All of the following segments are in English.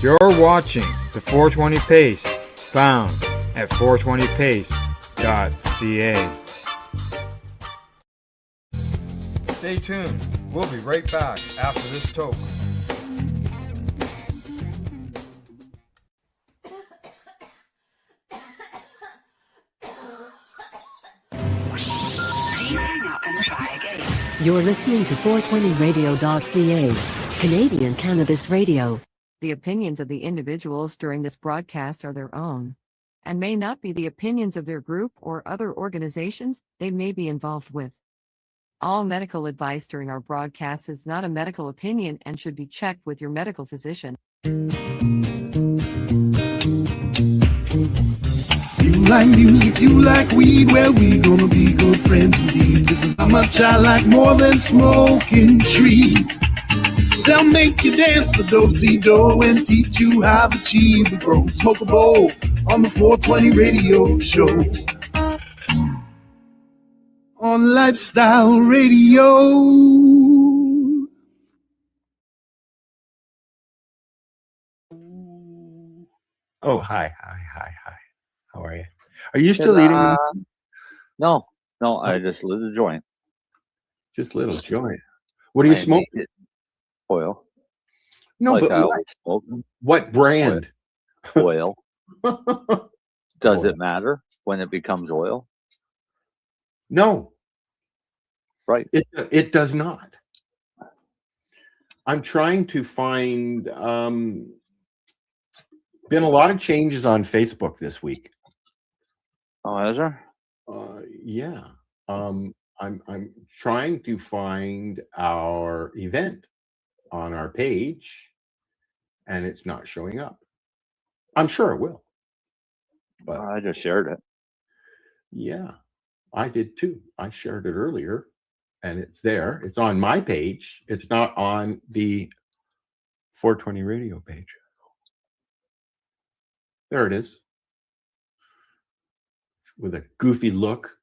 You're watching the 420 Pace, found at 420pace.ca. Stay tuned. We'll be right back after this toke. You're listening to 420radio.ca, Canadian Cannabis Radio. The opinions of the individuals during this broadcast are their own, and may not be the opinions of their group or other organizations they may be involved with. All medical advice during our broadcast is not a medical opinion and should be checked with your medical physician. You like music, you like weed, well, we gonna be good friends indeed. This is how much I like more than smoking trees. They'll make you dance the do-si-do and teach you how the cheese will grow. Smoke a bowl on the 420 radio show. On Lifestyle Radio. Oh, hi. How are you? Are you still eating? No, I just lit a joint. Just little joint. What are you smoking? Oil. No, like but I always smoke. what brand? Oil. Does it matter when it becomes oil? No. Right. It does not. I'm trying to find. Been a lot of changes on Facebook this week. Oh, is there? Yeah. I'm trying to find our event on our page, and it's not showing up. I'm sure it will. But I just shared it. Yeah, I did too. I shared it earlier, and it's there. It's on my page. It's not on the 420 radio page. There it is. With a goofy look.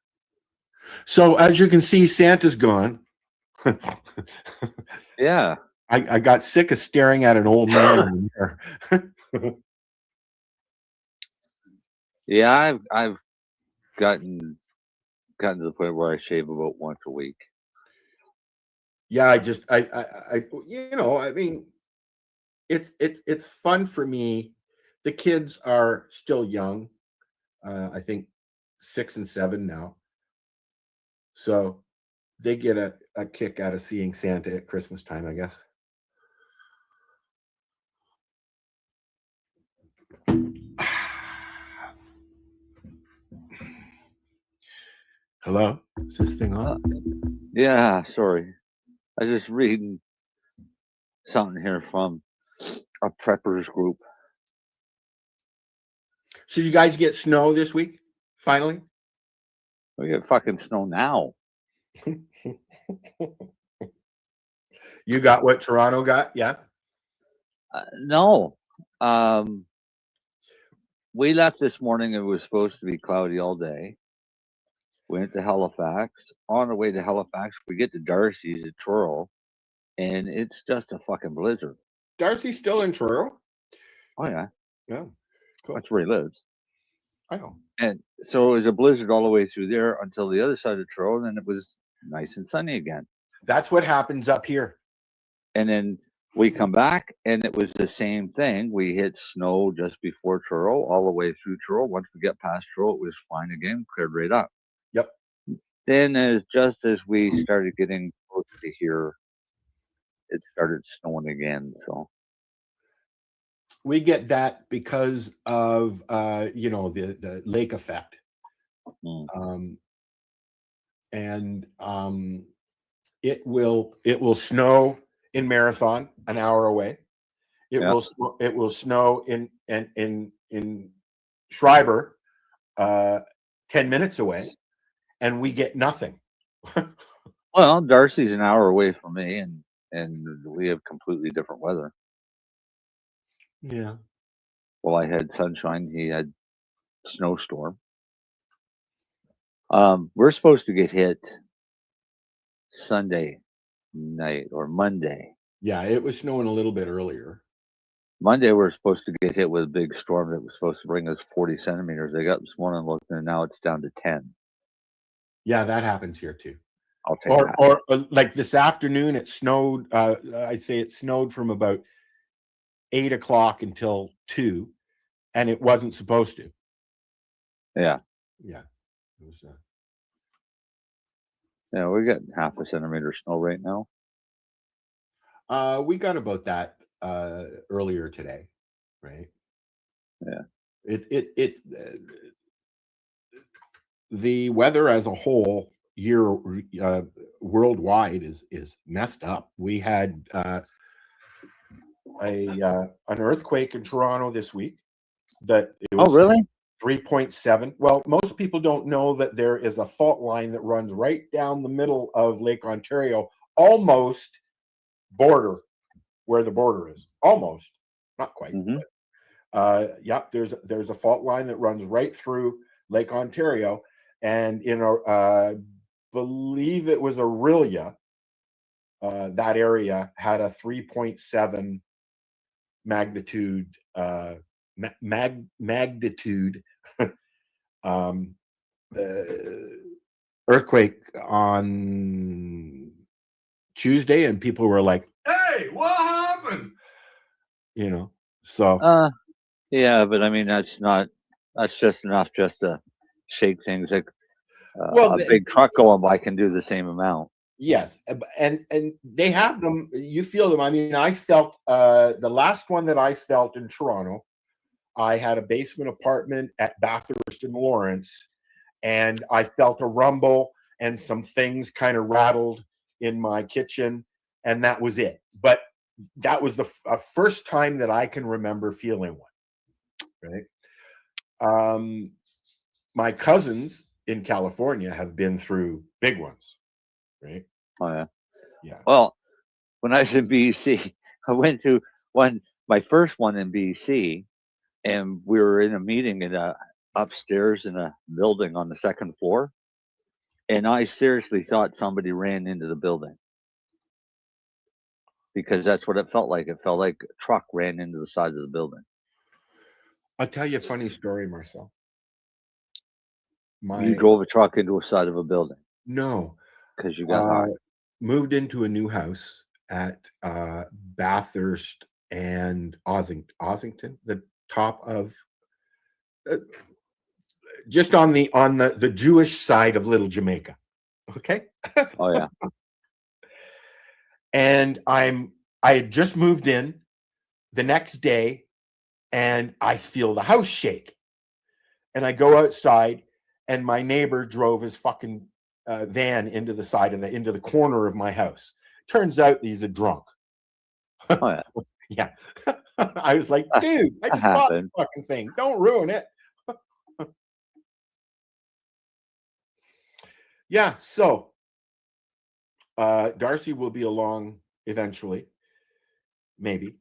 So as you can see, Santa's gone. Yeah. I got sick of staring at an old man in the mirror. Yeah, I've gotten to the point where I shave about once a week. Yeah, I mean, it's fun for me. The kids are still young. I think 6 and 7 now. So they get a kick out of seeing Santa at Christmas time, I guess. Hello? Is this thing on? Yeah, sorry. I was just reading something here from a preppers group. So you guys get snow this week? Finally? We get fucking snow now. You got what Toronto got? Yeah. No. We left this morning. It was supposed to be cloudy all day. Went to Halifax. On the way to Halifax, we get to Darcy's at Truro, and it's just a fucking blizzard. Darcy's still in Truro? Oh, yeah. Yeah. Cool. That's where he lives. I know. And so it was a blizzard all the way through there until the other side of Truro, and then it was nice and sunny again. That's what happens up here. And then we come back, and it was the same thing. We hit snow just before Truro, all the way through Truro. Once we get past Truro, it was fine again, cleared right up. Yep. Then just as we started getting close to here, it started snowing again. So we get that because of the lake effect. And it will snow in Marathon an hour away. It will snow in Schreiber 10 minutes away, and we get nothing. Well, Darcy's an hour away from me, and we have completely different weather. Yeah. Well, I had sunshine. He had snowstorm. We're supposed to get hit Sunday night or Monday. Yeah, it was snowing a little bit earlier. Monday we're supposed to get hit with a big storm that was supposed to bring us 40 centimeters. I got this morning and looked, and now it's down to 10. Yeah, that happens here too. I'll take that. Or like this afternoon, it snowed. I'd say it snowed from about 8 o'clock until 2, and it wasn't supposed to. Yeah. Yeah. It was, Yeah, we got half a centimeter of snow right now. we got about that earlier today, right? Yeah. The weather as a whole year worldwide is messed up. We had an earthquake in Toronto this week. That it was really? 3.7. Well, most people don't know that there is a fault line that runs right down the middle of Lake Ontario, almost border where the border is. Almost, not quite. Mm-hmm. Yep, there's a fault line that runs right through Lake Ontario, and in a believe it was Aurelia, that area had a 3.7 magnitude magnitude earthquake on Tuesday, and people were like, "Hey, what happened?" So yeah, but I mean that's just enough just to shake things. Like well, a big truck going by can do the same amount. Yes, and they have them. You feel them. I mean, I felt the last one that I felt in Toronto. I had a basement apartment at Bathurst and Lawrence, and I felt a rumble and some things kind of rattled in my kitchen, and that was it. But that was the first time that I can remember feeling one. Right. My cousins in California have been through big ones. Right. Oh yeah. Yeah. Well, when I was in BC, I went to my first one in BC, and we were in a meeting upstairs in a building on the second floor, and I seriously thought somebody ran into the building because that's what it felt like. It felt like a truck ran into the side of the building. I'll tell you a funny story, Marcel. You drove a truck into the side of a building? No. Because you got high. Moved into a new house at Bathurst and Ossington, the top of just on the Jewish side of Little Jamaica. Okay. Oh yeah. And I had just moved in the next day, and I feel the house shake, and I go outside, and my neighbor drove his fucking van into the corner of my house. Turns out he's a drunk. Oh yeah. Yeah. I was like, dude, I just bought the fucking thing. Don't ruin it. Yeah, so Darcy will be along eventually, maybe.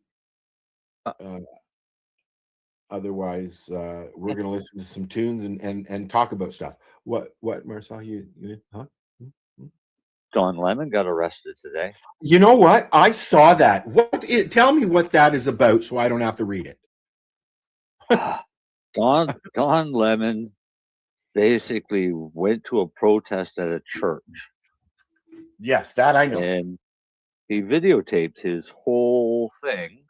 Otherwise, we're going to listen to some tunes and talk about stuff. What, Marcel? You huh? Don Lemon got arrested today. You know what? I saw that. Tell me what that is about, so I don't have to read it. Don Lemon basically went to a protest at a church. Yes, that I know. And he videotaped his whole thing.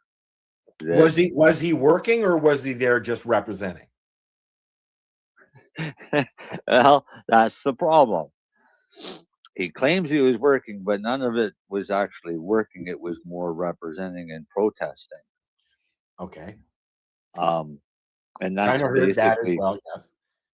Was he working, or was he there just representing? Well, that's the problem. He claims he was working, but none of it was actually working. It was more representing and protesting. Okay. And that's kind of heard that as well. Yes.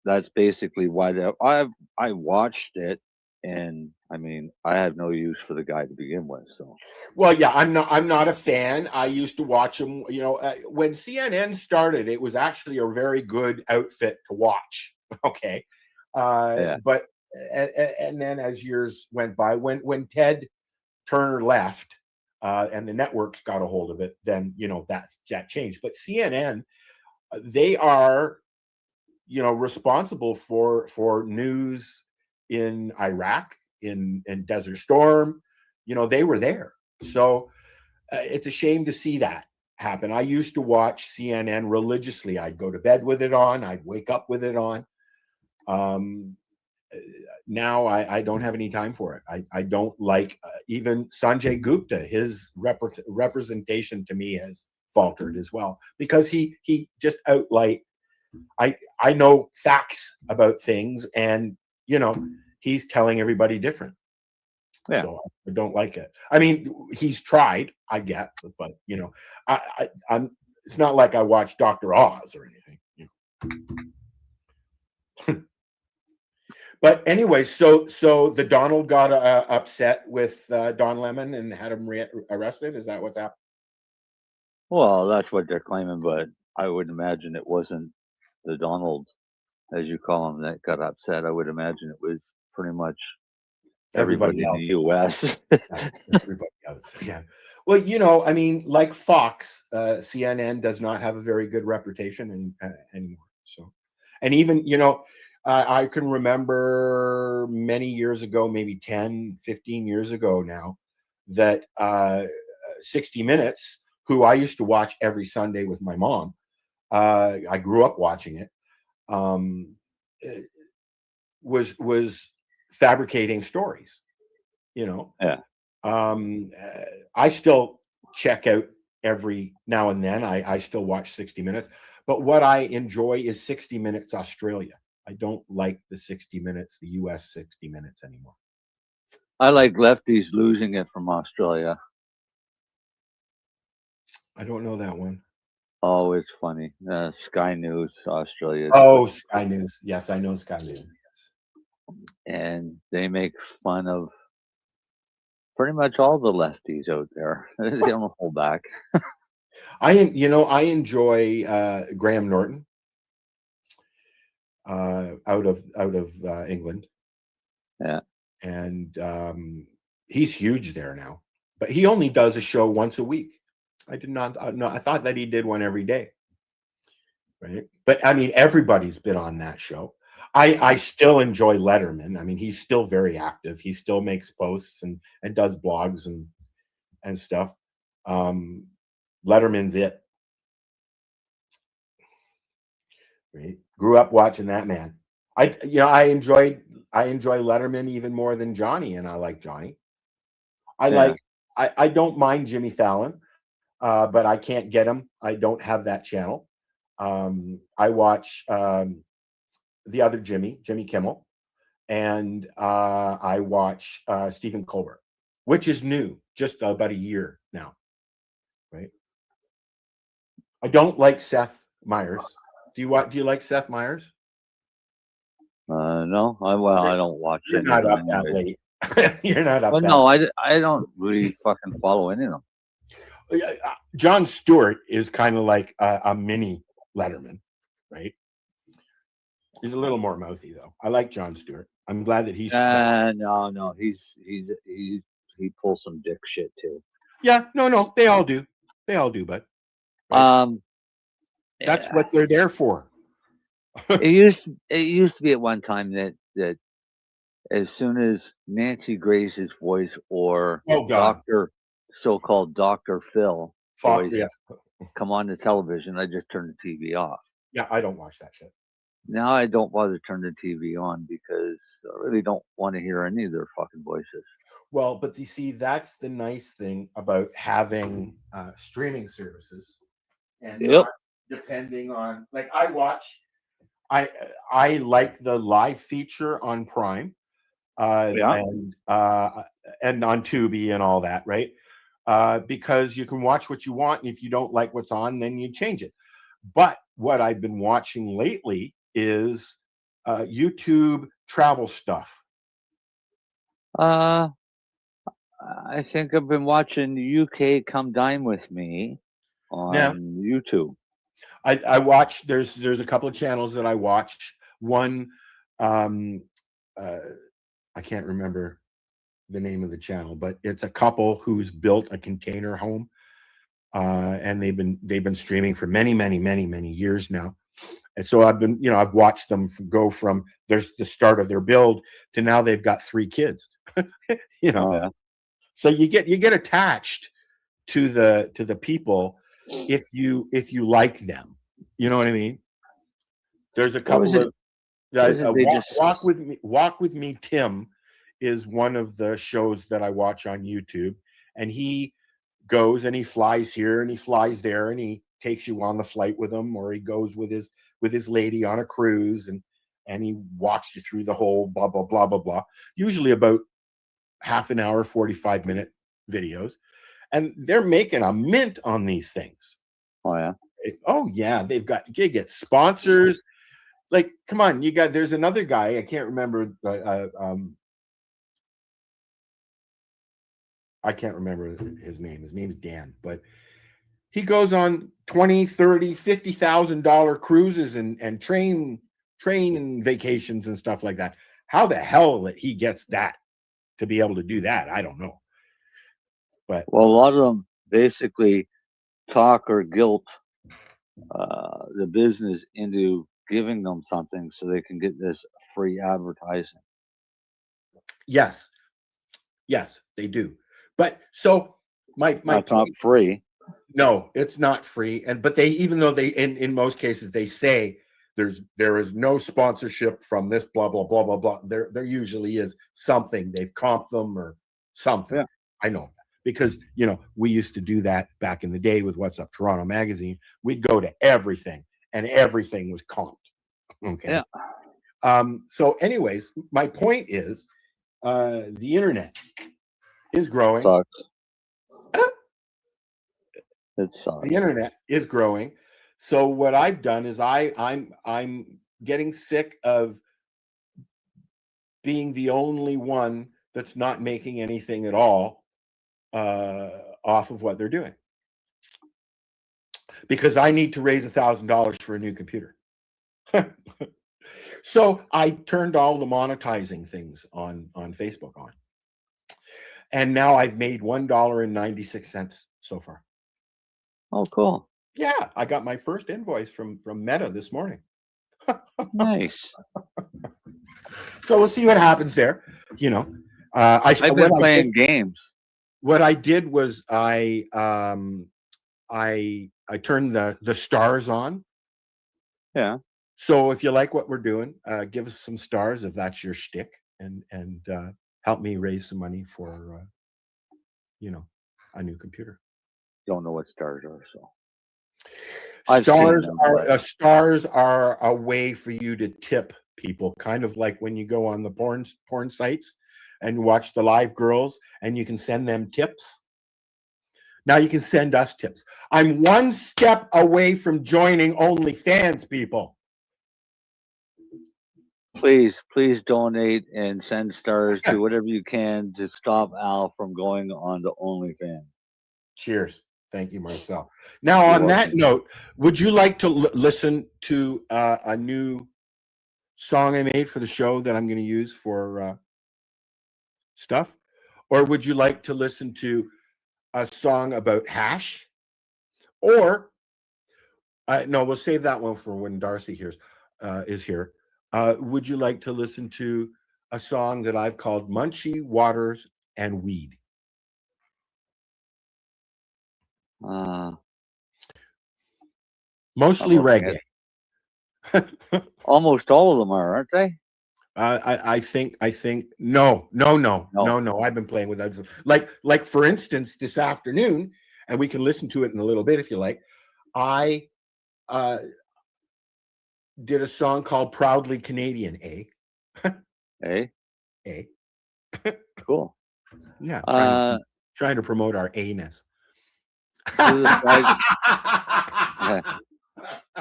That's basically why I watched it, and I mean, I have no use for the guy to begin with. So. Well, yeah, I'm not a fan. I used to watch him. When CNN started, it was actually a very good outfit to watch. Okay. Yeah. But and then as years went by, when Ted Turner left, and the networks got a hold of it, then that changed. But CNN, they are responsible for news in Iraq, in Desert Storm. They were there, so it's a shame to see that. happen. I used to watch CNN religiously. I'd go to bed with it on. I'd wake up with it on. Now I don't have any time for it. I don't like even Sanjay Gupta. His representation to me has faltered as well, because he just outright. I know facts about things, and he's telling everybody different. Yeah. So I don't like it. I mean, he's tried, I get, but I'm. It's not like I watch Dr. Oz or anything. But anyway, so the Donald got upset with Don Lemon and had him arrested. Is that what's happened? Well, that's what they're claiming, but I would imagine it wasn't the Donald, as you call him, that got upset. I would imagine it was pretty much everybody in the U.S. Everybody else, yeah. Well, I mean, like Fox, CNN does not have a very good reputation anymore. So, and even, I can remember many years ago, maybe 10, 15 years ago now, that 60 Minutes, who I used to watch every Sunday with my mom, I grew up watching it, was fabricating stories, Yeah. I still check out every now and then. I still watch 60 Minutes, but what I enjoy is 60 Minutes Australia. I don't like the 60 Minutes, the US 60 Minutes anymore. I like Lefties Losing It from Australia. I don't know that one. Oh, it's funny. Sky News Australia. Oh, Sky News. Yes, I know Sky News. Yes. And they make fun of pretty much all the lefties out there. They don't hold back. I enjoy Graham Norton out of England. Yeah. And he's huge there now, but he only does a show once a week. I did not know. I thought that he did one every day. Right. But I mean, everybody's been on that show. I still enjoy Letterman. I mean, he's still very active. He still makes posts and does blogs and stuff. Letterman's it. Right. Grew up watching that man. I enjoy Letterman even more than Johnny, and I like Johnny. I don't mind Jimmy Fallon, but I can't get him. I don't have that channel. I watch the other Jimmy Kimmel, and I watch Stephen Colbert, which is new, just about a year now. Right. I don't like Seth Meyers. Do you like Seth Meyers? No, I don't watch You're any not of up them that anyway. late. You're not up. Well, that no, late. I don't really fucking follow any of them. Jon Stewart is kind of like a mini Letterman, right? He's a little more mouthy though. I like Jon Stewart. I'm glad that he's. No, he pulls some dick shit too. Yeah, no, they all do, but right? That's what they're there for. It used to be at one time that as soon as Nancy Grace's voice or so-called Dr. Phil voice come on the television, I just turn the TV off. Yeah, I don't watch that shit. Now I don't bother to turn the TV on because I really don't want to hear any of their fucking voices. Well, but you see, that's the nice thing about having streaming services, and not depending on, like, I like the live feature on Prime, and on Tubi and all that, right? Because you can watch what you want, and if you don't like what's on, then you change it. But what I've been watching lately is YouTube travel stuff. I think I've been watching UK Come Dine With Me on YouTube. I watch, there's a couple of channels that I watch. One, I can't remember the name of the channel, but it's a couple who's built a container home, and they've been streaming for many years now. And so I've watched them go from there's the start of their build to now they've got 3 kids. So you get attached to the people if you like them. You know what I mean? There's a couple of Walk with me, Tim is one of the shows that I watch on YouTube, and he goes and he flies here and he flies there and he takes you on the flight with him, or he goes with his lady on a cruise and he walks you through the whole blah blah blah blah blah. Usually about half an hour, 45-minute videos, and they're making a mint on these things. Oh yeah. They get sponsors. Like, come on, there's another guy, I can't remember, I can't remember his name. His name's Dan, but he goes on $20,000, $30,000, $50,000 cruises and train vacations and stuff like that. How the hell that he gets that to be able to do that, I don't know. But a lot of them basically talk or guilt the business into giving them something so they can get this free advertising. Yes, they do. But so my it's not free. No, it's not free. But they, even though they in most cases they say there is no sponsorship from this blah blah blah blah blah. There usually is something. They've comped them or something. Yeah. I know, because we used to do that back in the day with What's Up Toronto magazine. We'd go to everything and everything was comped. Okay. Yeah. So anyways, my point is the internet is growing. It sucks. The internet is growing. So what I've done is I'm getting sick of being the only one that's not making anything at all off of what they're doing, because I need to raise $1,000 for a new computer. So I turned all the monetizing things on Facebook on, and now I've made $1.96 so far. Oh, cool. Yeah, I got my first invoice from Meta this morning. Nice. So we'll see what happens there. I've been playing games. What I did was I turned the stars on. Yeah. So if you like what we're doing, give us some stars if that's your shtick, and help me raise some money for a new computer. Don't know what stars are, so. Stars are a way for you to tip people, kind of like when you go on the porn sites and watch the live girls, and you can send them tips. Now you can send us tips. I'm one step away from joining OnlyFans, people. Please donate and send stars to whatever you can to stop Al from going on to OnlyFans. Cheers. Thank you, Marcel. Now, on that note, would you like to listen to a new song I made for the show that I'm going to use for stuff? Or would you like to listen to a song about hash? Or, no, we'll save that one for when Darcy is here. Would you like to listen to a song that I've called Munchie, Waters, and Weed? Mostly reggae. Almost all of them are, aren't they? I think no. I've been playing with that. Like for instance, this afternoon, and we can listen to it in a little bit if you like. I did a song called "Proudly Canadian." Cool. Yeah. Trying to promote our A-ness. Do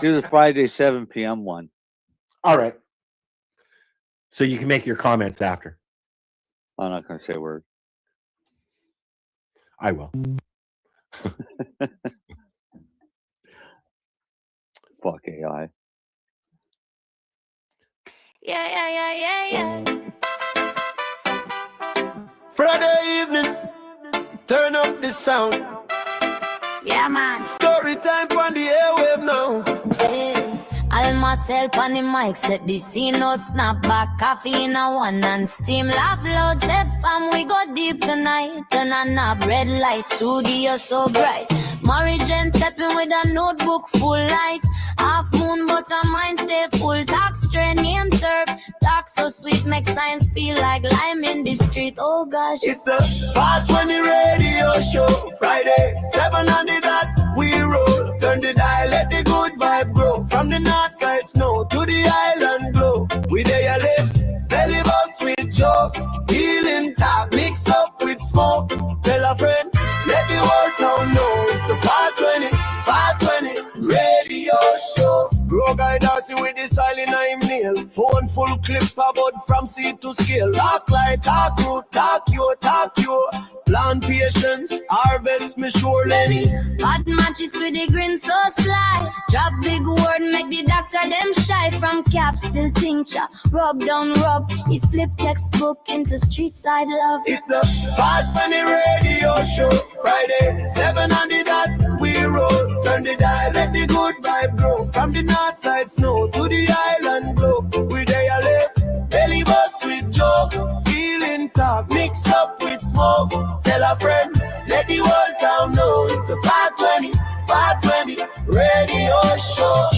the Friday 7 p.m. one. All right. So you can make your comments after. I'm not going to say a word. I will. Fuck AI. Yeah. Friday evening, turn up the sound. Yeah, man. Story time on the airwave now. Hey, I'll myself on the mic, set the scene out, snap back, coffee in a one and steam, laugh loud, say fam, we go deep tonight. Turn on up, red light, studio so bright. Mary Jane stepping with a notebook full ice. Half moon, but her mind stay full. Talk straight, name turf. Talk so sweet, make science feel like lime in the street. Oh gosh. It's the 420 radio show. Friday, 7 on the dot, we roll. Turn the dial, let the good vibe grow. From the north side snow to the island glow. We there you live, belly bus with Joe. Healing talk, mix up with smoke. Tell a friend, let the whole town know. It's the 420 radio show. Bro guy Darcy with the silent name nail. Phone full clip about from seed to scale. Talk like, talk root, talk you. Plant patience, harvest me sure Lenny. Hot matches with the grin so sly. Drop big word, make the doctor them shy. From capsule tincture, rub down rub. He flip textbook into street side love. It's the 420 radio show. Friday, 7 on the dot, we roll. Turn the dial, let the good vibe grow. From the north side snow to the island glow. We there you live, belly bus with Joe. Healing talk, mix up with smoke. Tell a friend, let the whole town know. It's the 420 radio show.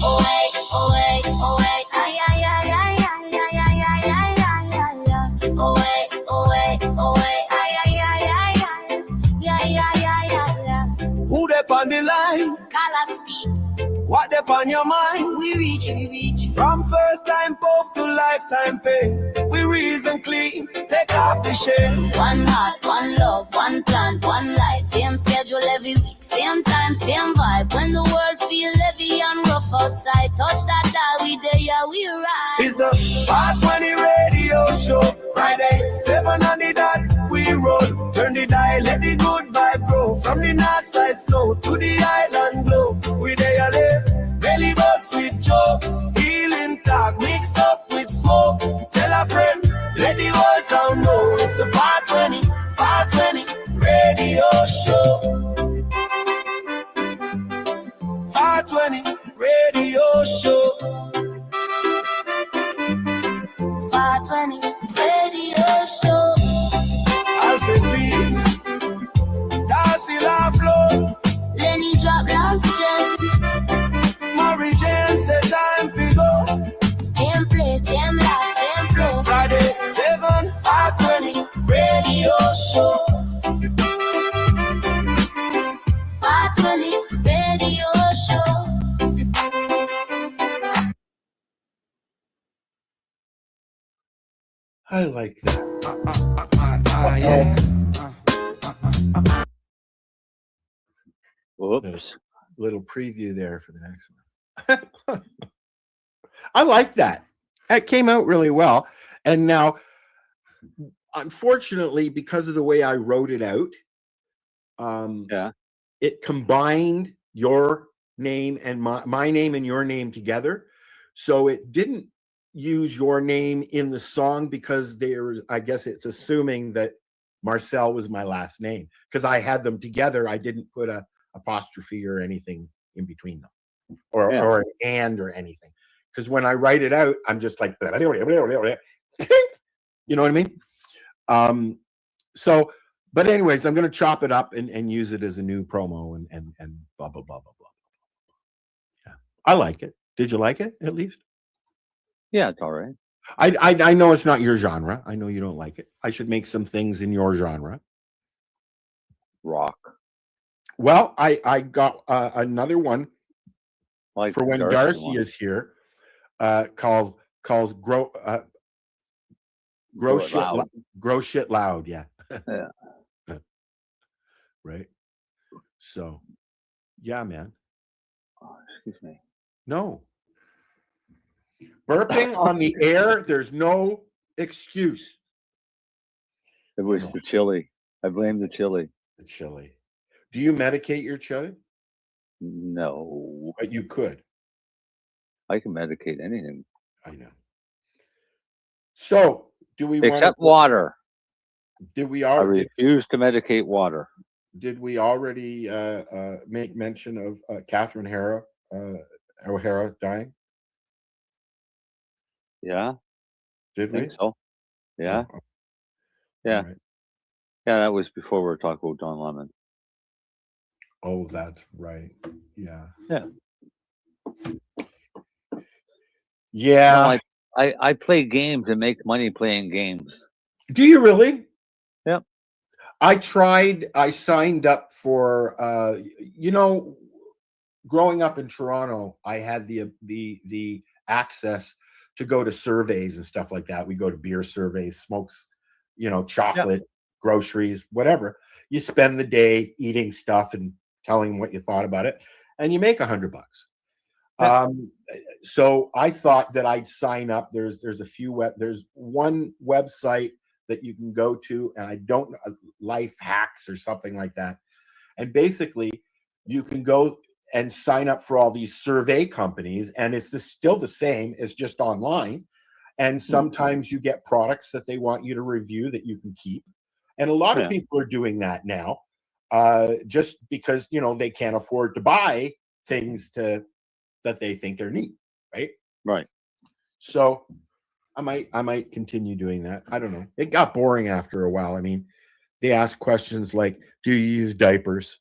Oh wait, oh wait, oh wait. Ay, ay, ay, ay, ay, ay, ay, ay, ay, ay, ay, ay. Oh wait, oh wait, oh wait. Ay, ay, ay, ay, ay. Yeah, yeah, yeah, yeah, yeah. Who they on the line? Call us speak. What they on your mind? We reach. From first time puff to lifetime pain. We reason clean, take off the shame. One heart, one love, one plant, one light. Same schedule every week, same time, same vibe. When the world feel heavy and rough outside, touch that dial, we there, yeah, we ride. It's the 420 radio show. Friday, 7 on the dot, we roll. Turn the dial, let the good vibe grow. From the north side snow to the island glow. We there you live, belly bus with Joe. Healing talk, mix up with smoke. Tell a friend, let the whole town know. It's the 420 radio show. 420 radio show. 420 radio show. I say please, Darcy La Flow. Lenny drop last gem. Mary Jane said time to go. Same place, same life, same flow. Friday, 7, 420 radio show. 420 radio show. I like that. Whoops. Little preview there for the next one. I like that. It came out really well. And now, unfortunately, because of the way I wrote it out, it combined your name and my name and your name together. So it didn't use your name in the song because I guess it's assuming that Marcel was my last name. Because I had them together, I didn't put a apostrophe or anything in between them, or an and or anything. Because when I write it out, I'm just like, you know what I mean? So, but anyways, I'm going to chop it up and use it as a new promo and blah, blah, blah, blah, blah. Yeah. I like it. Did you like it at least? Yeah, it's all right. I know it's not your genre. I know you don't like it. I should make some things in your genre. Rock. Well, I got another one Like for when Darcy is here, called grow shit loud. Yeah. Yeah. Right. So, yeah, man. Oh, excuse me. No. Burping on the air, there's no excuse. It was the chili. I blame the chili. The chili. Do you medicate your chili? No. But you could. I can medicate anything. I know. So, do we except water? Did we I already refuse to medicate water. Did we already make mention of Catherine O'Hara dying? Yeah. Did we? I think so. Yeah. Oh, Yeah. right. Yeah, that was before we were talking about Don Lemon. Oh, that's right. Yeah. Yeah. Yeah. No, I play games and make money playing games. Do you really? Yep. I signed up for growing up in Toronto, I had the access to go to surveys and stuff like that. We go to beer surveys, smokes, chocolate, groceries, whatever. You spend the day eating stuff and telling what you thought about it, and you make $100. Yeah. So I thought that I'd sign up. There's there's one website that you can go to, and I don't know, Life Hacks or something like that. And basically, you can go and sign up for all these survey companies, and it's still the same. It's just online, and sometimes you get products that they want you to review that you can keep. And a lot of people are doing that now, just because they can't afford to buy things that they think are neat, right? Right. So I might continue doing that. I don't know. It got boring after a while. I mean, they ask questions like, "Do you use diapers?"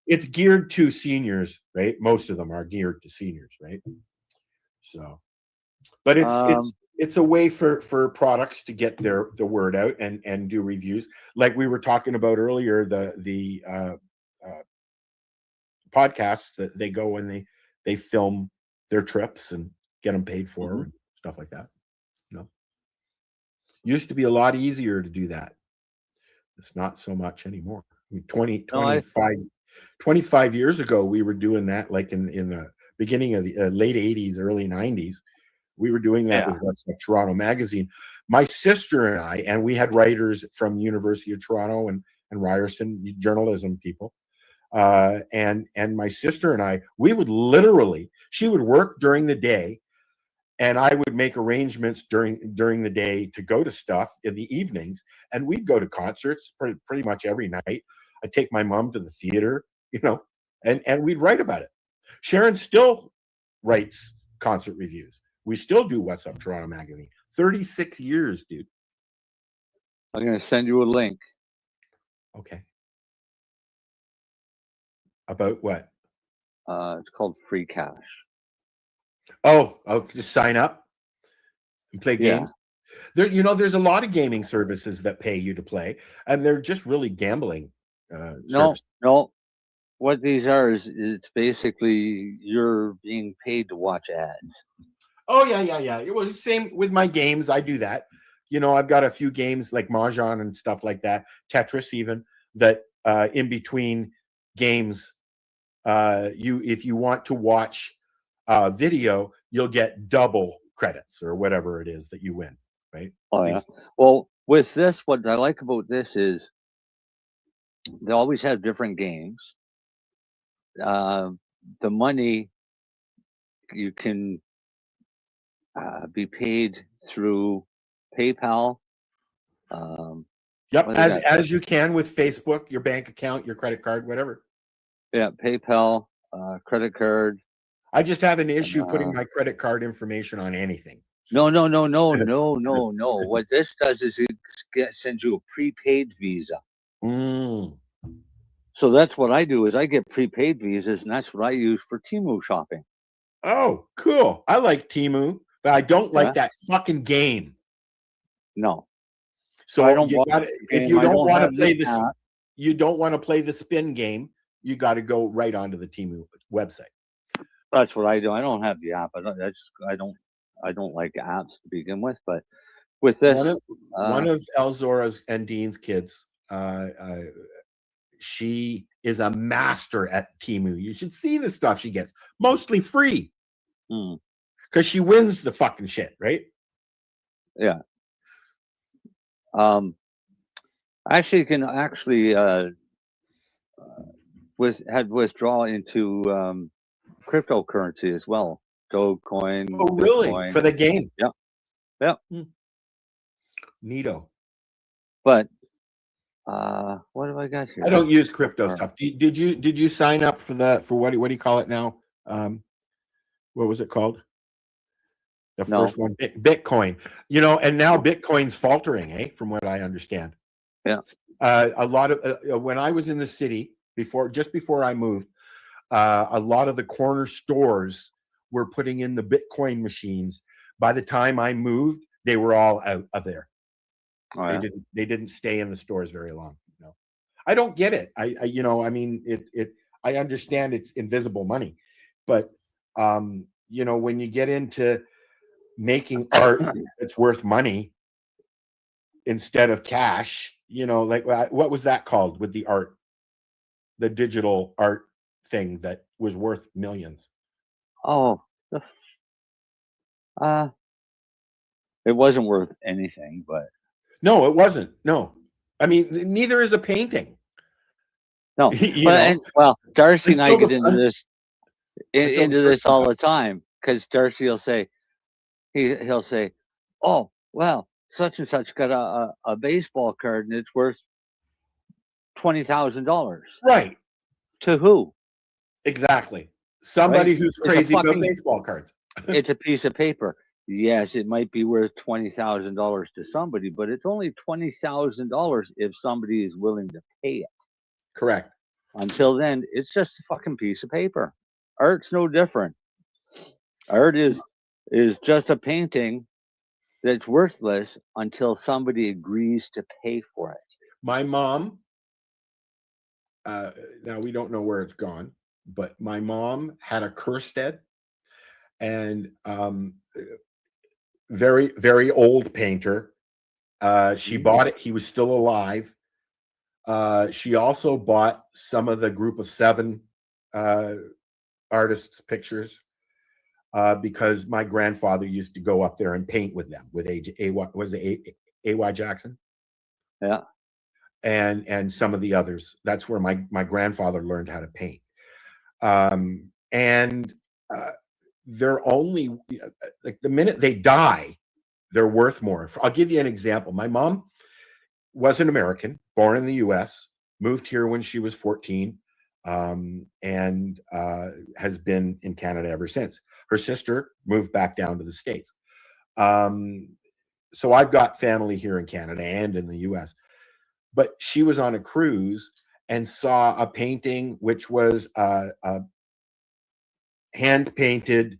It's geared to seniors, right? Most of them are geared to seniors, right? So, but it's a way for products to get the word out and do reviews, like we were talking about earlier. The podcasts that they go and they film their trips and get them paid for and stuff like that. Used to be a lot easier to do that. It's not so much anymore. I mean, 25 years ago, we were doing that, like in the beginning of the late 80s, early 90s. We were doing that with What's Up Toronto magazine. My sister and we had writers from University of Toronto and Ryerson, journalism people. And my sister and I, we would literally, she would work during the day, and I would make arrangements during the day to go to stuff in the evenings, and we'd go to concerts pretty much every night. I'd take my mom to the theater, and we'd write about it. Sharon still writes concert reviews. We still do What's Up Toronto magazine. 36 years, dude. I'm going to send you a link. Okay. About what? It's called Free Cash. Oh, I'll just sign up and play games. There, there's a lot of gaming services that pay you to play, and they're just really gambling. No. What these are is it's basically you're being paid to watch ads. Oh yeah. It was the same with my games. I do that. I've got a few games like Mahjong and stuff like that, Tetris even, that in between games, if you want to watch video, you'll get double credits or whatever it is that you win, right? Oh yeah. Well, with this, what I like about this is they always have different games. The money you can be paid through PayPal. Yep, as you can with Facebook, your bank account, your credit card, whatever. Yeah, PayPal, credit card. I just have an issue putting my credit card information on anything. So. No. What this does is it sends you a prepaid Visa. So that's what I do is I get prepaid visas, and that's what I use for Temu shopping. Oh, cool. I like Temu, but I don't like that fucking game. No. So if you don't want to play this, you don't want to play the spin game, you got to go right onto the Temu website. That's what I do. I don't have the app. I don't like apps to begin with, but with this, one of Elzora's and Dean's kids, she is a master at Temu. You should see the stuff she gets, mostly free, because she wins the fucking shit, right? Yeah. Actually, you can withdraw into cryptocurrency as well. Dogecoin. Oh, really? Bitcoin. For the game? Yeah. Neato. But what have I got here? I don't use crypto stuff. Did you sign up for what do you call it now? What was it called? The first one, Bitcoin. And now Bitcoin's faltering, from what I understand. Yeah. A lot of when I was in the city just before I moved, a lot of the corner stores were putting in the Bitcoin machines. By the time I moved, they were all out of there. Oh, yeah. They didn't stay in the stores very long. No, I don't get it. I I understand it's invisible money, but when you get into making art that's worth money instead of cash, like what was that called with the art, the digital art thing that was worth millions? Oh, it wasn't worth anything, but no, it wasn't. No, I mean, neither is a painting. No, Darcy and I get into this all the time because Darcy will say, he'll say, "Oh, well, such and such got a baseball card and it's worth $20,000." Right. To who? Exactly. Somebody Right? who's crazy about baseball cards. It's a piece of paper. Yes, it might be worth $20,000 to somebody, but it's only $20,000 if somebody is willing to pay it. Correct. Until then, it's just a fucking piece of paper. Art's no different. Art is just a painting that's worthless until somebody agrees to pay for it. My mom, now we don't know where it's gone, but my mom had a Kerstead, and very, very old painter. She bought it. He was still alive. She also bought some of the Group of Seven artists' pictures because my grandfather used to go up there and paint with them, with A.Y. Jackson? Yeah. And some of the others. That's where my grandfather learned how to paint. They're only, like, the minute they die, they're worth more. I'll give you an example. My mom was an American, born in the U.S., moved here when she was 14, and has been in Canada ever since. Her sister moved back down to the States. So I've got family here in Canada and in the U.S. But she was on a cruise and saw a painting which was a hand-painted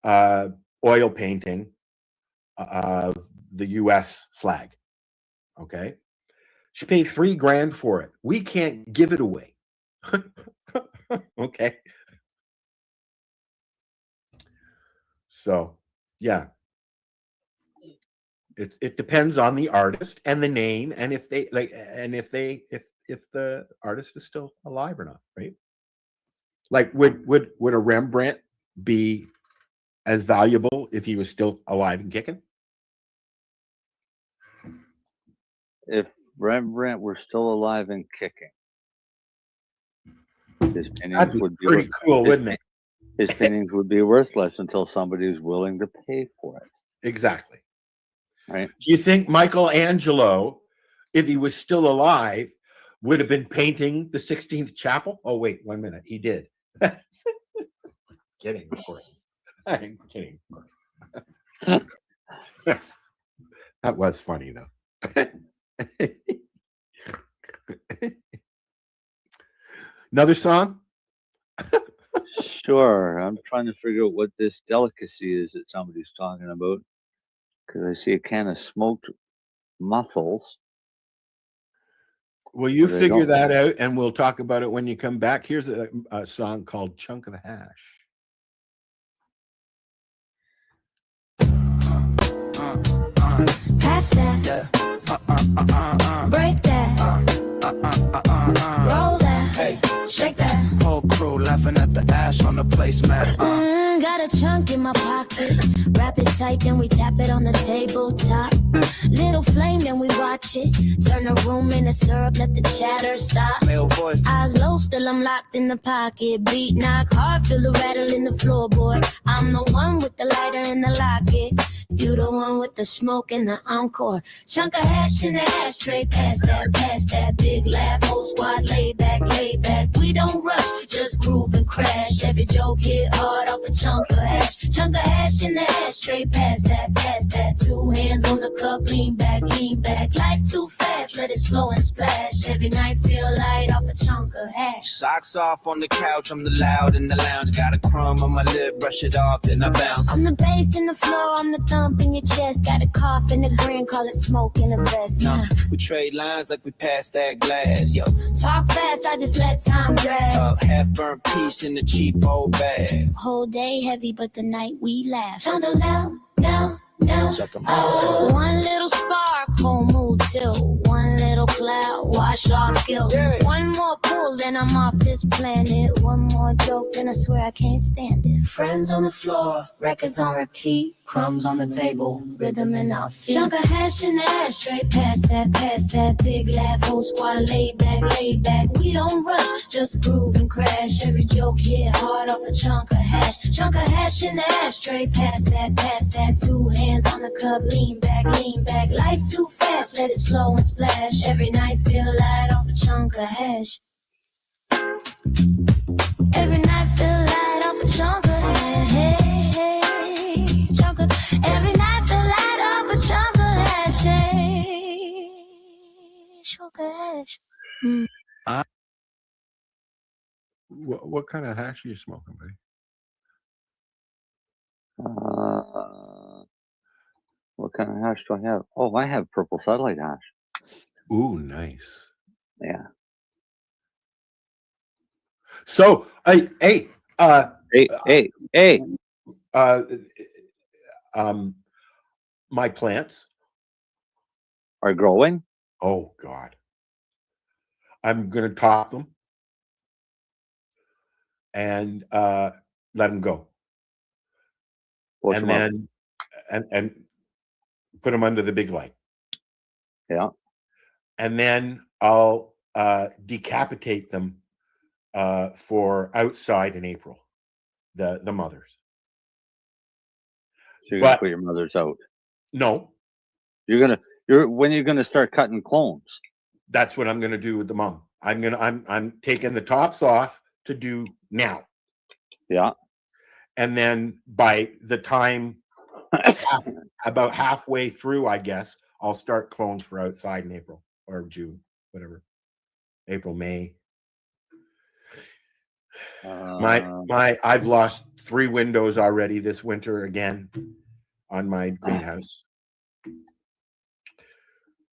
oil painting of the U.S. flag. Okay, she paid $3,000 for it. We can't give it away. Okay, so yeah, it depends on the artist and the name, and if they like, and if the artist is still alive or not, right? Like, would a Rembrandt be as valuable if he was still alive and kicking? If Rembrandt were still alive and kicking, his paintings would be pretty cool, wouldn't it? His paintings would be worthless until somebody is willing to pay for it. Exactly. Right. Do you think Michelangelo, if he was still alive, would have been painting the 16th Chapel? Oh, wait, 1 minute. He did. Kidding, of course. I'm kidding, of course. That was funny, though. Another song? Sure. I'm trying to figure out what this delicacy is that somebody's talking about, because I see a can of smoked mussels. Well, you figure that out, and we'll talk about it when you come back. Here's a song called Chunk of the Hash. Pass that. Break that. Roll that. Hey. Shake that. Whole crew laughing at the ash on the placemat. Got a chunk in my pocket. Wrap it tight, then we tap it on the tabletop. Little flame, then we watch it. Turn the room into syrup, let the chatter stop. Male voice. Eyes low, still I'm locked in the pocket. Beat knock hard, feel the rattle in the floorboard. I'm the one with the lighter and the locket. You the one with the smoke and the encore. Chunk of hash in the ashtray. Pass that big laugh. Whole squad laid back. We don't rush, just groove and crash. Every joke hit hard off a chunk of hash. Chunk of hash hash in the ashtray, pass that, pass that. 2 hands on the cup, lean back, lean back. Life too fast, let it slow and splash. Every night feel light off a chunk of hash. Socks off on the couch, I'm the loud in the lounge. Got a crumb on my lip, brush it off, then I bounce. I'm the bass in the floor, I'm the thump in your chest. Got a cough in the grin, call it smoke in a vest. We trade lines like we passed that glass, yo. Talk fast, I just let time drag. Half burnt piece in the cheap old bag. Whole day heavy, but the night we laugh. Chandel now, now. Shut them One little spark, whole mood tilt. One little cloud, wash off guilt. One more pull, then I'm off this planet. One more joke, then I swear I can't stand it. Friends on the floor, records on repeat. Crumbs on the table, rhythm in our feet. Chunk of hash in the ashtray, pass that. Big laugh, whole squad laid back, laid back. We don't rush, just groove and crash. Every joke hit hard off a chunk of hash. Chunk of hash in the ashtray, pass that. 2 hands on the cup, lean back, lean back. Life too fast, let it slow and splash. Every night feel light off a chunk of hash. Every night feel light off a chunk of hash. Every night feel light off a chunk of hash. Chunk of hash. What kind of hash are you smoking, buddy? What kind of hash do I have? Oh, I have purple satellite hash. Ooh, nice. Yeah. So, hey, my plants are growing. Oh God, I'm gonna top them and let them go, and then and put them under the big light. Yeah, and then I'll decapitate them for outside in April. The mothers. So you're gonna put your mothers out? No. When you're gonna start cutting clones? That's what I'm gonna do with the mom. I'm taking the tops off to do now. Yeah. And then by the time about halfway through, I guess, I'll start clones for outside in April or June, whatever. April, May. I've lost 3 windows already this winter again on my greenhouse.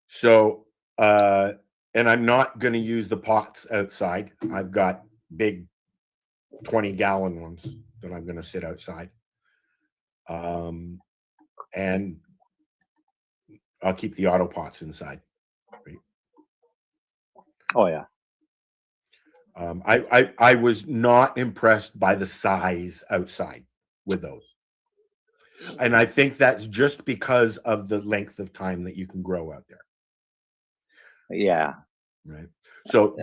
So and I'm not going to use the pots outside. I've got big 20-gallon ones that I'm going to sit outside. And I'll keep the auto pots inside. Right? Oh yeah. I was not impressed by the size outside with those. And I think that's just because of the length of time that you can grow out there. Yeah. Right. So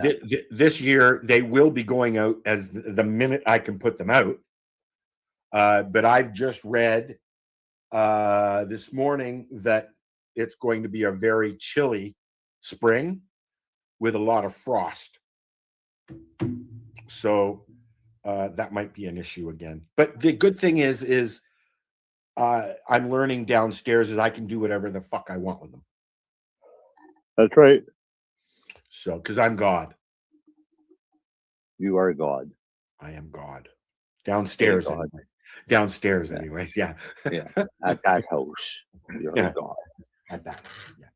this year they will be going out as the minute I can put them out. But I've just read this morning that it's going to be a very chilly spring with a lot of frost. So that might be an issue again. But the good thing is I'm learning downstairs is I can do whatever the fuck I want with them. That's right. So, because I'm God. You are God. I am God. Downstairs. God. Anyway. Downstairs, anyways. Yeah. Yeah. At that house. You're God. At that. Yeah.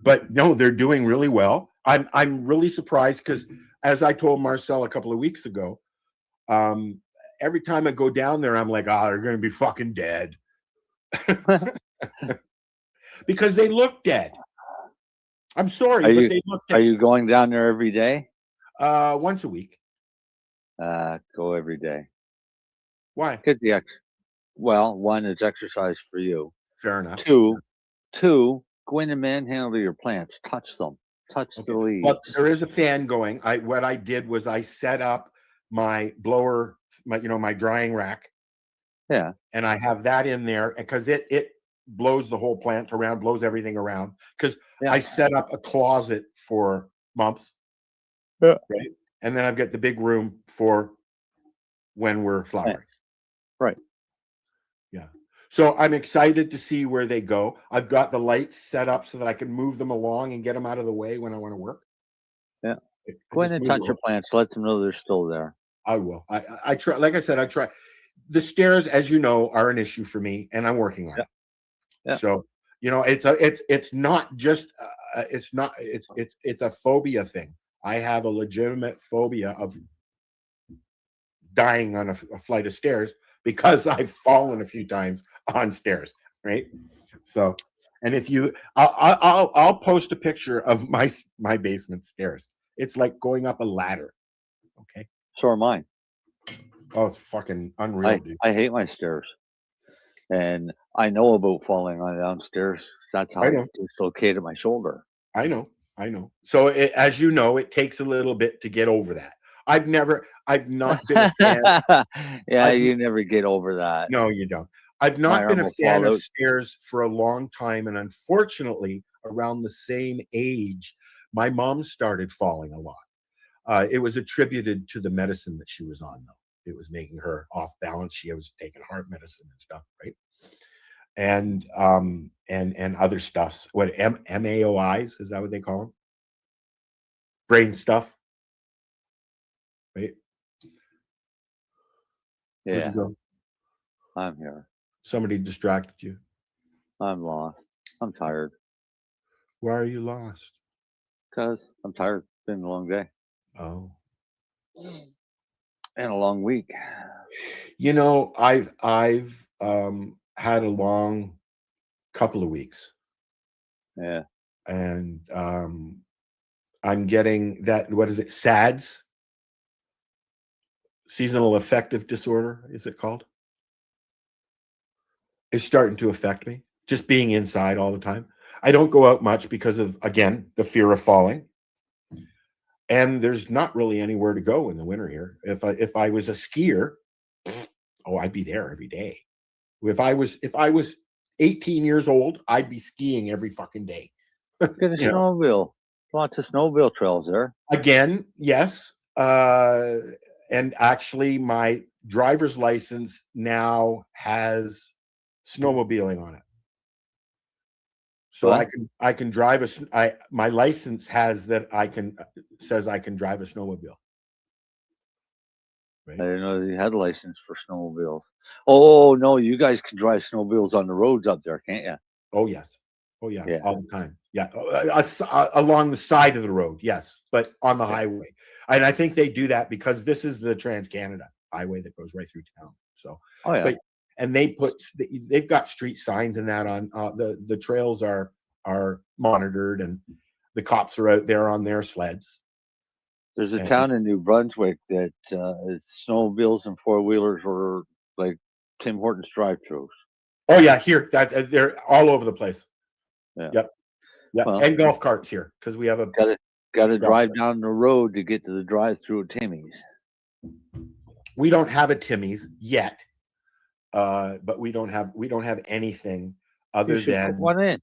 But no, they're doing really well. I'm really surprised because, as I told Marcel a couple of weeks ago, every time I go down there, I'm like, they're going to be fucking dead. Because they look dead. I'm sorry, but they look dead. Are you going down there every day? Once a week. Go every day. Why? Well, one is exercise for you. Fair enough. Two, go in and manhandle your plants. Touch them. Touch the leaves. Well, there is a fan going. What I did was I set up my blower, my drying rack. Yeah. And I have that in there because it blows the whole plant around, blows everything around. Because I set up a closet for mumps. Yeah. Right. And then I've got the big room for when we're flowering. Right. So I'm excited to see where they go. I've got the lights set up so that I can move them along and get them out of the way when I want to work. Yeah. I Go in just and move touch them. your plants. Let them know they're still there. I will. I try. Like I said, I try. The stairs, as you know, are an issue for me, and I'm working on Yeah. it. Yeah. So it's not just it's a phobia thing. I have a legitimate phobia of dying on a flight of stairs because I've fallen a few times on stairs. Right. So, and if you, I'll post a picture of my basement stairs. It's like going up a ladder. Okay. So are mine. Oh, it's fucking unreal, dude. I hate my stairs. And I know about falling on downstairs. That's how I I know. dislocated my shoulder. I know. So as you know, it takes a little bit to get over that. I've not been a fan. Yeah, you never get over that. No, you don't. I've My not been arm a will fan fall of out. stairs for a long time. And unfortunately, around the same age, my mom started falling a lot. It was attributed to the medicine that she was on, though. It was making her off balance. She was taking heart medicine and stuff, right? And other stuffs. What MAOIs, is that what they call them? Brain stuff, right? Where'd Yeah, you go? I'm here. Somebody distracted you. I'm lost. I'm tired. Why are you lost? Because I'm tired. It's been a long day Oh, and a long week. you know, I've had a long couple of weeks, Yeah. and I'm getting that. What is it? SADS, seasonal affective disorder, is it called? It's starting to affect me. Just being inside all the time. I don't go out much because of, again, the fear of falling. And there's not really anywhere to go in the winter here. If I was a skier, oh, I'd be there every day. If I was 18 years old, I'd be skiing every fucking day. Get a You know, snowmobile. Lots of snowmobile trails there. again, yes. And actually, my driver's license now has snowmobiling on it. So What? I can drive my license has that says I can drive a snowmobile. I Right? didn't know you had a license for snowmobiles. Oh no, you guys can drive snowmobiles on the roads up there, can't you? Oh yes. Oh yeah, Yeah. all the time. Yeah, along the side of the road, yes, but on the Yeah. highway. And I think they do that because this is the Trans Canada highway that goes right through town. So, Oh yeah. but and they've got street signs and that on the trails are monitored, and the cops are out there on their sleds. There's a And town in New Brunswick that snowmobiles and four wheelers were like Tim Hortons drive-throughs. oh yeah, here that they're all over the place. Yeah. Yep. Yeah, Well, and golf carts here because we have a got to golf drive cart. down the road to get to the drive-through at Timmy's. We don't have a Timmy's yet, but we don't have anything You other should put than one in.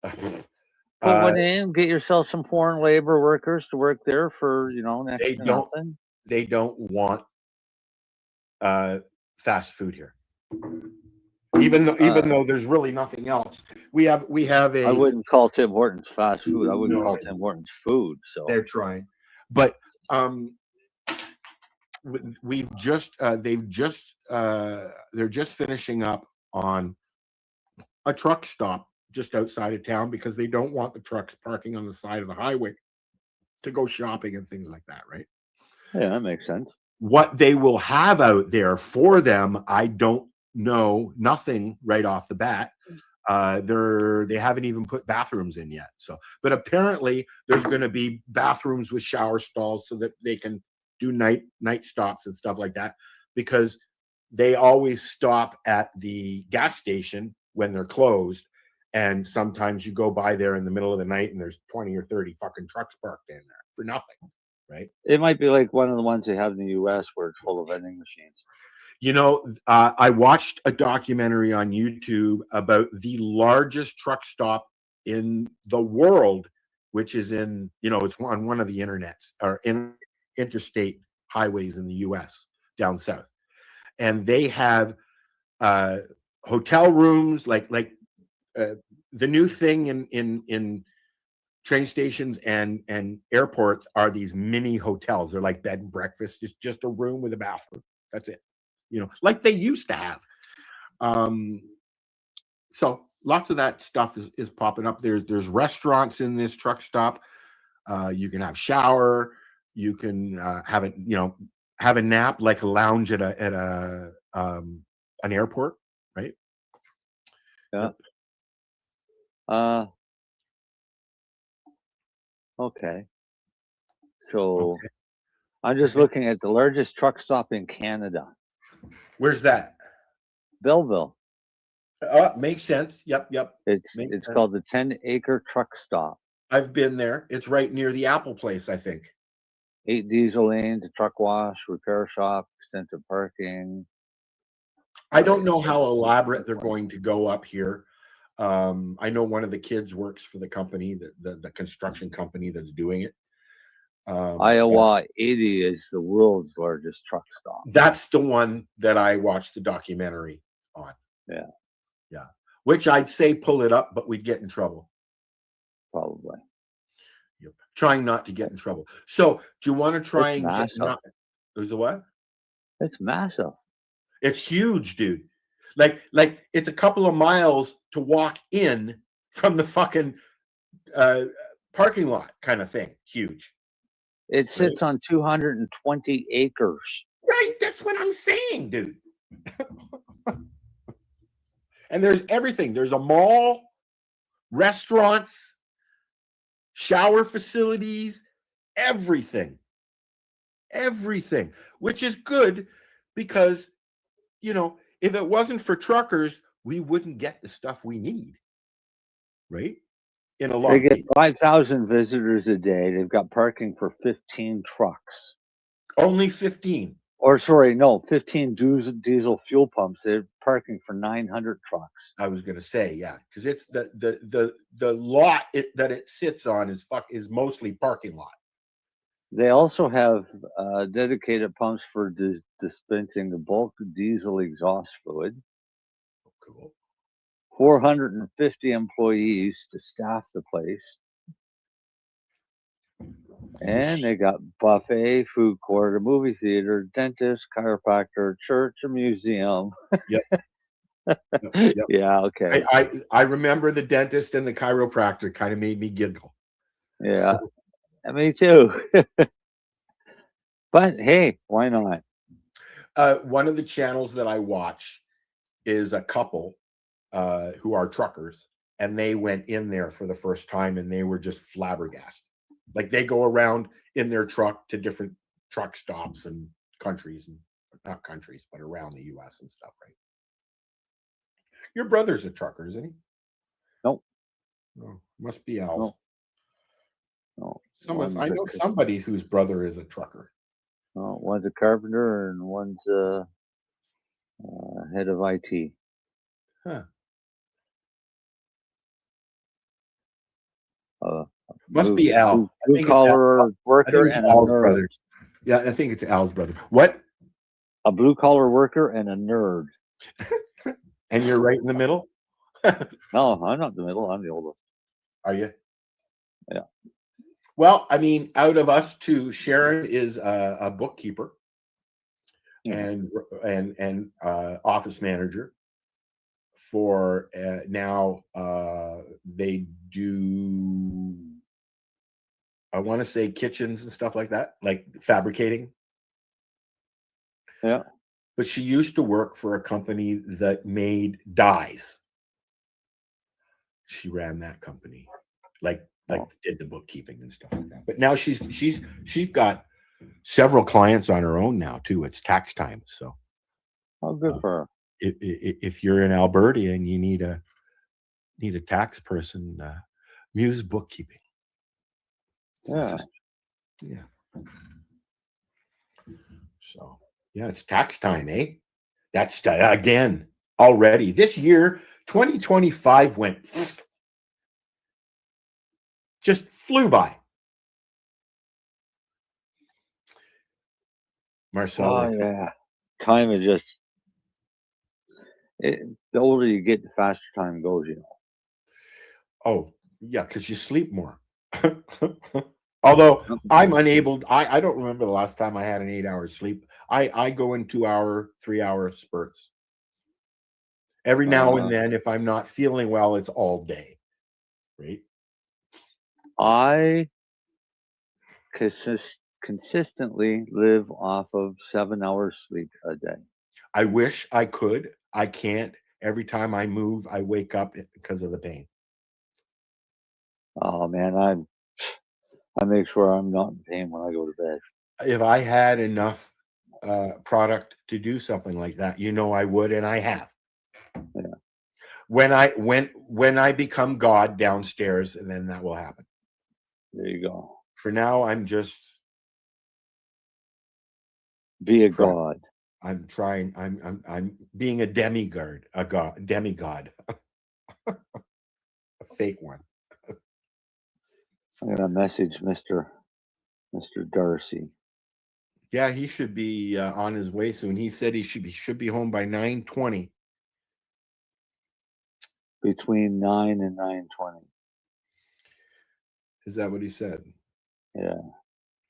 Put uh, one in. Get yourself some foreign labor workers to work there for next they to don't nothing. they don't want fast food here. Even though there's really nothing else, we have I a wouldn't call Tim Hortons fast food. I wouldn't no, call Tim Hortons food. So they're trying, but we've just they're just finishing up on a truck stop just outside of town because they don't want the trucks parking on the side of the highway to go shopping and things like that, right? yeah, that makes sense. What they will have out there for them, I don't know. Nothing right off the bat. They haven't even put bathrooms in yet. So, but apparently there's going to be bathrooms with shower stalls so that they can do night stops and stuff like that, because they always stop at the gas station when they're closed. And sometimes you go by there in the middle of the night and there's 20 or 30 fucking trucks parked in there for nothing, right? It might be like one of the ones they have in the U.S. where it's full of vending machines. I watched a documentary on YouTube about the largest truck stop in the world, which is in, it's on one of the interstate highways in the U.S. down south. And they have hotel rooms, like the new thing in train stations and airports are these mini hotels. They're like bed and breakfast. It's just a room with a bathroom. That's it. Like they used to have. So lots of that stuff is popping up. There's restaurants in this truck stop. You can have shower. You can have a nap, like a lounge at an airport, right? Yeah. Okay. So Okay. I'm just looking at the largest truck stop in Canada, Where's that? Belleville. Makes sense. Yep. It's Makes sense. called the 10-acre truck stop. I've been there. It's right near the Apple place, I think. 8 diesel lanes, a truck wash, repair shop, extensive parking. I don't know how elaborate they're going to go up here. I know one of the kids works for the company, the construction company that's doing it. Iowa 80 is the world's largest truck stop. That's the one that I watched the documentary on. Yeah. Which I'd say pull it up, but we'd get in trouble. Probably. Yep. Trying not to get in trouble. So do you want to try It's and massive. get there's a what? It's massive. It's huge, dude. Like it's a couple of miles to walk in from the fucking parking lot kind of thing. Huge. It sits on 220 acres. Right, that's what I'm saying, dude. And there's everything. There's a mall, restaurants, shower facilities, everything, which is good because, if it wasn't for truckers, we wouldn't get the stuff we need, right? In a lot They of get cases. 5,000 visitors a day. They've got parking for 15 trucks. Only 15. Or sorry, no, 15 diesel fuel pumps. They're parking for 900 trucks. I was going to say, yeah, because it's the lot that it sits on is mostly parking lot. They also have dedicated pumps for dispensing the bulk diesel exhaust fluid. Cool. 450 employees to staff the place. And they got buffet, food court, a movie theater, dentist, chiropractor, church, a museum. Yep. Yeah, okay. I remember the dentist and the chiropractor kind of made me giggle. Yeah, me too. But hey, why not? One of the channels that I watch is a couple who are truckers, and they went in there for the first time, and they were just flabbergasted. Like they go around in their truck to different truck stops and countries, and not countries, but around the U.S. and stuff, right? Your brother's a trucker, isn't he? Nope. No, must be Al's. No. I know somebody whose brother is a trucker. One's a carpenter and one's head of IT. Huh. Must be Al. Blue collar worker and Al's a nerd. brother. Yeah, I think it's Al's brother. What? A blue collar worker and a nerd. And you're right in the middle? No, I'm not in the middle. I'm the oldest. Are you? Yeah. Well, I mean, out of us two, Sharon is a bookkeeper and office manager for now. They do, I want to say, kitchens and stuff like that, like fabricating. Yeah. But she used to work for a company that made dyes. She ran that company, like did the bookkeeping and stuff like that. But now she's got several clients on her own now too. It's tax time, so. Oh, good for her. If you're in Alberta and you need a tax person, Muse Bookkeeping. Yeah. Yeah. So yeah, it's tax time, eh? That's again already this year. 2025 went just flew by. Marcel. Oh yeah, time is just. The older you get, the faster time goes. Oh, yeah, because you sleep more. Although I'm unable, I don't remember the last time I had an 8 hour sleep. I go in 2 hour, 3 hour spurts. Every now and then, if I'm not feeling well, it's all day. Right? I consistently live off of 7 hours sleep a day. I wish I could. I can't. Every time I move, I wake up because of the pain. Oh man, I make sure I'm not in pain when I go to bed. If I had enough product to do something like that, I would, and I have. Yeah. When I become God downstairs, and then that will happen. There you go. For now, I'm just be a god. I'm trying. I'm being a demigod, demigod, a fake one. I'm gonna message Mr. Darcy. Yeah, he should be on his way soon. He said he should be home by 9:20. Between 9 and 9:20. Is that what he said? Yeah.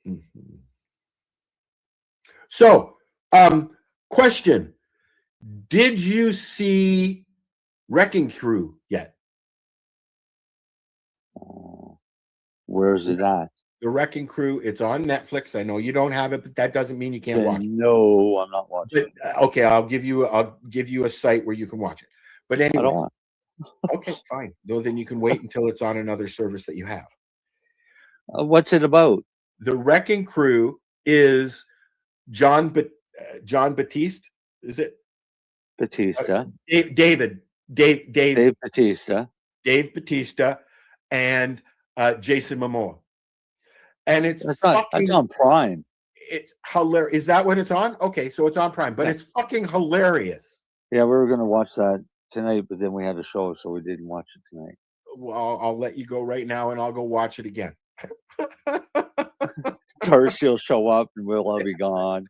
Mm-hmm. So, question: did you see Wrecking Crew yet? Where's it at? The Wrecking Crew. It's on Netflix. I know you don't have it, but that doesn't mean you can't watch it. No, I'm not watching. But, okay, I'll give you a site where you can watch it. But anyway, I don't want. Okay, fine. No, then you can wait until it's on another service that you have. What's it about? The Wrecking Crew is John Batiste. Is it Batista? Dave Batista. Dave Batista and Jason Momoa. And that's on Prime. It's hilarious. Is that what it's on? Okay, so it's on Prime, but it's fucking hilarious. Yeah, we were gonna watch that tonight, but then we had a show, so we didn't watch it tonight. Well, I'll let you go right now, and I'll go watch it again. Darcy will show up, and we'll all be gone.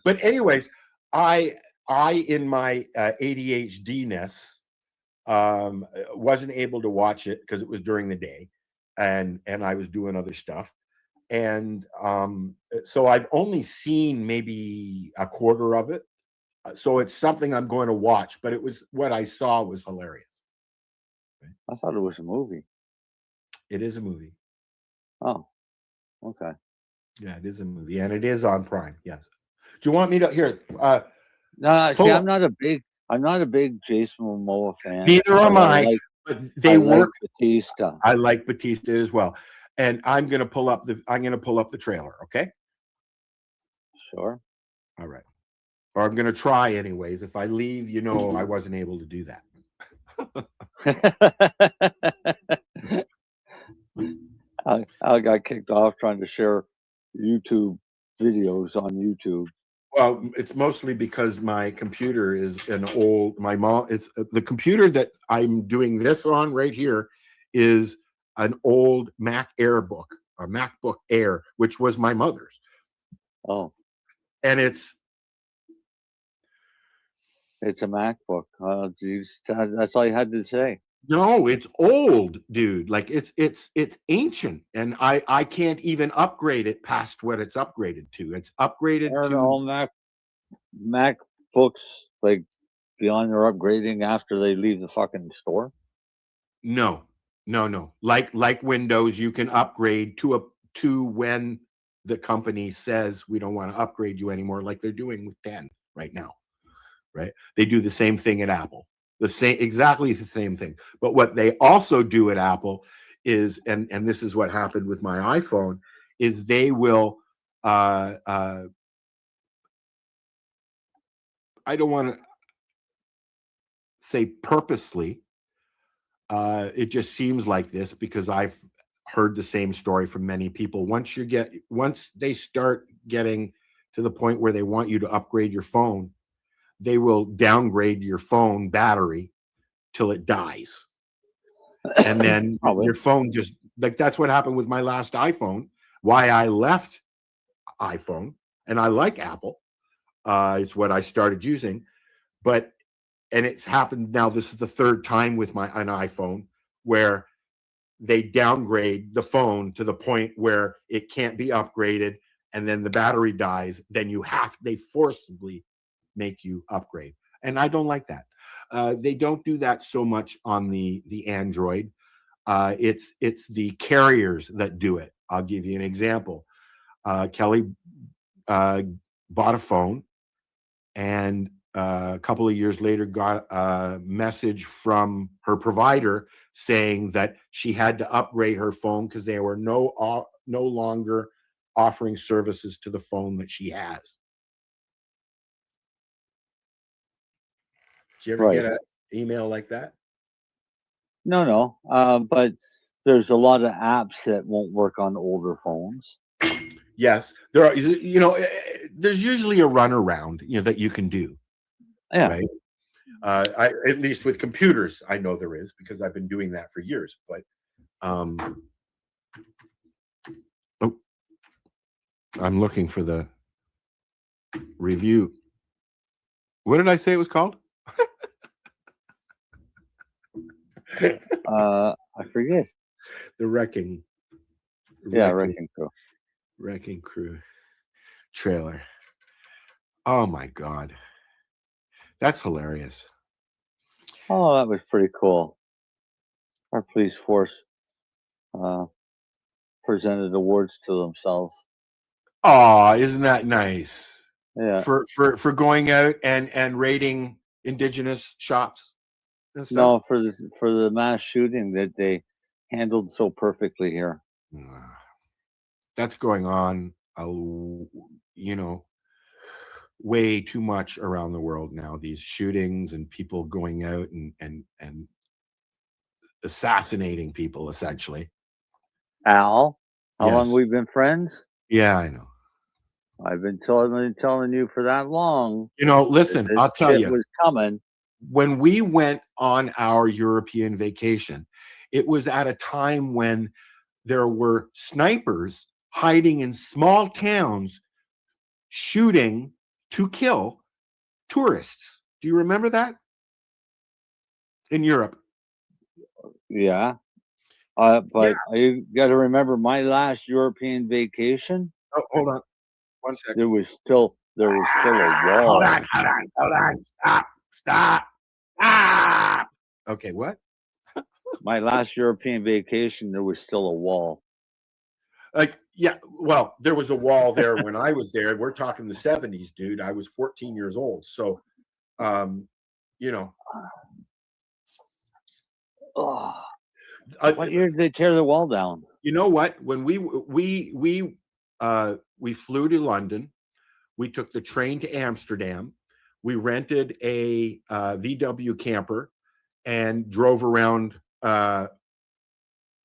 But anyways, I in my ADHD-ness wasn't able to watch it because it was during the day, and I was doing other stuff, and so I've only seen maybe a quarter of it. So it's something I'm going to watch, but what I saw was hilarious. I thought it was a movie. It is a movie. Oh, okay. Yeah, it is a movie, and it is on Prime. Yes. Do you want me to here? No, see, I'm not a big Jason Momoa fan. Neither am I. But they work. Like Batista. I like Batista as well, and I'm going to pull up the trailer. Okay. Sure. All right. Or I'm going to try anyways. If I leave, I wasn't able to do that. I got kicked off trying to share YouTube videos on YouTube. Well, it's mostly because my computer is an old. It's the computer that I'm doing this on right here is an old Mac Air book, a MacBook Air, which was my mother's. Oh, and it's a MacBook. Oh, geez, that's all you had to say. No, it's old, dude. Like it's ancient, and I can't even upgrade it past what it's upgraded to. It's upgraded to all MacBooks, like beyond their upgrading after they leave the fucking store. No. Like Windows, you can upgrade to when the company says we don't want to upgrade you anymore, like they're doing with 10 right now. Right? They do the same thing at Apple. Exactly the same thing. But what they also do at Apple is, and this is what happened with my iPhone, is they will I don't want to say purposely. It just seems like this because I've heard the same story from many people. Once they start getting to the point where they want you to upgrade your phone, they will downgrade your phone battery till it dies. And then your phone just, like, that's what happened with my last iPhone. Why I left iPhone, and I like Apple. It's what I started using. But and it's happened now. This is the third time with an iPhone where they downgrade the phone to the point where it can't be upgraded, and then the battery dies. Then they forcibly make you upgrade, and I don't like that. They don't do that so much on the Android. It's the carriers that do it. I'll give you an example. Kelly bought a phone, and a couple of years later got a message from her provider saying that she had to upgrade her phone because they were no longer offering services to the phone that she has. Did you ever get an email like that? No. But there's a lot of apps that won't work on older phones. Yes, there are. There's usually a runaround, that you can do. Yeah. Right. At least with computers, I know there is, because I've been doing that for years. But I'm looking for the review. What did I say it was called? I forget. The Wrecking Crew. Wrecking Crew trailer. Oh my God. That's hilarious. Oh, that was pretty cool. Our police force presented awards to themselves. Oh, isn't that nice? Yeah. For going out and raiding Indigenous shops and stuff? No, for the mass shooting that they handled so perfectly here. That's going on, way too much around the world now. These shootings and people going out and assassinating people, essentially. Al, how Yes. long we've been friends? Yeah, I know. I've been telling you for that long. Listen, I'll tell you. It was coming. When we went on our European vacation, it was at a time when there were snipers hiding in small towns, shooting to kill tourists. Do you remember that? In Europe. Yeah. But you got to remember my last European vacation. Oh, hold on. 1 second. There was still a wall. Hold on. Stop. Okay, what? My last European vacation, there was still a wall. Well, there was a wall there when I was there. We're talking the 70s, dude. I was 14 years old. So, What year did they tear the wall down? You know what? When we flew to London, we took the train to Amsterdam. We rented a VW camper and drove around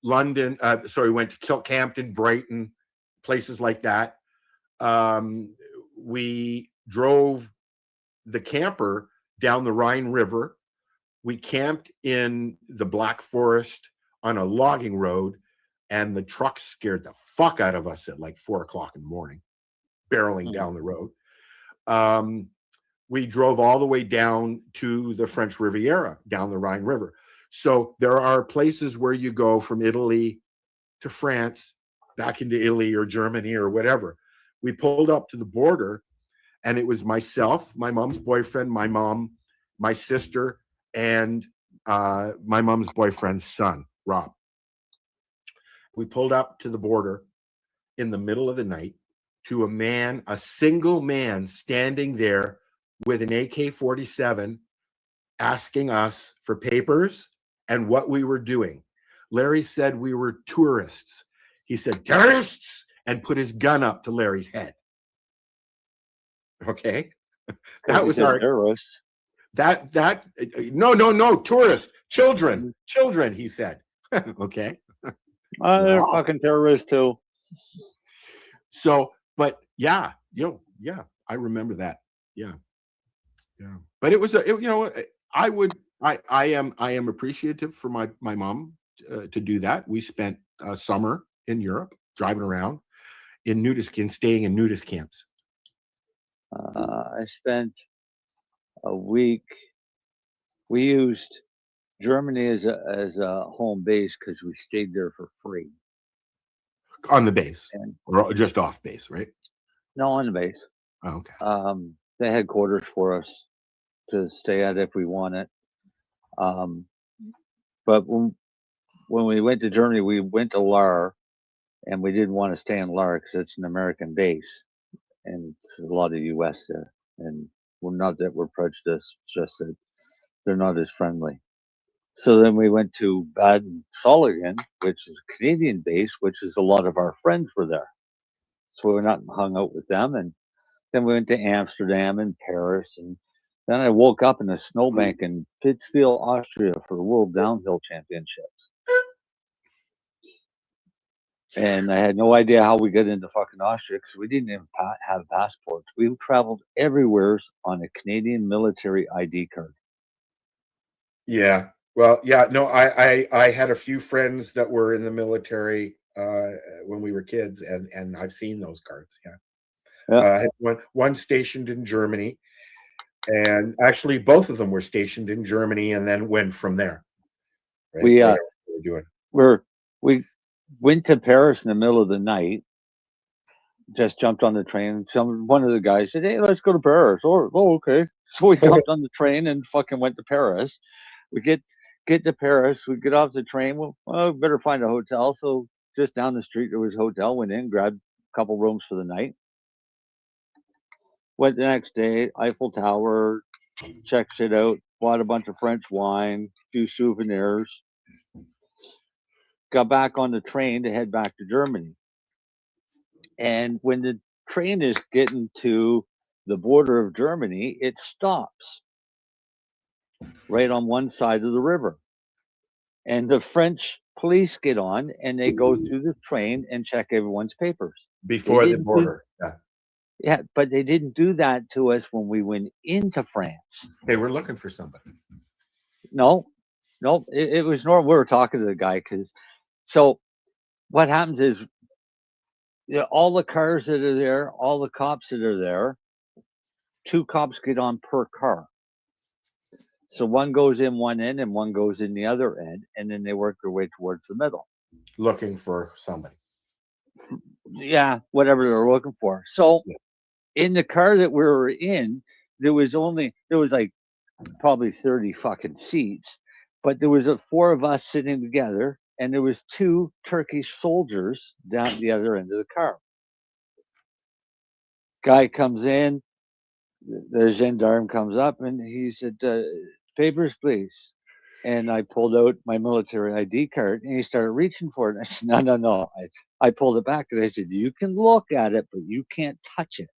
London. We went to Kilcampton, Brighton, places like that. We drove the camper down the Rhine River. We camped in the Black Forest on a logging road, and the truck scared the fuck out of us at like 4 o'clock in the morning, barreling down the road. We drove all the way down to the French Riviera, down the Rhine River. So there are places where you go from Italy to France, back into Italy or Germany or whatever. We pulled up to the border, and it was myself, my mom's boyfriend, my mom, my sister, and my mom's boyfriend's son, Rob. We pulled up to the border in the middle of the night to a single man standing there with an AK-47 asking us for papers and what we were doing. Larry said we were tourists. He said, "Terrorists," and put his gun up to Larry's head. Okay? That was our terrorists. No, tourists, children, he said. Okay. They're fucking terrorists too. So, but I remember that. Yeah. But it was, I am appreciative for my mom to do that. We spent a summer in Europe driving around staying in nudist camps. I spent a week We used Germany as a home base because we stayed there for free. On the base, And or just off base, right? no, on the base. Oh, okay. They had quarters for us to stay at if we wanted. But when we went to Germany, we went to Lahr, and we didn't want to stay in Lahr because it's an American base, and a lot of U.S. there. And we're not that we're prejudiced, just that they're not as friendly. So then we went to Bad Solingen, which is a Canadian base, which is a lot of our friends were there. So we went out and hung out with them, and then we went to Amsterdam and Paris, and then I woke up in a snowbank in Pittsfield, Austria for the World Downhill Championships. And I had no idea how we got into fucking Austria because we didn't even have passports. We traveled everywhere on a Canadian military ID card. Yeah. Well, yeah. No, I had a few friends that were in the military when we were kids, and I've seen those cards. Yeah. I had one stationed in Germany, and actually both of them were stationed in Germany, and then went from there. Right? We were doing. Went to Paris in the middle of the night. Just jumped on the train. One of the guys said, "Hey, let's go to Paris." Oh, okay. So we jumped on the train and fucking went to Paris. We get to Paris. We get off the train. Well, better find a hotel. So just down the street there was a hotel. Went in, grabbed a couple rooms for the night. Went the next day, Eiffel Tower, checked shit out. Bought a bunch of French wine, a few souvenirs. Got back on the train to head back to Germany. And when the train is getting to the border of Germany, it stops right on one side of the river. And the French police get on and they go through the train and check everyone's papers. Before the border. Yeah, but they didn't do that to us when we went into France. They were looking for somebody. No, it was normal. We were talking to the guy so what happens is, all the cars that are there, all the cops that are there, 2 cops get on per car. So one goes in one end and one goes in the other end, and then they work their way towards the middle. Looking for somebody. Yeah, whatever they're looking for. So in the car that we were in, there was like probably 30 fucking seats, but there was 4 of us sitting together, and there was 2 Turkish soldiers down at the other end of the car. Guy comes in, the gendarme comes up, and he said, "Papers, please." And I pulled out my military ID card, and he started reaching for it. And I said, "No." I pulled it back, and I said, "You can look at it, but you can't touch it."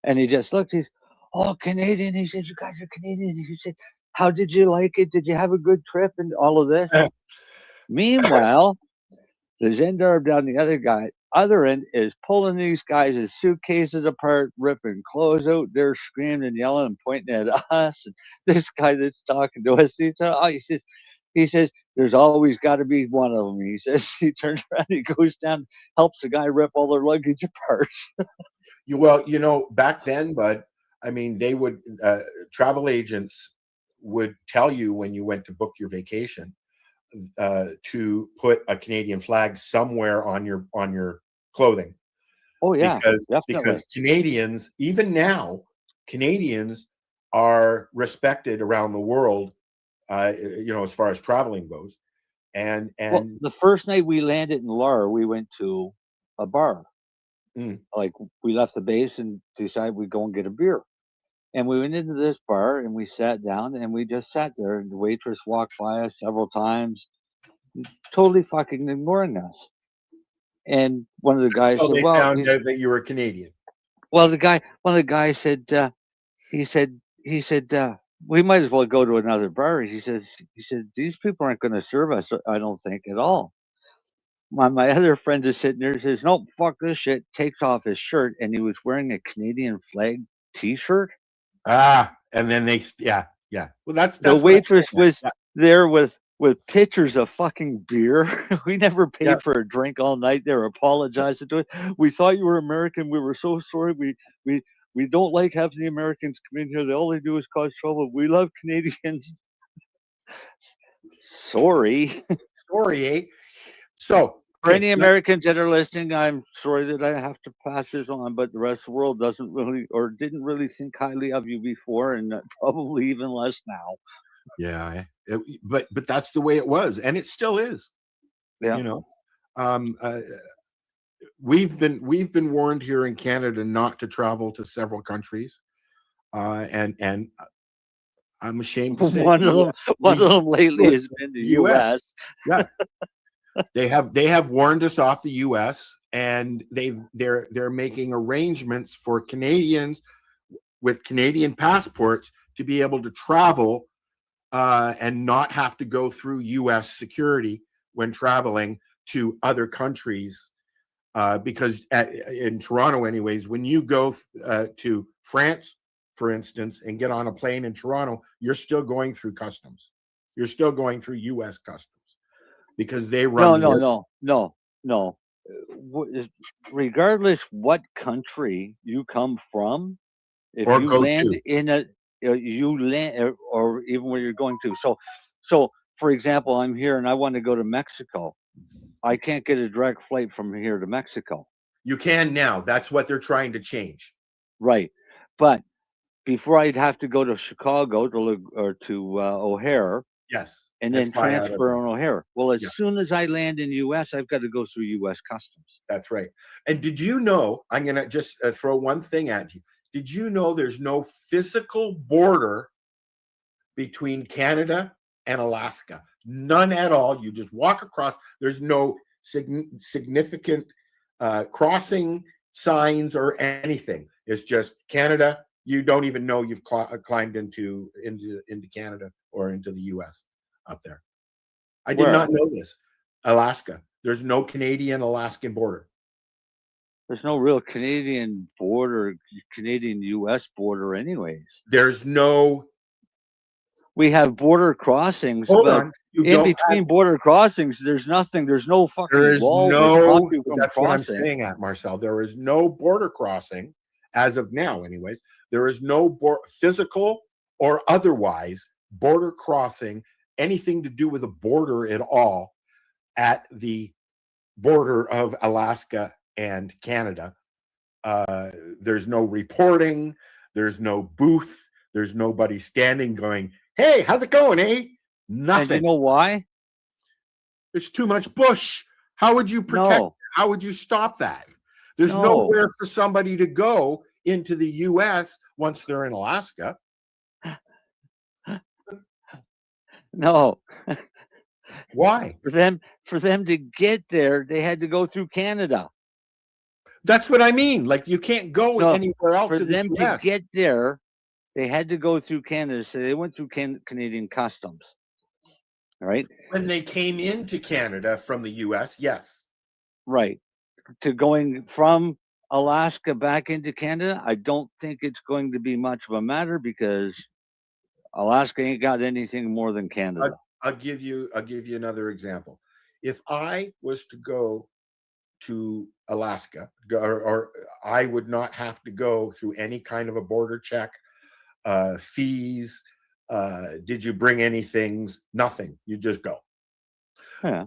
And he just looked. He's, "Oh, Canadian." He says, "You guys are Canadian." He said, "How did you like it? Did you have a good trip?" And all of this. Meanwhile, the gendarme down the other end is pulling these guys' suitcases apart, ripping clothes out. They're screaming and yelling and pointing at us. And this guy that's talking to us, he says, "There's always got to be one of them." He says, he turns around, he goes down, helps the guy rip all their luggage apart. Well, back then, Bud, I mean, they would travel agents would tell you when you went to book your vacation to put a Canadian flag somewhere on your clothing. Oh yeah, because Canadians, even now, Canadians are respected around the world, as far as traveling goes. And the first night we landed in Lahr, we went to a bar. Like, we left the base and decided we'd go and get a beer. And we went into this bar and we sat down and we just sat there, and the waitress walked by us several times, totally fucking ignoring us. And one of the guys said, they found out that you were Canadian. Well, one of the guys said, he said, "We might as well go to another bar." He said, "These people aren't going to serve us, I don't think, at all." My other friend is sitting there, says, "Nope, fuck this shit." Takes off his shirt, and he was wearing a Canadian flag T-shirt. And then yeah. Well, that's the waitress was there with pitchers of fucking beer. We never paid for a drink all night. They were apologizing to us. "We thought you were American. We were so sorry. We We don't like having the Americans come in here. All they do is cause trouble. We love Canadians. Sorry. Story, eh? So, For okay, any Americans that are listening, I'm sorry that I have to pass this on, but the rest of the world doesn't really or didn't really think highly of you before, and probably even less now. yeah, but that's the way it was, and it still is. Yeah. You know, we've been warned here in Canada not to travel to several countries, and I'm ashamed to say One of them lately has been the U.S. Yeah, they have warned us off the U.S. and they're making arrangements for Canadians with Canadian passports to be able to travel and not have to go through U.S. security when traveling to other countries. Because in Toronto, anyways, when you go to France, for instance, and get on a plane in Toronto, you're still going through customs. You're still going through U.S. customs because they run. No. Regardless what country you come from, if Or you go land to. in a you land or even where you're going to. So for example, I'm here and I want to go to Mexico. I can't get a direct flight from here to Mexico. You can now. That's what they're trying to change. Right. But before I'd have to go to Chicago to O'Hare. Yes. And then transfer on O'Hare. Well, as soon as I land in the U.S., I've got to go through U.S. customs. That's right. And did you know, I'm going to just throw one thing at you. Did you know there's no physical border between Canada and Alaska? None at all. You just walk across. There's no significant crossing signs or anything. It's just Canada. You don't even know you've climbed into Canada or into the U.S. up there. I did not know this. Alaska. There's no Canadian-Alaskan border. There's no real Canadian border, Canadian-U.S. border anyways. There's no... We have border crossings, Hold but on. in between border crossings, there's nothing. There's no fucking wall to stop you from that's crossing. What I'm saying at, Marcel. There is no border crossing, as of now anyways. There is no physical or otherwise border crossing, anything to do with a border at all at the border of Alaska and Canada. There's no reporting. There's no booth. There's nobody standing going, hey, how's it going, eh? Nothing. And you know why? There's too much bush. How would you protect? No. How would you stop that? There's nowhere for somebody to go into the U.S. once they're in Alaska. No. Why? For them to get there, they had to go through Canada. That's what I mean. Like you can't go anywhere else. For them to get there, they had to go through Canada. So they went through Canadian customs. All right. When they came into Canada from the U.S., yes. Right. To going from Alaska back into Canada, I don't think it's going to be much of a matter because Alaska ain't got anything more than Canada. I'll give you another example. If I was to go to Alaska, or I would not have to go through any kind of a border check, fees. Did you bring any things? Nothing. You just go. Yeah.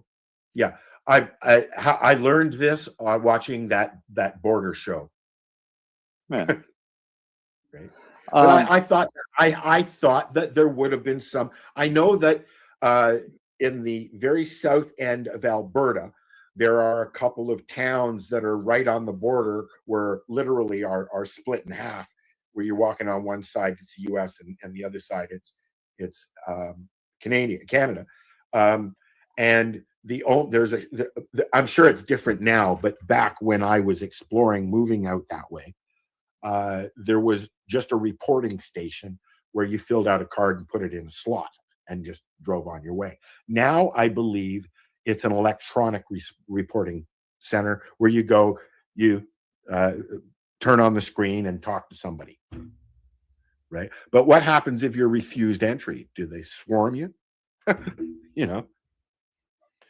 I learned this watching that border show. Yeah. Right. But I thought that there would have been some. I know that in the very south end of Alberta, there are a couple of towns that are right on the border where literally are split in half, where you're walking on one side, it's the U.S. and the other side, it's Canada. And I'm sure it's different now, but back when I was exploring moving out that way, there was just a reporting station where you filled out a card and put it in a slot and just drove on your way. Now I believe it's an electronic reporting center where you go, you turn on the screen and talk to somebody, right? But what happens if you're refused entry? Do they swarm you? You know,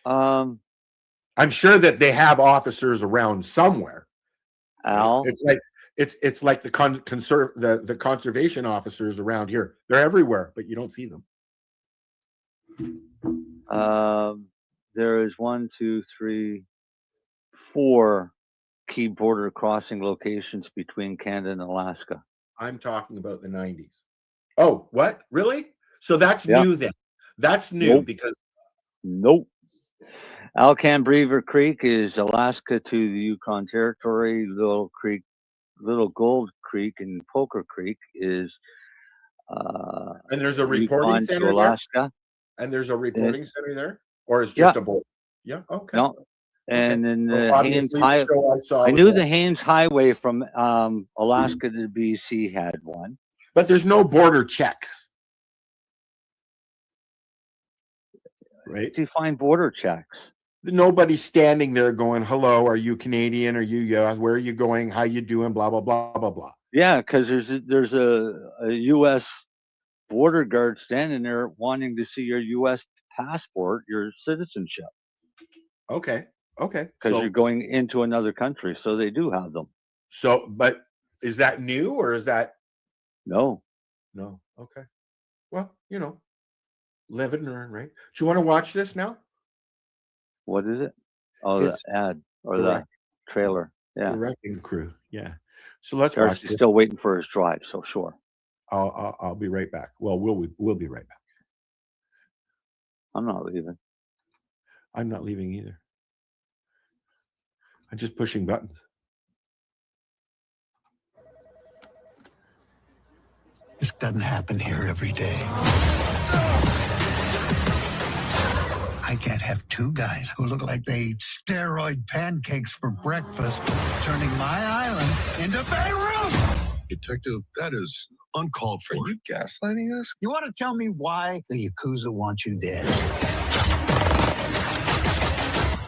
I'm sure that they have officers around somewhere. Al, it's like the conservation officers around here. They're everywhere, but you don't see them. There is 4 key border crossing locations between Canada and Alaska. I'm talking about the 90s. Oh, what? Really? So that's Yeah. new then. That's new Nope. because Nope. Alcan Beaver Creek is Alaska to the Yukon Territory. Little Gold Creek and Poker Creek is and there's a reporting Yukon to center there. Alaska. And there's a reporting center there, or it's just a boat. Yeah. Okay. No. And then the Haines obviously, the Highway. show I saw I was knew that. the Haines Highway from Alaska to BC had one. But there's no border checks, right? To find border checks. Nobody's standing there going, "Hello, are you Canadian? Are you US? Where are you going? How you doing? Blah blah blah blah blah." Yeah, because there's a U.S. border guard standing there wanting to see your U.S. passport, your citizenship. Okay. Because you're going into another country, so they do have them. So, but is that new or is that no? No. Okay. Well, live and learn, right? Do you want to watch this now? What is it? Oh, It's the ad or the the wreck- trailer. Yeah. The Wrecking Crew. Yeah. So let's watch Darcy's this. still waiting for his drive, so sure. I'll be right back. Well, we'll be right back. I'm not leaving. I'm not leaving either. I'm just pushing buttons. This doesn't happen here every day. I can't have 2 guys who look like they eat steroid pancakes for breakfast turning my island into Beirut. Detective, that is uncalled for. Are you gaslighting us? You want to tell me why the Yakuza want you dead?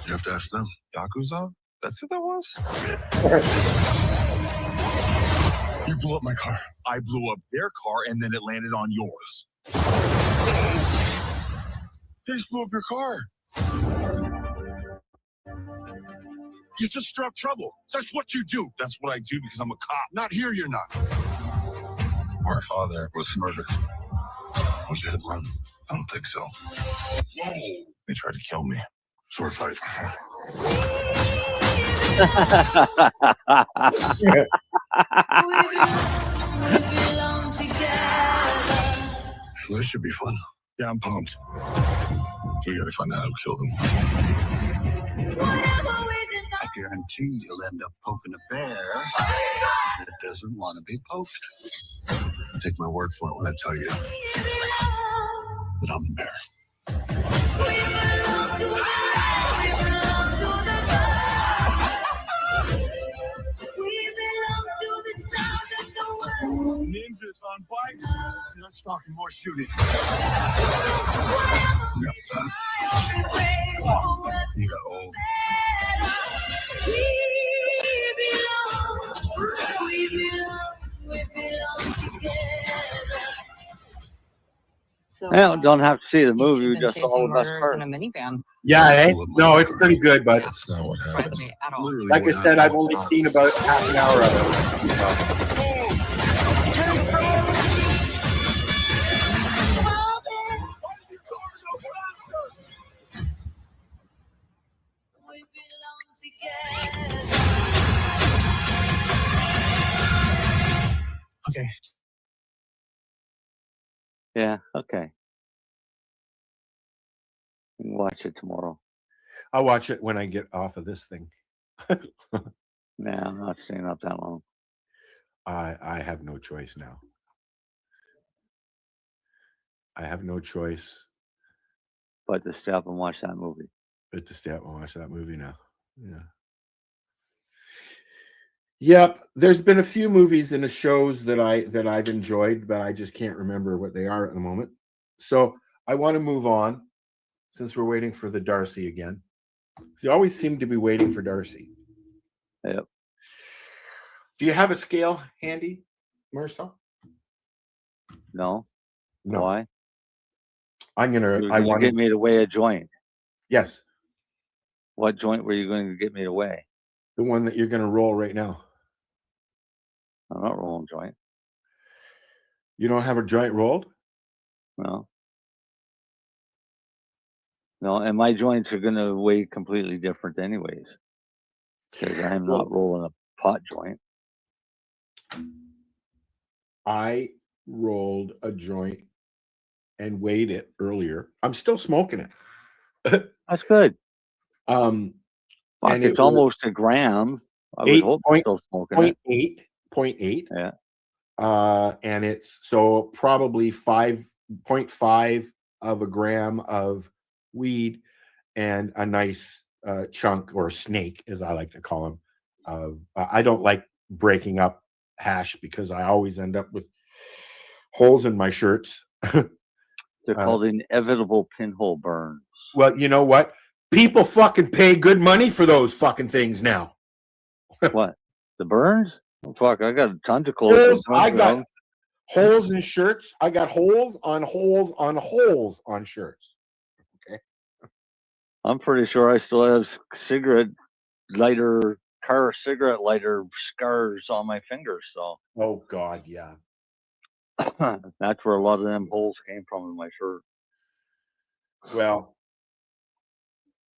You have to ask them. Yakuza? That's who that was? You blew up my car. I blew up their car, and then it landed on yours. They just blew up your car. You just stir up trouble. That's what you do. That's what I do because I'm a cop. Not here, you're not. Our father was murdered. Was it hit and run? I don't think so. Whoa. They tried to kill me. Sword fight. This should be fun. Yeah, I'm pumped. We gotta find out who killed him. I guarantee you'll end up poking a bear that doesn't want to be poked. Take my word for it when I tell you that I'm the bear. Ninjas on bikes. Let's talk more shooting. You got fat. You got old. So, Well, don't have to see the movie. YouTube We and just saw chasing the best murders part. in a minivan. Yeah, no, it's pretty good, but That's not what Surprised happened. me at all. Literally like I what said, I've happened only was seen about half an hour of it. Okay. Yeah, okay. You can watch it tomorrow. I'll watch it when I get off of this thing. Nah, I'm not staying up that long. I have no choice now. I have no choice But to stay up and watch that movie. but to stay up and watch that movie now. Yeah. Yep. There's been a few movies and shows that I've enjoyed, but I just can't remember what they are at the moment. So I want to move on since we're waiting for the Darcy again. You always seem to be waiting for Darcy. Yep. Do you have a scale handy, Marcel? No? No. Why? I'm gonna. You I were want get to. me to weigh a joint. Yes, What joint were you going to get me to weigh? the one that you're gonna roll right now. I'm not rolling joint. You don't have a joint rolled? No. No, and my joints are going to weigh completely different anyways. Because I'm not rolling a pot joint. I rolled a joint and weighed it earlier. I'm still smoking it. That's good. And Fuck, it's almost a gram. I would hope you're still smoking it. 0.8. Yeah. And it's so probably 5.5 of a gram of weed and a nice chunk, or snake, as I like to call them. I don't like breaking up hash because I always end up with holes in my shirts. They're called inevitable pinhole burns. Well, you know what? People fucking pay good money for those fucking things now. What? The burns? Oh, fuck, I got tons of clothes. I got holes in shirts. I got holes on holes on holes on shirts. Okay. I'm pretty sure I still have car cigarette lighter scars on my fingers. So. Oh God, yeah. That's where a lot of them holes came from in my shirt. Well,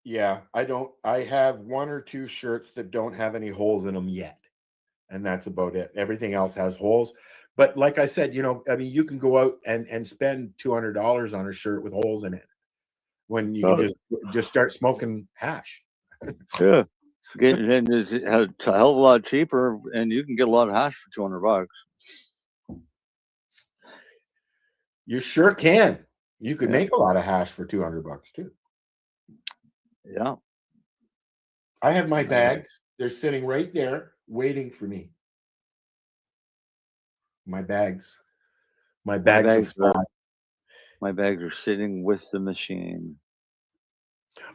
yeah, I have one or two shirts that don't have any holes in them yet. And that's about it. Everything else has holes. But like I said, I mean, you can go out and spend $200 on a shirt with holes in it when you can just start smoking hash. Yeah. It's a hell of a lot cheaper, and you can get a lot of hash for $200. You sure can. You could make a lot of hash for $200 too. Yeah. I have my bags. They're sitting right there waiting for me. My bags. My bags are sitting with the machine.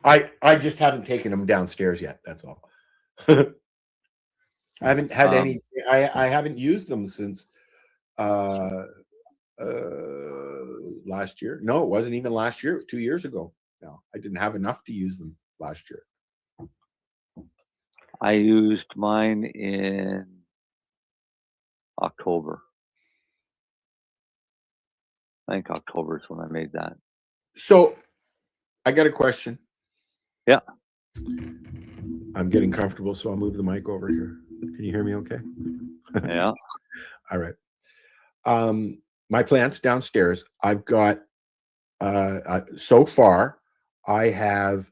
I just haven't taken them downstairs yet. That's all. I haven't had any. I haven't used them since last year. No, it wasn't even last year. It was 2 years ago. No, I didn't have enough to use them last year. I used mine in October. I think October is when I made that. So I got a question. Yeah. I'm getting comfortable, so I'll move the mic over here. Can you hear me okay? Yeah. All right. My plants downstairs, I've got so far I have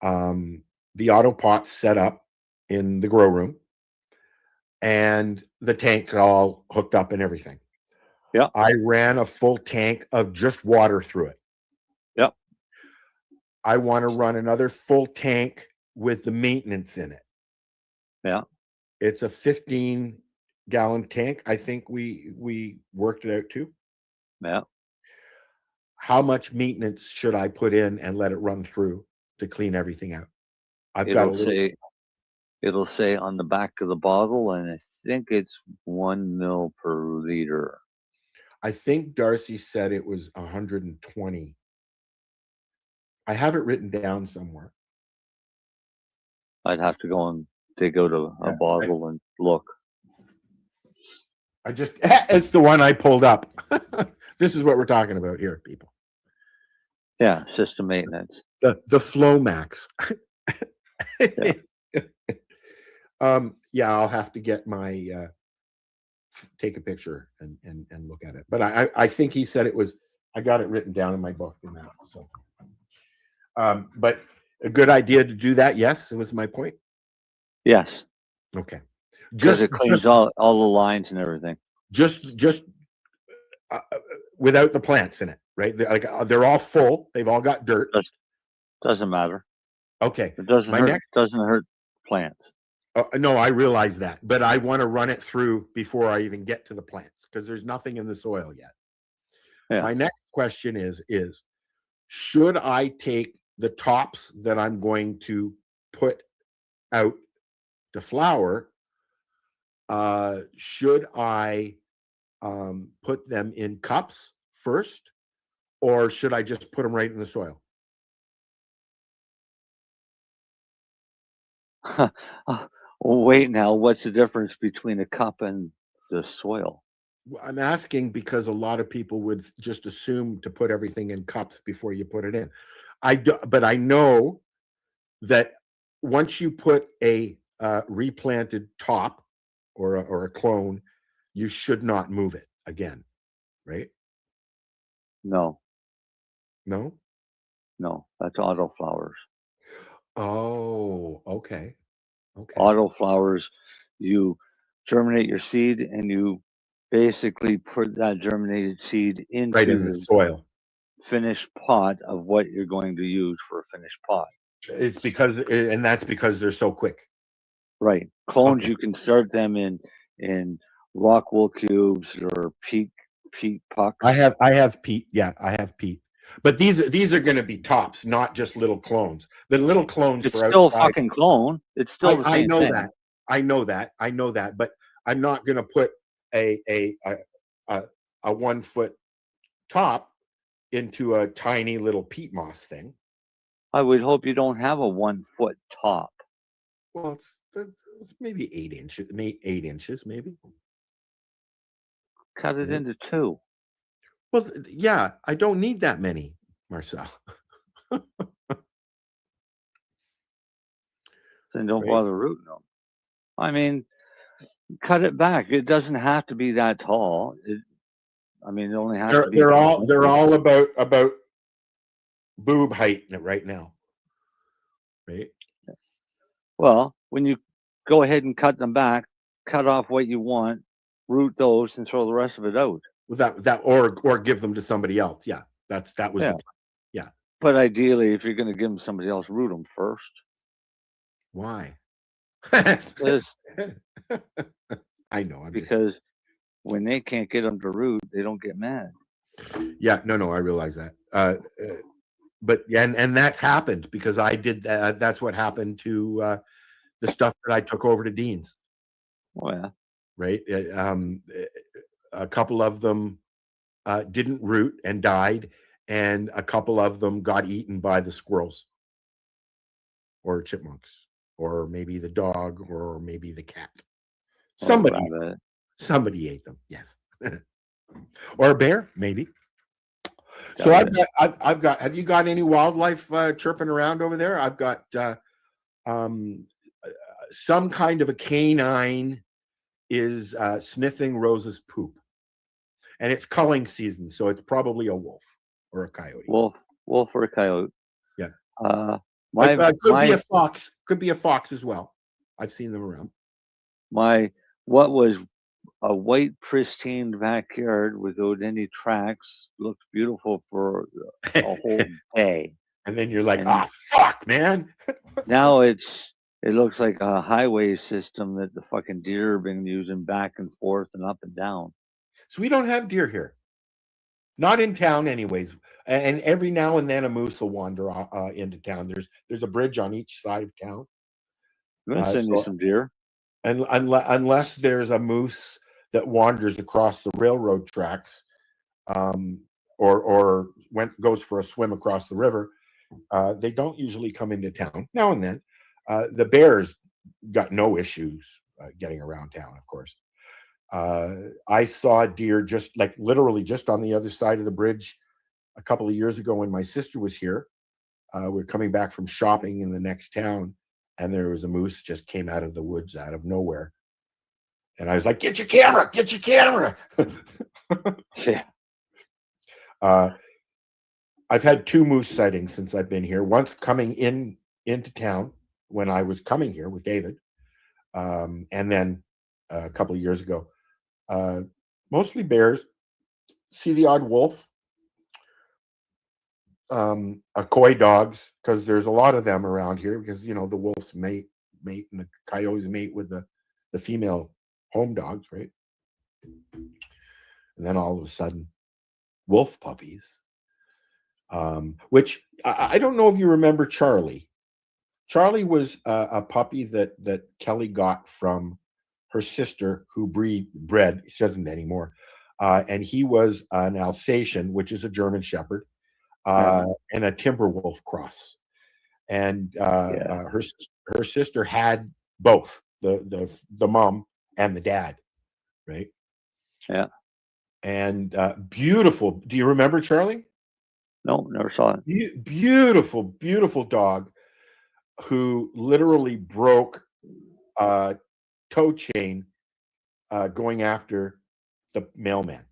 the auto pots set up in the grow room and the tank all hooked up and everything. Yeah. I ran a full tank of just water through it. Yep. I want to run another full tank with the maintenance in it. Yeah. It's a 15-gallon tank. I think we worked it out too. Yeah. How much maintenance should I put in and let it run through to clean everything out? It'll say on the back of the bottle, and I think it's 1 ml per liter. I think Darcy said it was 120. I have it written down somewhere. I'd have to go and dig out a bottle and look. It's the one I pulled up. This is what we're talking about here, people. Yeah, system maintenance. The Flow Max. Yeah. I'll have to get my take a picture and look at it. But I think he said it was. I got it written down in my book now. So, but a good idea to do that. Yes, it was my point. Yes. Okay. Because it cleans all the lines and everything. Just without the plants in it, right? They're all full. They've all got dirt. Doesn't matter. Okay. It doesn't hurt plants. No, I realize that, but I want to run it through before I even get to the plants because there's nothing in the soil yet. Yeah. My next question is should I take the tops that I'm going to put out to flower? Should I put them in cups first, or should I just put them right in the soil? Wait now, what's the difference between a cup and the soil. I'm asking because a lot of people would just assume to put everything in cups before you put it in. But I know that once you put a replanted top or a clone, you should not move it again, right? No, No? that's auto flowers. Oh, okay. Okay. Auto flowers, you germinate your seed and you basically put that germinated seed into Right in the soil. finished pot of what you're going to use for a finished pot. It's because, and that's because they're so quick. Right. Clones, Okay. you can start them in rock wool cubes or peat pucks. I have peat. Yeah, I have peat. But these are going to be tops, not just little clones. The little clones It's for still outside. a fucking clone. It's still the I same know thing. that. I know that. But I'm not going to put a 1 foot top into a tiny little peat moss thing. I would hope you don't have a 1 foot top. Well, it's maybe 8 inches. 8 inches, maybe. Cut it into 2. Well, yeah, I don't need that many, Marcel. Then don't Right. bother rooting them. I mean, cut it back. It doesn't have to be that tall. It only has to be. They're all about boob height right now, right? Well, when you go ahead and cut them back, cut off what you want, root those, and throw the rest of it out. That or give them to somebody else. Yeah, that was. Yeah. Yeah. But ideally, if you're going to give them to somebody else, root them first. Why? Because I know. because when they can't get them to root, they don't get mad. Yeah, no, I realize that. But and that's happened because I did that. That's what happened to the stuff that I took over to Dean's. Oh yeah. Right. A couple of them didn't root and died, and a couple of them got eaten by the squirrels or chipmunks, or maybe the dog, or maybe the cat. Somebody ate them. Yes. Or a bear, maybe. So I've got. Have you got any wildlife chirping around over there? I've got some kind of a canine is sniffing Rose's poop, and it's culling season, so it's probably a wolf or a coyote. Wolf or a coyote. Yeah. Could be a fox. Could be a fox as well. I've seen them around. What was a white, pristine backyard without any tracks looked beautiful for a whole day. And then you're like, fuck, man. Now it looks like a highway system that the fucking deer have been using back and forth and up and down. So we don't have deer here. Not in town anyways. And every now and then a moose will wander into town. There's a bridge on each side of town. I'm going to send you some deer. And unless there's a moose that wanders across the railroad tracks, or goes for a swim across the river, they don't usually come into town. Now and then, the bears got no issues getting around town. Of course, I saw a deer literally just on the other side of the bridge a couple of years ago when my sister was here. We were coming back from shopping in the next town. And there was a moose just came out of the woods out of nowhere. And I was like, get your camera. Yeah. I've had 2 moose sightings since I've been here. Once coming into town when I was coming here with David. And then a couple of years ago. Mostly bears. See the odd wolf. Coy dogs, because there's a lot of them around here, because the wolves mate and the coyotes mate with the female home dogs, right? And then all of a sudden, wolf puppies, which I don't know if you remember Charlie. Charlie was a puppy that Kelly got from her sister who bred, she doesn't anymore, and he was an Alsatian, which is a German Shepherd. And a timber wolf cross, and her sister had both the mom and the dad, right? Yeah. And beautiful. Do you remember Charlie? No, never saw it. Beautiful, beautiful dog who literally broke toe chain going after the mailman.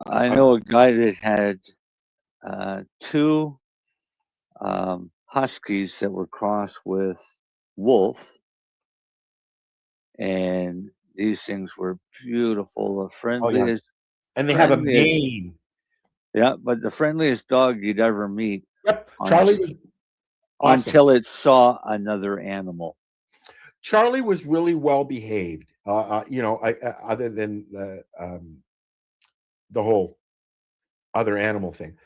I know a guy that had two huskies that were crossed with wolf, and these things were beautiful, the Oh yeah, friendliest, and they have a friendliest, mane. yeah, but the friendliest dog you'd ever meet Yep, Charlie was awesome. until it saw another animal. Charlie was really well behaved. Other than the whole other animal thing,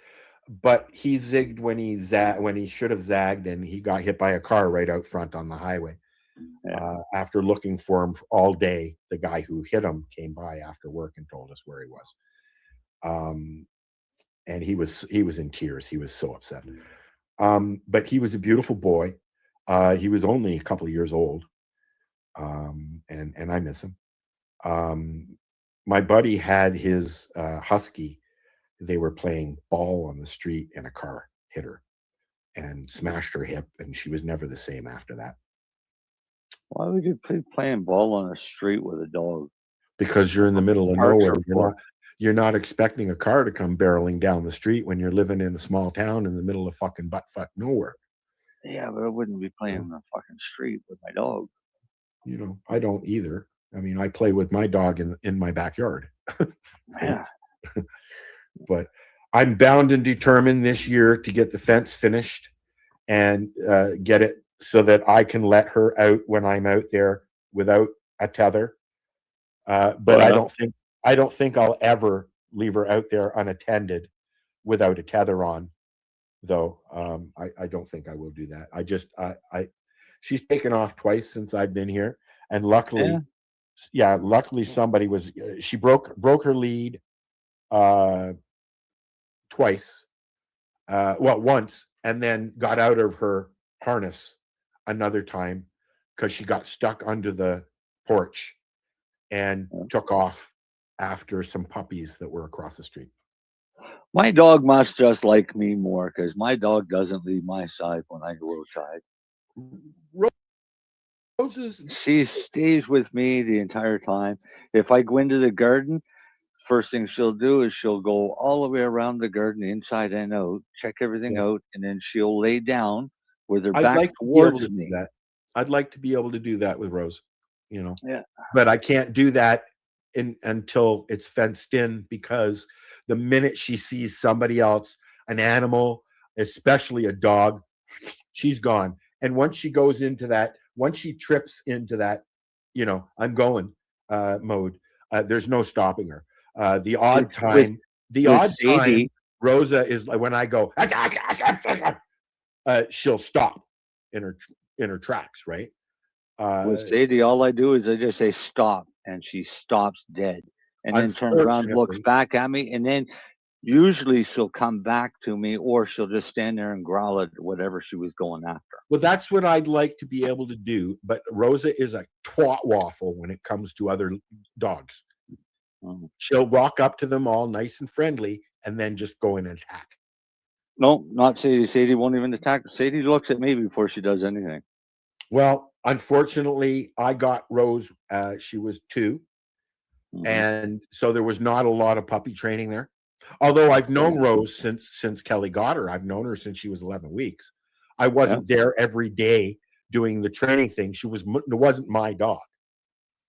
but he zigged when he should have zagged, and he got hit by a car right out front on the highway. Yeah. After looking for him all day, the guy who hit him came by after work and told us where he was. And he was in tears. He was so upset. But he was a beautiful boy. He was only a couple of years old. And I miss him. My buddy had his husky. They were playing ball on the street, and a car hit her and smashed her hip, and she was never the same after that. Why would you be playing ball on the street with a dog? Because you're in the middle of Parks nowhere. are You're not expecting a car to come barreling down the street when you're living in a small town in the middle of fucking butt-fuck nowhere. Yeah, but I wouldn't be playing on the fucking street with my dog. I don't either. I mean, I play with my dog in my backyard. Yeah. But I'm bound and determined this year to get the fence finished and get it so that I can let her out when I'm out there without a tether. But I don't think I'll ever leave her out there unattended without a tether on, though. I don't think I will do that. She's taken off twice since I've been here, and luckily somebody was. She broke her lead twice. Once, and then got out of her harness another time because she got stuck under the porch and took off after some puppies that were across the street. My dog must just like me more because my dog doesn't leave my side when I go outside. She stays with me the entire time. If I go into the garden, first thing she'll do is she'll go all the way around the garden, inside and out, check everything out, and then she'll lay down with her back towards me. I'd like to be able to do that with Rose, Yeah. But I can't do that until it's fenced in, because the minute she sees somebody else, an animal, especially a dog, she's gone. And once she goes into that, once she trips into that, I'm going mode, there's no stopping her. The odd time, Rosa is like, when I go, she'll stop in her tracks, right? With Sadie, all I do is I just say stop, and she stops dead, and then turns around, looks back at me, and then usually she'll come back to me, or she'll just stand there and growl at whatever she was going after. Well, that's what I'd like to be able to do, but Rosa is a twat waffle when it comes to other dogs. She'll walk up to them all nice and friendly, and then just go in and attack. No, not Sadie. Sadie won't even attack. Sadie looks at me before she does anything. Well, unfortunately, I got Rose. She was 2, and so there was not a lot of puppy training there. Although I've known Rose since Kelly got her. I've known her since she was 11 weeks. I wasn't there every day doing the training thing. It wasn't my dog.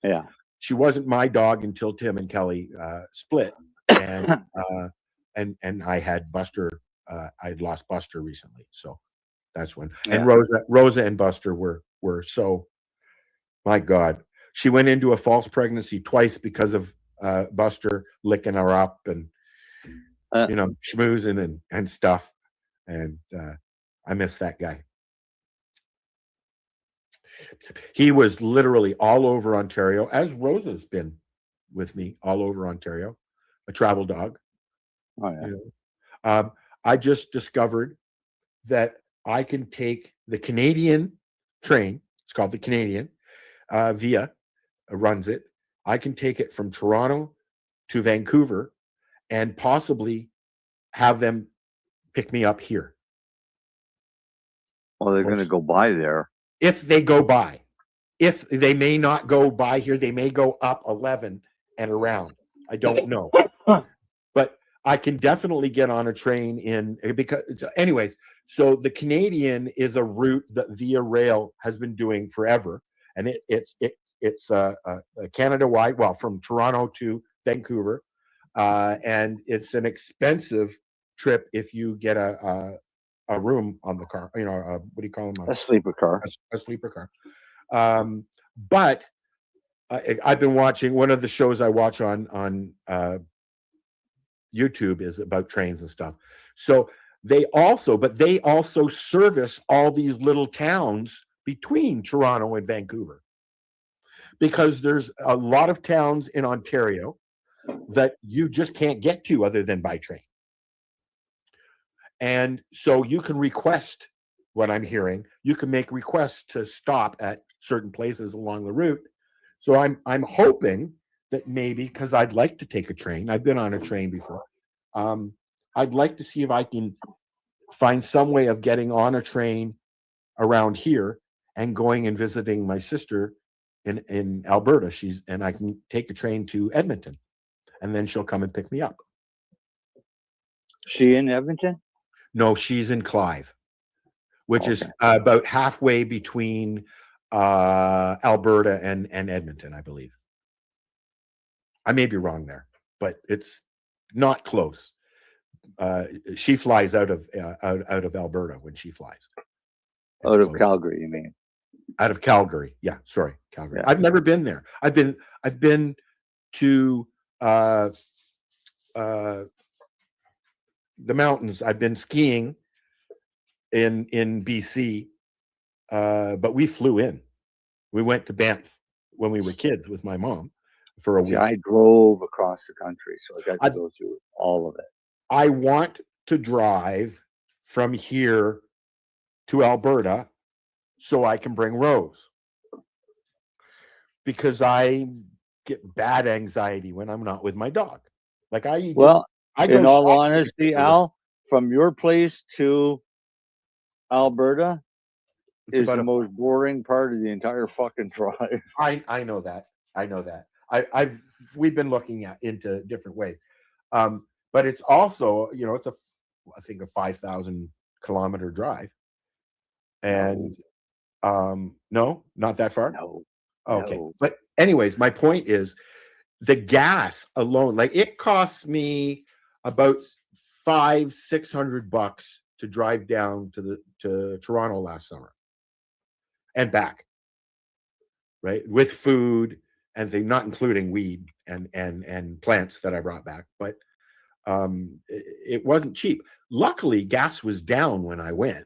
Yeah. She wasn't my dog until Tim and Kelly split, and I had Buster. I'd lost Buster recently, so that's when. And Rosa and Buster were so. My God, she went into a false pregnancy twice because of Buster licking her up and schmoozing and stuff, and I miss that guy. He was literally all over Ontario, as Rosa's been with me all over Ontario, a travel dog. Oh, yeah. I just discovered that I can take the Canadian train. It's called the Canadian. Via runs it, I can take it from Toronto to Vancouver and possibly have them pick me up here. Well, they're going to go by there. If they go by. If they may not go by here, they may go up 11 and around. I don't know. But I can definitely get on a train because anyways, so the Canadian is a route that Via Rail has been doing forever. And it's Canada-wide, well, from Toronto to Vancouver. And it's an expensive trip if you get a room on the car, what do you call them? A sleeper car. A sleeper car. But I've been watching, one of the shows I watch on YouTube is about trains and stuff. So they also service all these little towns between Toronto and Vancouver, because there's a lot of towns in Ontario that you just can't get to other than by train. And so you can request, what I'm hearing, you can make requests to stop at certain places along the route. So I'm hoping that maybe, because I'd like to take a train. I've been on a train before. I'd like to see if I can find some way of getting on a train around here and going and visiting my sister in Alberta. And I can take a train to Edmonton, and then she'll come and pick me up. She in Edmonton? No, she's in Clive, which is about halfway between Alberta and Edmonton, I believe. I may be wrong there, but it's not close. She flies out of Alberta when she flies. It's out of close. Calgary, you mean? Out of Calgary, yeah. Sorry, Calgary. Yeah. I've never been there. I've been to the mountains. I've been skiing in BC, but we flew in. We went to Banff when we were kids with my mom for a week. I drove across the country, so I got to go through all of it. I want to drive from here to Alberta so I can bring Rose, because I get bad anxiety when I'm not with my dog. Like in all honesty, Al, from your place to Alberta is the most boring part of the entire fucking drive. I know that. We've been looking into different ways, but it's also I think a 5,000 kilometer drive, and no, not that far. No. Okay, No. But anyways, my point is the gas alone. Like, it costs me about $500-600 to drive down to Toronto last summer and back, right? With food and not including weed and plants that I brought back, but it wasn't cheap. Luckily, gas was down when I went.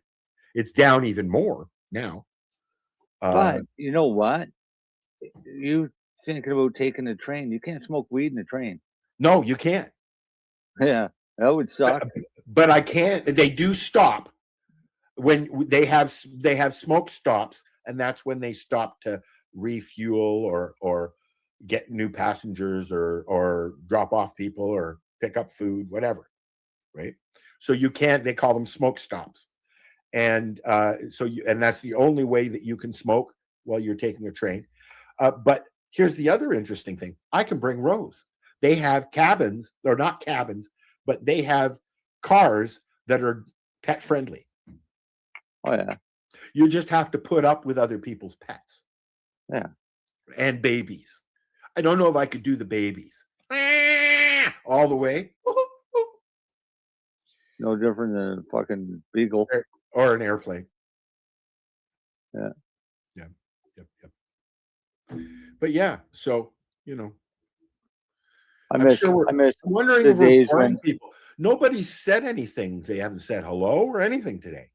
It's down even more now. But you know what? You thinking about taking a train? You can't smoke weed in a train. No, you can't. Yeah, that would suck. But I can't. They do stop when they have smoke stops, and that's when they stop to refuel or get new passengers or drop off people or pick up food, whatever, right? So you can't. They call them smoke stops, and and that's the only way that you can smoke while you're taking a train. But here's the other interesting thing: I can bring Rose. They have cabins. They're not cabins, but they have cars that are pet friendly. Oh yeah. You just have to put up with other people's pets. Yeah. And babies. I don't know if I could do the babies all the way. No different than a fucking beagle or an airplane. Yeah. Yeah. Yep. But yeah, so I'm wondering if we're boring people. Nobody said anything. They haven't said hello or anything today.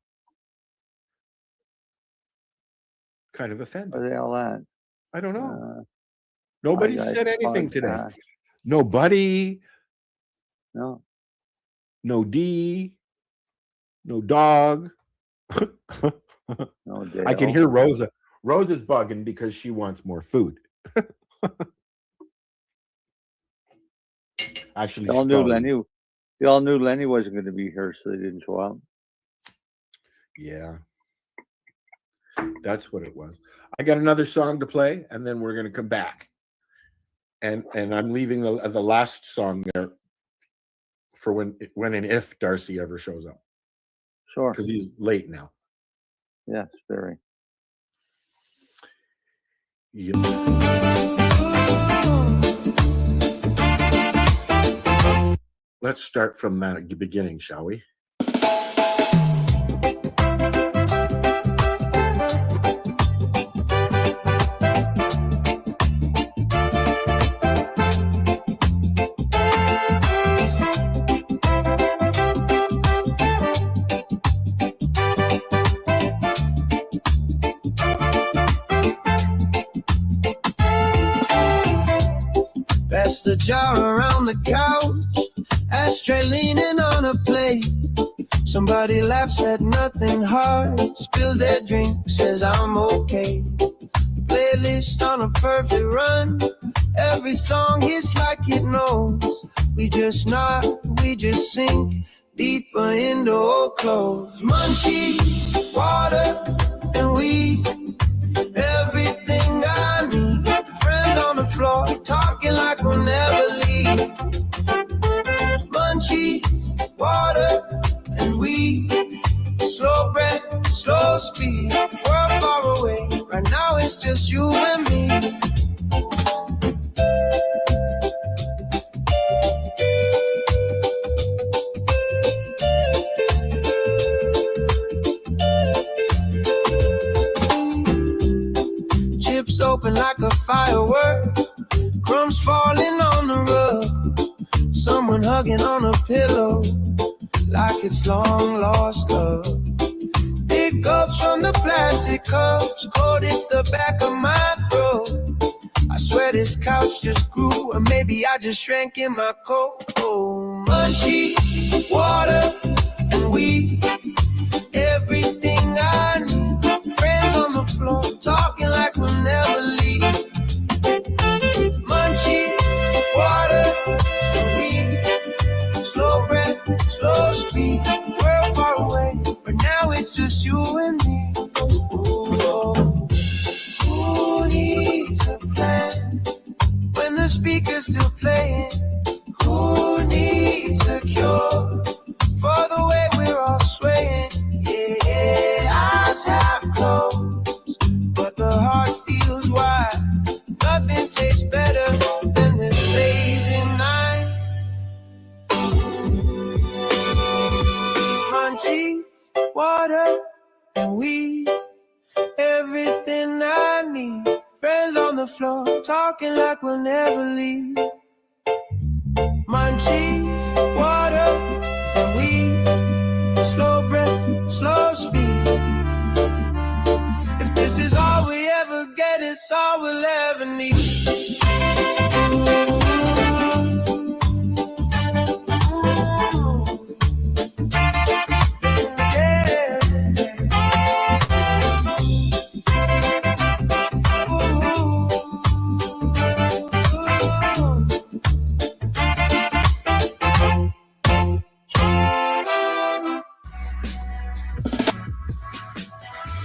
Kind of offended. Where are they all at? I don't know. Nobody said anything today. Podcast. Nobody. No. No D. No dog. No I can hear Rosa. Rosa's bugging because she wants more food. Actually, They all knew Lenny. They all knew Lenny wasn't going to be here, so they didn't show up. Yeah, that's what it was. I got another song to play, and then we're going to come back. And I'm leaving the last song there for when and if Darcy ever shows up. Sure. Because he's late now. Yes, very. Yep. Let's start from the beginning, shall we? Pass the jar around the couch, ashtray leaning on a plate. Somebody laughs at nothing hard, spills their drink, says I'm okay. Playlist on a perfect run, every song hits like it knows. We just nod, we just sink deeper into old clothes. Munchies, water, and weed, everything I need. Friends on the floor, talking like we'll never leave. Munchies, water, and weed, slow breath, slow speed. We're far away, right now it's just you and me. Chips open like a firework, crumbs falling on the rug. Someone hugging on a pillow, like it's long lost love. Hiccups from the plastic cups, cold it's the back of my throat. I swear this couch just grew, or maybe I just shrank in my coat. Oh, munchies, water, and weed, everything I need. Friends on the floor, talking like we'll never leave. Munchies, water, and weed, slow breath, slow speed. We're far away, but now it's just you and me. Oh, who needs a plan when the speaker's still playing? Who needs a cure for the way we're all swaying? Yeah, eyes have closed, but the heart feels wide. Nothing tastes better than this lazy night. Munchies, water, and weed, everything I need. Friends on the floor, talking like we'll never leave. Munchies, water, and weed, slow breath, slow speed. If this is all we ever get, it's all we'll ever need.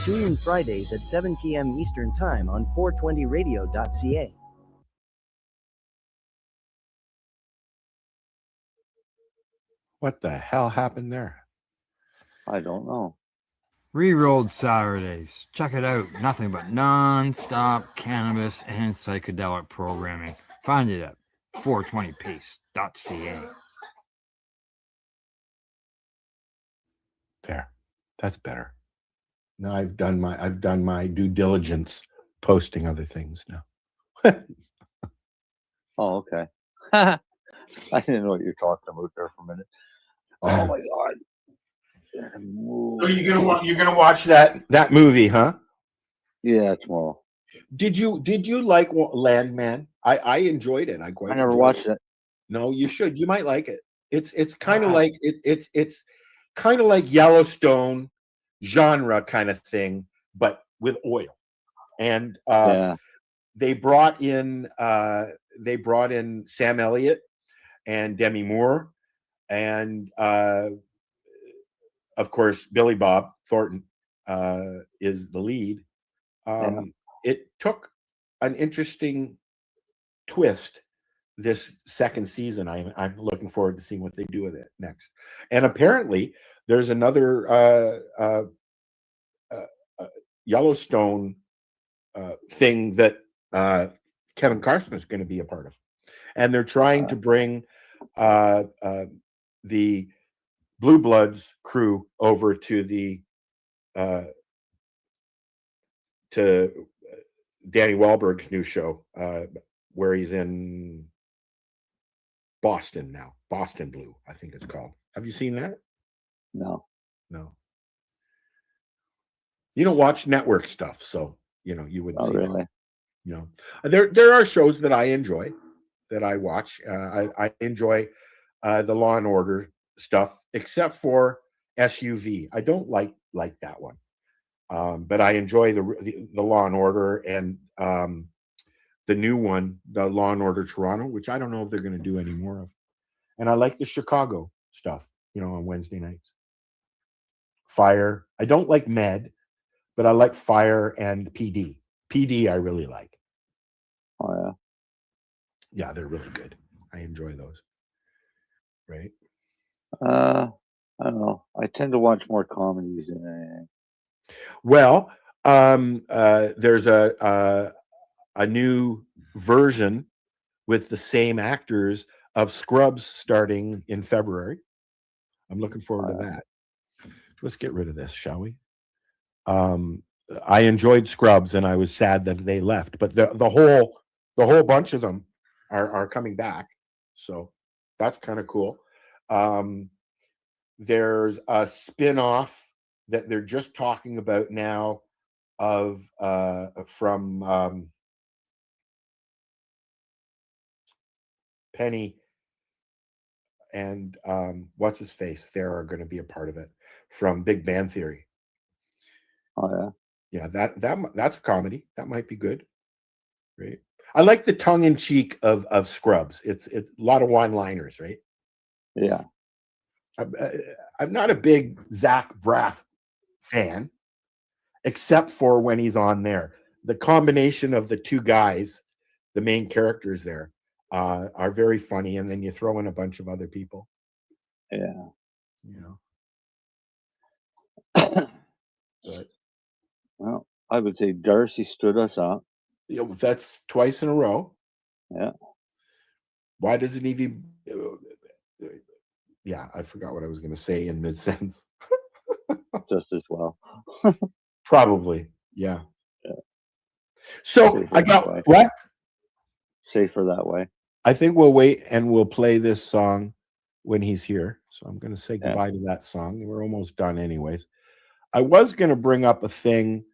Tune in Fridays at 7 p.m. Eastern Time on 420radio.ca. What the hell happened there? I don't know. Rerolled Saturdays. Check it out. Nothing but non-stop cannabis and psychedelic programming. Find it at 420pace.ca. There. That's better. Now I've done my due diligence posting other things now. Oh, okay. I didn't know what you were talking about there for a minute. Oh my god. So you're gonna watch that movie, huh? Yeah, tomorrow. Did you like Landman? I enjoyed it. I never watched it. No, you should. You might like it. It's kind of like it's kind of like Yellowstone genre kind of thing, but with oil. And they brought in Sam Elliott and Demi Moore, and of course Billy Bob Thornton is the lead. It took an interesting twist this second season. I'm looking forward to seeing what they do with it next. And apparently, there's another Yellowstone thing that Kevin Carson is going to be a part of, and they're trying to bring the Blue Bloods crew over to the to Danny Wahlberg's new show, where he's in Boston now. Boston Blue, I think it's called. Have you seen that? No. No. You don't watch network stuff, so you wouldn't see really. That. There are shows that I enjoy, that I watch. I enjoy the Law and Order stuff, except for SUV. I don't like that one. But I enjoy the Law and Order, and the new one, the Law and Order Toronto, which I don't know if they're going to do any more of. And I like the Chicago stuff, on Wednesday nights. Fire. I don't like Med, but I like Fire and PD. PD I really like. Oh yeah. Yeah, they're really good. I enjoy those. Right. I don't know. I tend to watch more comedies than anything. Well, there's a new version with the same actors of Scrubs starting in February. I'm looking forward to that. Let's get rid of this, shall we? I enjoyed Scrubs, and I was sad that they left, but the whole bunch of them are coming back, so that's kind of cool. There's a spin-off that they're just talking about now of from Penny and what's his face. They are going to be a part of it from Big Bang Theory. Oh yeah, that's a comedy. That might be good, right? I like the tongue-in-cheek of Scrubs. It's a lot of one-liners, right? Yeah. I'm not a big Zach Braff fan, except for when he's on there. The combination of the two guys, the main characters there, are very funny, and then you throw in a bunch of other people. Yeah. But, well, I would say Darcy stood us up. That's twice in a row. Yeah. Why does it even? Yeah, I forgot what I was going to say in mid-sentence. Just as well. Probably, yeah. So Safer I got way. what? Safer that way. I think we'll wait and we'll play this song when he's here. So I'm going to say goodbye to that song. We're almost done anyways. I was going to bring up a thing.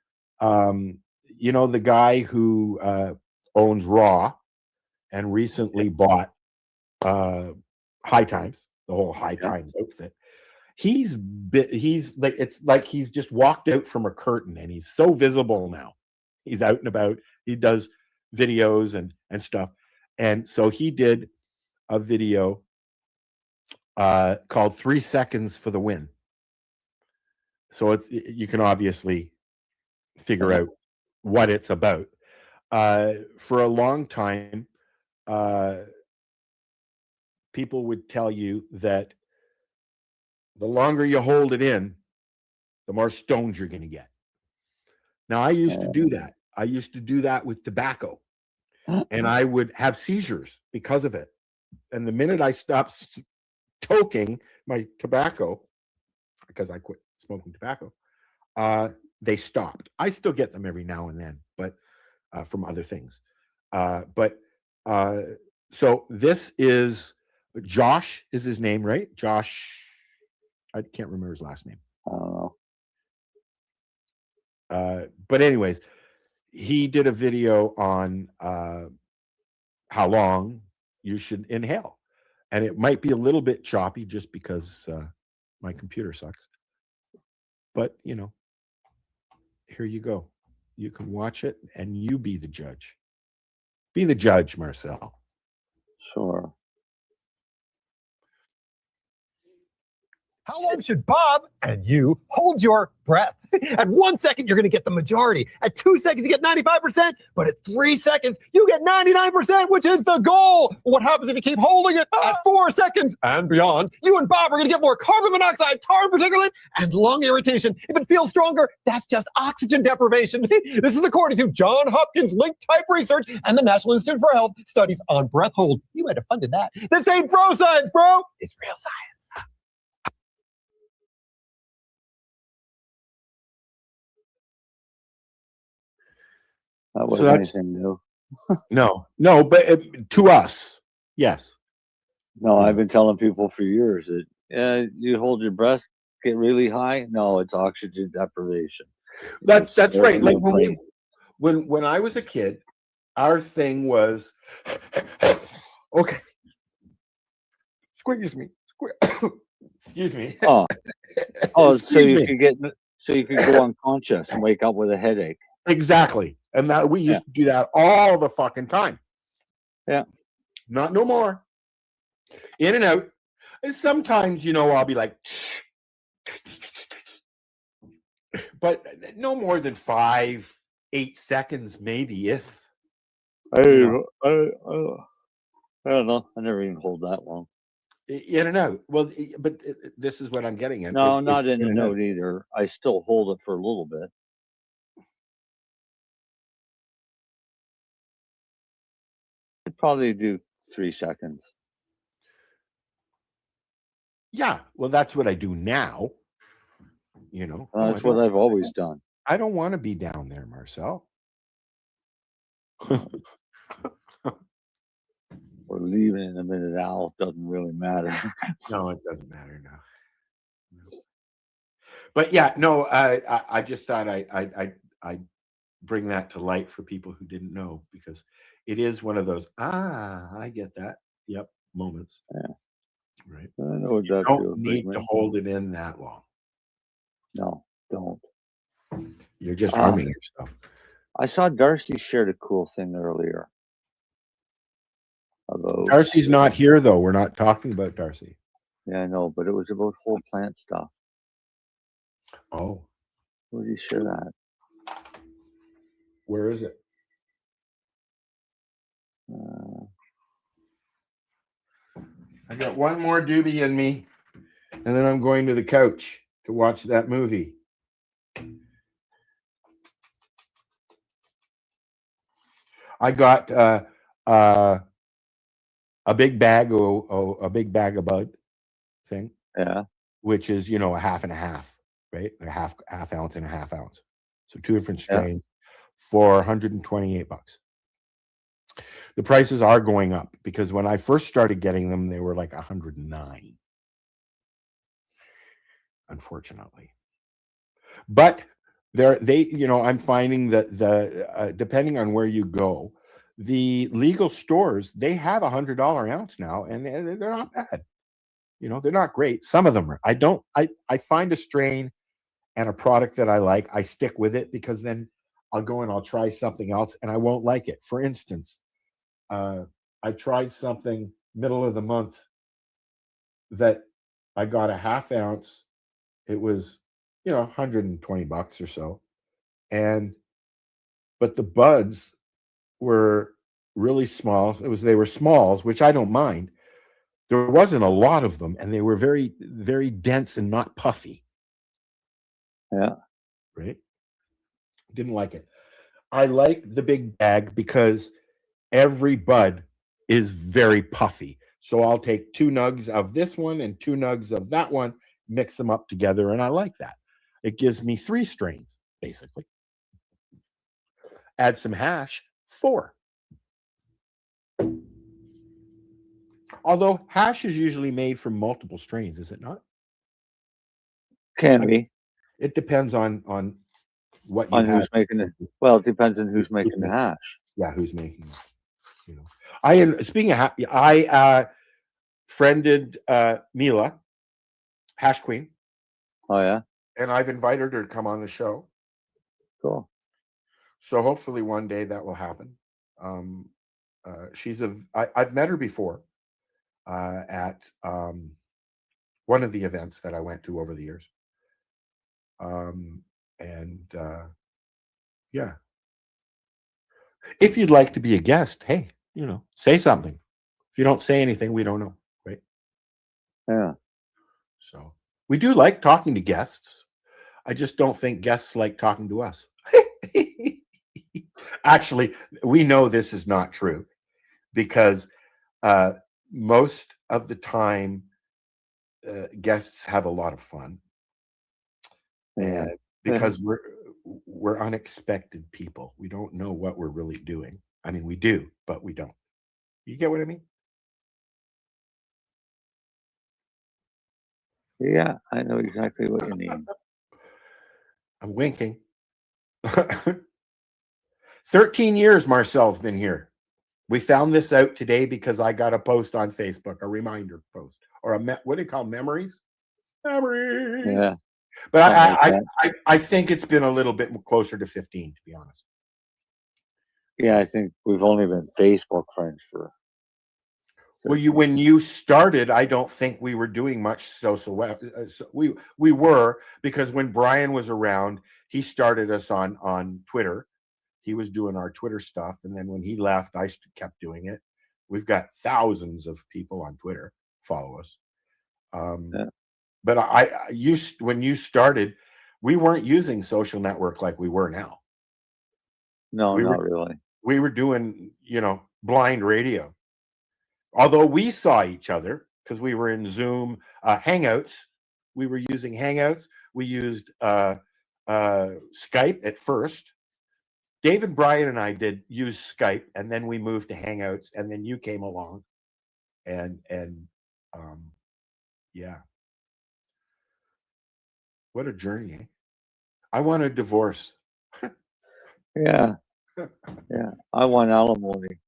The guy who owns Raw and recently bought High Times, the whole High Times outfit. He's like, it's like he's just walked out from a curtain, and he's so visible now. He's out and about. He does videos and stuff. And so he did a video called 3 Seconds for the Win. So you can obviously figure out what it's about. For a long time, people would tell you that the longer you hold it in, the more stoned you're going to get. Now, I used to do that. I used to do that with tobacco, and I would have seizures because of it. And the minute I stopped toking my tobacco, because I quit smoking tobacco, they stopped. I still get them every now and then, but from other things. So this is Josh is his name, right? Josh. I can't remember his last name. I don't know. But anyways, he did a video on how long you should inhale. And it might be a little bit choppy just because my computer sucks. But, here you go. You can watch it and you be the judge. Be the judge, Marcel. Sure. How long should Bob and you hold your breath? At 1 second, you're going to get the majority. At 2 seconds, you get 95%. But at 3 seconds, you get 99%, which is the goal. What happens if you keep holding it at 4 seconds and beyond? You and Bob are going to get more carbon monoxide, tar particulate, and lung irritation. If it feels stronger, that's just oxygen deprivation. This is according to John Hopkins Link Type Research and the National Institute for Health studies on breath hold. You might have funded that. This ain't bro science, bro. It's real science. That So wasn't that's anything new. no, but to us, yes. No, I've been telling people for years that you hold your breath, get really high. No, it's oxygen deprivation. That's It's right. Like brain. when I was a kid, our thing was okay. Excuse me. Excuse me. Oh, so Excuse you me. could go unconscious and wake up with a headache. Exactly. And that we used to do that all the fucking time. Yeah. Not no more. In and out. And sometimes, I'll be like, but no more than 5-8 seconds, maybe, if. I don't know. I never even hold that long. In and out. Well, but this is what I'm getting at. No, not in and and out. out either. I still hold it for a little bit. I'd probably do 3 seconds. Yeah, well, that's what I do now. That's what I've always done. I don't want to be down there, Marcel. We're leaving in a minute, Al. It doesn't really matter. No, it doesn't matter now. No. But yeah, no, I just thought I'd bring that to light for people who didn't know, because it is one of those, I get that. Yep, moments. Yeah. Right. I know what You that don't feels need like, to man. hold it in that long. No, don't. You're just harming yourself. I saw Darcy shared a cool thing earlier. About Darcy's not here, though. We're not talking about Darcy. Yeah, I know, but it was about whole plant stuff. Oh. Where did you share that? Where is it? I got one more doobie in me, and then I'm going to the couch to watch that movie. I got a big bag of bud thing. Yeah. Which is, a half and a half, right? A half ounce and a half ounce. So 2 different strains for $128. The prices are going up, because when I first started getting them, they were like $109. Unfortunately. But I'm finding that depending on where you go, the legal stores, they have $100 ounce now, and they're not bad. They're not great. Some of them are. I find a strain and a product that I like, I stick with it, because then I'll go and I'll try something else and I won't like it. For instance, I tried something middle of the month that I got a half ounce. It was, $120 or so. But the buds were really small. They were smalls, which I don't mind. There wasn't a lot of them, and they were very, very dense and not puffy. Yeah. Right? Didn't like it. I like the big bag because every bud is very puffy. So I'll take 2 nugs of this one and 2 nugs of that one, mix them up together, and I like that. It gives me 3 strains, basically. Add some hash, 4. Although hash is usually made from multiple strains, is it not? Can be. It depends on what you on have. who's making it. Well, it depends on who's making the hash. Yeah, who's making it. Speaking of I friended Mila, Hash Queen. Oh yeah. And I've invited her to come on the show. Cool. So hopefully one day that will happen. I've met her before at one of the events that I went to over the years. Yeah. If you'd like to be a guest, hey, say something. If you don't say anything, we don't know, right? Yeah. So we do like talking to guests. I just don't think guests like talking to us. Actually, we know this is not true because most of the time guests have a lot of fun, and because we're unexpected people. We don't know what we're really doing. I mean, we do, but we don't. You get what I mean? Yeah, I know exactly what you mean. I'm winking. 13 years Marcel's been here. We found this out today because I got a post on Facebook, a reminder post, or what do you call memories? Memories. Yeah. But I think it's been a little bit closer to 15, to be honest. Yeah, I think we've only been Facebook friends for. Well, when you started, I don't think we were doing much we were, because when Brian was around, he started us on Twitter. He was doing our Twitter stuff, and then when he left, I kept doing it. We've got thousands of people on Twitter follow us. But when you started, we weren't using social network like we were now. No, not really. We were doing, blind radio. Although we saw each other because we were in Zoom Hangouts. We were using Hangouts. We used Skype at first. Dave and Brian and I did use Skype, and then we moved to Hangouts, and then you came along, and yeah. What a journey, eh? I want a divorce. Yeah. Yeah. I want alimony.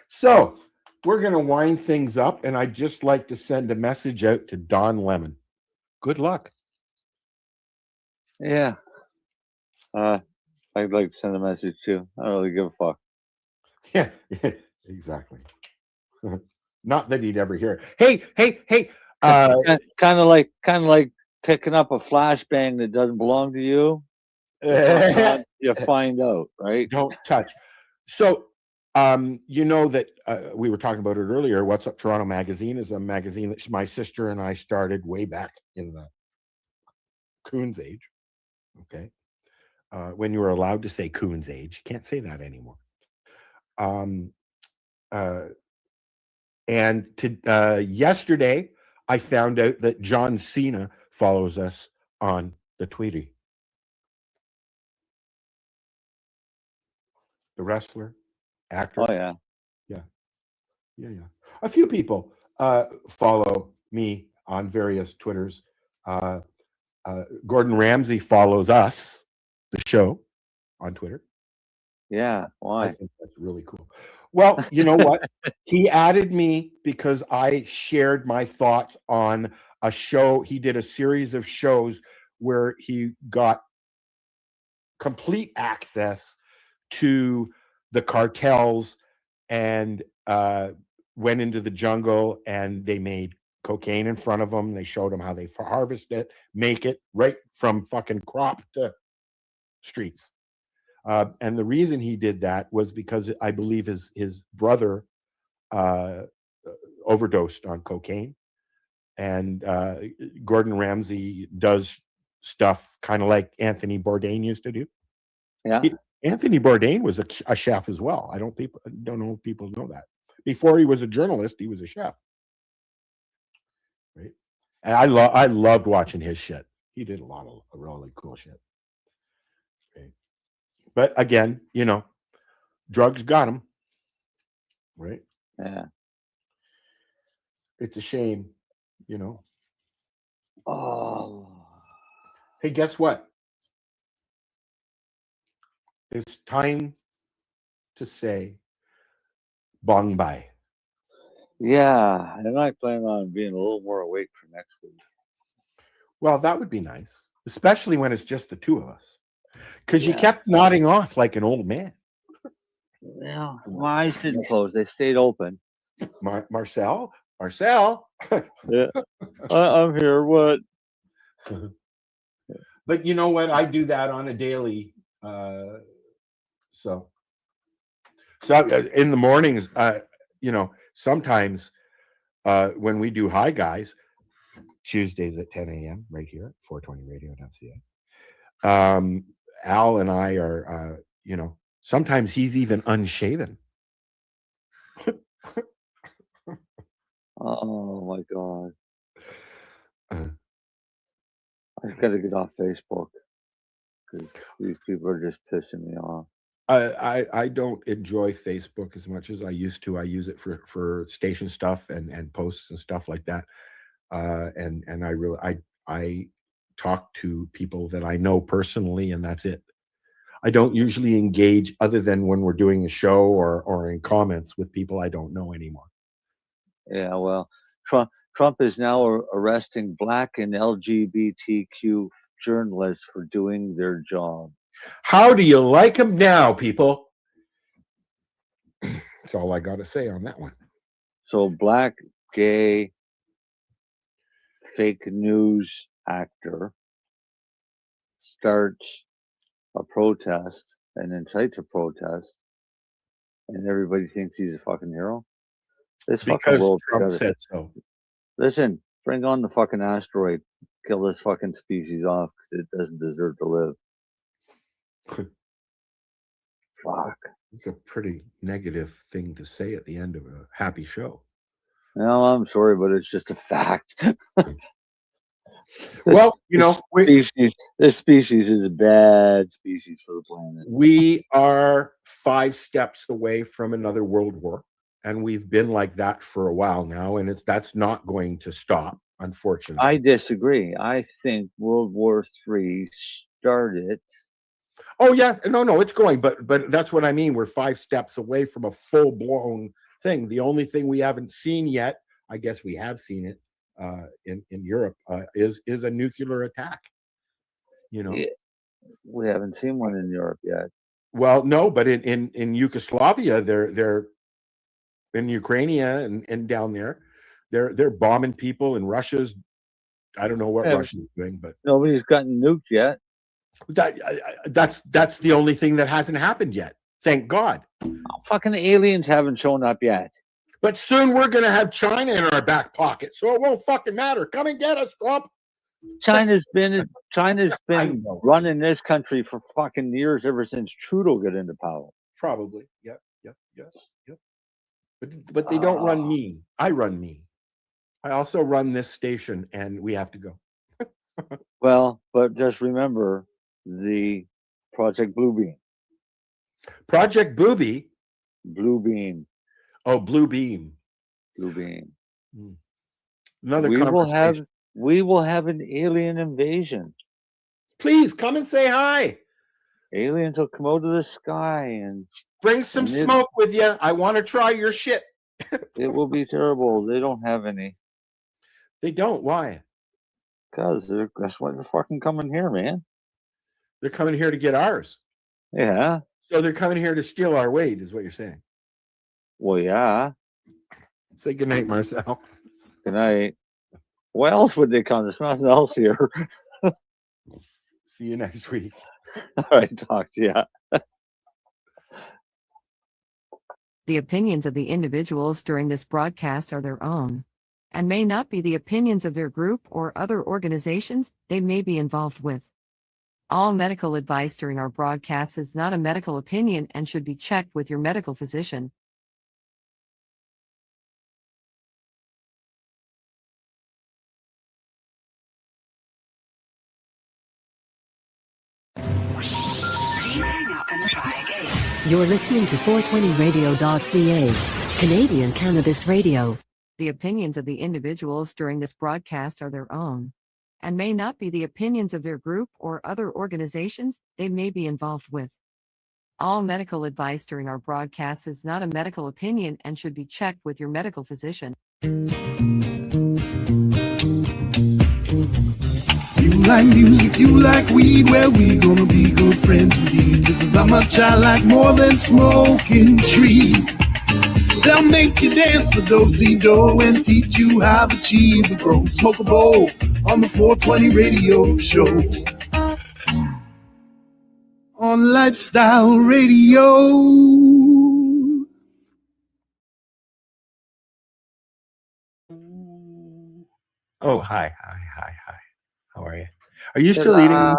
So we're going to wind things up, and I'd just like to send a message out to Don Lemon. Good luck. Yeah. I'd like to send a message too. I don't really give a fuck. Yeah, exactly. Not that he'd ever hear it. Hey. Kind of like picking up a flashbang that doesn't belong to you. You find out, right? Don't touch. So, you know that we were talking about it earlier. What's Up Toronto magazine is a magazine that my sister and I started way back in the Coon's age. Okay, when you were allowed to say Coon's age, you can't say that anymore. And yesterday, I found out that John Cena follows us on the Tweety. The wrestler, actor. Oh, yeah. Yeah. A few people follow me on various Twitters. Gordon Ramsay follows us, the show, on Twitter. Yeah, why? I think that's really cool. Well, you know what? He added me because I shared my thoughts on a show. He did a series of shows where he got complete access to the cartels and went into the jungle, and they made cocaine in front of them. They showed them how they harvest it, make it right from fucking crop to streets. And the reason he did that was because I believe his brother overdosed on cocaine. And Gordon Ramsay does stuff kind of like Anthony Bourdain used to do. Yeah. Anthony Bourdain was a chef as well. I don't know if people know that. Before he was a journalist, he was a chef. Right? And I loved watching his shit. He did a lot of really cool shit. Okay. But again, drugs got him. Right? Yeah. It's a shame, Oh. Hey, guess what? It's time to say bong bye. Yeah, and I plan on being a little more awake for next week. Well, that would be nice, especially when it's just the two of us. Because you kept nodding off like an old man. Yeah, my eyes didn't close; they stayed open. Marcel. Yeah, I'm here. What? But you know what? I do that on a daily. So in the mornings, sometimes when we do Hi Guys, Tuesdays at 10 a.m. right here at 420radio.ca. Al and I are, sometimes he's even unshaven. Oh my God! I've got to get off Facebook because these people are just pissing me off. I don't enjoy Facebook as much as I used to. I use it for station stuff and posts and stuff like that. And I talk to people that I know personally, and that's it. I don't usually engage other than when we're doing a show or in comments with people I don't know anymore. Yeah, well, Trump is now arresting Black and LGBTQ journalists for doing their job. How do you like him now, people? That's all I got to say on that one. So, Black, gay, fake news actor starts a protest and incites a protest, and everybody thinks he's a fucking hero. This fucking Because world Trump said so. Listen, bring on the fucking asteroid. Kill this fucking species off because it doesn't deserve to live. Fuck. It's a pretty negative thing to say at the end of a happy show. No, I'm sorry, but it's just a fact. Well, this species is a bad species for the planet. We are 5 steps away from another world war, and we've been like that for a while now, and that's not going to stop, unfortunately. I disagree. I think World War III started. Oh yeah, no, it's going, but that's what I mean. We're 5 steps away from a full-blown thing. The only thing we haven't seen yet, I guess we have seen it in Europe, is a nuclear attack. Yeah, we haven't seen one in Europe yet. Well, no, but in Yugoslavia, they're in Ukraine and down there, they're bombing people, and Russia's, I don't know what Russia's doing, but nobody's gotten nuked yet. That's the only thing that hasn't happened yet. Thank God. Fucking aliens haven't shown up yet. But soon we're going to have China in our back pocket, so it won't fucking matter. Come and get us, Trump. China's been running this country for fucking years, ever since Trudeau got into power. Probably. Yep. But they don't run me. I run me. I also run this station, and we have to go. Well, but just remember the Project Bluebeam. Project Booby? Bluebeam. Oh, Bluebeam. Bluebeam. Another conversation. We will have an alien invasion. Please come and say hi. Aliens will come out of the sky and bring some smoke with you. I want to try your shit. It will be terrible. They don't have any. They don't. Why? Because that's why they're fucking coming here, man. They're coming here to get ours. Yeah. So they're coming here to steal our weight, is what you're saying. Well, yeah. Say goodnight, Marcel. Good night. Why else would they come? There's nothing else here. See you next week. All right, talk to you. The opinions of the individuals during this broadcast are their own, and may not be the opinions of their group or other organizations they may be involved with. All medical advice during our broadcast is not a medical opinion and should be checked with your medical physician. You're listening to 420radio.ca, Canadian Cannabis Radio. The opinions of the individuals during this broadcast are their own, and may not be the opinions of their group or other organizations they may be involved with. All medical advice during our broadcast is not a medical opinion and should be checked with your medical physician. You like music, you like weed. Well, we gonna be good friends indeed. This is how much I like more than smoking trees. They'll make you dance the do-si-do and teach you how the cheese will grow. Smoke a bowl on the 420 radio show. On Lifestyle Radio. Oh, hi. How are you? Are you still eating?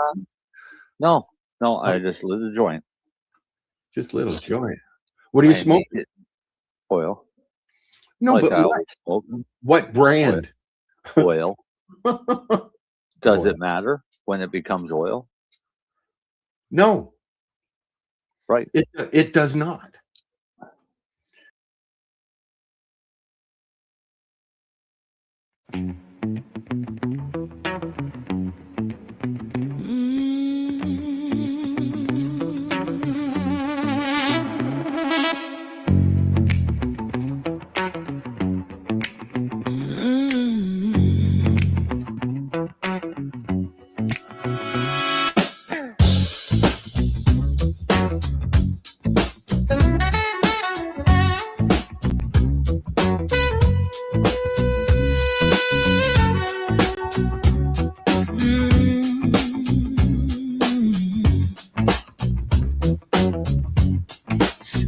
No, I just lit a joint. Just a little joint. What are you smoking? Oil. No, like but I always smoke. what brand? Oil. Does it matter when it becomes oil? No. Right. It does not.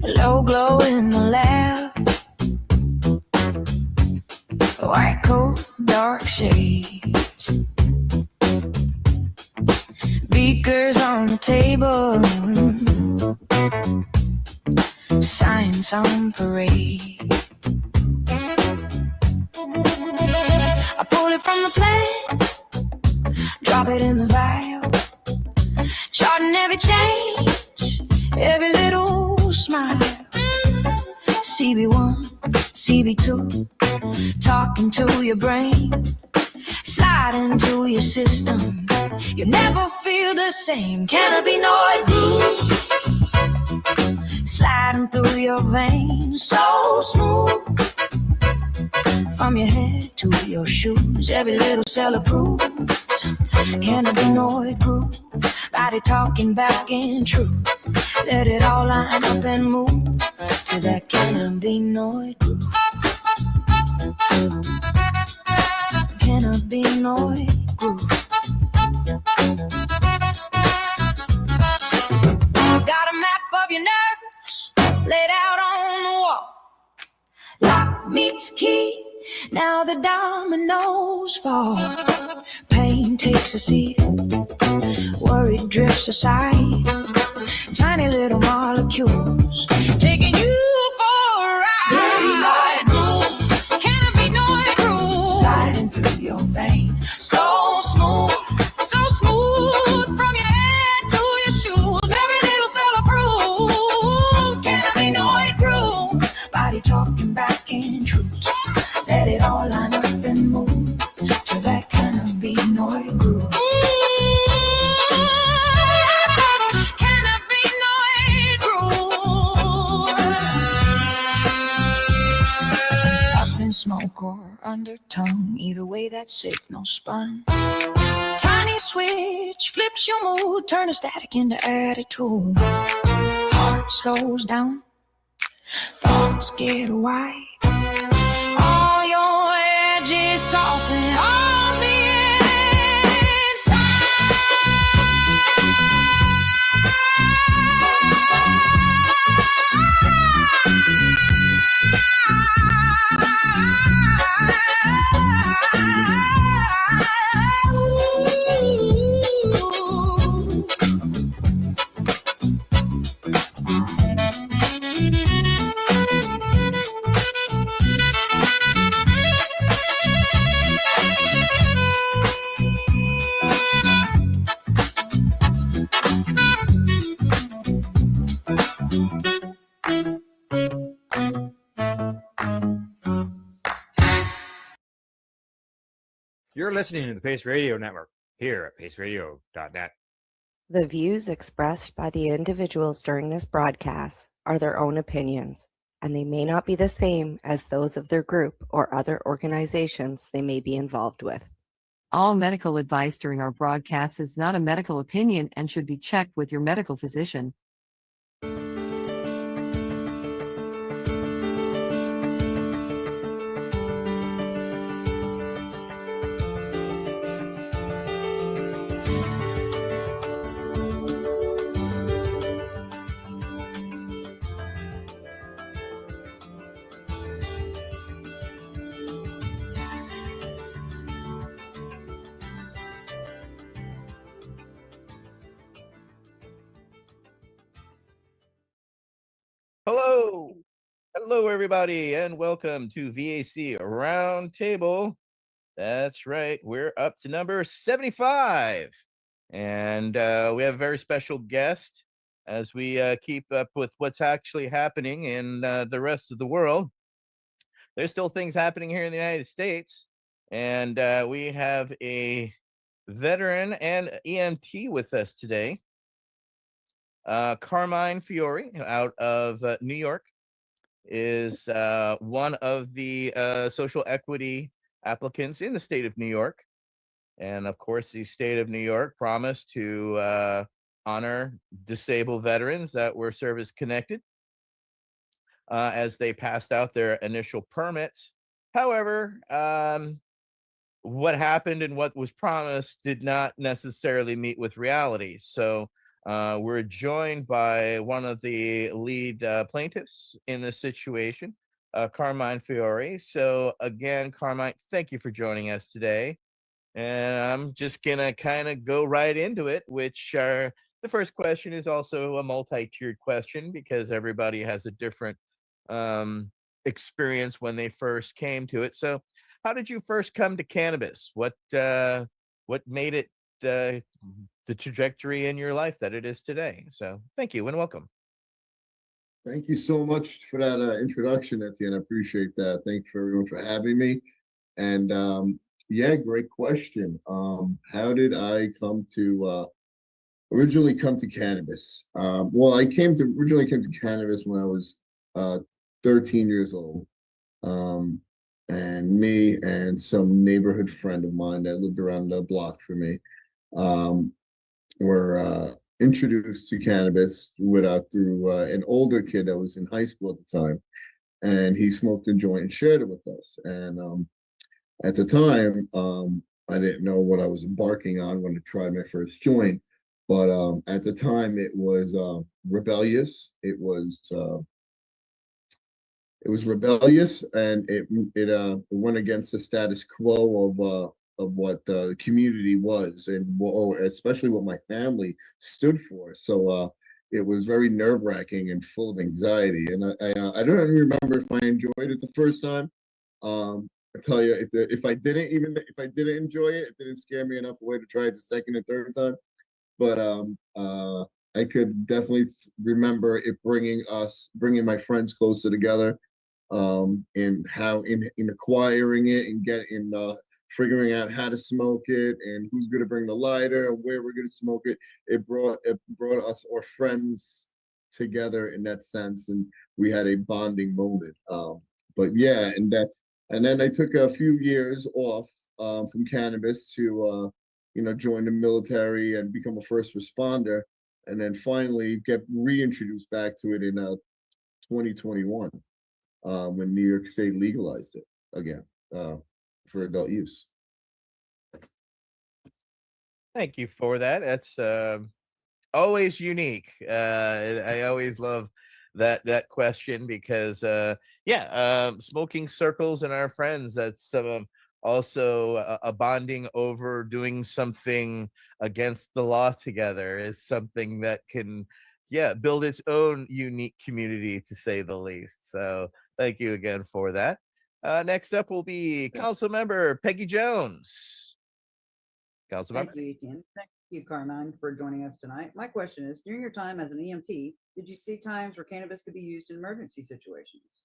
Low glow in the lab, white coat, dark shades, beakers on the table, science on parade. I pull it from the plant, drop it in the vial, charting every change, every little smile. CB1, CB2, talking to your brain, slide into your system. You never feel the same. Cannabinoid groove, sliding through your veins, so smooth. From your head to your shoes, every little cell approves. Cannabinoid groove, body talking back in truth. Let it all line up and move to that cannabinoid groove. Cannabinoid groove. Got a map of your nerves laid out on the wall. Lock meets key, now the dominoes fall. Pain takes a seat, worry drifts aside. Tiny little molecules taking you for a ride. Cannabinoid groove, sliding through your vein, so smooth from your head to your shoes. Every little cell approves. Cannabinoid groove, body talking back in truth. Let it all line up and move to that cannabinoid groove. Smoke or under tongue, either way that signal spun. Tiny switch flips your mood, turn a static into attitude. Heart slows down, thoughts get wide. All your edges soften on the You're listening to the Pace Radio Network here at paceradio.net. The views expressed by the individuals during this broadcast are their own opinions, and they may not be the same as those of their group or other organizations they may be involved with. All medical advice during our broadcast is not a medical opinion and should be checked with your medical physician. Hello. Hello, everybody, and welcome to VAC Roundtable. That's right. We're up to number 75. And we have a very special guest as we keep up with what's actually happening in the rest of the world. There's still things happening here in the United States. And we have a veteran and EMT with us today. Carmine Fiore out of New York is one of the social equity applicants in the state of New York. And of course, the state of New York promised to honor disabled veterans that were service connected as they passed out their initial permits. However, what happened and what was promised did not necessarily meet with reality. So we're joined by one of the lead plaintiffs in this situation, Carmine Fiore. So again, Carmine, thank you for joining us today. And I'm just going to kind of go right into it, which the first question is also a multi-tiered question because everybody has a different experience when they first came to it. So how did you first come to cannabis? What made it the trajectory in your life that it is today? So thank you and welcome. Thank you so much for that introduction at the end. I appreciate that. Thank you for everyone for having me. And yeah, great question. How did I originally come to cannabis? Well, I originally came to cannabis when I was 13 years old. And me and some neighborhood friend of mine that lived around the block from me were introduced to cannabis through an older kid that was in high school at the time, and he smoked a joint and shared it with us. And at the time, I didn't know what I was embarking on when I tried my first joint, but at the time it was rebellious. It was rebellious, and it went against the status quo of what the community was, and especially what my family stood for. So it was very nerve-wracking and full of anxiety. And I don't remember if I enjoyed it the first time. I tell you, if I didn't enjoy it, it didn't scare me enough away to try it the second and third time. But I could definitely remember it bringing my friends closer together, and how in acquiring it and figuring out how to smoke it and who's going to bring the lighter and where we're going to smoke it. It brought us, our friends, together in that sense, and we had a bonding moment. But yeah, and then I took a few years off from cannabis to join the military and become a first responder, and then finally get reintroduced back to it in 2021 when New York State legalized it again for adult use. Thank you for that. That's always unique. I always love that question because smoking circles and our friends, that's also a bonding over doing something against the law together is something that can build its own unique community, to say the least. So thank you again for that. Next up will be Council Member Peggy Jones. Council Member. Thank you, Etienne. Thank you, Carmine, for joining us tonight. My question is, during your time as an EMT, did you see times where cannabis could be used in emergency situations?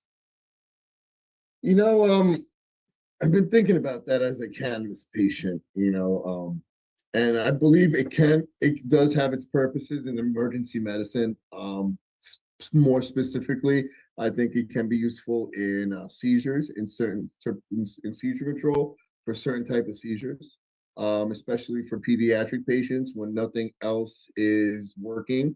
I've been thinking about that as a cannabis patient, and I believe it does have its purposes in emergency medicine. More specifically, I think it can be useful in seizures, in seizure control for certain type of seizures. especially for pediatric patients when nothing else is working,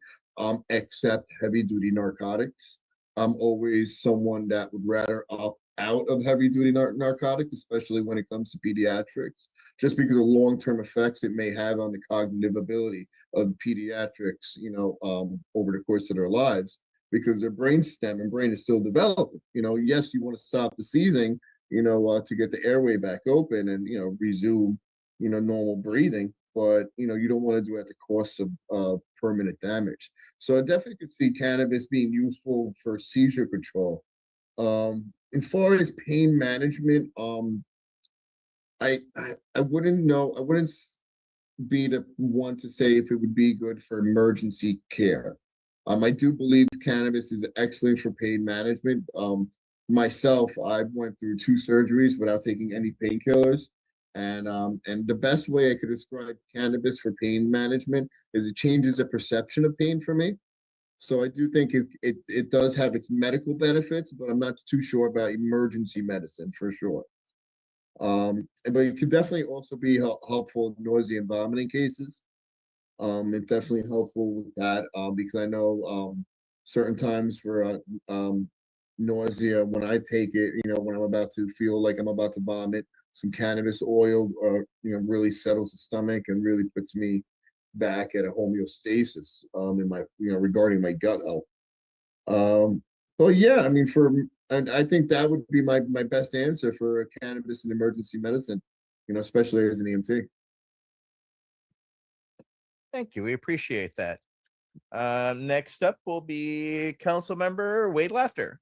except heavy duty narcotics. I'm always someone that would rather opt out of heavy duty narcotics, especially when it comes to pediatrics, just because of long term effects it may have on the cognitive ability of pediatrics, over the course of their lives, because their brain stem and brain is still developing. Yes, you want to stop the seizing, to get the airway back open and, resume, normal breathing, but, you don't want to do it at the cost of permanent damage. So I definitely could see cannabis being useful for seizure control. As far as pain management, I wouldn't know. I wouldn't be the one to say if it would be good for emergency care. I do believe cannabis is excellent for pain management. Myself, I went through 2 surgeries without taking any painkillers. And the best way I could describe cannabis for pain management is it changes the perception of pain for me. So I do think it does have its medical benefits, but I'm not too sure about emergency medicine for sure. But it could definitely also be helpful in nausea and vomiting cases. It's definitely helpful with that, because I know certain times for nausea, when I take it, when I'm about to feel like I'm about to vomit, some cannabis oil, really settles the stomach and really puts me back at a homeostasis, in my, regarding my gut health. But yeah, I mean, and I think that would be my best answer for cannabis and emergency medicine, especially as an EMT. Thank you. We appreciate that. Next up will be Council Member Wade Laughter.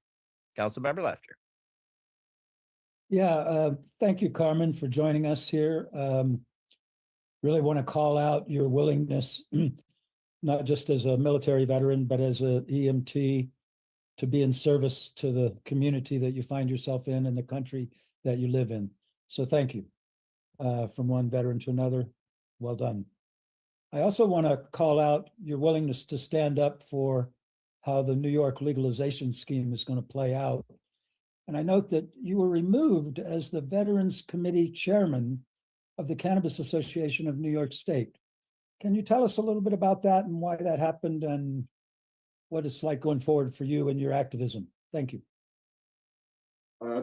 Council Member Laughter. Yeah, thank you, Carmen, for joining us here. Really want to call out your willingness, not just as a military veteran, but as an EMT, to be in service to the community that you find yourself in and the country that you live in. So thank you. From one veteran to another, well done. I also want to call out your willingness to stand up for how the New York legalization scheme is going to play out. And I note that you were removed as the Veterans Committee Chairman of the Cannabis Association of New York State. Can you tell us a little bit about that and why that happened and what it's like going forward for you and your activism? Thank you.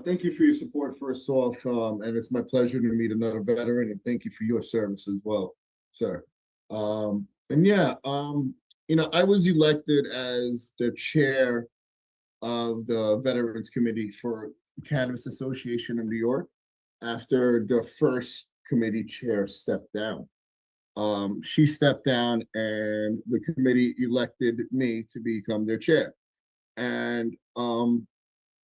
Thank you for your support, first off, and it's my pleasure to meet another veteran, and thank you for your service as well, sir. And yeah, I was elected as the chair of the Veterans Committee for Cannabis Association of New York after the first committee chair stepped down. She stepped down and the committee elected me to become their chair. And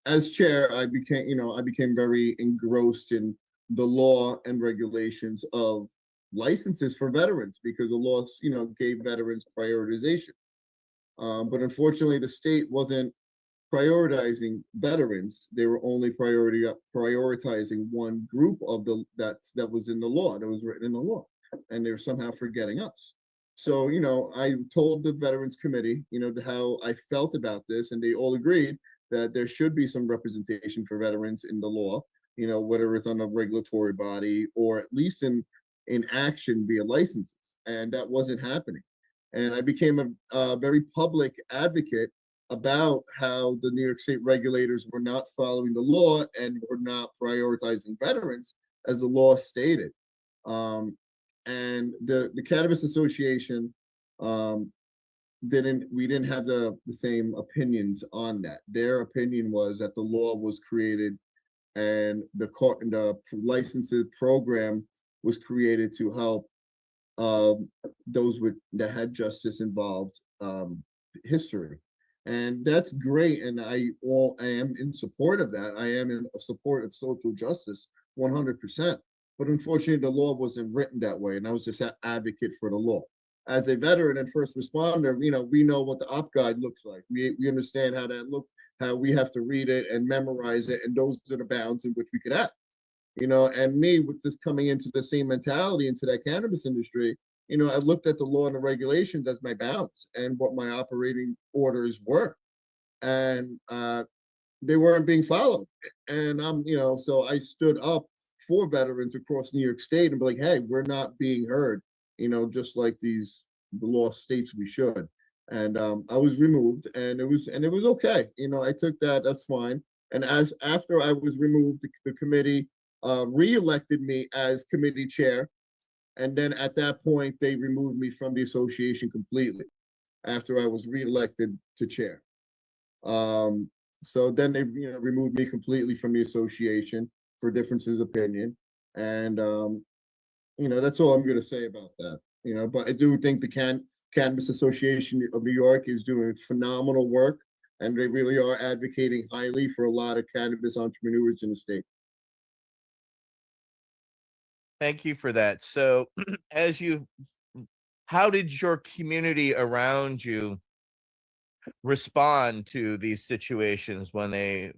as chair, I became very engrossed in the law and regulations of licenses for veterans because the law, gave veterans prioritization. But unfortunately, the state wasn't prioritizing veterans. They were only prioritizing one group of that was in the law, that was written in the law, and they were somehow forgetting us. So, I told the Veterans Committee, how I felt about this, and they all agreed that there should be some representation for veterans in the law, whether it's on a regulatory body or at least in action via licenses. And that wasn't happening. And I became a very public advocate about how the New York State regulators were not following the law and were not prioritizing veterans as the law stated. And the Cannabis Association we didn't have the same opinions on that. Their opinion was that the law was created and the licenses program was created to help those that had justice involved history. And that's great. And I am in support of that. I am in support of social justice 100%. But unfortunately, the law wasn't written that way. And I was just an advocate for the law. As a veteran and first responder, we know what the op guide looks like. We understand how that looks, how we have to read it and memorize it. And those are the bounds in which we could act. And me with this coming into the same mentality into that cannabis industry, I looked at the law and the regulations as my bounds and what my operating orders were. And they weren't being followed. And so I stood up for veterans across New York State and be like, hey, we're not being heard, just like the law states we should. And I was removed, and it was okay. I took that. That's fine. And after I was removed, the committee reelected me as committee chair, and then at that point they removed me from the association completely after I was reelected to chair. So then they removed me completely from the association for differences of opinion, and that's all I'm going to say about that. But I do think the Cannabis Association of New York is doing phenomenal work, and they really are advocating highly for a lot of cannabis entrepreneurs in the state. Thank you for that. So, how did your community around you respond to these situations when they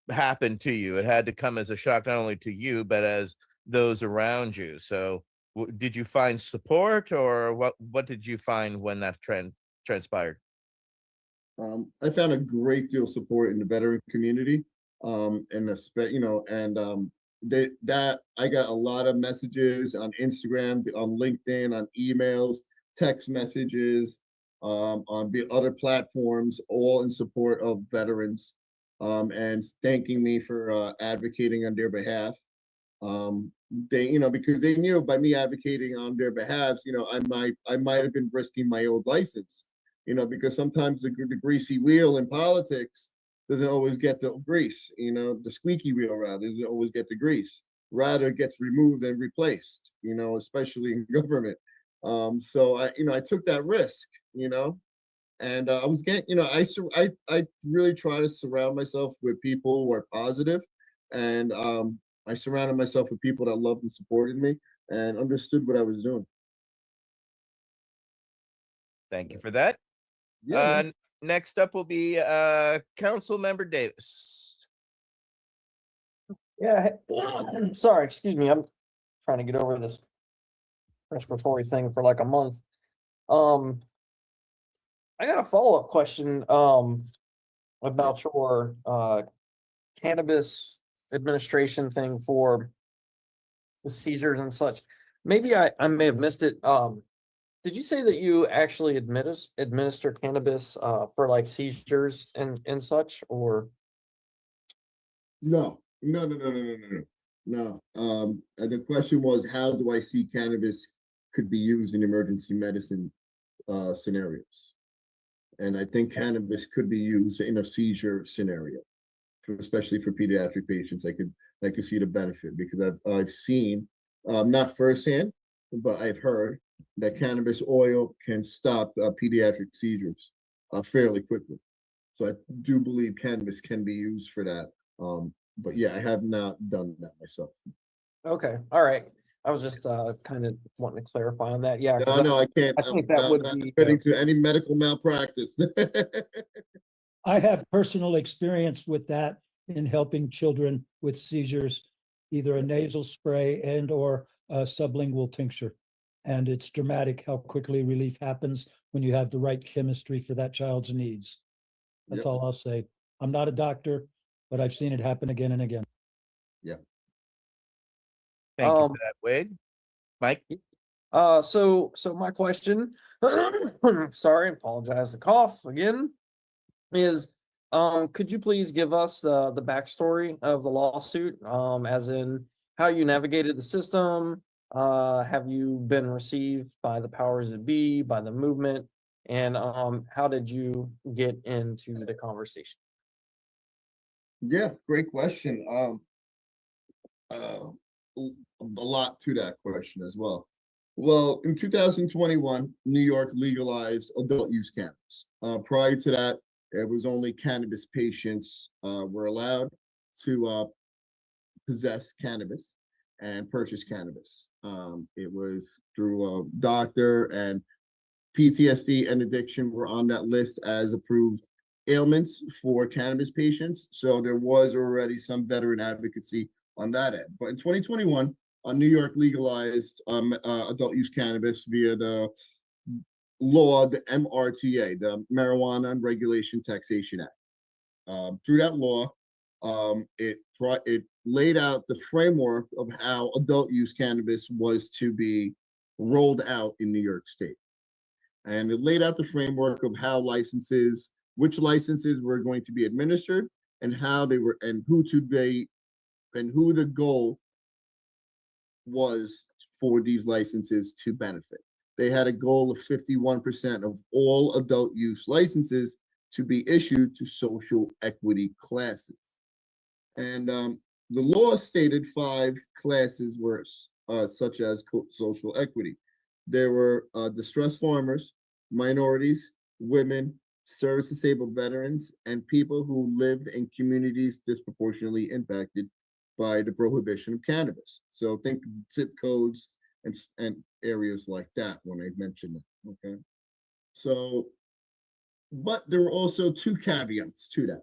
happened to you? It had to come as a shock not only to you but as those around you. So, did you find support, or what did you find when that trend transpired? I found a great deal of support in the veteran community, and that I got a lot of messages on Instagram, on LinkedIn, on emails, text messages, on the other platforms, all in support of veterans, and thanking me for advocating on their behalf. They, because they knew by me advocating on their behalf, I might have been risking my old license, because sometimes the greasy wheel in politics doesn't always get the grease, the squeaky wheel rather doesn't always get the grease. Rather gets removed and replaced, especially in government. So I took that risk, and I was getting, I really try to surround myself with people who are positive, and I surrounded myself with people that loved and supported me and understood what I was doing. Thank you for that. Yeah. Next up will be Council Member Davis. Yeah. Sorry, excuse me. I'm trying to get over this respiratory thing for like a month. I got a follow-up question about your cannabis administration thing for the seizures and such. Maybe I may have missed it. Did you say that you actually administer cannabis for like seizures and such, or? No. The question was, how do I see cannabis could be used in emergency medicine scenarios? And I think cannabis could be used in a seizure scenario, especially for pediatric patients. I could see the benefit because I've seen, not firsthand, but I've heard that cannabis oil can stop pediatric seizures fairly quickly. So I do believe cannabis can be used for that. But yeah, I have not done that myself. Okay, all right. I was just kind of wanting to clarify on that. Yeah, No, I can't. I think that would be admitting to any medical malpractice. I have personal experience with that in helping children with seizures, either a nasal spray and or a sublingual tincture. And it's dramatic how quickly relief happens when you have the right chemistry for that child's needs. That's all I'll say. I'm not a doctor, but I've seen it happen again and again. Yeah. Thank you for that, Wade. Mike? So my question, sorry, apologize, the cough again, is could you please give us the backstory of the lawsuit, as in how you navigated the system, have you been received by the powers that be, by the movement, and how did you get into the conversation? Yeah, great question. A lot to that question as well. Well, in 2021, New York legalized adult use cannabis. Prior to that, it was only cannabis patients were allowed to possess cannabis and purchase cannabis. It was through a doctor, and PTSD and addiction were on that list as approved ailments for cannabis patients. So there was already some veteran advocacy on that end. But in 2021, New York legalized adult use cannabis via the law, the MRTA, the Marijuana and Regulation Taxation Act. Through that law, it laid out the framework of how adult use cannabis was to be rolled out in New York State. And it laid out the framework of how licenses, which licenses were going to be administered, and how they were, and who to be, and who the goal was for these licenses to benefit. They had a goal of 51% of all adult use licenses to be issued to social equity classes. And the law stated 5 classes were such as social equity. There were distressed farmers, minorities, women, service disabled veterans, and people who lived in communities disproportionately impacted by the prohibition of cannabis. So think zip codes and areas like that when I mentioned it. Okay. So, but there were also 2 caveats to that.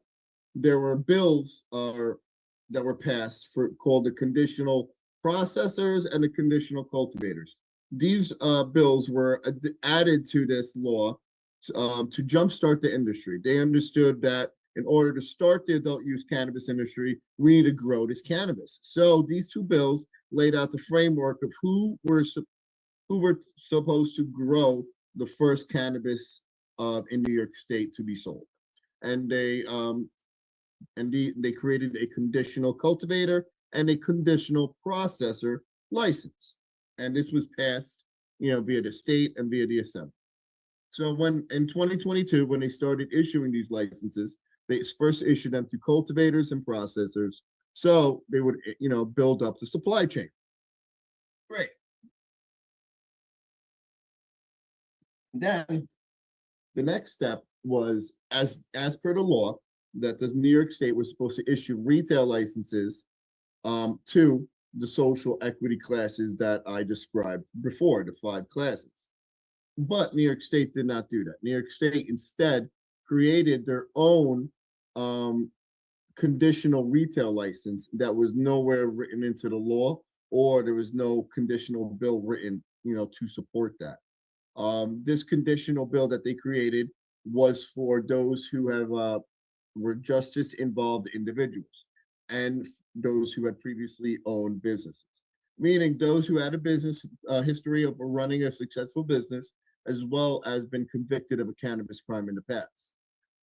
There were bills that were passed for called the conditional processors and the conditional cultivators. These bills were added to this law to jumpstart the industry. They understood that in order to start the adult use cannabis industry, we need to grow this cannabis. So these 2 bills laid out the framework of who were supposed to grow the first cannabis in New York State to be sold, and they created a conditional cultivator and a conditional processor license, and this was passed, via the state and via the assembly. So when in 2022, when they started issuing these licenses, they first issued them to cultivators and processors, so they would, build up the supply chain. Great. Then the next step was, as per the law, that the New York State was supposed to issue retail licenses to the social equity classes that I described before, the 5 classes. But New York State did not do that. New York State instead created their own conditional retail license that was nowhere written into the law, or there was no conditional bill written, to support that. This conditional bill that they created was for those who have were justice involved individuals and those who had previously owned businesses, meaning those who had a business history of running a successful business, as well as been convicted of a cannabis crime in the past.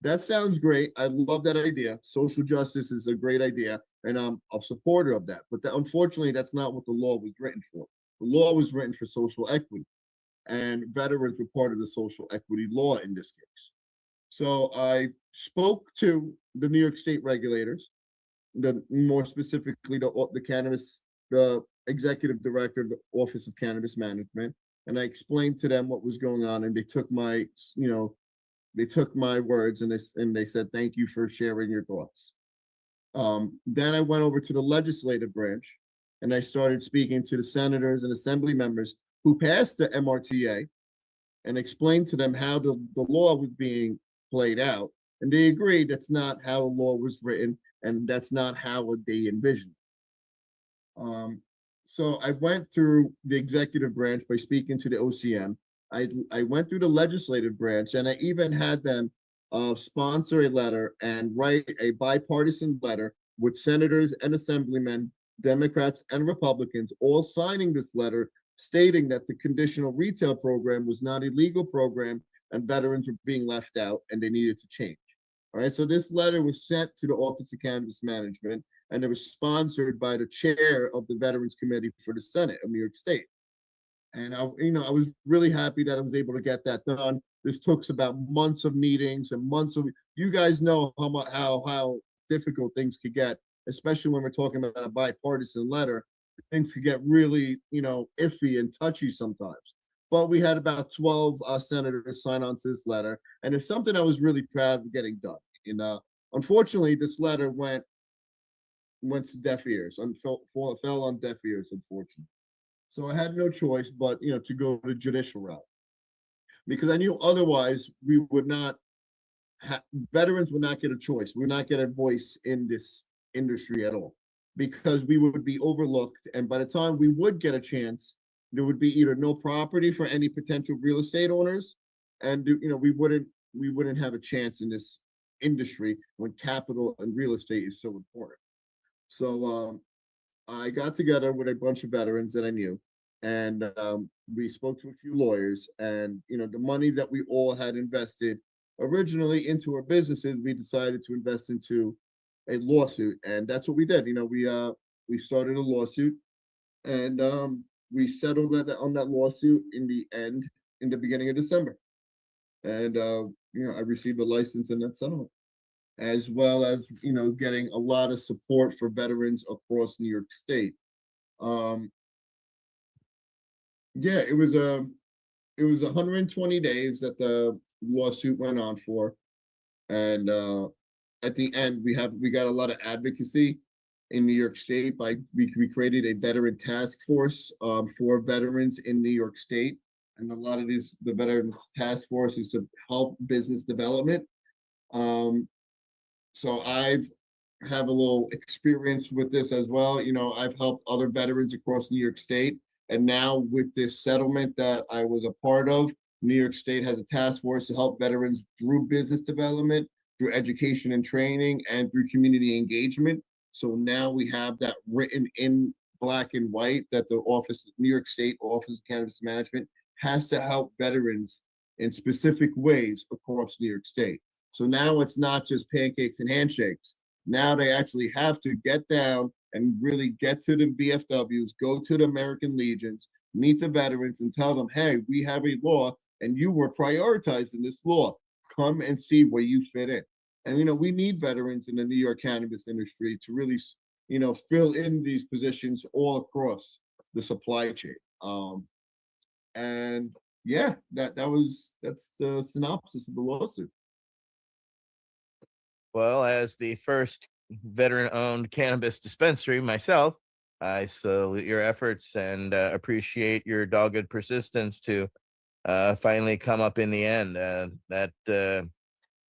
That sounds great. I love that idea. Social justice is a great idea, and I'm a supporter of that. But unfortunately, that's not what the law was written for. The law was written for social equity, and veterans were part of the social equity law in this case. So I spoke to the New York State regulators, more specifically the executive director of the Office of Cannabis Management, and I explained to them what was going on, and they took my, words, and they said, thank you for sharing your thoughts. Then I went over to the legislative branch, and I started speaking to the senators and assembly members who passed the MRTA, and explained to them how the law was being played out. And they agreed that's not how the law was written, and that's not how they envisioned it. So I went through the executive branch by speaking to the OCM. I went through the legislative branch, and I even had them sponsor a letter and write a bipartisan letter with senators and assemblymen, Democrats and Republicans, all signing this letter stating that the conditional retail program was not a legal program and veterans were being left out and they needed to change. All right, so this letter was sent to the Office of Cannabis Management, and it was sponsored by the chair of the Veterans Committee for the Senate of New York State. And I was really happy that I was able to get that done. This took about months of meetings and months of. You guys know how difficult things could get, especially when we're talking about a bipartisan letter. Things could get really iffy and touchy sometimes. But we had about 12 senators sign on to this letter, and it's something I was really proud of getting done. And unfortunately, this letter went to deaf ears and fell on deaf ears, unfortunately. So I had no choice but to go the judicial route, because I knew otherwise we would not veterans would not get a choice. We would not get a voice in this industry at all, because we would be overlooked, and by the time we would get a chance, there would be either no property for any potential real estate owners, and we wouldn't have a chance in this industry when capital and real estate is so important. So I got together with a bunch of veterans that I knew, and we spoke to a few lawyers. And the money that we all had invested originally into our businesses, we decided to invest into a lawsuit, and that's what we did. We started a lawsuit, and we settled on that lawsuit in the beginning of December, and I received a license in that settlement, as well as getting a lot of support for veterans across New York State. Um, yeah, it was 120 days that the lawsuit went on for, and at the end we got a lot of advocacy in New York State. We created a veteran task force for veterans in New York State, and a lot of the veteran task force is to help business development. Um, so I've have a little experience with this as well. I've helped other veterans across New York State. And now with this settlement that I was a part of, New York State has a task force to help veterans through business development, through education and training, and through community engagement. So now we have that written in black and white that the New York State Office of Cannabis Management has to help veterans in specific ways across New York State. So now it's not just pancakes and handshakes. Now they actually have to get down and really get to the VFWs, go to the American Legions, meet the veterans, and tell them, hey, we have a law and you were prioritized in this law. Come and see where you fit in. And, we need veterans in the New York cannabis industry to really, fill in these positions all across the supply chain. And yeah, that's the synopsis of the lawsuit. Well, as the first veteran-owned cannabis dispensary myself, I salute your efforts and appreciate your dogged persistence to finally come up in the end.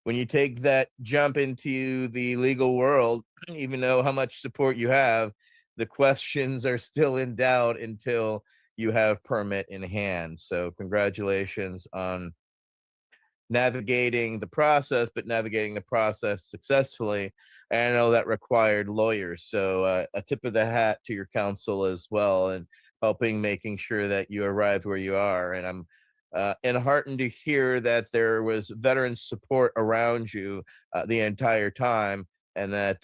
When you take that jump into the legal world, even though how much support you have, the questions are still in doubt until you have permit in hand. So congratulations on navigating the process, but navigating the process successfully. And I know that required lawyers. So a tip of the hat to your counsel as well, and helping making sure that you arrived where you are. And I'm enheartened to hear that there was veteran support around you the entire time, and that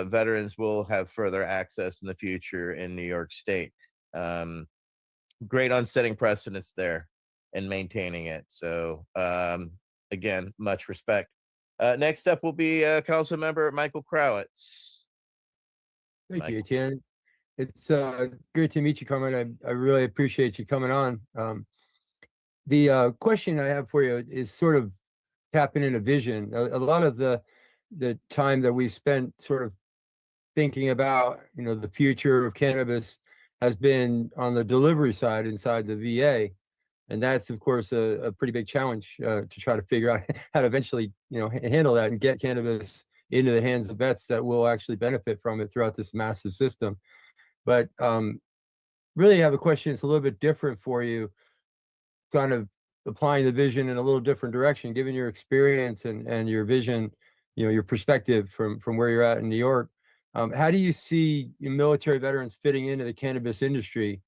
veterans will have further access in the future in New York State. Great on setting precedents there and maintaining it. So again, much respect. Next up will be Council Member Michael Crowitz. Thank you, Etienne. It's great to meet you, Carmen. I really appreciate you coming on. The question I have for you is sort of tapping into vision. A lot of the time that we've spent sort of thinking about, the future of cannabis has been on the delivery side inside the VA. And that's, of course, a pretty big challenge to try to figure out how to eventually, handle that and get cannabis into the hands of vets that will actually benefit from it throughout this massive system. But really, I have a question that's a little bit different for you, kind of applying the vision in a little different direction, given your experience and your vision, your perspective from where you're at in New York. How do you see military veterans fitting into the cannabis industry,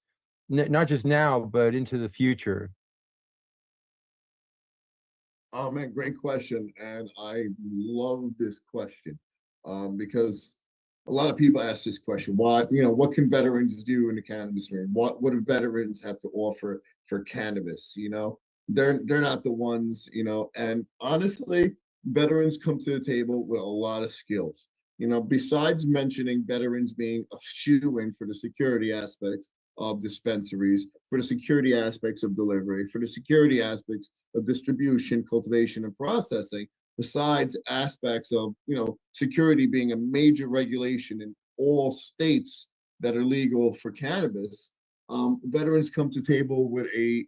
not just now, but into the future? Oh man, great question. And I love this question because a lot of people ask this question. What can veterans do in the cannabis ring? What do veterans have to offer for cannabis? They're not the ones, and honestly, veterans come to the table with a lot of skills. Besides mentioning veterans being a shoe-in for the security aspects of dispensaries, for the security aspects of delivery, for the security aspects of distribution, cultivation, and processing, besides aspects of, security being a major regulation in all states that are legal for cannabis, veterans come to table with a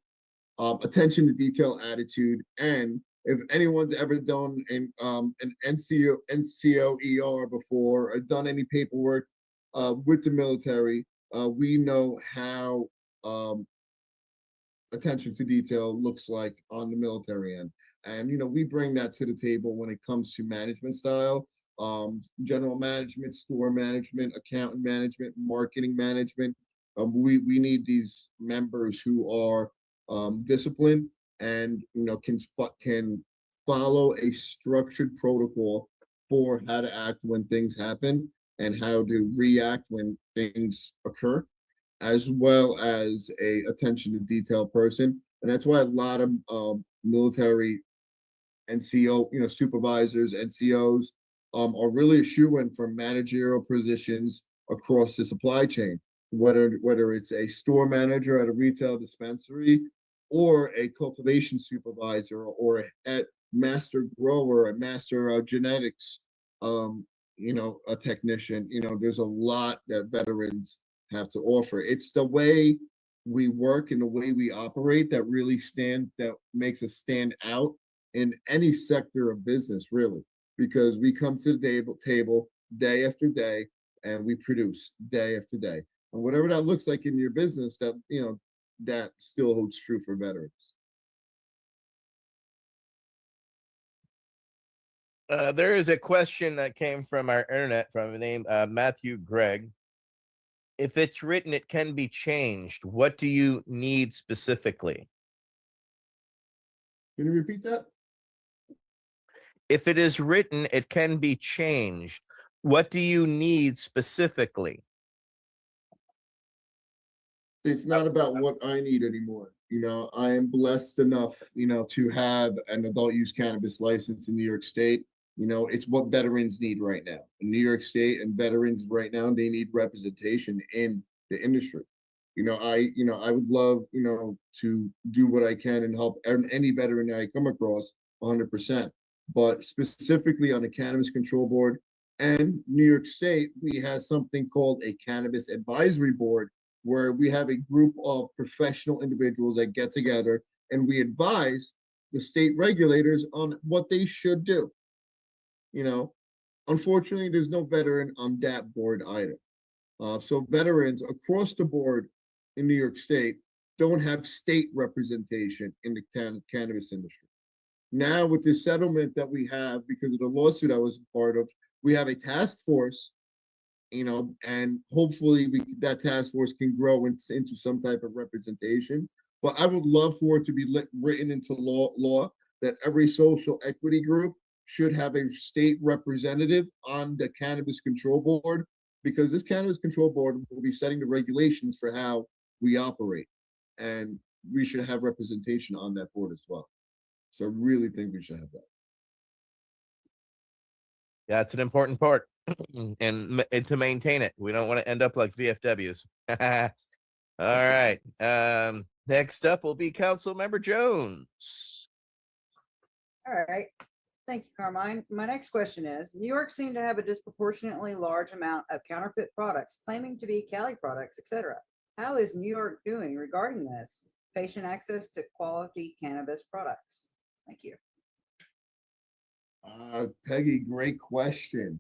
attention to detail attitude. And if anyone's ever done an NCOER before or done any paperwork with the military, we know how attention to detail looks like on the military end. And we bring that to the table when it comes to management style general management, store management, accountant management, marketing management. We need these members who are disciplined and can follow a structured protocol for how to act when things happen and how to react when things occur, as well as a attention to detail person. And that's why a lot of military NCO, supervisors, NCOs, are really a shoe-in for managerial positions across the supply chain, whether it's a store manager at a retail dispensary or a cultivation supervisor or a master grower, a master genetics, a technician. There's a lot that veterans have to offer. It's the way we work and the way we operate that makes us stand out in any sector of business, really, because we come to the table day after day and we produce day after day. And whatever that looks like in your business, that still holds true for veterans. There is a question that came from our internet from the name Matthew Gregg. If it's written, it can be changed. What do you need specifically? Can you repeat that? If it is written, it can be changed. What do you need specifically? It's not about what I need anymore. I am blessed enough, to have an adult use cannabis license in New York State. It's what veterans need right now. In New York State and veterans right now, they need representation in the industry. I would love, to do what I can and help any veteran I come across 100%. But specifically on the Cannabis Control Board and New York State, we have something called a Cannabis Advisory Board, where we have a group of professional individuals that get together and we advise the state regulators on what they should do. Unfortunately, there's no veteran on that board either. So veterans across the board in New York State don't have state representation in the cannabis industry. Now, with this settlement that we have because of the lawsuit I was a part of, we have a task force, and hopefully that task force can grow into some type of representation. But I would love for it to be written into law that every social equity group should have a state representative on the Cannabis Control Board, because this Cannabis Control Board will be setting the regulations for how we operate. And we should have representation on that board as well. So I really think we should have that. Yeah, it's an important part. and to maintain it. We don't want to end up like VFWs. All right. Next up will be Council Member Jones. All right. Thank you, Carmine. My next question is, New York seemed to have a disproportionately large amount of counterfeit products claiming to be Cali products, etc. How is New York doing regarding this? Patient access to quality cannabis products. Thank you. Peggy, great question.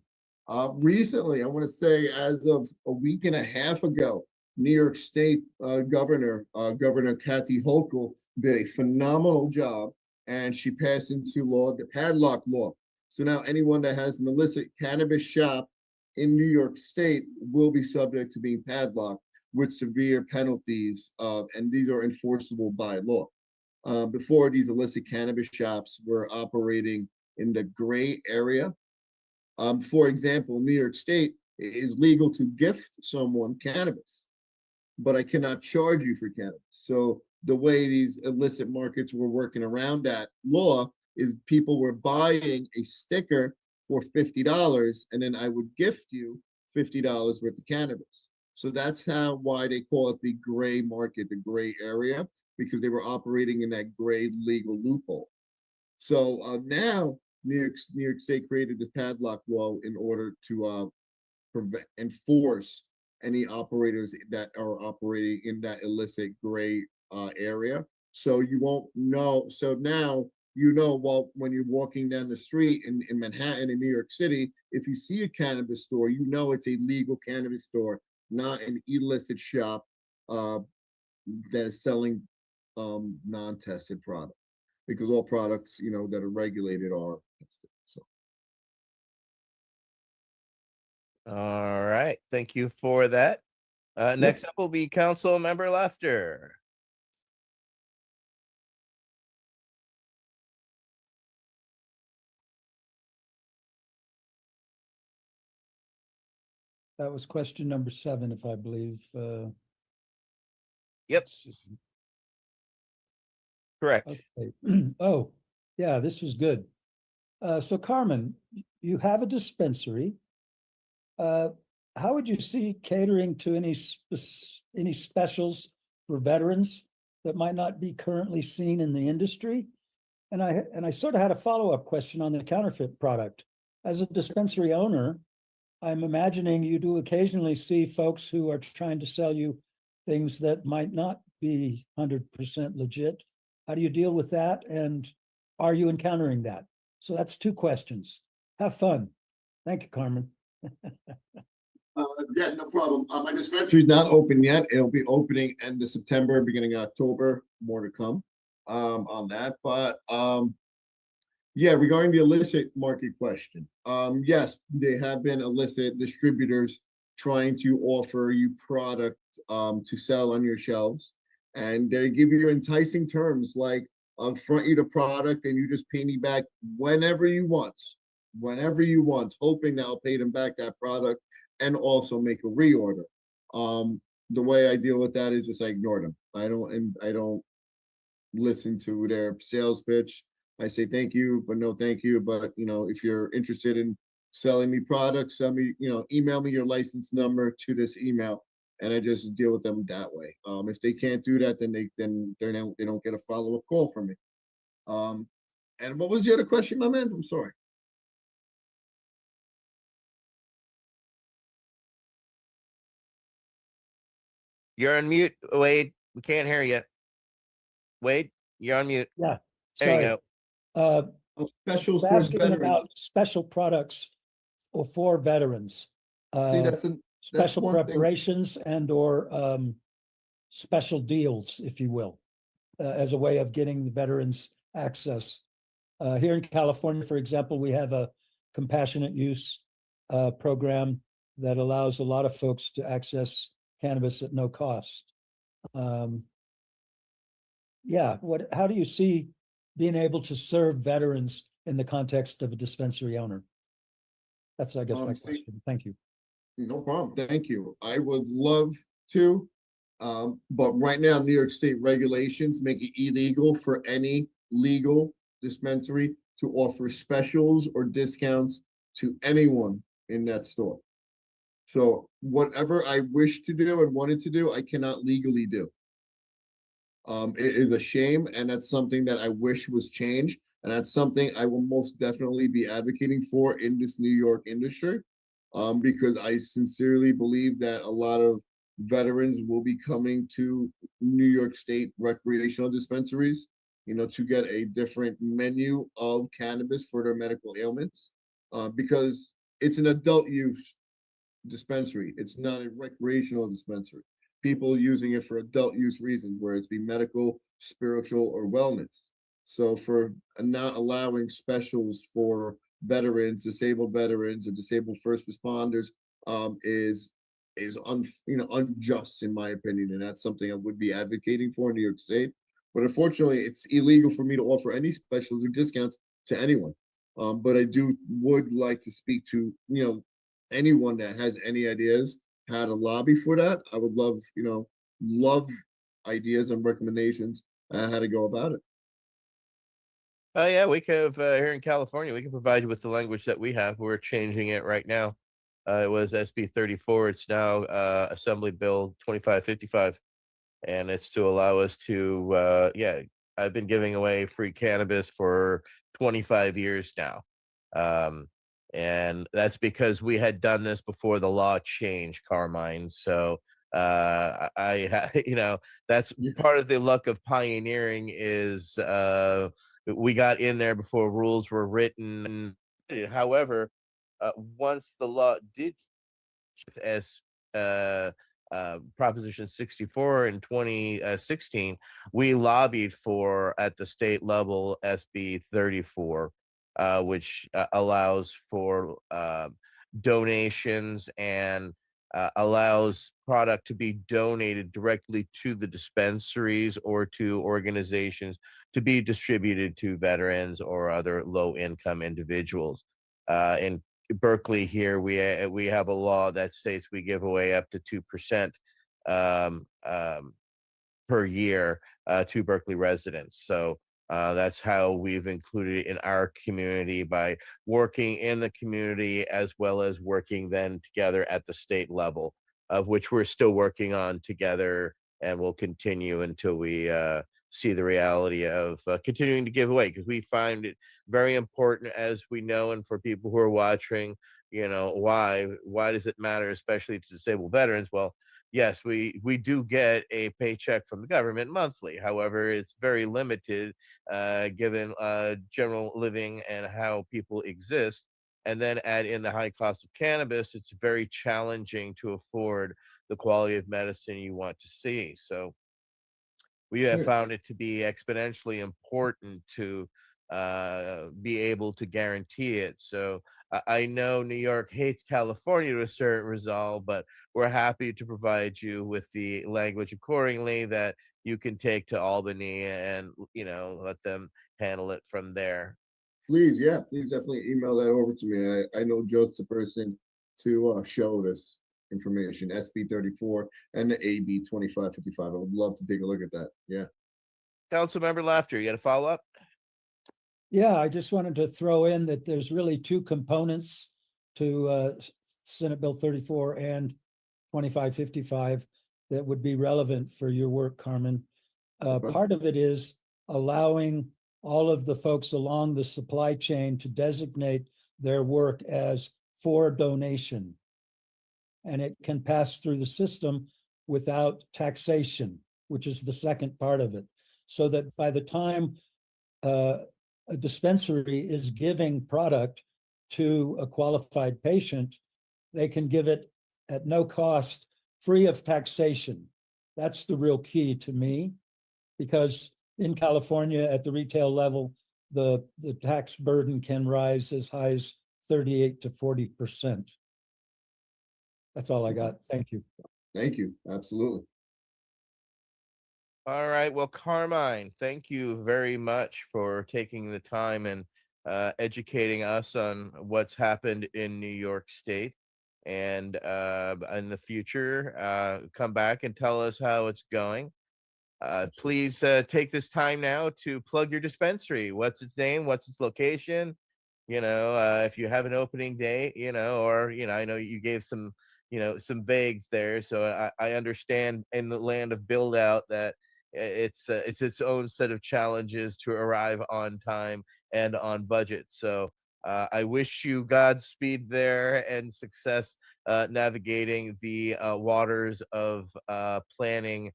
Recently, I want to say as of a week and a half ago, New York State Governor Kathy Hochul did a phenomenal job, and she passed into law the padlock law. So now anyone that has an illicit cannabis shop in New York State will be subject to being padlocked with severe penalties, and these are enforceable by law. Before, these illicit cannabis shops were operating in the gray area. For example, New York State is legal to gift someone cannabis, but I cannot charge you for cannabis. So the way these illicit markets were working around that law is people were buying a sticker for $50, and then I would gift you $50 worth of cannabis. So that's why they call it the gray market, the gray area, because they were operating in that gray legal loophole. So now New York State created this padlock law in order to enforce any operators that are operating in that illicit gray area. So you won't know. So now well, when you're walking down the street in Manhattan in New York City, if you see a cannabis store, it's a legal cannabis store, not an illicit shop that is selling non-tested product, because all products that are regulated are tested. So All right. Thank you for that. Next up will be Council Member Laughter. That was question number 7, if I believe. Yep. Correct. Okay. Oh, yeah, this was good. So Carmen, you have a dispensary. How would you see catering to any specials for veterans that might not be currently seen in the industry? And I sort of had a follow-up question on the counterfeit product. As a dispensary owner, I'm imagining you do occasionally see folks who are trying to sell you things that might not be 100% legit. How do you deal with that? And are you encountering that? So that's 2 questions. Have fun. Thank you, Carmen. Yeah, no problem. My dispensary is not open yet. It'll be opening end of September, beginning of October. More to come on that. But yeah, regarding the illicit market question, yes, they have been illicit distributors trying to offer you product to sell on your shelves, and they give you enticing terms like I'll front you the product and you just pay me back whenever you want, hoping that I'll pay them back that product and also make a reorder. The way I deal with that is just I ignore them. I don't listen to their sales pitch. I say thank you, but no thank you. But if you're interested in selling me products, send me, email me your license number to this email, and I just deal with them that way. If they can't do that, then they don't get a follow-up call from me. And what was the other question, my man? I'm sorry. You're on mute, Wade. We can't hear you. Wade, you're on mute. Yeah. There you go. Specials for asking veterans. about special products for veterans. See, that's special one thing. preparations and/or special deals, if you will, as a way of getting the veterans access. Here in California, for example, we have a compassionate use program that allows a lot of folks to access cannabis at no cost. Yeah, how do you see being able to serve veterans in the context of a dispensary owner? That's, I guess, my question. Thank you. No problem. Thank you. I would love to, but right now, New York State regulations make it illegal for any legal dispensary to offer specials or discounts to anyone in that store. So whatever I wish to do and wanted to do, I cannot legally do. It is a shame, and that's something that I wish was changed, and that's something I will most definitely be advocating for in this New York industry, because I sincerely believe that a lot of veterans will be coming to New York State recreational dispensaries, to get a different menu of cannabis for their medical ailments, because it's an adult use dispensary. It's not a recreational dispensary. People using it for adult use reasons, where it's be medical, spiritual, or wellness. So for not allowing specials for veterans, disabled veterans, or disabled first responders, is unjust in my opinion, and that's something I would be advocating for in New York State. But unfortunately, it's illegal for me to offer any specials or discounts to anyone. But I would like to speak to anyone that has any ideas how to lobby for that. I would love ideas and recommendations how to go about it. Oh yeah, we could here in California, we can provide you with the language that we have. We're changing it right now. It was SB 34. It's now Assembly Bill 2555, and it's to allow us to I've been giving away free cannabis for 25 years now. And that's because we had done this before the law changed, Carmine. So that's part of the luck of pioneering is we got in there before rules were written. However, once the law did as Proposition 64 in 2016, we lobbied for at the state level SB 34, which allows for donations and allows product to be donated directly to the dispensaries or to organizations to be distributed to veterans or other low-income individuals. In Berkeley here, we have a law that states we give away up to 2% um, um, per year to Berkeley residents. So that's how we've included it in our community by working in the community as well as working then together at the state level, of which we're still working on together and will continue until we see the reality of continuing to give away, because we find it very important, as we know, and for people who are watching, why does it matter, especially to disabled veterans? Well, yes, we do get a paycheck from the government monthly. However, it's very limited given general living and how people exist. And then add in the high cost of cannabis, it's very challenging to afford the quality of medicine you want to see. So we have found it to be exponentially important to be able to guarantee it. So I know New York hates California to a certain resolve, but we're happy to provide you with the language accordingly that you can take to Albany and let them handle it from there. Please, yeah, please definitely email that over to me. I know just the person to show this information, SB 34 and the AB 2555. I would love to take a look at that. Yeah. Councilmember Laughter, you got a follow up? Yeah, I just wanted to throw in that there's really two components to Senate Bill 34 and 2555 that would be relevant for your work, Carmen. Part of it is allowing all of the folks along the supply chain to designate their work as for donation. And it can pass through the system without taxation, which is the second part of it. So that by the time a dispensary is giving product to a qualified patient, they can give it at no cost, free of taxation. That's the real key to me, because in California at the retail level, the tax burden can rise as high as 38 to 40%. That's all I got. Thank you. Thank you. Absolutely. All right. Well, Carmine, thank you very much for taking the time and educating us on what's happened in New York State. And in the future, come back and tell us how it's going. Please take this time now to plug your dispensary. What's its name? What's its location? If you have an opening day, or, I know you gave some, some vagues there. So I understand in the land of build out that it's its own set of challenges to arrive on time and on budget. So I wish you Godspeed there and success navigating the waters of planning,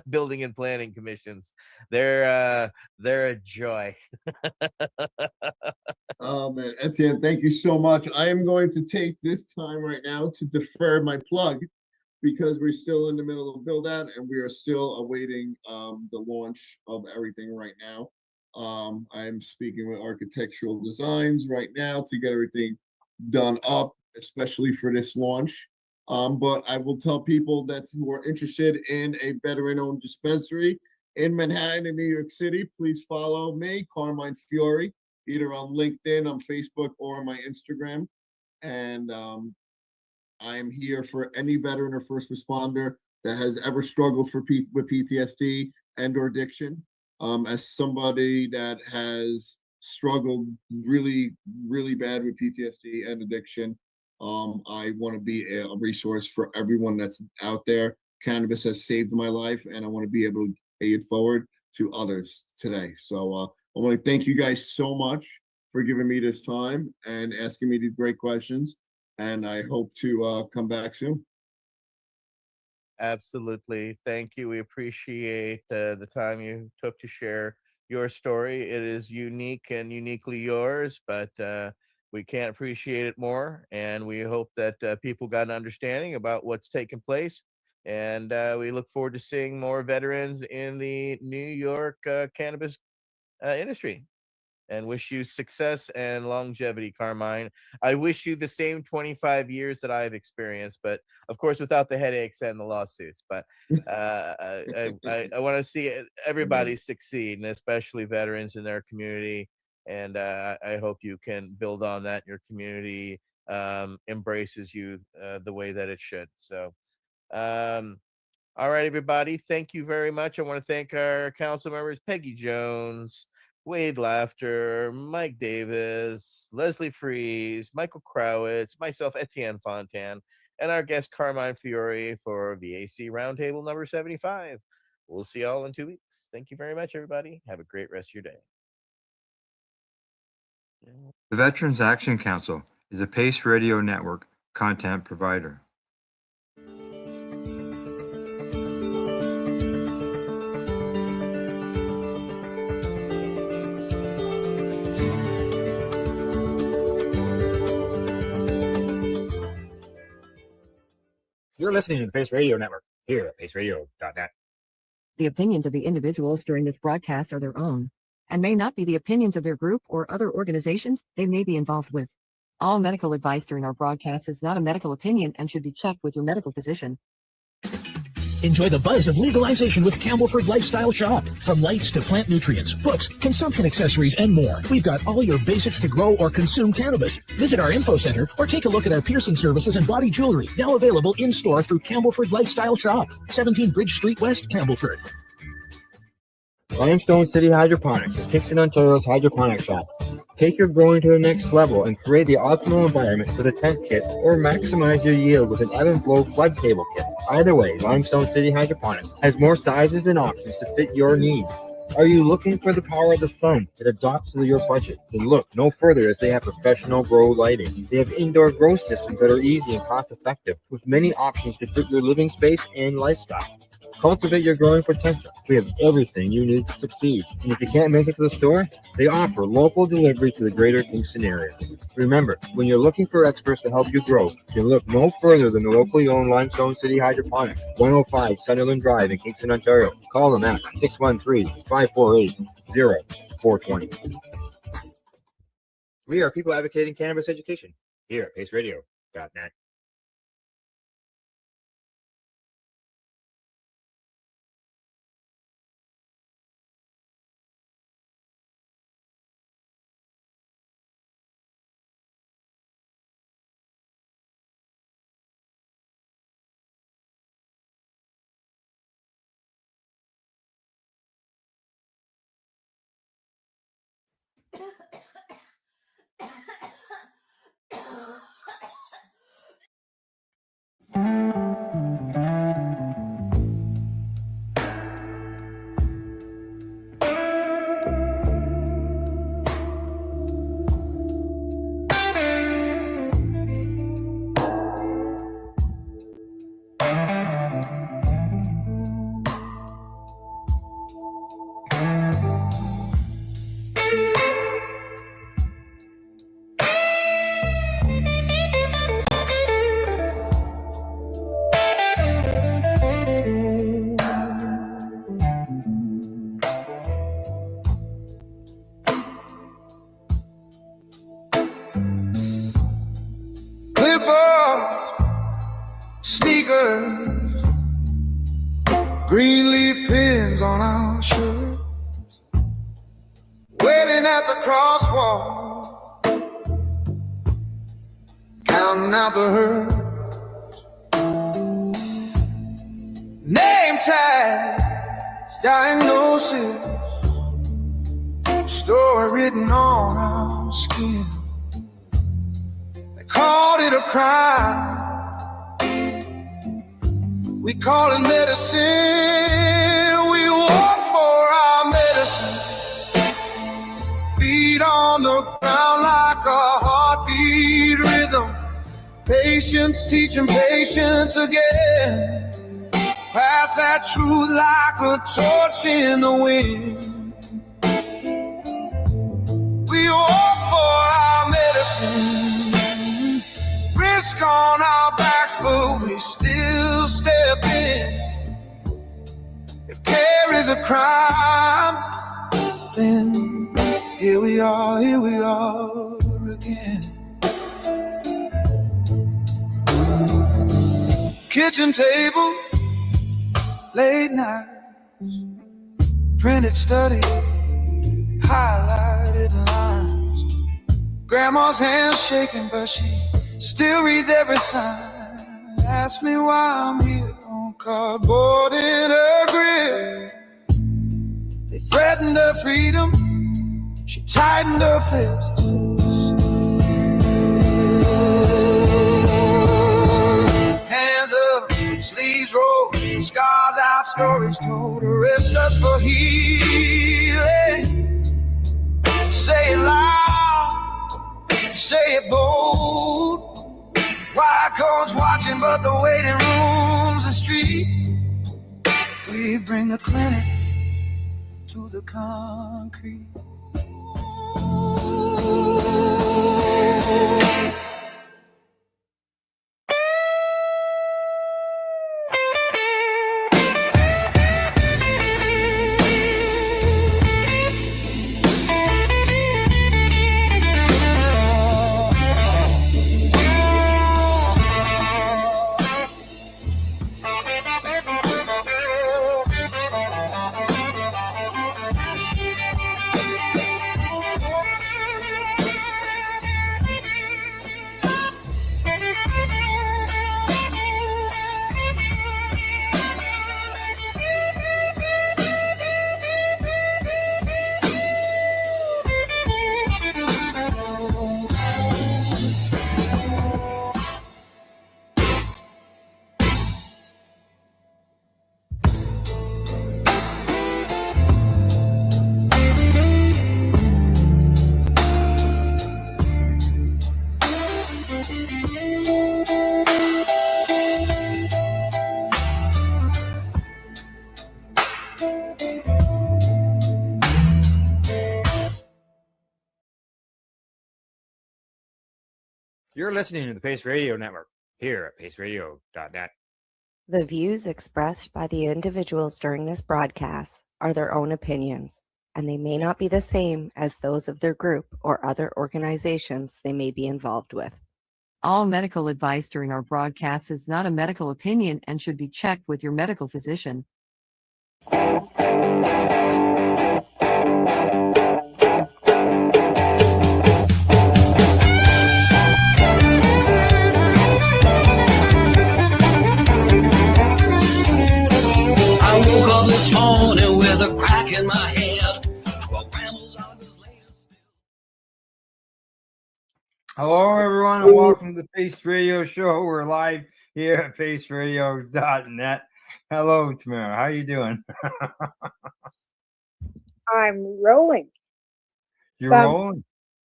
building and planning commissions. They're a joy. Oh man, Etienne, thank you so much. I am going to take this time right now to defer my plug because we're still in the middle of build out and we are still awaiting the launch of everything right now. I'm speaking with architectural designs right now to get everything done up, especially for this launch. But I will tell people that who are interested in a veteran-owned dispensary in Manhattan in New York City, please follow me, Carmine Fiore, either on LinkedIn, on Facebook, or on my Instagram. And I am here for any veteran or first responder that has ever struggled with PTSD and or addiction. As somebody that has struggled really, really bad with PTSD and addiction, I want to be a resource for everyone that's out there. Cannabis has saved my life, and I want to be able to pay it forward to others today. So I want to thank you guys so much for giving me this time and asking me these great questions. And I hope to come back soon. Absolutely. Thank you. We appreciate the time you took to share your story. It is unique and uniquely yours, but we can't appreciate it more. And we hope that people got an understanding about what's taking place. And we look forward to seeing more veterans in the New York cannabis industry. and wish you success and longevity, Carmine. I wish you the same 25 years that I've experienced, but of course, without the headaches and the lawsuits. But I want to see everybody succeed, and especially veterans in their community. And I hope you can build on that. Your community embraces you the way that it should. So, all right, everybody. Thank you very much. I want to thank our council members, Peggy Jones, Wade Laughter, Mike Davis, Leslie Fries, Michael Crowitz, myself, Etienne Fontan, and our guest, Carmine Fiore, for VAC Roundtable number 75. We'll see y'all in 2 weeks. Thank you very much, everybody. Have a great rest of your day. The Veterans Action Council is a Pace Radio Network content provider. You're listening to the Pace Radio Network here at paceradio.net. The opinions of the individuals during this broadcast are their own, and may not be the opinions of their group or other organizations they may be involved with. All medical advice during our broadcast is not a medical opinion and should be checked with your medical physician. Enjoy the buzz of legalization with Campbellford Lifestyle Shop. From lights to plant nutrients, books, consumption accessories, and more. We've got all your basics to grow or consume cannabis. Visit our info center or take a look at our piercing services and body jewelry. Now available in-store through Campbellford Lifestyle Shop. 17 Bridge Street West, Campbellford. Limestone City Hydroponics is Kingston, Ontario's hydroponic shop. Take your growing to the next level and create the optimal environment with a tent kit, or maximize your yield with an ebb and flow flood table kit. Either way, Limestone City Hydroponics has more sizes and options to fit your needs. Are you looking for the power of the sun that adapts to your budget? Then look no further, as they have professional grow lighting. They have indoor grow systems that are easy and cost effective, with many options to fit your living space and lifestyle. Cultivate your growing potential. We have everything you need to succeed. And if you can't make it to the store, they offer local delivery to the greater Kingston area. Remember, when you're looking for experts to help you grow, you look no further than the locally owned Limestone City Hydroponics, 105 Sunderland Drive in Kingston, Ontario. Call them at 613-548-0420. We are people advocating cannabis education here at paceradio.net. sneakers, green leaf pins on our shirts, waiting at the crosswalk, counting out the hurt. Name tags, diagnosis, story written on our skin. They called it a crime. We call it medicine. We walk for our medicine. Feet on the ground like a heartbeat rhythm. Patience, teaching patience again. Pass that truth like a torch in the wind. We walk for our medicine. Risk on our backs, but we still step in. If care is a crime, then here here we are again. Kitchen table, late night, printed study, highlighted lines. Grandma's hands shaking, but she still reads every sign. Ask me why I'm here on cardboard in her grip. They threatened her freedom, she tightened her fist. Hands up, sleeves rolled, scars out, stories told. Arrest us for healing. Say it loud, say it bold. White coats watching, but the waiting room's the street. We bring the clinic to the concrete. You're listening to the Pace Radio Network here at paceradio.net. The views expressed by the individuals during this broadcast are their own opinions, and they may not be the same as those of their group or other organizations they may be involved with. All medical advice during our broadcast is not a medical opinion and should be checked with your medical physician. I woke up this morning with a crack in my head. Hello, everyone, and welcome to the Pace Radio Show. We're live here at paceradio.net. Hello, Tamara. How you doing? I'm rolling. You're Some- rolling?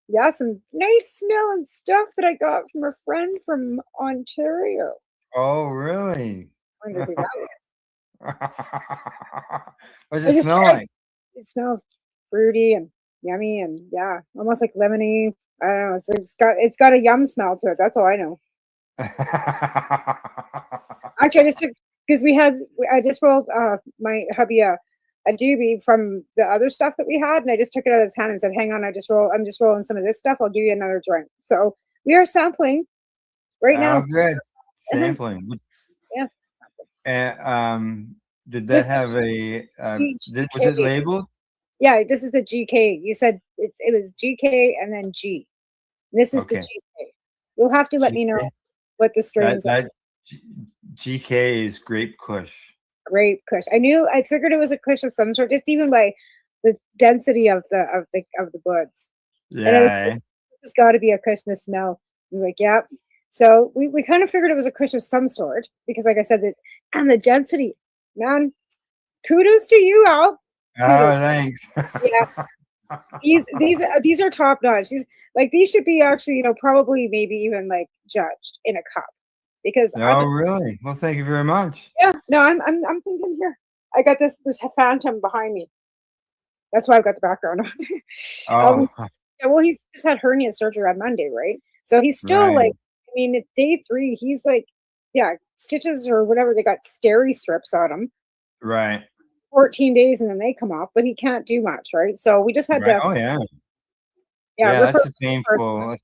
Yeah, some nice smelling stuff that I got from a friend from Ontario. Oh, really? Wonder who that was. What's I it just smell tried- like? It smells fruity and yummy and yeah, almost like lemony. I don't know. It's got a yum smell to it. That's all I know. Actually, I just took because I just rolled my hubby a doobie from the other stuff that we had, and I just took it out of his hand and said, "Hang on, I'm just rolling some of this stuff. I'll give you another drink." So we are sampling right now. Oh, good. Sampling. Yeah. And did that This is have a was it GK. labeled? Yeah, this is the GK. You said it was GK and then G. This is Okay. the GK. You'll have to let me know what the strains are. That GK is grape kush. Grape kush. I figured it was a kush of some sort, just even by the density of the buds. And I was Yeah. like, this has got to be a kush in the smell. I'm like, yeah. So we kind of figured it was a kush of some sort because, like I said, that and the density, man. Kudos to you, Al. Oh, thanks. Yeah. These are top notch. These should be actually, probably maybe even like judged in a cup because Oh, really? Well, thank you very much. yeah, no, I'm thinking here. I got this phantom behind me. That's why I've got the background on. Oh, Yeah, well, he's just had hernia surgery on Monday, right? So he's still Right. like, I mean, it's day 3. He's like, yeah, stitches or whatever. They got steri strips on him. right. 14 days and then they come off, but he can't do much, right? So we just had Right. to Oh, yeah. Yeah, that's refer- a painful.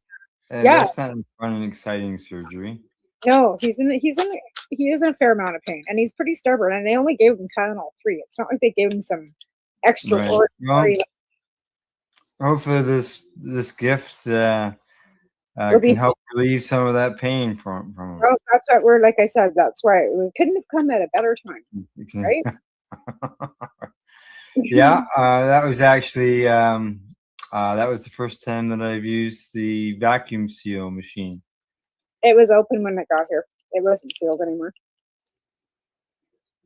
Yeah. That's not fun and exciting surgery. No, he is in a fair amount of pain, and he's pretty stubborn. And they only gave him Tylenol 3. It's not like they gave him some Right. extraordinary. Well, hopefully this gift Will be- can help relieve some of that pain from him. Well, that's what we're like. I said, that's why it couldn't have come at a better time, right? Yeah, that was actually that was the first time that I've used the vacuum seal machine. It was open when it got here. It wasn't sealed anymore.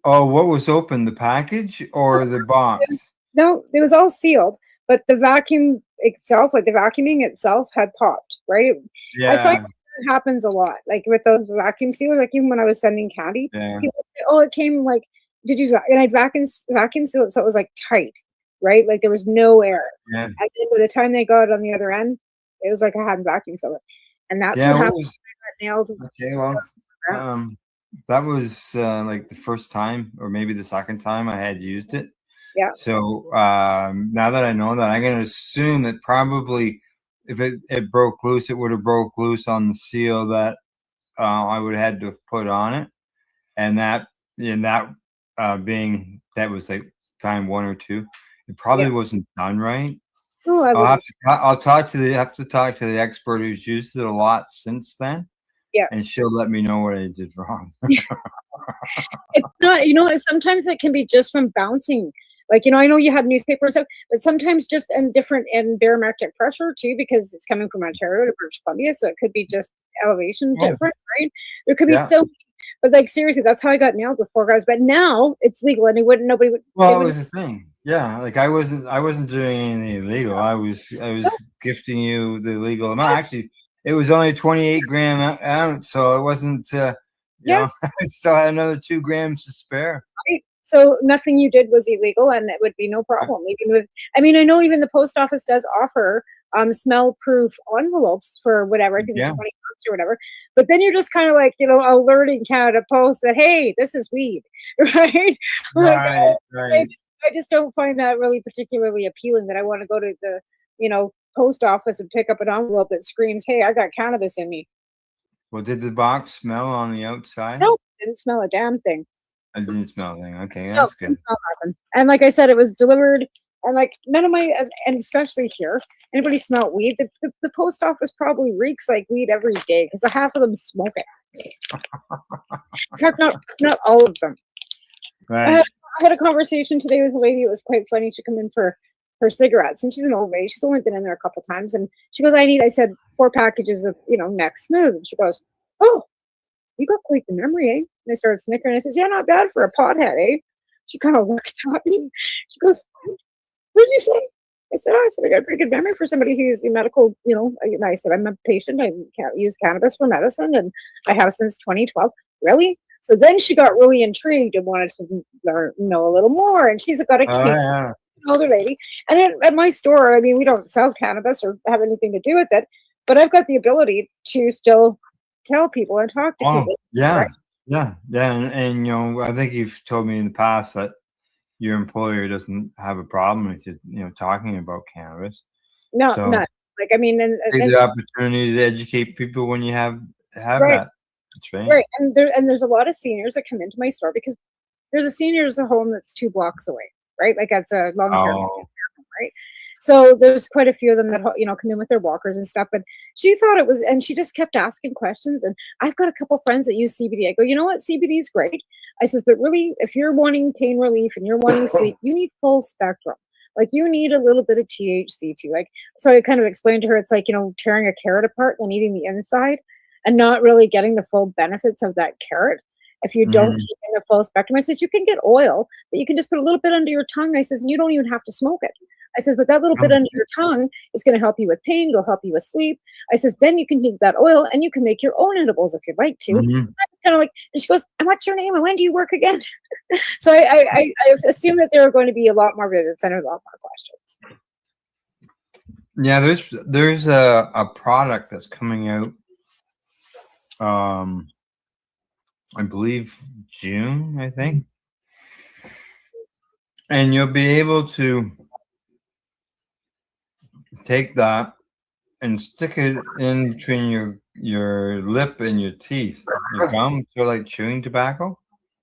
Oh, what was open? The package or the box? No, it was all sealed, but the vacuum itself, like the vacuuming itself, had popped. Right? I find Yeah. it happens a lot. Like with those vacuum sealers, like even when I was sending candy, Yeah. people say, "Oh, it came like did you?" And I'd vacuum seal it so it was like tight, right? Like there was no air. Yeah. And then by the time they got it on the other end, it was like I hadn't vacuum sealed it, and that's Yeah, what what happened. was- I got nailed. Okay, well, that was like the first time, or maybe the second time I had used it. Yeah. So now that I know that, I'm going to assume that probably if it broke loose, it would have broke loose on the seal that I would have had to put on it, and that being that was like time 1 or 2, it probably wasn't done right. Oh, I'll talk to the expert who's used it a lot since then. Yeah. And she'll let me know what I did wrong. It's not, sometimes it can be just from bouncing. Like, I know you had newspaper and stuff, but sometimes just different in barometric pressure too, because it's coming from Ontario to British Columbia. So it could be just elevation different, right? There could be so, but like seriously, that's how I got nailed before, guys. But now it's legal and nobody would. Well, that was the thing. Yeah. Like I wasn't doing anything illegal. I was gifting you the legal amount. Actually, it was only 28 gram ounce, so it wasn't. I still had another 2 grams to spare. Right. So nothing you did was illegal, and it would be no problem. Even with, I know even the post office does offer smell-proof envelopes for whatever. I think it's 20 bucks or whatever. But then you're just kind of like, alerting Canada Post that hey, this is weed, right? Right. I just don't find that really particularly appealing. That I want to go to the post office and pick up an envelope that screams, "Hey, I got cannabis in me." Well, did the box smell on the outside? Nope, didn't smell a damn thing. I didn't smell anything. Okay, No, that's good. didn't smell nothing. And like I said, it was delivered, and like none of my, and especially here, anybody smelled weed? The post office probably reeks like weed every day because half of them smoke it. In fact, not all of them. Right. I had a conversation today with a lady. It was quite funny. She come in for her cigarettes, and she's an old lady. She's only been in there a couple times, and she goes, I said 4 packages of Next Smooth, and she goes, oh, you got quite the memory, eh? And I started snickering. I says, yeah, not bad for a pothead, eh? She kind of looks at me. She goes, what did you say? I said, I got a pretty good memory for somebody who's a medical, I said, I'm a patient. I can't use cannabis for medicine, and I have since 2012. Really? So then she got really intrigued and wanted to know a little more. And she's got a kid, an older lady. And at my store, we don't sell cannabis or have anything to do with it, but I've got the ability to still tell people and talk to people. Yeah. Right? Yeah. And I think you've told me in the past that your employer doesn't have a problem with you, talking about cannabis. No, So not like, and take the opportunity to educate people when you have right. that. That's right. Right. And there's a lot of seniors that come into my store because there's a seniors home that's 2 blocks away, right? Like that's a long-term home, right? So there's quite a few of them that come in with their walkers and stuff. But she thought it was, and she just kept asking questions. And I've got a couple friends that use CBD. I go, you know what? CBD is great. I says, but really, if you're wanting pain relief and you're wanting sleep, you need full spectrum. Like you need a little bit of THC too. Like, so I kind of explained to her, it's like, tearing a carrot apart and eating the inside and not really getting the full benefits of that carrot. If you don't keep in the full spectrum, I says, you can get oil, but you can just put a little bit under your tongue. I says, and you don't even have to smoke it. I says, but that little bit under your tongue is going to help you with pain. It'll help you with sleep. I says, then you can take that oil and you can make your own edibles if you'd like to. So I was kind of like, and she goes, and what's your name? And when do you work again? So I assume that there are going to be a lot more visits and a lot more questions. Yeah, there's a product that's coming out. I believe June, I think. And you'll be able to take that and stick it in between your lip and your teeth. Your gum, so like chewing tobacco.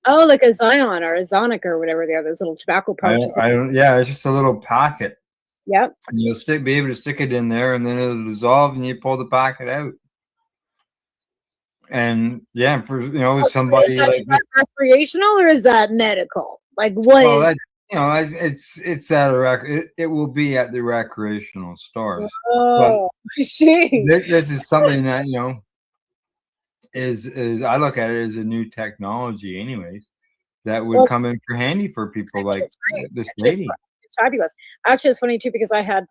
Oh, like a Zion or a Zonic or whatever they are, those little tobacco pouches. I don't. Yeah, it's just a little packet. Yep. And you'll be able to stick it in there, and then it'll dissolve, and you pull the packet out. And yeah, for somebody Is that recreational or is that medical? Like what well, is? that, it's at a it will be at the recreational stores. Oh, I see. This is something that is I look at it as a new technology, anyways, that would Well, come in for handy for people like this It's, lady. it's fabulous. Actually, it's funny too because I had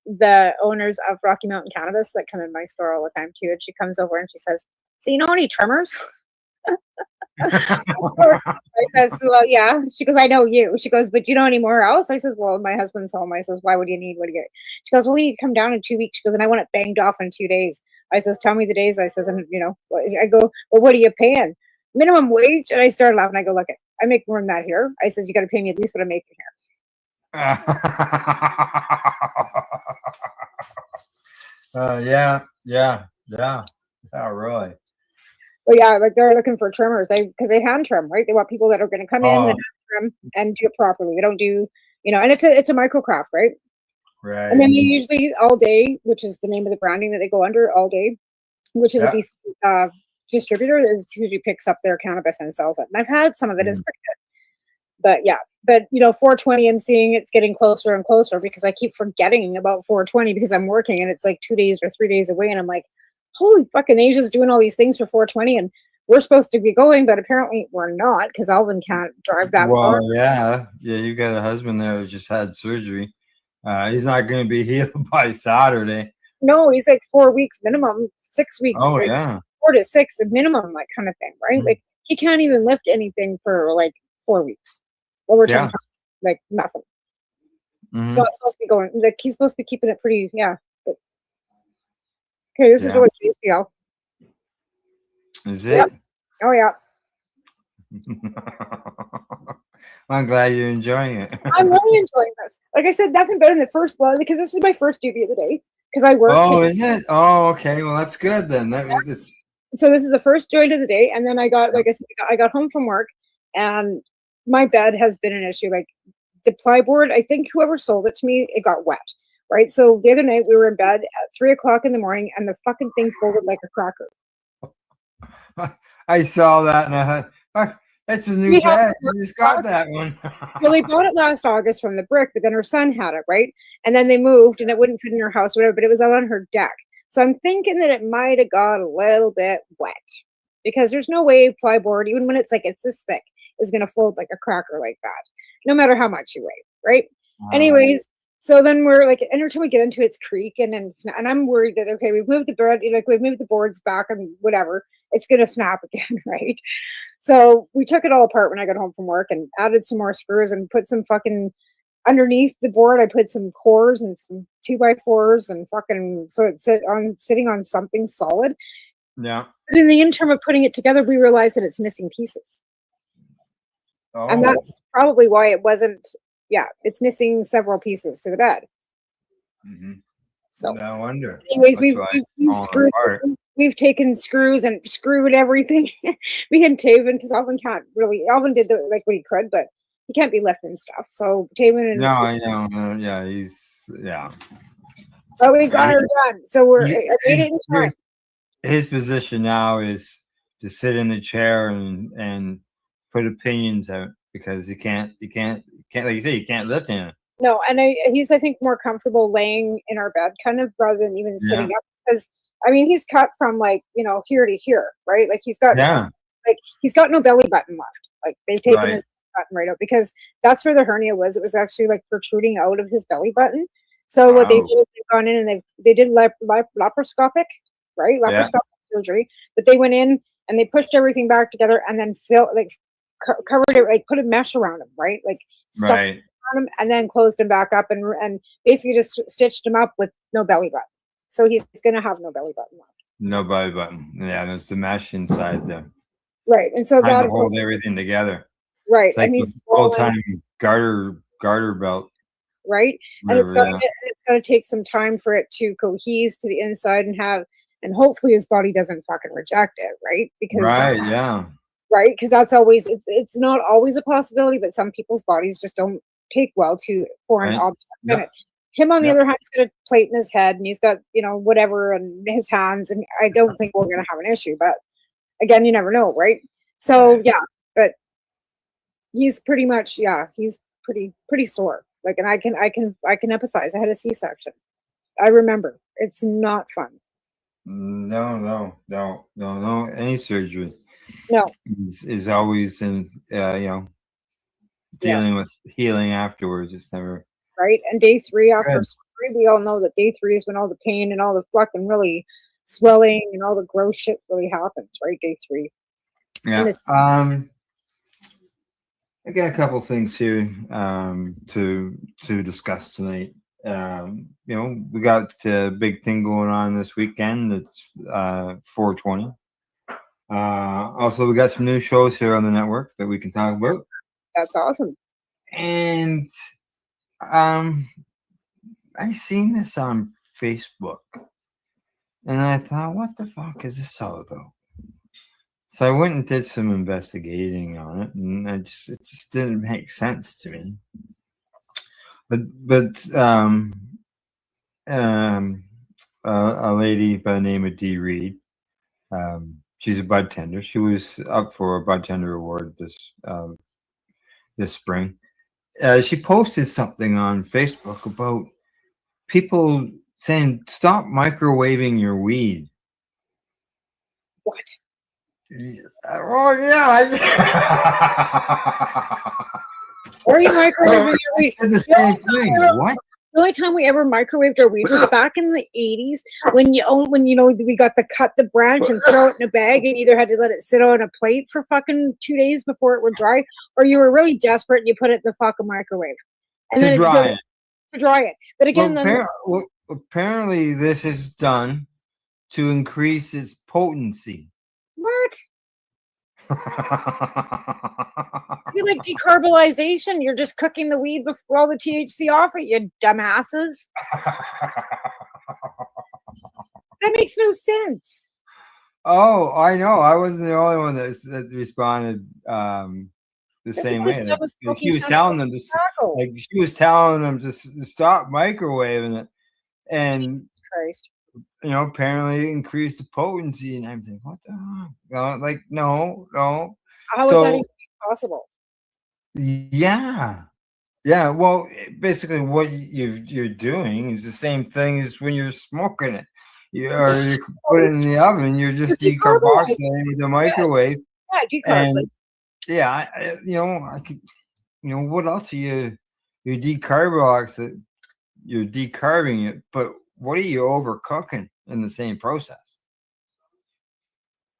the owners of Rocky Mountain Cannabis that come in my store all the time too, and she comes over and she says, "So you know any trimmers?" I says, "Well, yeah." She goes, "I know you." She goes, "But you know anywhere else?" I says, "Well, my husband's home." I says, "Why would you need? What do you get?" She goes, "Well, we need to come down in 2 weeks." She goes, "And I want it banged off in 2 days." I says, "Tell me the days." I says, "And I go, well, what are you paying? Minimum wage?" And I started laughing. I go, "Look, I make more than that here." I says, "You got to pay me at least what I'm making here." Yeah, really. Well, yeah, like they're looking for trimmers. Because they hand trim, right? They want people that are going to come in and Oh. hand trim and do it properly. They don't do, and it's a micro craft, right? Right. And then they usually All Day, which is the name of the branding that they go under, All Day, which is Yeah. a BC distributor, is usually picks up their cannabis and sells it. And I've had some of it; it's pretty good. But yeah, 420, I'm seeing it's getting closer and closer because I keep forgetting about 420 because I'm working and it's like 2 days or 3 days away, and I'm like, holy fucking, Asia's doing all these things for 420, and we're supposed to be going, but apparently we're not because Alvin can't drive that far. Well, yeah, you got a husband there who just had surgery. He's not going to be healed by Saturday. No, he's like 4 weeks minimum, 6 weeks. Oh, like yeah. 4 to 6 minimum, like kind of thing, right? Like he can't even lift anything for like 4 weeks. Over 10 Yeah. pounds, like nothing. Mhm. So it's supposed to be going, like he's supposed to be keeping it pretty, yeah. But, okay, this is Yeah. really tasty, y'all. Is it? Yep. Oh yeah. I'm glad you're enjoying it. I'm really enjoying this. Like I said, nothing better than the first one because this is my first duty of the day because I work. Oh, is it? Oh, okay. Well, that's good then. It's So this is the first joint of the day, and then I got, like I said, I got home from work, and my bed has been an issue. Like the plyboard, I think whoever sold it to me, it got wet, right? So the other night we were in bed at 3 o'clock in the morning, and the fucking thing folded like a cracker. I saw that and I thought, "Fuck, that's a new We have bed. You just got that one." Well, they bought it last August from the brick, but then her son had it, right? And then they moved, and it wouldn't fit in her house, whatever. But it was out on her deck, so I'm thinking that it might have got a little bit wet because there's no way plyboard, even when it's this thick, is going to fold like a cracker like that, no matter how much you weigh, right? Anyways, so then we're like, every time we get into it's creaking, and I'm worried that okay, we've moved the bed, we've moved the boards back and whatever, it's going to snap again, right? So we took it all apart when I got home from work and added some more screws and put some fucking underneath the board. I put some cores and some 2x4s and fucking so it's sitting on something solid. Yeah. But in the interim of putting it together, we realized that it's missing pieces. And Oh. that's probably why it wasn't. Yeah, it's missing several pieces to the bed. Mhm. So no wonder. anyways, That's we've, why we've, it's we've falling screwed. apart. We've taken screws and screwed everything. Me and Taven, because Alvin can't really. Alvin did what he could, but he can't be lifting stuff. So Taven and No, I know. Yeah, yeah. but we got her done. So I made it in time. His position now is to sit in the chair and put opinions out because he can't like you say, you can't lift him. No, and he's I think more comfortable laying in our bed kind of rather than even sitting up because I mean he's cut from like here to here, right? Like he's got he's got no belly button left. Like they've taken his button right out because that's where the hernia was. It was actually like protruding out of his belly button. So what they did is they've gone in and they did laparoscopic, right? Laparoscopic surgery, but they went in and they pushed everything back together and then covered it, like put a mesh around him, right? Like stuffed on him and then closed him back up and basically just stitched him up with no belly button. So he's gonna have no belly button left. No belly button. Yeah, there's the mesh inside there. Right, and so Trying that to hold everything together. Right, It's like and he's full time garter belt. Right, and it's got got to take some time for it to cohese to the inside and hopefully his body doesn't fucking reject it, right? Because Right, yeah. right, because that's always it's not always a possibility, but some people's bodies just don't take well to foreign Right. objects in Yep. it. Him, on the Yep. other hand, he's got a plate in his head and he's got, whatever in his hands, and I don't think we're gonna have an issue, but again, you never know, right? So yeah, but he's pretty much, he's pretty sore. Like, and I can empathize. I had a C-section. I remember. It's not fun. No. Any surgery No. is always in, dealing with healing afterwards. It's never Right. And day 3 after good. surgery, we all know that day 3 is when all the pain and all the fucking really swelling and all the gross shit really happens, right? Day 3. Yeah. And this, I got a couple things here to discuss tonight. We got a big thing going on this weekend. It's 420. Also, we got some new shows here on the network that we can talk about. that's awesome. And I seen this on Facebook, and I thought, what the fuck is this all about? So I went and did some investigating on it, and it just didn't make sense to me. But a lady by the name of Dee Reed, she's a bud tender. She was up for a bud tender award this spring. She posted something on Facebook about people saying, "Stop microwaving your weed." What? Oh yeah. Or you microwaving your weed. Said the same thing. What? The only time we ever microwaved our weed was back in the 80s when we got to cut the branch and throw it in a bag and either had to let it sit on a plate for fucking 2 days before it would dry, or you were really desperate and you put it in the fucking microwave. And To then dry it. To dry it. But again, Apparently this is done to increase its potency. What? You like decarbonization? You're just cooking the weed before all the THC off it, you dumbasses. That makes no sense. Oh, I know. I wasn't the only one that responded the same way. She was telling them she was telling them to stop microwaving it, and Jesus Christ. Apparently increase the potency. And I'm thinking, what the heck? No. How is that even possible? Yeah. Well, basically, what you're doing is the same thing as when you're smoking it. You put it in the oven. You're just decarboxylating with the microwave. Yeah, I could. What else are you're decarboxylating? You're decarbing it, but what are you overcooking in the same process?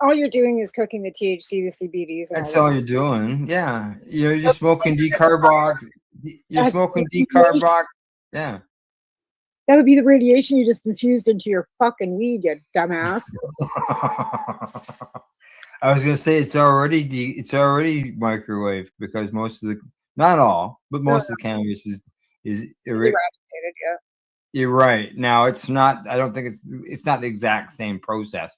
All you're doing is cooking the THC, the CBDs. That's all you're doing. Yeah. You're smoking decarbox. You're smoking decarbox. Yeah. That would be the radiation you just infused into your fucking weed, you dumbass. I was gonna say it's already microwave because most of the, not all, but most of the cannabis is eradicated. Yeah. You're right. Now it's not. I don't think it's not the exact same process,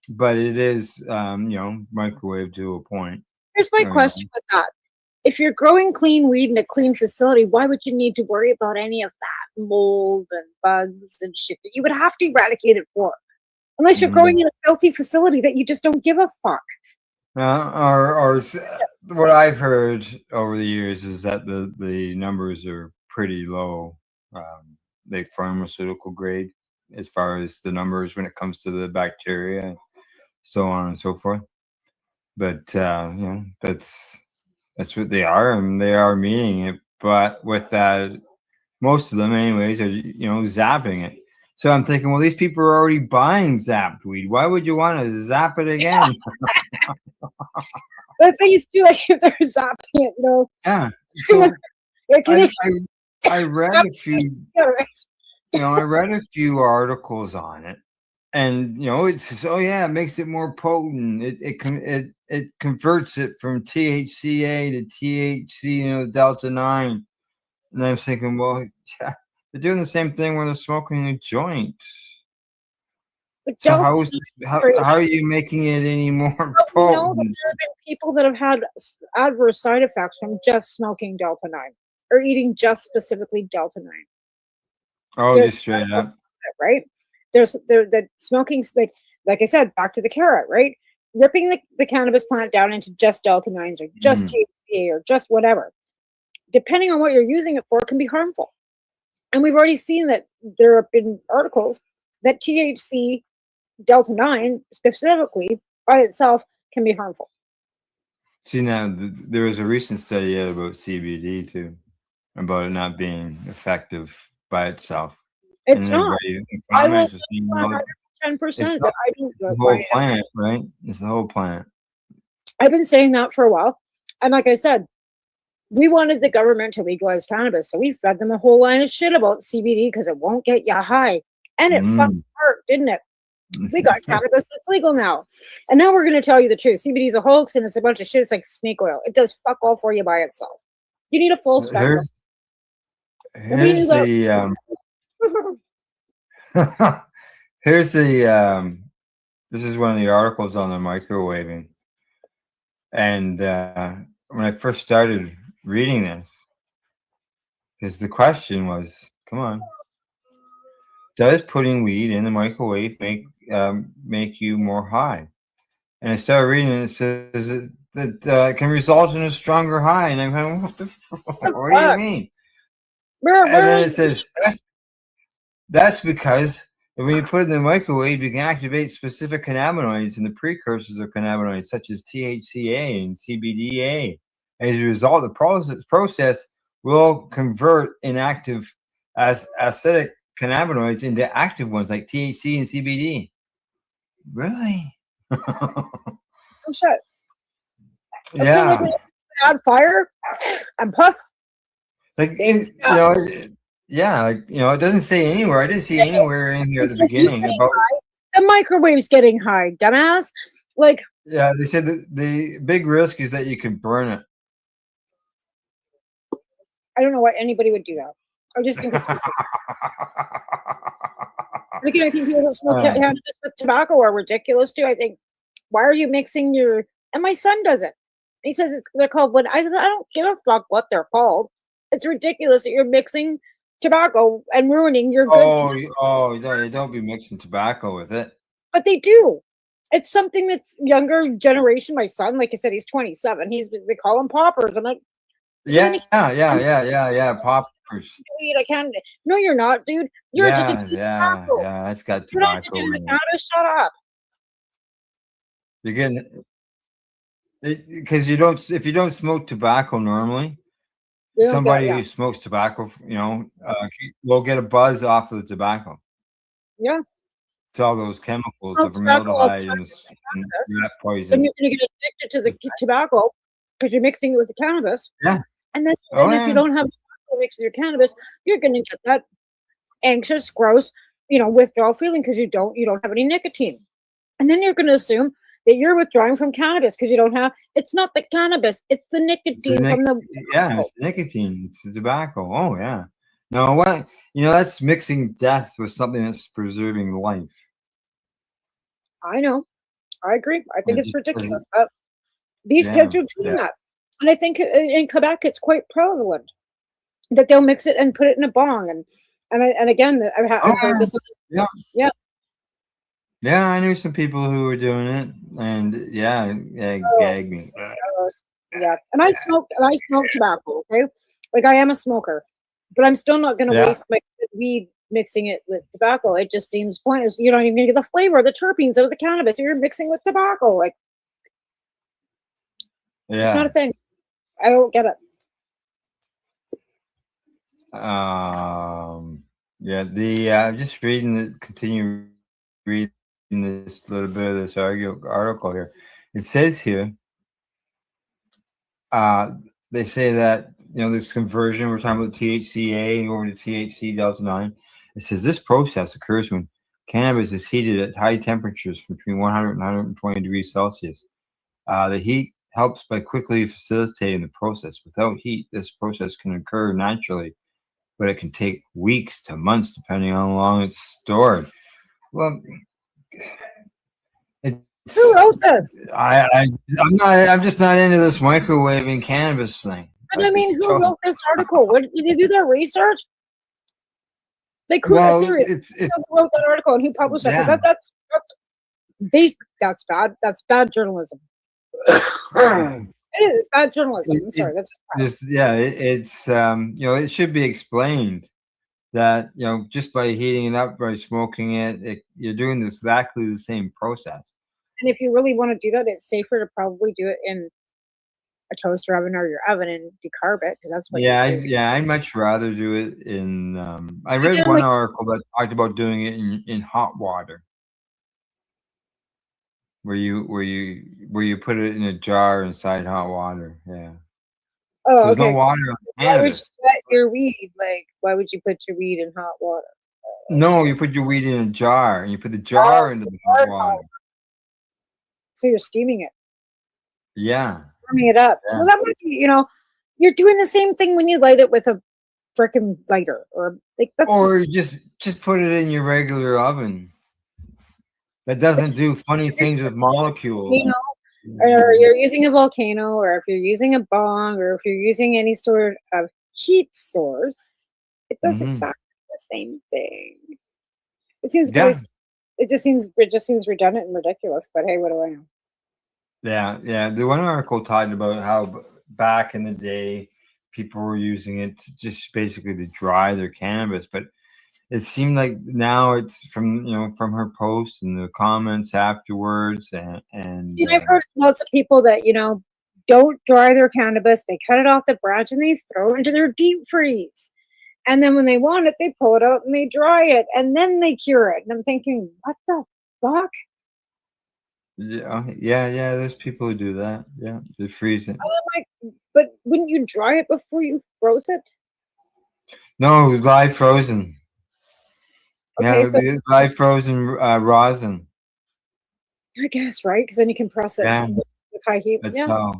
but it is. Microwave to a point. Here's my question with that: if you're growing clean weed in a clean facility, why would you need to worry about any of that mold and bugs and shit that you would have to eradicate it for? Unless you're growing in a filthy facility that you just don't give a fuck. Or what I've heard over the years is that the numbers are pretty low. Like pharmaceutical grade as far as the numbers when it comes to the bacteria, so on and so forth. But that's what they are, and they are meaning it. But with that, most of them, anyways, are zapping it. So I'm thinking, well, these people are already buying zapped weed. Why would you want to zap it again? But they used to, like, if they're zapping it, Yeah. So I read a few. I read a few articles on it, and it says, oh yeah, it makes it more potent. It converts it from THCA to THC, delta 9. And I'm thinking, well, yeah, They're doing the same thing when they're smoking a joint. But So Delta how Eight- are you making it any more But we know that potent? there have been people that have had adverse side effects from just smoking Delta 9 or eating just specifically Delta 9. Oh, There's just straight up. right? There's the smoking like I said, back to the carrot, right? Ripping the cannabis plant down into just Delta 9s or just THC or just whatever, depending on what you're using it for, can be harmful. And we've already seen that there have been articles that THC Delta 9 specifically by itself can be harmful. See now, there was a recent study out about CBD too, about it not being effective by itself. It's And not. everybody in I will comments was saying, well, 110% it's that not I don't the whole find it. plant, right? It's the whole plant. I've been saying that for a while. And like I said, we wanted the government to legalize cannabis. So we fed them a whole line of shit about CBD because it won't get you high. And it fucking worked, didn't it? We got cannabis that's legal now. And now we're going to tell you the truth. CBD is a hoax and it's a bunch of shit. It's like snake oil. It does fuck all for you by itself. You need a full spectrum. Here's the here's the this is one of the articles on the microwaving. And when I first started reading this, because the question was, come on, does putting weed in the microwave make you more high? And I started reading it. It says that it can result in a stronger high. And I'm going, what do you mean? And then it says that's because when you put it in the microwave, you can activate specific cannabinoids and the precursors of cannabinoids, such as THCA and CBDA. As a result, the process will convert inactive acidic cannabinoids into active ones like THC and CBD. Really? Oh shit. That's Yeah. kind of like when you add fire and puff. Like yeah, like it doesn't say anywhere. I didn't see anywhere in here at the beginning about the microwave's getting high, dumbass. Like yeah, they said that the big risk is that you can burn it. I don't know why anybody would do that. I just think it's I think people that smoke cannabis with tobacco are ridiculous too. I think, why are you mixing your? And my son does it. He says they're called what? I don't give a fuck what they're called. It's ridiculous that you're mixing tobacco and ruining your good. Don't be mixing tobacco with it. But they do. It's something that's younger generation. My son, like I said, he's 27. They call him poppers. I'm like, yeah, poppers. I can't. No, you're not, dude. You're addicted to tobacco. Yeah, that's got You're not tobacco addicted to in it. cannabis. Shut up. You're getting because you don't. If you don't smoke tobacco normally, somebody who smokes tobacco, will get a buzz off of the tobacco. Yeah. It's all those chemicals, the formaldehyde and rat poison. Then you're going to get addicted to the tobacco because you're mixing it with the cannabis. Yeah. And then if you don't have tobacco mixed with your cannabis, you're going to get that anxious, gross, withdrawal feeling because you don't have any nicotine. And then you're going to assume that you're withdrawing from cannabis because you don't have. It's not the cannabis; it's the nicotine from the. Yeah, it's nicotine. It's the tobacco. Oh yeah. No, what that's mixing death with something that's preserving life. I know. I agree. I think it's ridiculous. But these kids are doing that. And I think in Quebec, it's quite prevalent that they'll mix it and put it in a bong. And again, I've heard this. Yeah. Yeah, I knew some people who were doing it. And gag me. Yeah. And I smoke tobacco. Okay. Like I am a smoker, but I'm still not going to waste my weed mixing it with tobacco. It just seems pointless. You're not even going to get the flavor, the terpenes of the cannabis. You're mixing with tobacco. Like, it's not a thing. I don't get it. I'm just continue reading this little bit of this article here. It says here, they say that this conversion, we're talking about THCA over to THC Delta 9. It says this process occurs when cannabis is heated at high temperatures between 100 and 120 degrees Celsius. The heat helps by quickly facilitating the process. Without heat, this process can occur naturally but it can take weeks to months depending on how long it's stored. Well, Who wrote this? I'm just not into this microwaving cannabis thing. And I mean, who wrote this article? What did they do their research? Like, who? Well, Seriously, who wrote that article and who published it? 'Cause Yeah. that's bad. That's bad journalism. It is. It's bad journalism. I'm sorry. That's It's it should be explained that just by heating it up, by smoking it, you're doing exactly the same process. And if you really want to do that, it's safer to probably do it in a toaster oven or your oven and decarb it, because that's what. I'd much rather do it in. I read Again, one like- article that talked about doing it in hot water, where you put it in a jar inside hot water. Yeah. Oh, So there's okay. no water on Why would cannabis. you put your weed? Like, why would you put your weed in hot water? No, you put your weed in a jar, and you put the jar into the hot water. So you're steaming it, Yeah. warming it up. Yeah. Well, that might be, you're doing the same thing when you light it with a frickin' lighter, or like that's. Or you just put it in your regular oven. That doesn't do funny things with molecules. Or you're using a volcano, or if you're using a bong, or if you're using any sort of heat source, it does Mhm. exactly the same thing. It seems Yeah. it just seems redundant and ridiculous. But hey, what do I know? Yeah. The one article talked about how back in the day, people were using it to just basically to dry their cannabis, but it seemed like now it's from her posts and the comments afterwards, and See, I've heard lots of people that don't dry their cannabis. They cut it off the branch and they throw it into their deep freeze. And then when they want it, they pull it out and they dry it and then they cure it. And I'm thinking, what the fuck? yeah. There's people who do that. Yeah, they freeze it. I'm like, but wouldn't you dry it before you froze it? No, it was live frozen. Okay, Yeah, so- it's live frozen rosin. I guess, right? Because then you can press it Yeah. with high heat. That's Yeah. how.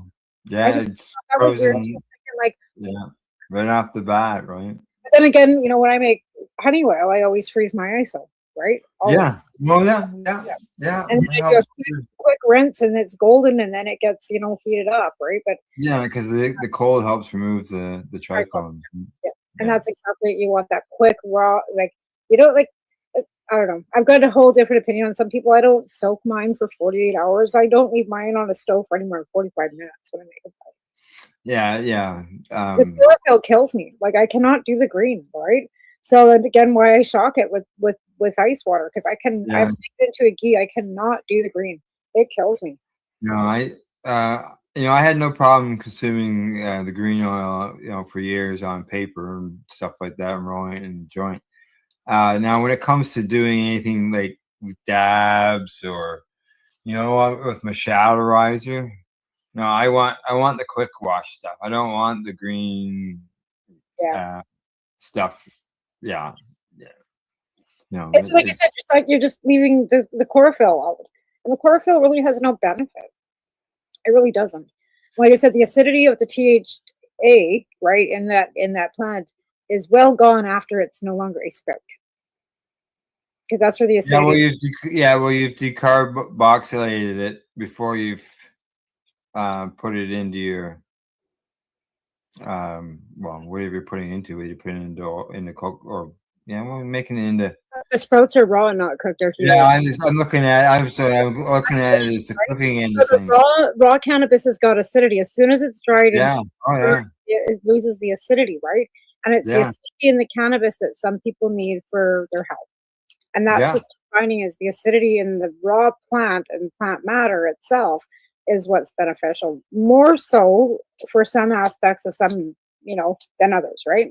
Yeah, I just it's thought that was weird. frozen. Too. Thinking, like, Yeah, right off the bat, right? but then again, when I make honey oil, I always freeze my ISO, right? Always. Yeah. Well, yeah. And then it I do a helps. quick rinse, and it's golden, and then it gets heated up, right? But Yeah, because the cold helps remove the trichomes. yeah, and that's exactly you want, that quick raw, like you don't like. I don't know. I've got a whole different opinion on some people. I don't soak mine for 48 hours. I don't leave mine on a stove for anywhere than 45 minutes when I make it. Yeah. The chlorophyll kills me. Like I cannot do the green, right? So and again, why I shock it with ice water, because I've Yeah. made it into a ghee. I cannot do the green. It kills me. No, I had no problem consuming the green oil, for years on paper and stuff like that, and rolling it in the joint. Now, when it comes to doing anything like with dabs or, with my shadowrizer, no, I want the quick wash stuff. I don't want the green stuff. Yeah. It's like I said, it's like you're just leaving the chlorophyll out, and the chlorophyll really has no benefit. It really doesn't. Like I said, the acidity of the THA, right, in that plant is well gone after it's no longer a sprout, because that's where the acidity. You've decarboxylated it before you've put it into your whatever you're putting into it. You put it into coke, or we're making it into. The sprouts are raw and not cooked. They're heated. Yeah, I'm looking at it as the cooking end So of the things. raw cannabis has got acidity. As soon as it's dried, Yeah. it loses the acidity, right? And it's the Yeah. acidity in the cannabis that some people need for their health. And that's what we're finding is the acidity in the raw plant and plant matter itself is what's beneficial, more so for some aspects of some, than others, right?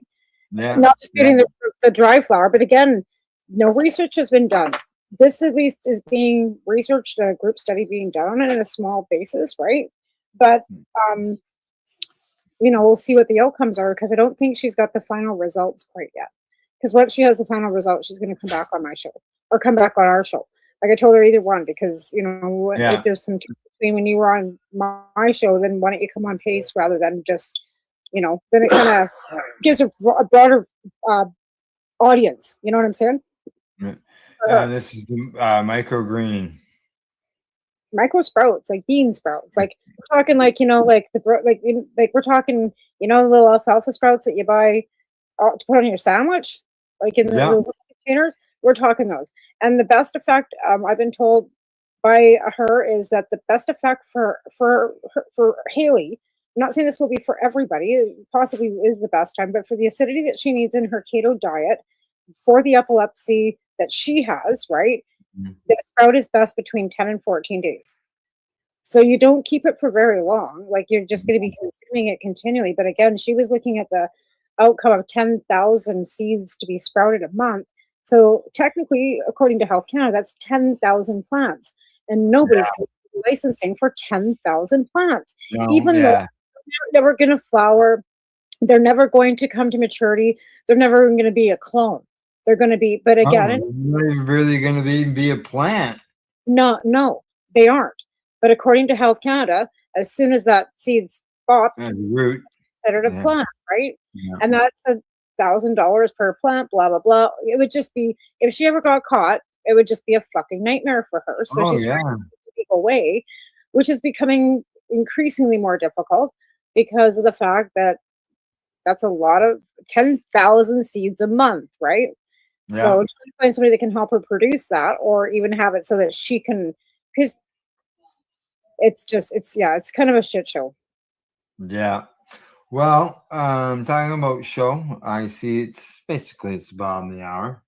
Yeah. Not just getting the dry flower, but again, no research has been done. This at least is being researched, a group study being done on a small basis, right? But we'll see what the outcomes are, because I don't think she's got the final results quite yet. Because once she has the final result, she's going to come back on my show or come back on our show. Like I told her, either one, because if there's some between when you were on my show, then why don't you come on Pace rather than just then it kind of gives a broader audience. You know what I'm saying? This is the microgreening. Micro sprouts, like bean sprouts. Like we're talking, like we're talking, little alfalfa sprouts that you buy to put on your sandwich, like in those little containers. We're talking those. And the best effect, I've been told by her, is that the best effect for Haley. I'm not saying this will be for everybody. It possibly is the best time, but for the acidity that she needs in her keto diet, for the epilepsy that she has, right? The sprout is best between 10 and 14 days. So you don't keep it for very long. Like you're just going to be consuming it continually. But again, she was looking at the outcome of 10,000 seeds to be sprouted a month. So technically, according to Health Canada, that's 10,000 plants. And nobody's going to be licensing for 10,000 plants. Even though they're never going to flower, they're never going to come to maturity, they're never going to be a clone. They're going to be, but again, they're not really going to be a plant. No, they aren't. But according to Health Canada, as soon as that seed's popped, root, considered a plant, right? Yeah. And that's $1,000 per plant, blah, blah, blah. It would just be, if she ever got caught, it would just be a fucking nightmare for her. So she's trying to keep people away, which is becoming increasingly more difficult because of the fact that that's a lot of 10,000 seeds a month, right? So trying to find somebody that can help her produce that, or even have it so that she can, because it's kind of a shit show. Yeah. Well, talking about show, I see it's the bottom of the hour.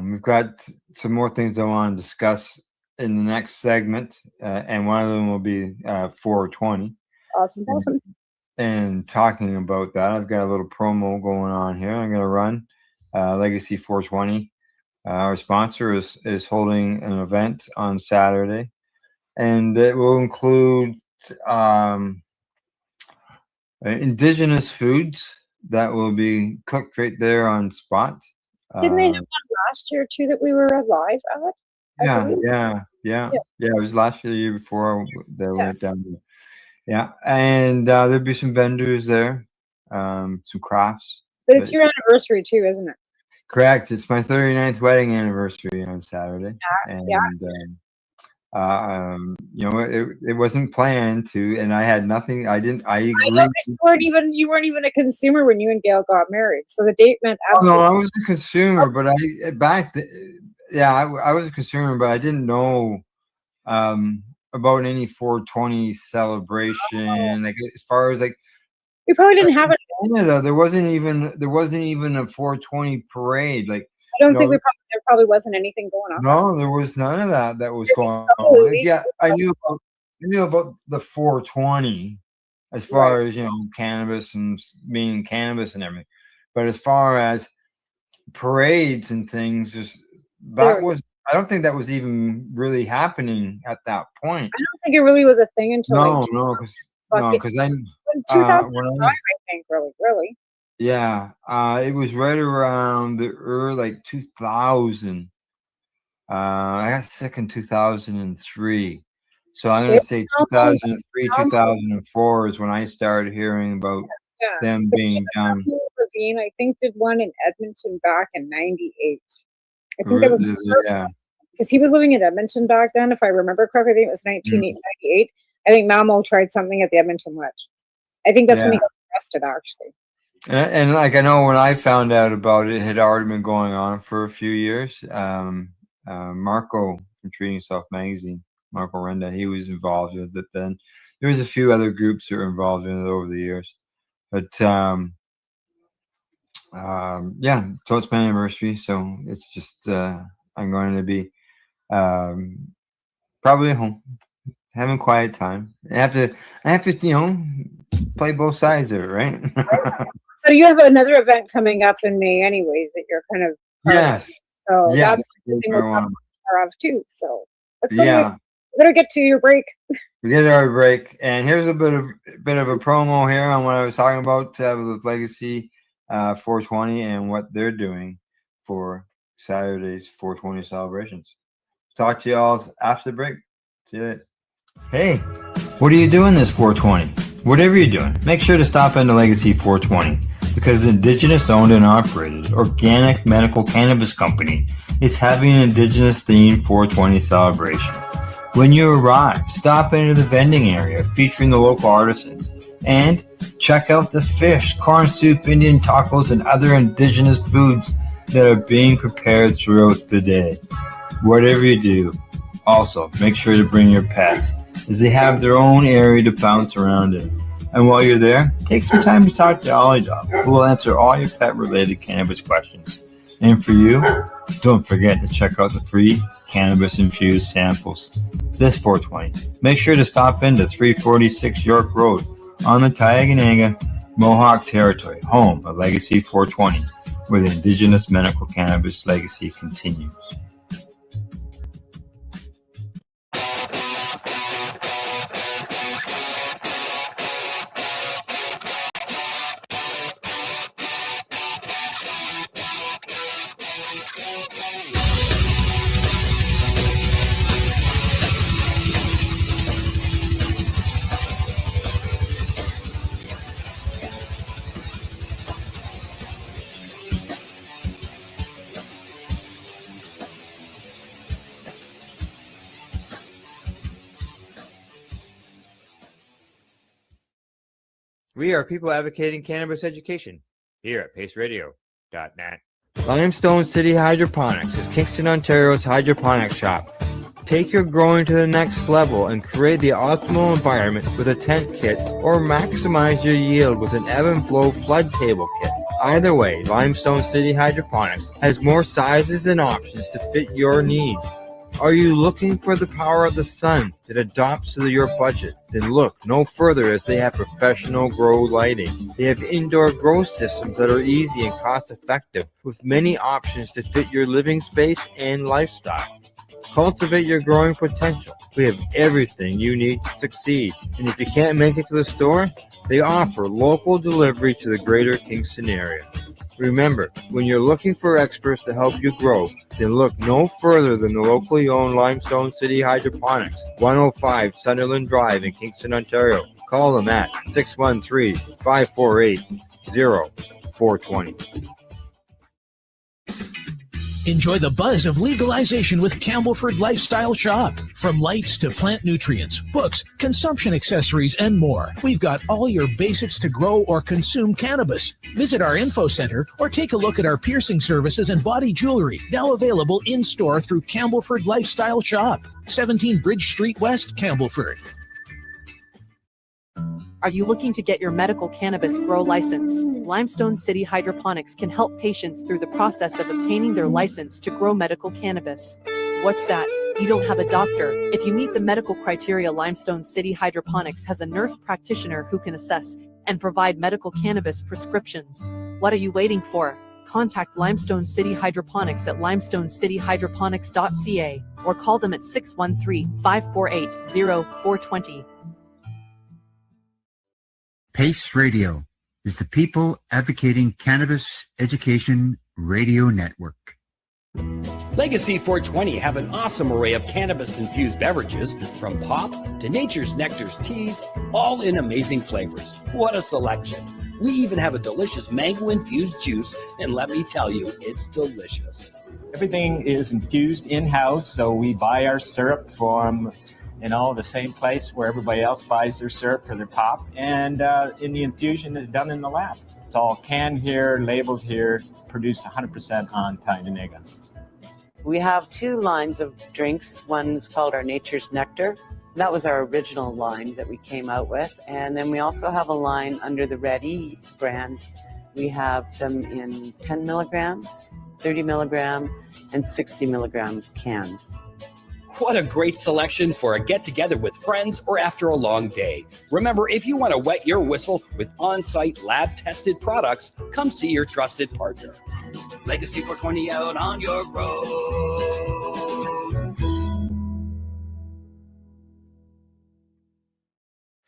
We've got some more things I want to discuss in the next segment, and one of them will be 420. Awesome. And talking about that, I've got a little promo going on here. I'm going to run Legacy 420. Our sponsor is holding an event on Saturday, and it will include indigenous foods that will be cooked right there on spot. Didn't they have one last year too that we were live at? Yeah. It was last year, the year before that we went down there. Yeah, and there'll be some vendors there, some crafts. But it's your anniversary too, isn't it? Correct. It's my 39th wedding anniversary on Saturday, and it wasn't planned to, and I had nothing. I know you weren't even a consumer when you and Gail got married, so the date meant absolutely. No, I was a consumer, but I was a consumer, but I didn't know about any 420 celebration. Like as far as like, you probably didn't have it in Canada. There wasn't even a 420 parade. Like I don't think there probably wasn't anything going on. No, there was none of that was going on. Yeah, I knew about the 420 as far as cannabis and meaning cannabis and everything. But as far as parades and things, I don't think that was even really happening at that point. I don't think it really was a thing until because in 2005, I think really. Yeah, it was right around the early 2000. I got sick in 2003, so I'm gonna say 2003, 2004 is when I started hearing about them being done. Levine, I think, did one in Edmonton back in '98. I think that was because he was living in Edmonton back then, if I remember correctly. I think it was 1998. I think Malmo tried something at the Edmonton Ledge. I think that's when he got arrested, actually. And I know when I found out about it, it had already been going on for a few years. Marco from Treating Yourself magazine, Marco Renda, he was involved with it then. There was a few other groups that were involved in it over the years. But so it's my anniversary, so it's just I'm going to be probably at home, having quiet time. I have to play both sides of it, right? So you have another event coming up in May, anyways, that you're kind of So that's the thing we're talking of too. So let's go. We better get to your break. We get our break, and here's a bit of a promo here on what I was talking about with Legacy 420 and what they're doing for Saturday's 420 celebrations. Talk to you all after the break. See you later. Hey, what are you doing this 420? Whatever you're doing, make sure to stop into Legacy 420 because the Indigenous owned and operated organic medical cannabis company is having an Indigenous themed 420 celebration. When you arrive, stop into the vending area featuring the local artisans and check out the fish, corn soup, Indian tacos, and other Indigenous foods that are being prepared throughout the day. Whatever you do, also make sure to bring your pets as they have their own area to bounce around in. And while you're there, take some time to talk to Ollie Dog, who will answer all your pet-related cannabis questions. And for you, don't forget to check out the free cannabis-infused samples. This 420, make sure to stop into 346 York Road on the Tioga Mohawk Territory, home of Legacy 420, where the Indigenous medical cannabis legacy continues. We are people advocating cannabis education here at paceradio.net. Limestone City Hydroponics is Kingston, Ontario's hydroponics shop. Take your growing to the next level and create the optimal environment with a tent kit or maximize your yield with an ebb and flow flood table kit. Either way, Limestone City Hydroponics has more sizes and options to fit your needs. Are you looking for the power of the sun that adapts to your budget? Then look no further as they have professional grow lighting. They have indoor grow systems that are easy and cost effective with many options to fit your living space and lifestyle. Cultivate your growing potential. We have everything you need to succeed. And if you can't make it to the store, they offer local delivery to the greater Kingston area. Remember, when you're looking for experts to help you grow, then look no further than the locally owned Limestone City Hydroponics, 105 Sunderland Drive in Kingston, Ontario. Call them at 613-548-0420. Enjoy the buzz of legalization with Campbellford Lifestyle Shop. From lights to plant nutrients, books, consumption accessories, and more. We've got all your basics to grow or consume cannabis. Visit our info center or take a look at our piercing services and body jewelry, now available in-store through Campbellford Lifestyle Shop, 17 Bridge Street West, Campbellford. Are you looking to get your medical cannabis grow license? Limestone City Hydroponics can help patients through the process of obtaining their license to grow medical cannabis. What's that? You don't have a doctor. If you meet the medical criteria, Limestone City Hydroponics has a nurse practitioner who can assess and provide medical cannabis prescriptions. What are you waiting for? Contact Limestone City Hydroponics at limestonecityhydroponics.ca or call them at 613-548-0420. PACE Radio is the People Advocating Cannabis Education Radio Network. Legacy 420 have an awesome array of cannabis-infused beverages, from pop to Nature's Nectar's teas, all in amazing flavors. What a selection. We even have a delicious mango-infused juice, and let me tell you, it's delicious. Everything is infused in-house, so we buy our syrup from the same place where everybody else buys their syrup for their pop, and the infusion is done in the lab. It's all canned here, labeled here, produced 100% on Tioga. We have two lines of drinks. One's called our Nature's Nectar. That was our original line that we came out with. And then we also have a line under the Red E brand. We have them in 10 milligrams, 30 milligram, and 60 milligram cans. What a great selection for a get-together with friends or after a long day. Remember, if you want to wet your whistle with on-site lab-tested products, come see your trusted partner. Legacy 420 out on your road.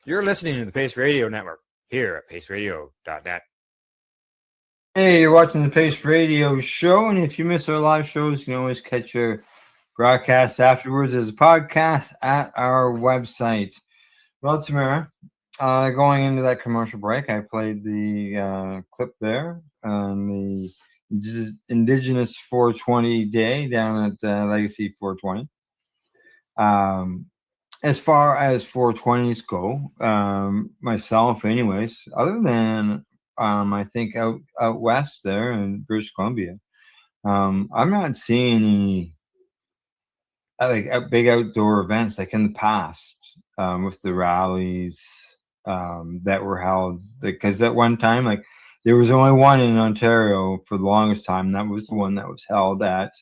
You're listening to the Pace Radio Network here at paceradio.net. Hey, you're watching the Pace Radio Show, and if you miss our live shows, you can always catch your broadcast afterwards as a podcast at our website. Well, Tamara, going into that commercial break, I played the clip there on the Indigenous 420 Day down at Legacy 420. As far as 420s go, myself, anyways, other than I think out west there in British Columbia, I'm not seeing any like big outdoor events like in the past with the rallies that were held. Because at one time, like there was only one in Ontario for the longest time, and that was the one that was held at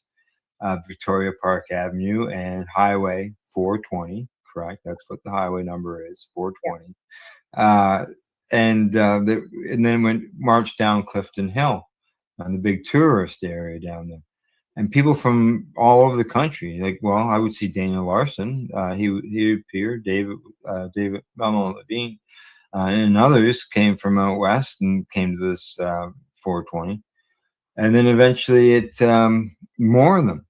Victoria Park Avenue and Highway 420. Correct. That's what the highway number is, 420. And then went marched down Clifton Hill, on the big tourist area down there, and people from all over the country. Like, well, I would see Daniel Larson. He appeared. David Melmo Levine, and others came from out west and came to this 420, and then eventually more of them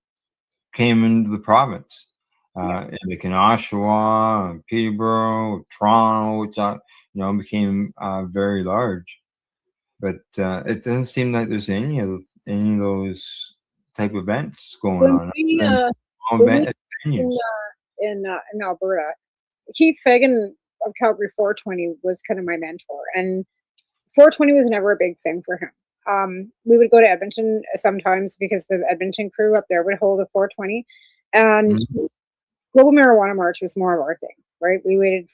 came into the province. Like in Oshawa, and Peterborough, Toronto, which became very large. But it doesn't seem like there's any of those type events going on. In Alberta, Keith Fagan of Calgary 420 was kind of my mentor, and 420 was never a big thing for him. We would go to Edmonton sometimes because the Edmonton crew up there would hold a 420, and Global Marijuana March was more of our thing, right? We waited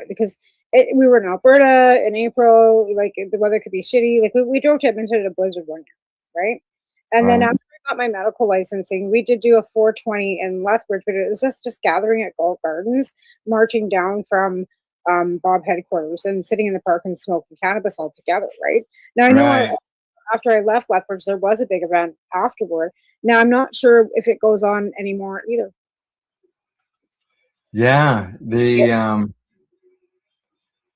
because we were in Alberta in April, like the weather could be shitty. Like we drove to Edmonton in a blizzard one year, right? And then after I got my medical licensing, we did do a 420 in Lethbridge, but it was just gathering at Gold Gardens, marching down from Bob headquarters and sitting in the park and smoking cannabis all together, right? Now I know after I left Lethbridge, there was a big event afterward. Now I'm not sure if it goes on anymore either. Yeah, I'm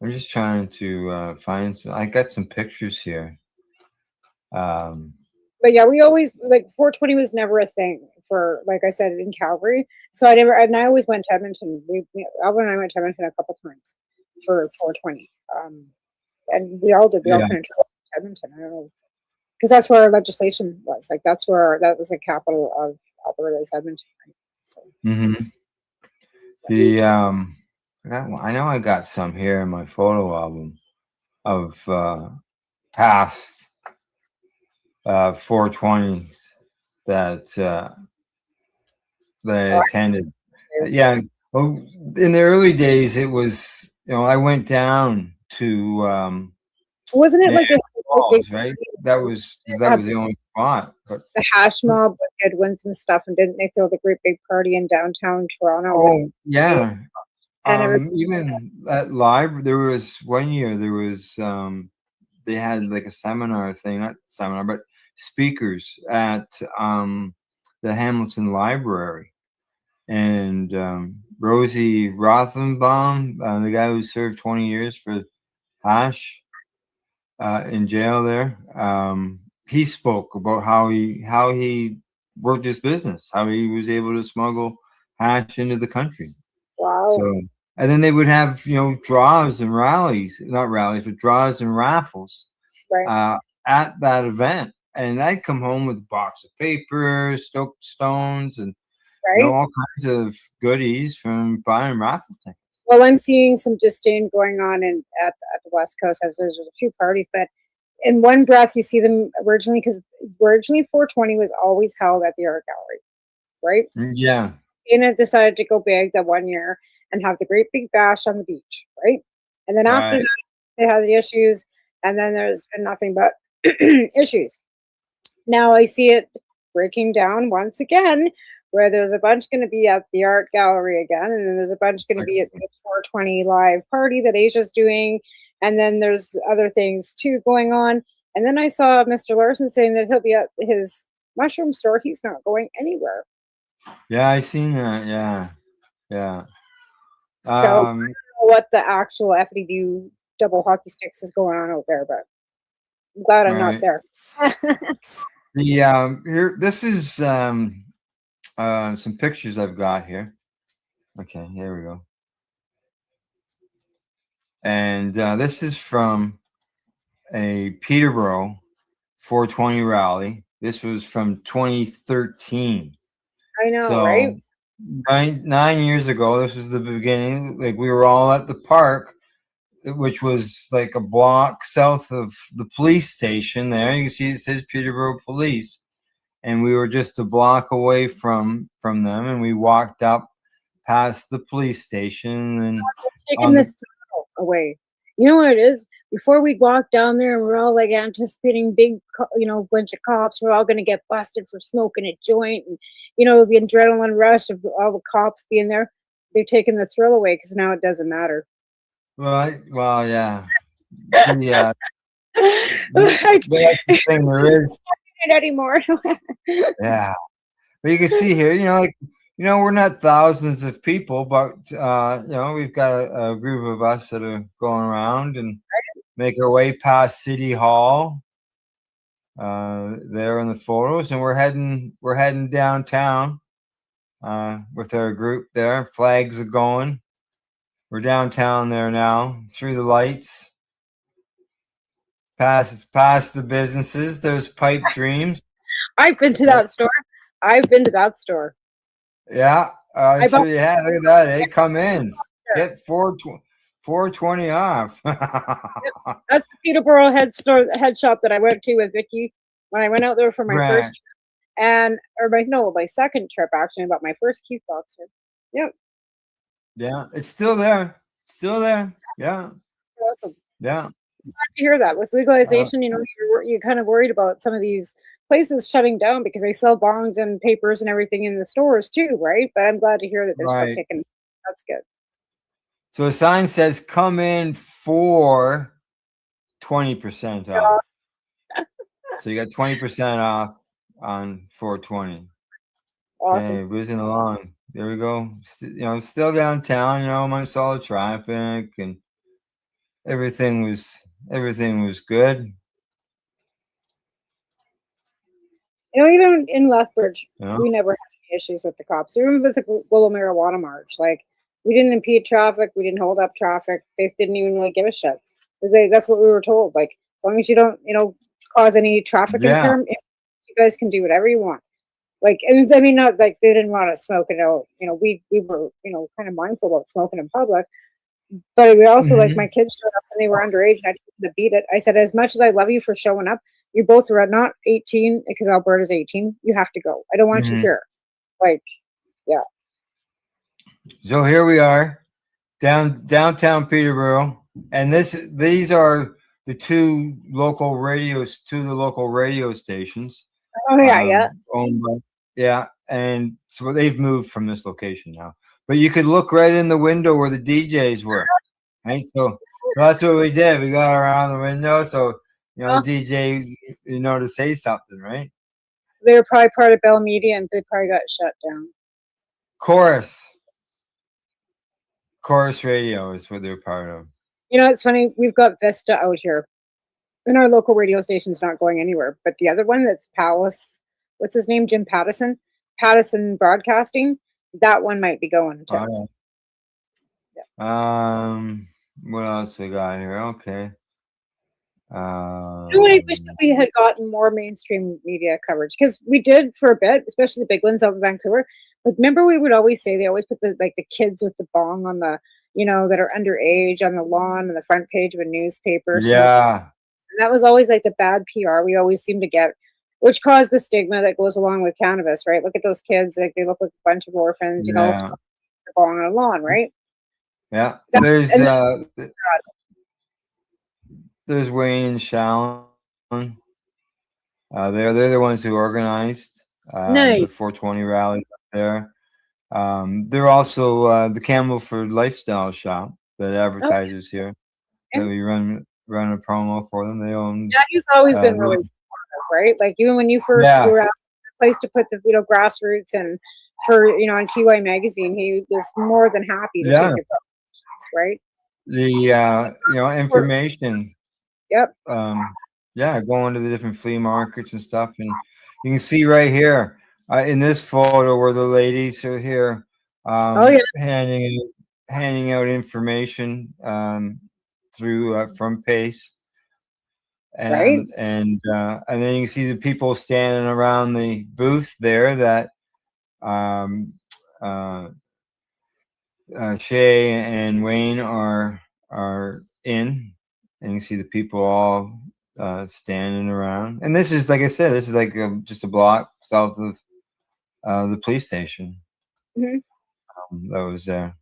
just trying to find some. I got some pictures here. But yeah, we always 420 was never a thing for, like I said, in Calgary. So I always went to Edmonton. Alvin and I went to Edmonton a couple times for 420. And we all did. We all kind of traveled to Edmonton. I don't know, because that's where our legislation was. Like that was the capital of Alberta's Edmonton. Right? So. I know I got some here in my photo album of past 420s that I attended. Yeah, well, in the early days, it was I went down to wasn't it like Falls, right? That was the only spot. But the hash mob with Goodwins and stuff, and didn't they throw the great big party in downtown Toronto? Oh yeah. Even at library, there was one year they had like a seminar thing, not seminar, but speakers at the Hamilton Library, and Rosie Rothenbaum, the guy who served 20 years for hash in jail there, he spoke about how he worked his business, how he was able to smuggle hash into the country. Wow. So, and then they would have, draws and draws and raffles at that event. And I'd come home with a box of papers, stoked stones, and all kinds of goodies from buying raffle tickets. Well, I'm seeing some disdain going on at the West Coast as there's a few parties, but in one breath you see them originally, because originally 420 was always held at the Art Gallery, right? Yeah. And it decided to go big that one year and have the great big bash on the beach, right? And then after that, they had the issues, and then there's been nothing but issues. Now I see it breaking down once again, where there's a bunch going to be at the Art Gallery again, and then there's a bunch going to be at this 420 live party that Asia's doing, and then there's other things too going on. And then I saw Mr. Larson saying that he'll be at his mushroom store. He's not going anywhere. Yeah, I seen that. Yeah. So I don't know what the actual FDU double hockey sticks is going on out there, but I'm glad I'm not there. Here, this is some pictures I've got here. Okay, here we go. And this is from a Peterborough 420 rally. This was from 2013. I know, So right? 9 years ago, this was the beginning. Like we were all at the park, which was like a block south of the police station. There, you can see it says Peterborough Police, and we were just a block away from them. And we walked up past the police station, and Taking on the the, throttle away. You know what it is? Before we walk down there, and we're all like anticipating big, bunch of cops. We're all going to get busted for smoking a joint, and the adrenaline rush of all the cops being there. They're taking the thrill away because now it doesn't matter. well, yeah, yeah. Like, But that's the thing. There is, it anymore. yeah. But you can see here, we're not thousands of people, but we've got a group of us that are going around and make our way past City Hall. There in the photos, and we're heading downtown with our group there. Flags are going. We're downtown there now, through the lights, past the businesses. There's Pipe Dreams. I've been to that store. Yeah, I sure bought- you have. Look at that. Hey, come in. Get 420 off. That's the Peterborough head shop that I went to with Vicky when I went out there for my Right. first trip, my second trip actually. I bought my first cute boxer. Yep, Yeah, it's still there. Still there. Yeah. awesome. Yeah. Glad to hear that. With legalization, you're kind of worried about some of these places shutting down because they sell bongs and papers and everything in the stores too, right? But I'm glad to hear that they're still Right. kicking. That's good. So the sign says come in for 20% off. So you got 20% off on 420. Awesome. Okay, whizzing along. There we go. Still downtown, amongst all the traffic, and everything was good. Even in Lethbridge, Yeah. we never had any issues with the cops. Even with the global marijuana march, like we didn't impede traffic, we didn't hold up traffic. They didn't even really give a shit because that's what we were told. Like as long as you don't, cause any traffic Yeah. impairment, you guys can do whatever you want. Like, and I mean, not like they didn't want to smoke it out. We were, kind of mindful about smoking in public. But we also, like, my kids showed up and they were underage, and I told them to beat it. I said, as much as I love you for showing up, you both are not 18 because Alberta's 18. You have to go. I don't want you Mhm. here. Like, yeah. So here we are, downtown Peterborough, and these are the two local radio stations. Oh yeah. Owned by, yeah, and so they've moved from this location now. But you could look right in the window where the DJs were, right? So that's what we did. We got around the window, so the DJ, to say something, right? They were probably part of Bell Media, and they probably got shut down. Chorus Radio is what they're part of. It's funny. We've got Vista out here, and our local radio station's not going anywhere. But the other one, that's Palace. What's his name? Jim Pattison Broadcasting. That one might be going to. What else we got here? Okay. I wish that we had gotten more mainstream media coverage because we did for a bit, especially the big ones out in Vancouver. But remember, we would always say they always put the kids with the bong on the, that are underage on the lawn on the front page of a newspaper. Yeah. And that was always like the bad PR we always seem to get, which caused the stigma that goes along with cannabis, right? Look at those kids; like they look like a bunch of orphans, smoking the bong on a lawn, right? Yeah. There's Wayne and Shallon. They're the ones who organized the 420 rally up there. They're also the Campbellford Lifestyle Shop that advertises here. That we run a promo for them. They own. Yeah, he's always been really supportive, right? Like even when you first were asked a place to put the grassroots and for on TY Magazine, he was more than happy to take your questions, right? The information. Yep. Going to the different flea markets and stuff, and you can see right here in this photo where the ladies are here handing out information through from Pace, Right. and then you can see the people standing around the booth there that Shay and Wayne are in, and you see the people all standing around. And this is, like I said, this is like just a block south of the police station. Mhm. That was there.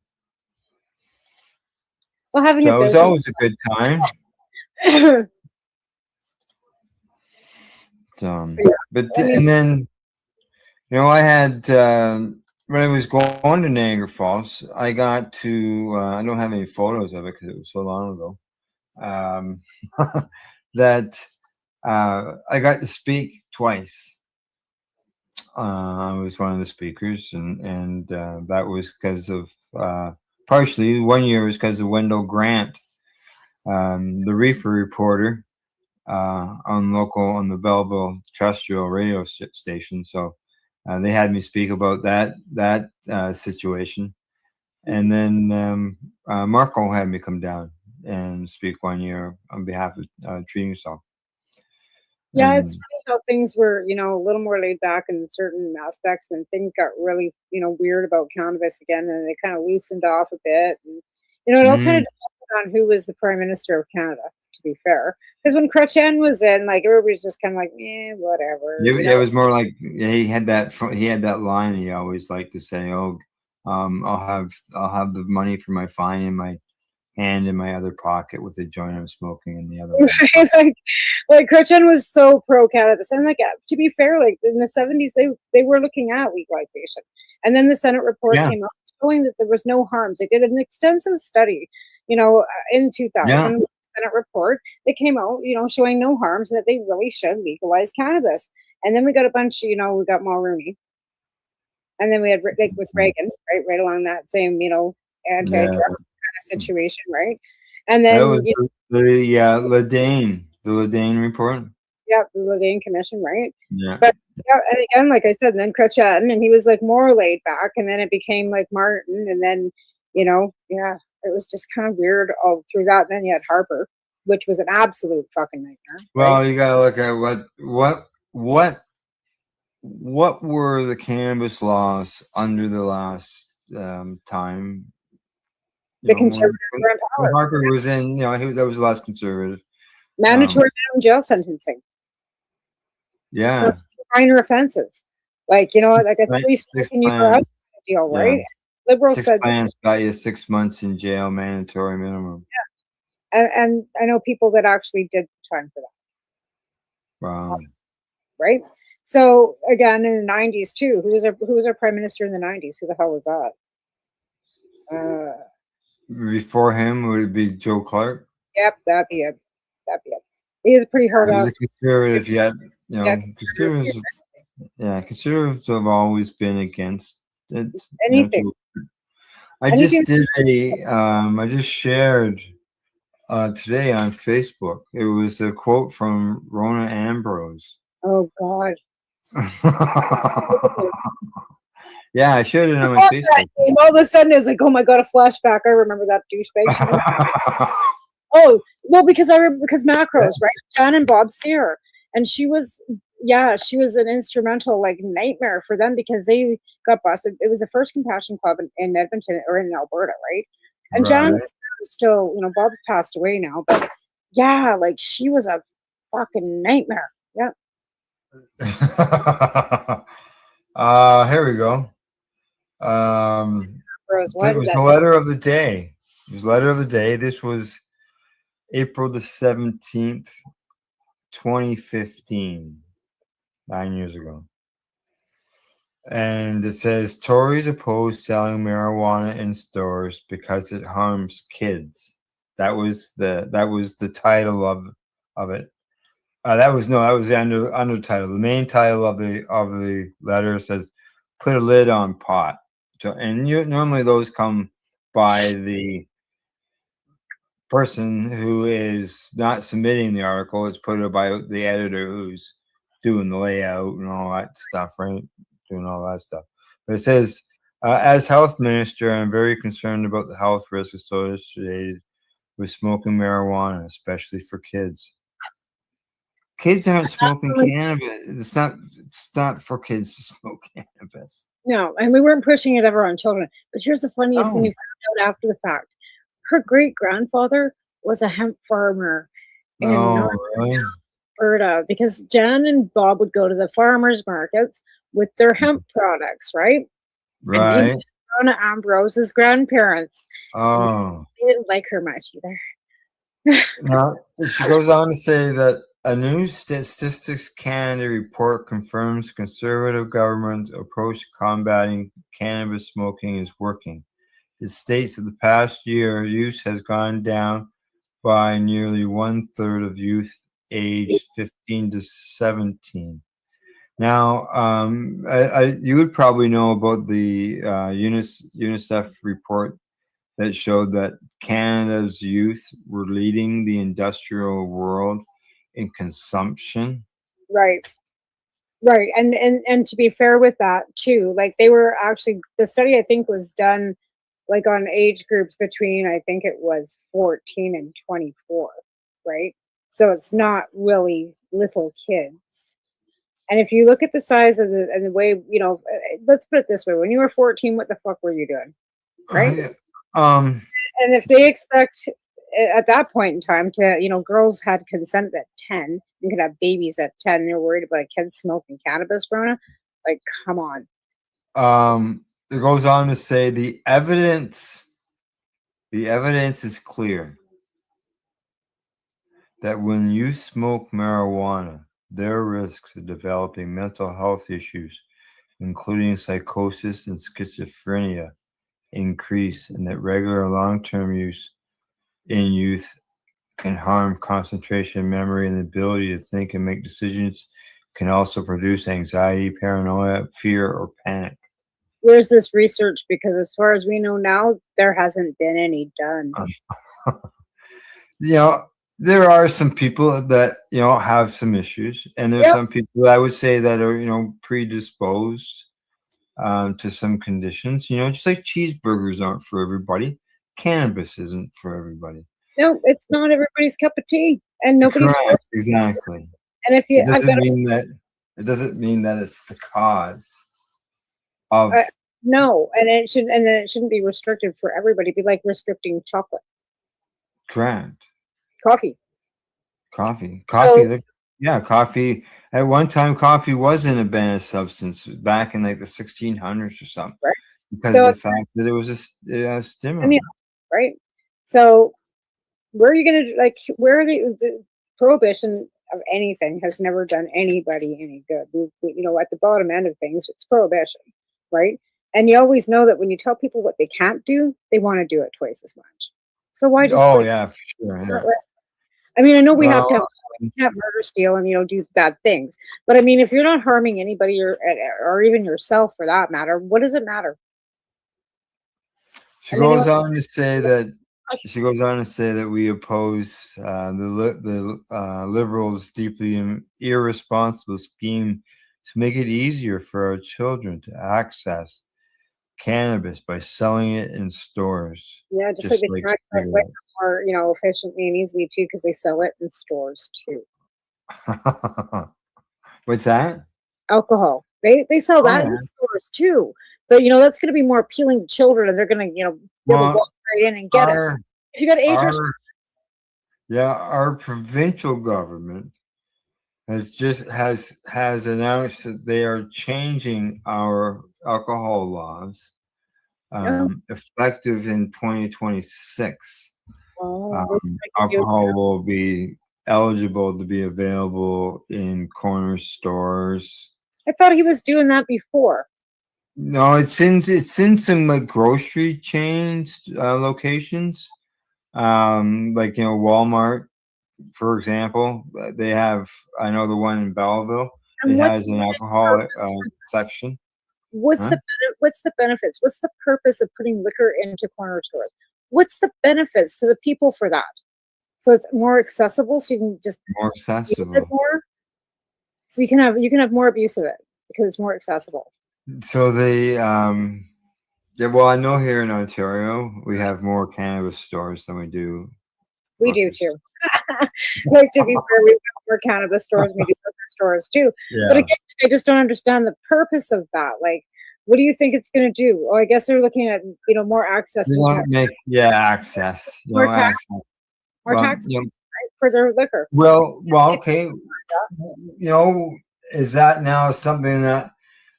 Well, having So a it was business. always a good time. But and then, I had when I was going to Niagara Falls, I got to. I don't have any photos of it because it was so long ago. That I got to speak twice. I was one of the speakers, and that was because of partially 1 year was because of Wendell Grant, the reefer reporter on the Belleville terrestrial radio station. So they had me speak about that situation, and then Marco had me come down and speak 1 year on behalf of Treating Yourself. Yeah, it's funny how things were, a little more laid back in certain aspects, and things got really, weird about cannabis again, and they kind of loosened off a bit. And, it all kind of depended on who was the Prime Minister of Canada, to be fair. Because when Chrétien was in, like, everybody's just kind of like, whatever. Yeah, it was more like he had that line he always liked to say, "Oh, I'll have the money for my fine in my hand in my other pocket with the joint I'm smoking in the other one." like Chrétien was so pro cannabis, and like to be fair, like in the 70s, they were looking at legalization, and then the Senate report came out showing that there was no harms. They did an extensive study, in 2000. Senate report that came out, showing no harms and that they really should legalize cannabis. And then we got a bunch, we got Mulroney, and then we had like with Reagan, right along that same, anti-drug kind of situation, right? And then that was the Ledane report. Yeah, the Ledane Commission, right? Yeah. But yeah, and again, like I said, then Chrétien, and he was like more laid back, and then it became like Martin, and then, it was just kind of weird all through that. And then you had Harper, which was an absolute fucking nightmare. Well, you gotta look at what were the cannabis laws under the last time. The conservatives were in power. When Harper was in, that was the last conservative. Mandatory minimum jail sentencing. Yeah. For minor offenses. Like, like a 3-strike-and-you're-out deal, right? Yeah. Liberals Six said plans got you 6 months in jail, mandatory minimum. Yeah. And I know people that actually did time for that. Wow. Right? So again, in the 90s too, who was our prime minister in the 90s? Who the hell was that? Before him would it be Joe Clark? Yep, that'd be it. He was pretty hard He ass. was a conservative, conservatives have always been against it. Anything. I just shared today on Facebook. It was a quote from Rona Ambrose. Oh God. Yeah, I shared it on my Facebook. All of a sudden, it's like, oh my God, a flashback. I remember that douchebag. She's like, oh, well, because Macros, right? John and Bob Sear, and she was an instrumental like nightmare for them because they got busted. It was the first Compassion Club in Edmonton or in Alberta, right? And John was still, Bob's passed away now, but yeah, like she was a fucking nightmare. Yeah. Here we go. It was the letter of the day. It was letter of the day. This was April the 17th, 2015, 9 years ago. And it says Tories oppose selling marijuana in stores because it harms kids. That was the title of it. That was the undertitle. The main title of the letter says "Put a lid on pot." So, and normally those come by the person who is not submitting the article. It's put by the editor who's doing the layout and all that stuff, right? Doing all that stuff. But it says, as health minister, I'm very concerned about the health risks associated with smoking marijuana, especially for kids. Kids aren't smoking cannabis. It's not for kids to smoke cannabis. No, and we weren't pushing it ever on children. But here's the funniest thing No. you found out after the fact. Her great grandfather was a hemp farmer in Oh, Northern really? Alberta, because Jan and Bob would go to the farmers markets with their hemp products, right? And they Right. met Rona Ambrose's grandparents. Oh. They didn't like her much either. Now, she goes on to say that a new Statistics Canada report confirms conservative government's approach to combating cannabis smoking is working. It states that the past year, use has gone down by nearly 1/3 of youth aged 15 to 17. Now, you would probably know about the UNICEF report that showed that Canada's youth were leading the industrial world in consumption. Right. Right. And to be fair with that too, like they were actually, the study I think was done like on age groups between, I think it was 14 and 24, right? So it's not really little kids. And if you look at the size of the way, let's put it this way, when you were 14, what the fuck were you doing? Right? And if they expect at that point in time to, girls had consent at 10, you could have babies at 10, they're worried about a kid smoking cannabis, Rona. Like, come on. It goes on to say the evidence is clear that when you smoke marijuana, their risks of developing mental health issues, including psychosis and schizophrenia, increase, and that regular long-term use in youth can harm concentration, memory, and the ability to think and make decisions, can also produce anxiety, paranoia, fear, or panic. Where's this research? Because as far as we know now, there hasn't been any done. There are some people that have some issues, and there's some people I would say that are predisposed to some conditions. Just like cheeseburgers aren't for everybody, cannabis isn't for everybody. No, it's not everybody's cup of tea, and nobody's Correct, exactly. And if you, it doesn't mean that it's the cause of no, and it shouldn't be restricted for everybody. It'd be like restricting chocolate, correct. coffee. Coffee. So- Coffee. At one time, coffee wasn't a banned substance back in like the 1600s or something, right? Because of the fact that it was a stimulant, right? So, where are you going to where the prohibition of anything has never done anybody any good. At the bottom end of things, it's prohibition, right? And you always know that when you tell people what they can't do, they want to do it twice as much. So why just? Yeah, for sure. Yeah. I mean, I know we have to have murder, steal, and do bad things. But I mean, if you're not harming anybody or even yourself for that matter, what does it matter? She goes on to say that we oppose the liberals' deeply irresponsible scheme to make it easier for our children to access cannabis by selling it in stores. Yeah, just like they can access it more, efficiently and easily too, because they sell it in stores too. What's that? Alcohol. They sell that in stores too. But that's going to be more appealing to children, and they're going to be able to walk right in and get it. If you got age restrictions. Yeah, our provincial government has announced that they are changing our alcohol laws effective in 2026. Alcohol will be eligible to be available in corner stores. I thought he was doing that before. No, it's in some like grocery chains locations, like Walmart, for example. They have, I know the one in Belleville. It has an alcohol section. What's the benefits? What's the purpose of putting liquor into corner stores? What's the benefits to the people for that? So it's more accessible, so you can just more accessible. Use it more. So you can have more abuse of it because it's more accessible. So well, I know here in Ontario we have more cannabis stores than we do We do too. Like, to be fair, we've got more cannabis stores, we do other stores too. But Yeah. again, I just don't understand the purpose of that. Like, what do you think it's going to do? Well, I guess they're looking at, more access They to want to make access. More tax- Access. more Well, taxes, right, for their liquor. Well, okay. Is that now something that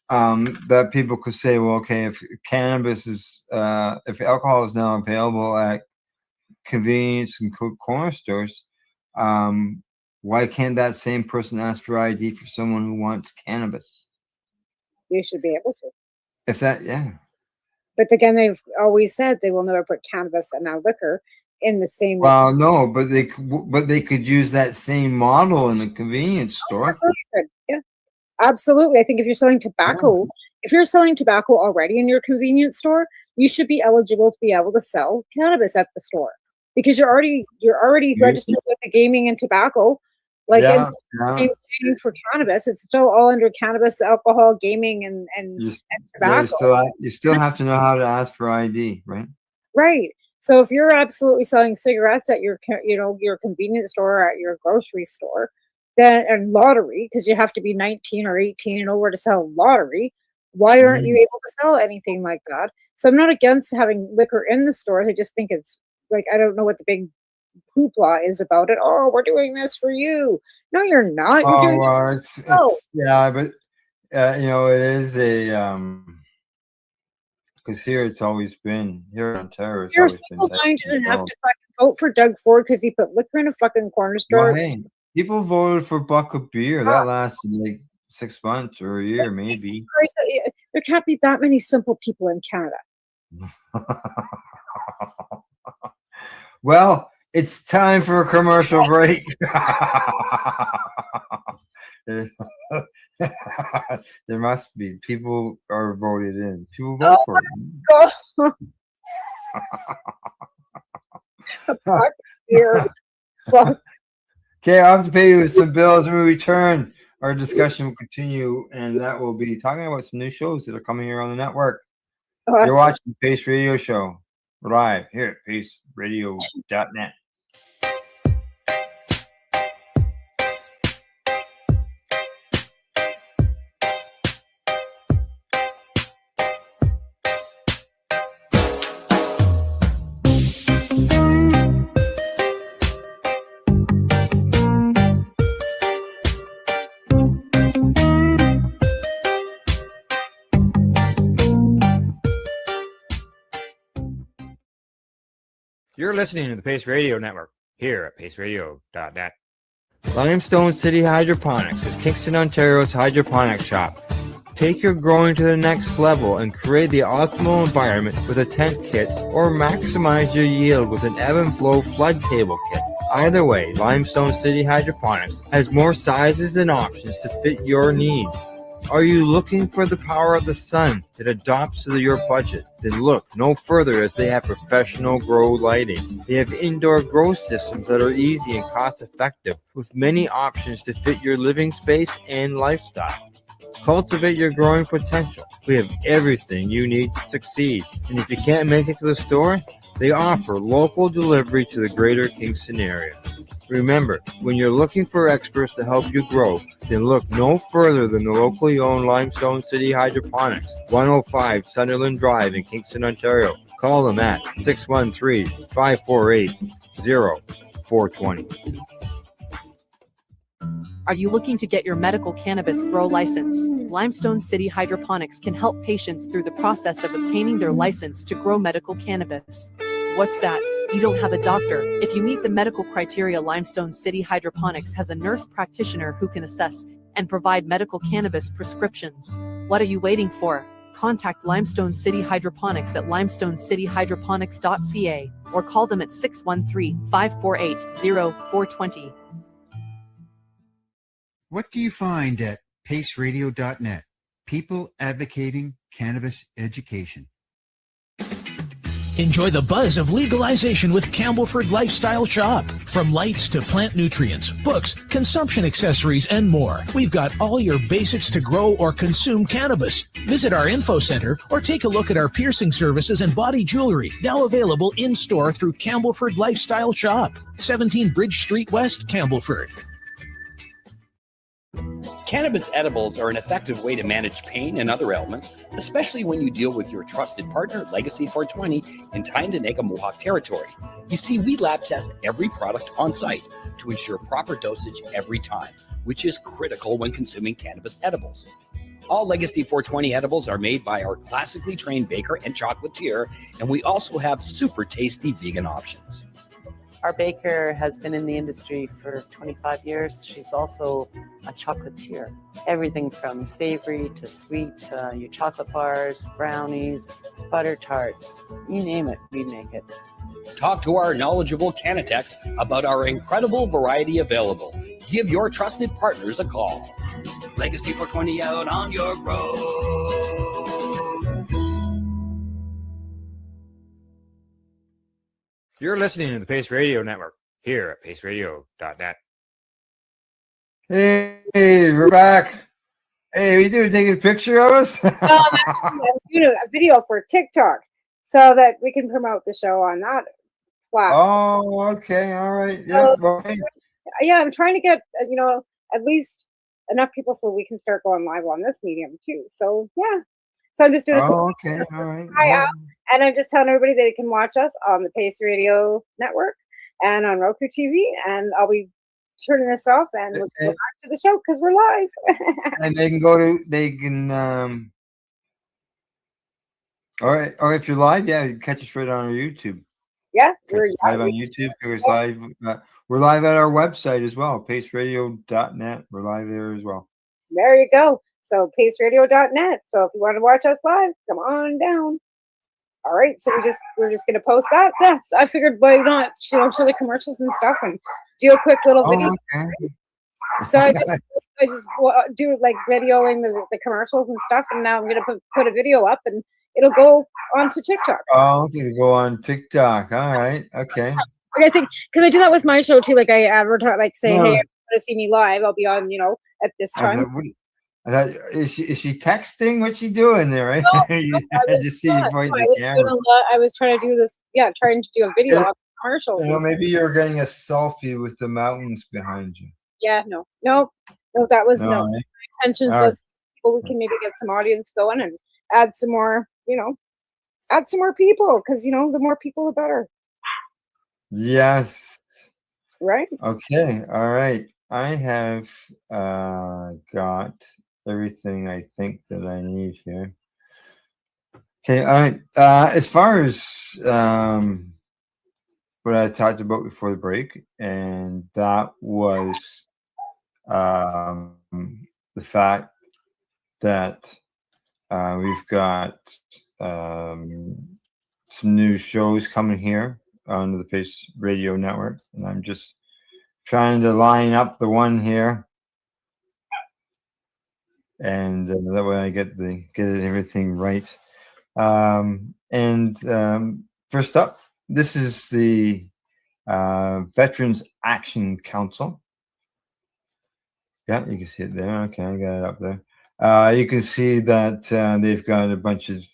that people could say, well, okay, if cannabis is if alcohol is now available at convenience and corner stores, why can't that same person ask for ID for someone who wants cannabis? You should be able to. If that, yeah. But again, they've always said they will never put cannabis and now liquor in the same. Well, no, but they could use that same model in a convenience store. Absolutely could. Yeah, absolutely. I think if you're selling tobacco, if you're selling tobacco already in your convenience store, you should be eligible to be able to sell cannabis at the store because you're already registered with the gaming and tobacco. Like, Yeah, same thing for cannabis, it's still all under cannabis, alcohol, gaming, and tobacco. You still have to know how to ask for ID, right? Right. So if you're absolutely selling cigarettes at your your convenience store or at your grocery store, then and lottery, because you have to be 19 or 18 and over to sell lottery, why aren't you able to sell anything like that? So I'm not against having liquor in the store. I just think it's like, I don't know what the big hoopla is about it. Oh, we're doing this for you. No, you're not. You're doing Yeah, but it is a because here it's always been here in Ontario. It's You're always been simple-minded enough to fucking vote for Doug Ford because he put liquor in a fucking corner store. Well, hey, people voted for a buck of beer. That lasted like 6 months or a year, maybe. Christ, there can't be that many simple people in Canada. Well, it's time for a commercial break. There must be people are voted in. People vote for it. Okay, I'll have to pay you some bills when we return. Our discussion will continue, and that will be talking about some new shows that are coming here on the network. Awesome. You're watching the Pace Radio Show live here at paceradio.net. You're listening to the Pace Radio Network here at paceradio.net. Limestone City Hydroponics is Kingston, Ontario's hydroponics shop. Take your growing to the next level and create the optimal environment with a tent kit or maximize your yield with an ebb and flow flood table kit. Either way, Limestone City Hydroponics has more sizes and options to fit your needs. Are you looking for the power of the sun that adapts to your budget? Then look no further, as they have professional grow lighting. They have indoor grow systems that are easy and cost effective with many options to fit your living space and lifestyle. Cultivate your growing potential. We have everything you need to succeed. And if you can't make it to the store, they offer local delivery to the greater Kingston area. Remember, when you're looking for experts to help you grow, then look no further than the locally owned Limestone City Hydroponics, 105 Sunderland Drive in Kingston, Ontario. Call them at 613-548-0420. Are you looking to get your medical cannabis grow license? Limestone City Hydroponics can help patients through the process of obtaining their license to grow medical cannabis. What's that? You don't have a doctor. If you meet the medical criteria, Limestone City Hydroponics has a nurse practitioner who can assess and provide medical cannabis prescriptions. What are you waiting for? Contact Limestone City Hydroponics at limestonecityhydroponics.ca or call them at 613-548-0420. What do you find at paceradio.net? People advocating cannabis education. Enjoy the buzz of legalization with Campbellford Lifestyle Shop. From lights to plant nutrients, books, consumption accessories, and more, we've got all your basics to grow or consume cannabis. Visit our info center or take a look at our piercing services and body jewelry, now available in-store through Campbellford Lifestyle Shop, 17 Bridge Street West, Campbellford. Cannabis edibles are an effective way to manage pain and other ailments, especially when you deal with your trusted partner, Legacy 420, in Tyendinaga Mohawk territory. You see, we lab test every product on site to ensure proper dosage every time, which is critical when consuming cannabis edibles. All Legacy 420 edibles are made by our classically trained baker and chocolatier, and we also have super tasty vegan options. Our baker has been in the industry for 25 years. She's also a chocolatier. Everything from savory to sweet, your chocolate bars, brownies, butter tarts, you name it, we make it. Talk to our knowledgeable Cannatex about our incredible variety available. Give your trusted partners a call. Legacy 420 out on your road. You're listening to the Pace Radio Network here at paceradio.net. Hey, we're back. Hey, what you doing? Taking a picture of us? Actually, I'm doing a video for TikTok so that we can promote the show on that platform. Oh, okay. All right. Yeah. Well, hey. Yeah, I'm trying to get, at least enough people so we can start going live on this medium too. So, yeah. So I'm just doing Oh, okay. All right. out, and I'm just telling everybody they can watch us on the Pace Radio Network and on Roku TV, and I'll be turning this off and we'll go back to the show because we're live. And they can or if you're live, yeah, you can catch us right on our YouTube. Yeah, we're live on YouTube. We're live. We're live at our website as well, paceradio.net. We're live there as well. There you go. So paceradio.net. So if you want to watch us live, come on down. All right. So we're just gonna post that. Yeah. So I figured why not show the commercials and stuff and do a quick little video. Okay. So I just do like videoing the commercials and stuff, and now I'm gonna put a video up and it'll go onto TikTok. Oh, okay, to go on TikTok. All right. Okay. I think because I do that with my show too. Like I advertise, like say, hey, if you want to see me live, I'll be on, at this time. Is she texting? What's she doing there? Right? I was trying to do this. Yeah, trying to do a video of commercials. Maybe you're getting a selfie with the mountains behind you. Yeah. No. That was no. Right? My intentions was people we can maybe get some audience going and add some more. Add some more people because the more people, the better. Yes. Right. Okay. All right. I have got everything I think that I need here. Okay. All right. As far as what I talked about before the break, and that was the fact that we've got some new shows coming here on the Pace Radio Network, and I'm just trying to line up the one here, and that way I get everything right. First up, this is the Veterans Action Council. Yeah, you can see it there. Okay, I got it up there. You can see that they've got a bunch of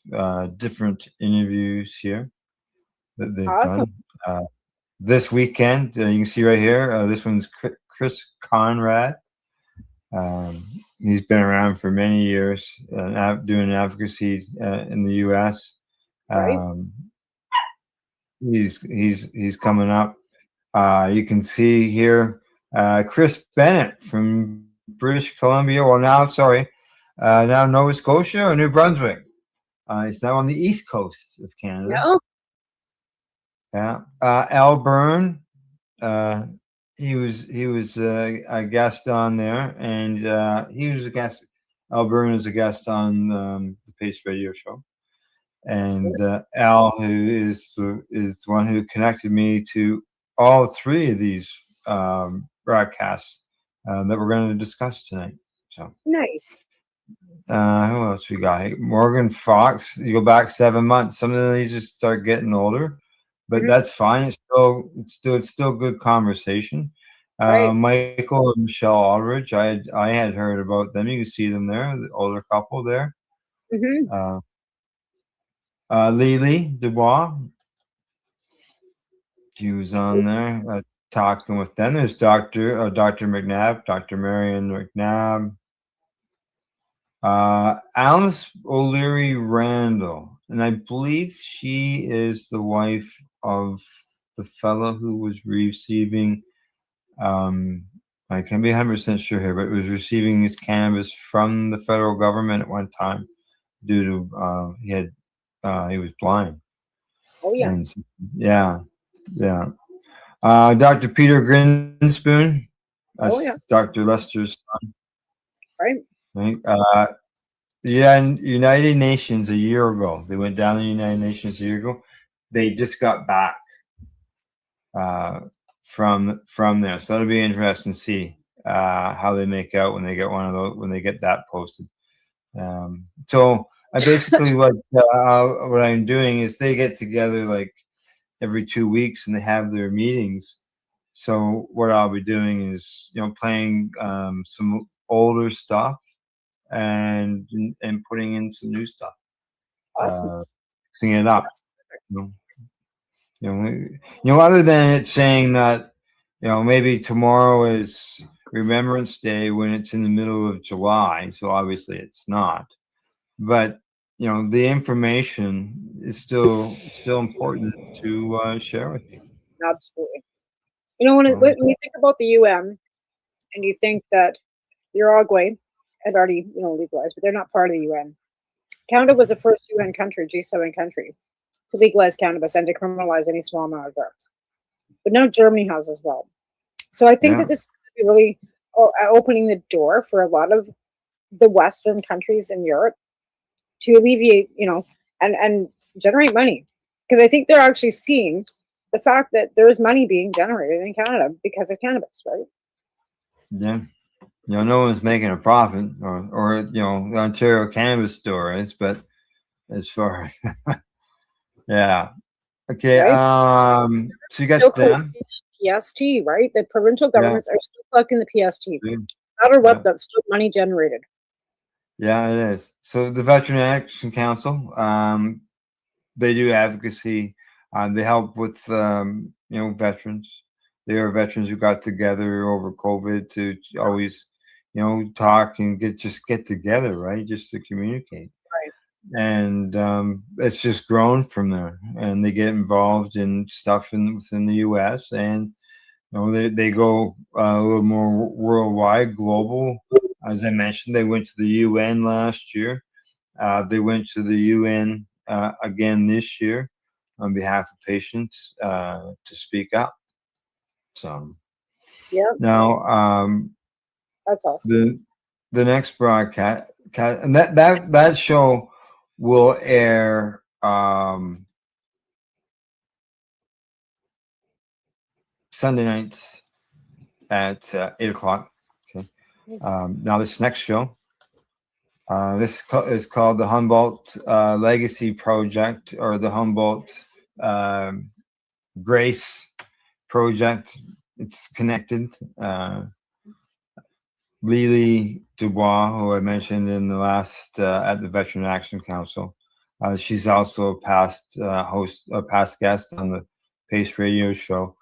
different interviews here that they've done. This weekend, you can see right here, this one's Chris Conrad. He's been around for many years doing advocacy in the U.S. He's coming up. You can see here Chris Bennett from British Columbia, now Nova Scotia or New Brunswick. He's now on the east coast of Canada. No. Yeah, Al Byrne, he was a guest on there, and he was a guest. Al Byrne is a guest on the Pace Radio Show, and Al, who is the one who connected me to all three of these broadcasts that we're going to discuss tonight. So nice. Who else we got? Morgan Fox. You go back 7 months. Some of these just start getting older, but that's fine. It's still good conversation. Right. Michael and Michelle Aldridge. I had heard about them. You can see them there, the older couple there. Mm-hmm. Lily Dubois. She was on there talking with them. There's Dr. McNabb, Dr. Marion McNabb. Alice O'Leary Randall, and I believe she is the wife of the fellow who was receiving, I can be 100% sure here, but was receiving his cannabis from the federal government at one time due to he was blind. Oh yeah. And yeah. Dr. Peter Grinspoon, Oh yeah. Dr. Lester's son. Right. Right? Yeah, United Nations a year ago. They went down to the United Nations a year ago. They just got back from there, so it'll be interesting to see how they make out when they get one of those when they get that posted. So I basically what I'm doing is they get together like every 2 weeks and they have their meetings. So what I'll be doing is playing some older stuff and putting in some new stuff. Awesome. Mixing it up. Other than it saying that, maybe tomorrow is Remembrance Day when it's in the middle of July, so obviously it's not. But the information is still important to share with you. Absolutely. When you think about the UN and you think that Uruguay had already, legalized, but they're not part of the UN. Canada was the first UN country, G7 country, to legalize cannabis and to criminalize any small amount of drugs. But now Germany has as well. So I think that this is really opening the door for a lot of the Western countries in Europe to alleviate, and generate money. Because I think they're actually seeing the fact that there's money being generated in Canada because of cannabis, right? Yeah. No one's making a profit, or the Ontario cannabis store is, but as far yeah. Okay. Right? So you got them. PST, right? The provincial governments are still collecting the PST. No matter what, that's still money generated. Yeah, it is. So the Veteran Action Council, they do advocacy. They help with veterans. There are veterans who got together over COVID to always talk and get together, right? Just to communicate. Right. And it's just grown from there. And they get involved in stuff within the U.S. and they go a little more worldwide, global. As I mentioned, they went to the UN last year. They went to the UN again this year on behalf of patients to speak up. So yeah. Now that's awesome. The next broadcast and that show will air Sunday nights at 8 o'clock. Okay. Now this next show, this is called the Humboldt Legacy Project, or the Humboldt Grace Project. It's connected. Lily Dubois, who I mentioned in the last at the Veteran Action Council, she's also a past past guest on the Pace Radio show.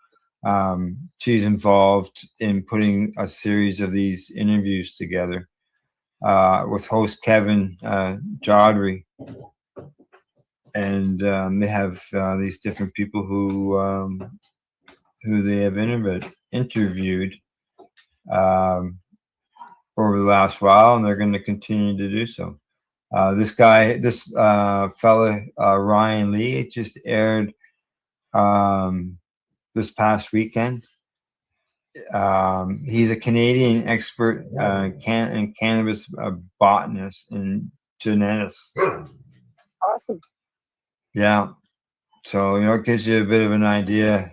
She's involved in putting a series of these interviews together with host Kevin Jodry, and they have these different people who they have interviewed over the last while, and they're going to continue to do so. This fella Ryan Lee, it just aired this past weekend. He's a Canadian expert in cannabis botanist and geneticist. Awesome. Yeah. So it gives you a bit of an idea.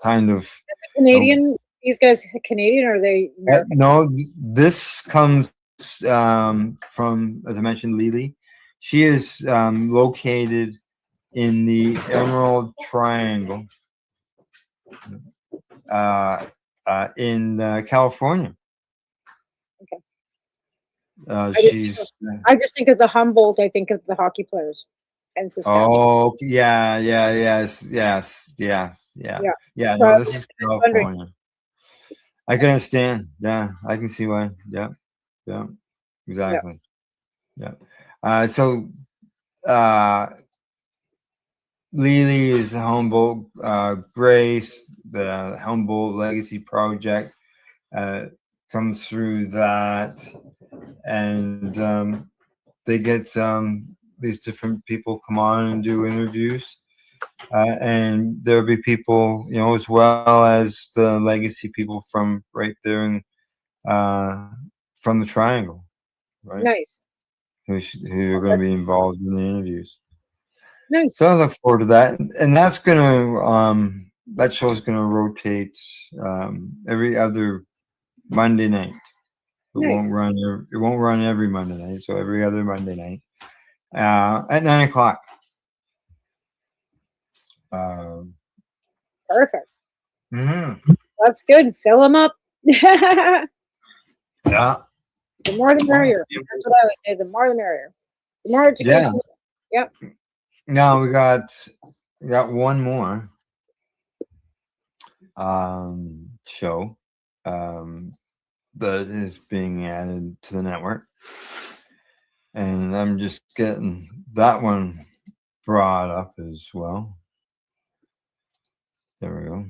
Kind of Canadian. These guys Canadian, or are they American? No, this comes from, as I mentioned, Lily. She is located in the Emerald Triangle in California. Okay. She's I just think of the Humboldt. I think of the hockey players and Saskatchewan. oh yeah, yeah. Yeah. So I No, was this is just wondering. California. I can understand. Yeah, I can see why. Yeah, exactly. Yeah. So Lily is the Humboldt Grace, the Humboldt Legacy Project comes through that, and they get these different people come on and do interviews, and there'll be people, as well as the legacy people from right there and from the Triangle, right? Nice. Who are going to be involved in the interviews. Nice. So I look forward to that, and that's gonna that show's gonna rotate every other Monday night. It Nice. won't run. It won't run every Monday night. So every other Monday night at 9:00. Perfect. Mm-hmm. That's good. Fill them up. Yeah. The more the merrier. That's what I always say. The more the merrier. The more education. Yep. Now we got one more show that is being added to the network, and I'm just getting that one brought up as well. There we go.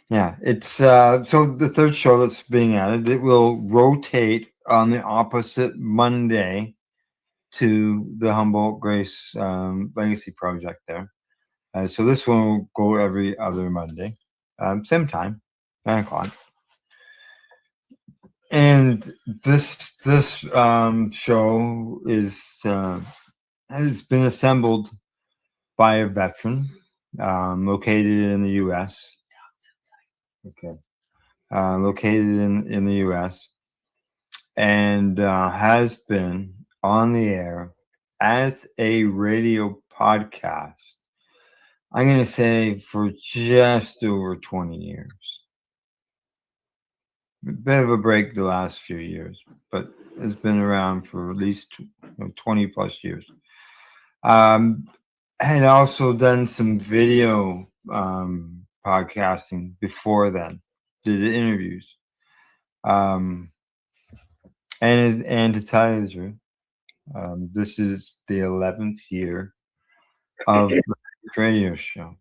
Yeah, it's so the third show that's being added, it will rotate on the opposite Monday to the Humboldt Grace Legacy Project there. So this one will go every other Monday, same time, 9:00. And this show is has been assembled by a veteran located in the U.S. Okay, located in the U.S. and has been on the air as a radio podcast. I'm going to say for just over 20 years. A bit of a break the last few years, but it's been around for at least 20 plus years. Had also done some video podcasting before then, did interviews. And to tell you the truth, this is the 11th year of the radio show.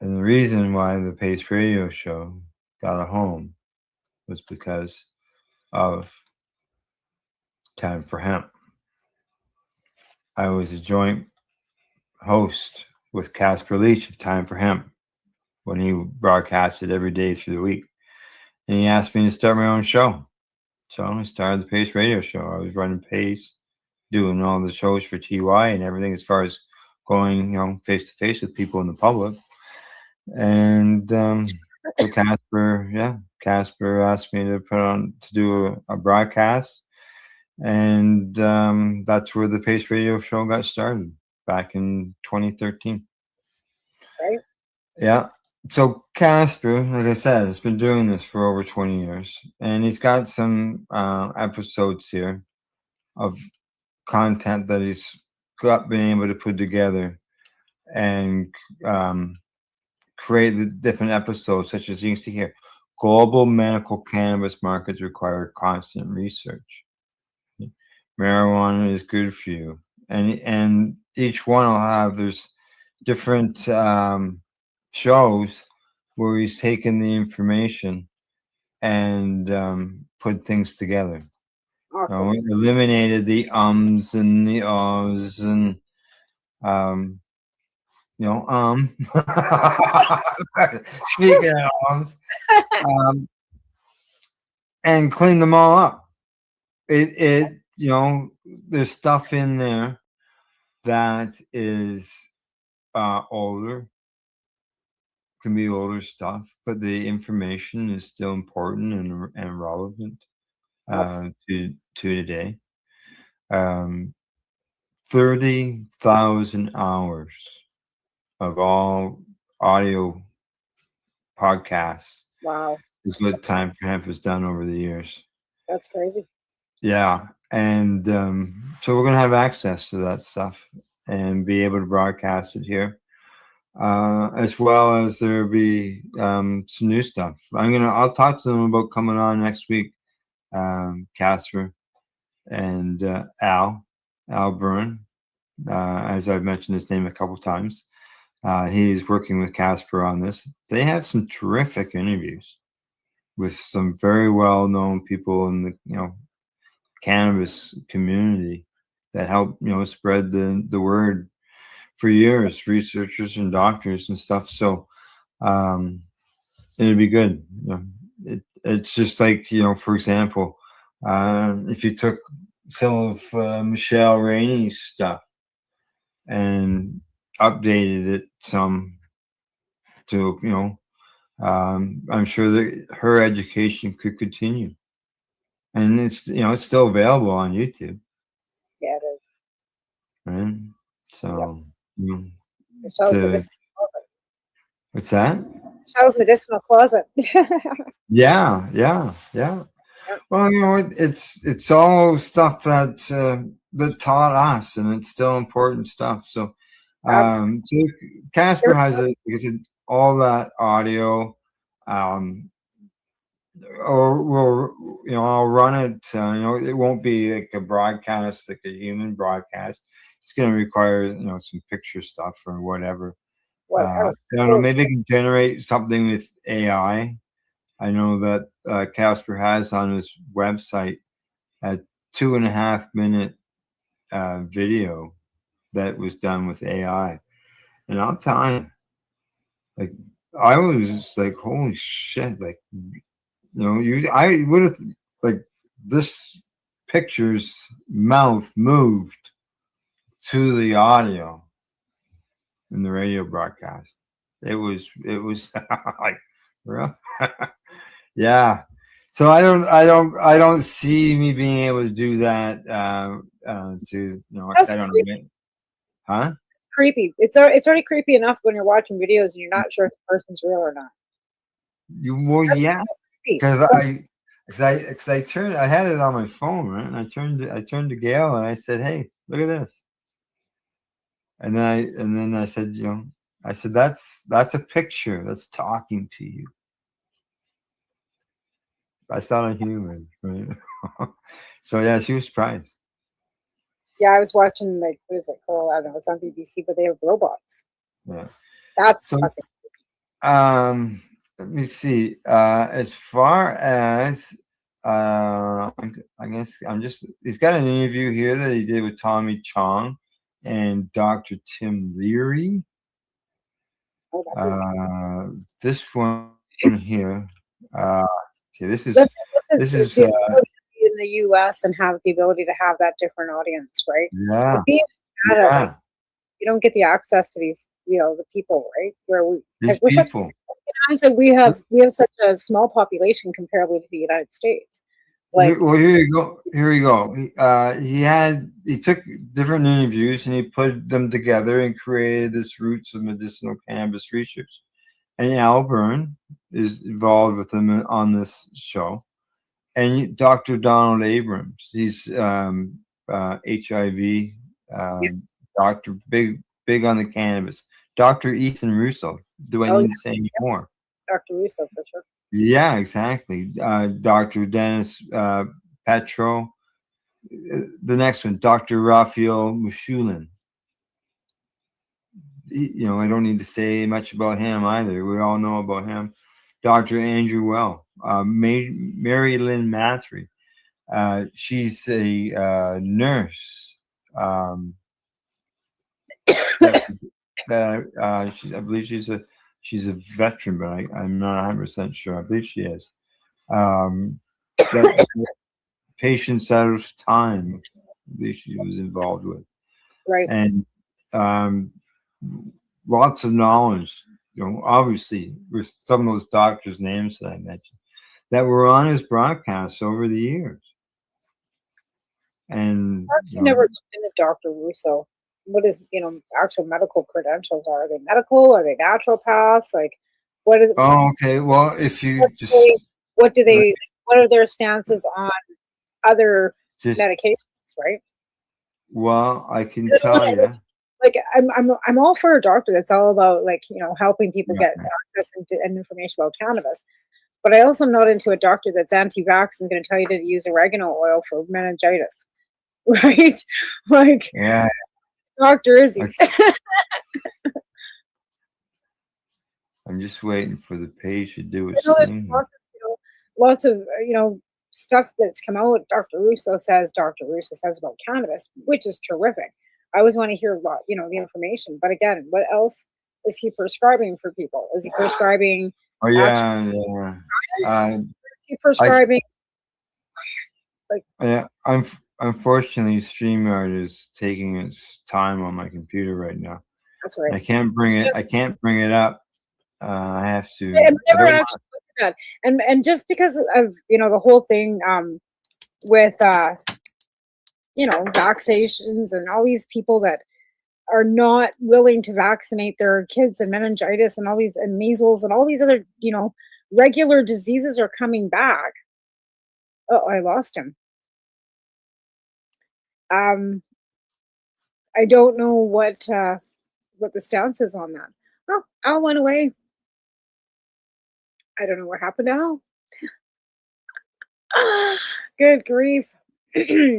And the reason why the Pace Radio Show got a home was because of Time for Hemp. I was a joint host with Casper Leach of Time for Hemp when he broadcasted every day through the week. And he asked me to start my own show. So I started the Pace Radio Show. I was running Pace, doing all the shows for TY and everything as far as going, face to face with people in the public. And so Casper asked me to do a broadcast, and that's where the Pace Radio Show got started back in 2013. Right. Yeah. So Casper, like I said, has been doing this for over 20 years, and he's got some episodes here of content that he's been able to put together and create the different episodes, such as you can see here. Global medical cannabis markets require constant research. Marijuana is good for you, and each one will have there's different shows where he's taken the information and put things together. Awesome. We eliminated the ums and the ahs and speaking of ums, and clean them all up. There's stuff in there that is older, can be older stuff, but the information is still important and relevant. to today. 30,000 hours of all audio podcasts Wow, is what Time for Hemp has done over the years. that's crazy. Yeah, and so we're gonna have access to that stuff and be able to broadcast it here, as well as there'll be some new stuff. I'll talk to them about coming on next week. Casper and Al Byrne, as I've mentioned his name a couple times. He's working with Casper on this. They have some terrific interviews with some very well-known people in the cannabis community that help spread the word for years, researchers and doctors and stuff. So it'd be good. It's just like, for example, if you took some of Michelle Rainey's stuff and updated it some to, I'm sure that her education could continue. And it's still available on YouTube. Yeah, it is. Right? So, Michelle's medicinal closet. what's that? Michelle's medicinal closet. Yeah. Well, it's all stuff that taught us, and it's still important stuff. So, so Casper has like I said, all that audio, or I'll run it. It won't be like a broadcast, like a human broadcast. It's going to require some picture stuff or whatever. I don't know. Maybe I can generate something with AI. I know that Casper has on his website a 2.5 minute video that was done with AI, and I'll tell you, like I was just like, holy shit! Like I would have like this picture's mouth moved to the audio in the radio broadcast. It was like, real. Yeah. So I don't see me being able to do that. That's I don't creepy. know. Huh? Creepy. It's already creepy enough when you're watching videos and you're not sure if the person's real or not. Yeah, because I turned. I had it on my phone, right? And I turned to Gail and I said, "Hey, look at this." And then I said, I said that's a picture that's talking to you. I saw a human, right? So yeah, she was surprised. Yeah, I was watching like what is it called? I don't know. It's on BBC, but they have robots. Yeah. That's So, fucking let me see. As far as I guess he's got an interview here that he did with Tommy Chong and Dr. Tim Leary. This one here. Okay, this is in the U.S. and have the ability to have that different audience, right? Yeah. But being in Canada, Yeah. like, you don't get the access to these, the people, right? Where we These wish people. that we have such a small population comparably to the United States. Like, Well, here you go. Here you go. He took different interviews and he put them together and created this roots of medicinal cannabis research. And Al Byrne is involved with him on this show. And Dr. Donald Abrams, he's HIV doctor, big on the cannabis. Dr. Ethan Russo. Do I need to say any more? Dr. Russo, for sure. Yeah, exactly. Dr. Dennis Petro. The next one, Dr. Raphael Mushulin. I don't need to say much about him either. We all know about him. Dr. Andrew Well, Mary Lynn Mathry. She's a nurse. I believe she's a veteran, but I'm not 100% sure. I believe she is. Patients Out of Time, I believe she was involved with. Right. And lots of knowledge, obviously, with some of those doctors' names that I mentioned that were on his broadcasts over the years. And I've never looked into Dr. Russo. What is, actual medical credentials are? Are they medical? Are they naturopaths? Like, what are oh, okay. Well, if you what just do they, what do they, what are their stances on other just medications, right? well, I can 'Cause I don't tell wanna, you. like, I'm all for a doctor that's all about, like, helping people get Okay. access and information about cannabis. But I also am not into a doctor that's anti-vax and going to tell you to use oregano oil for meningitis, right? Like, Yeah. Doctor Izzy. Okay. I'm just waiting for the page to do I its know there's thing. lots of stuff that's come out. Dr. Russo says about cannabis, which is terrific. I always want to hear the information. But again, what else is he prescribing for people? Is he prescribing? Oh yeah, yeah. Is he prescribing? Yeah, unfortunately, StreamYard is taking its time on my computer right now. That's right. I can't bring it up. I have to. I've never actually looked at that. And just because of the whole thing with vaccinations and all these people that are not willing to vaccinate their kids and meningitis and all these and measles and all these other regular diseases are coming back. Oh, I lost him. I don't know what the stance is on that. Oh, Al went away. I don't know what happened to Al. Good grief.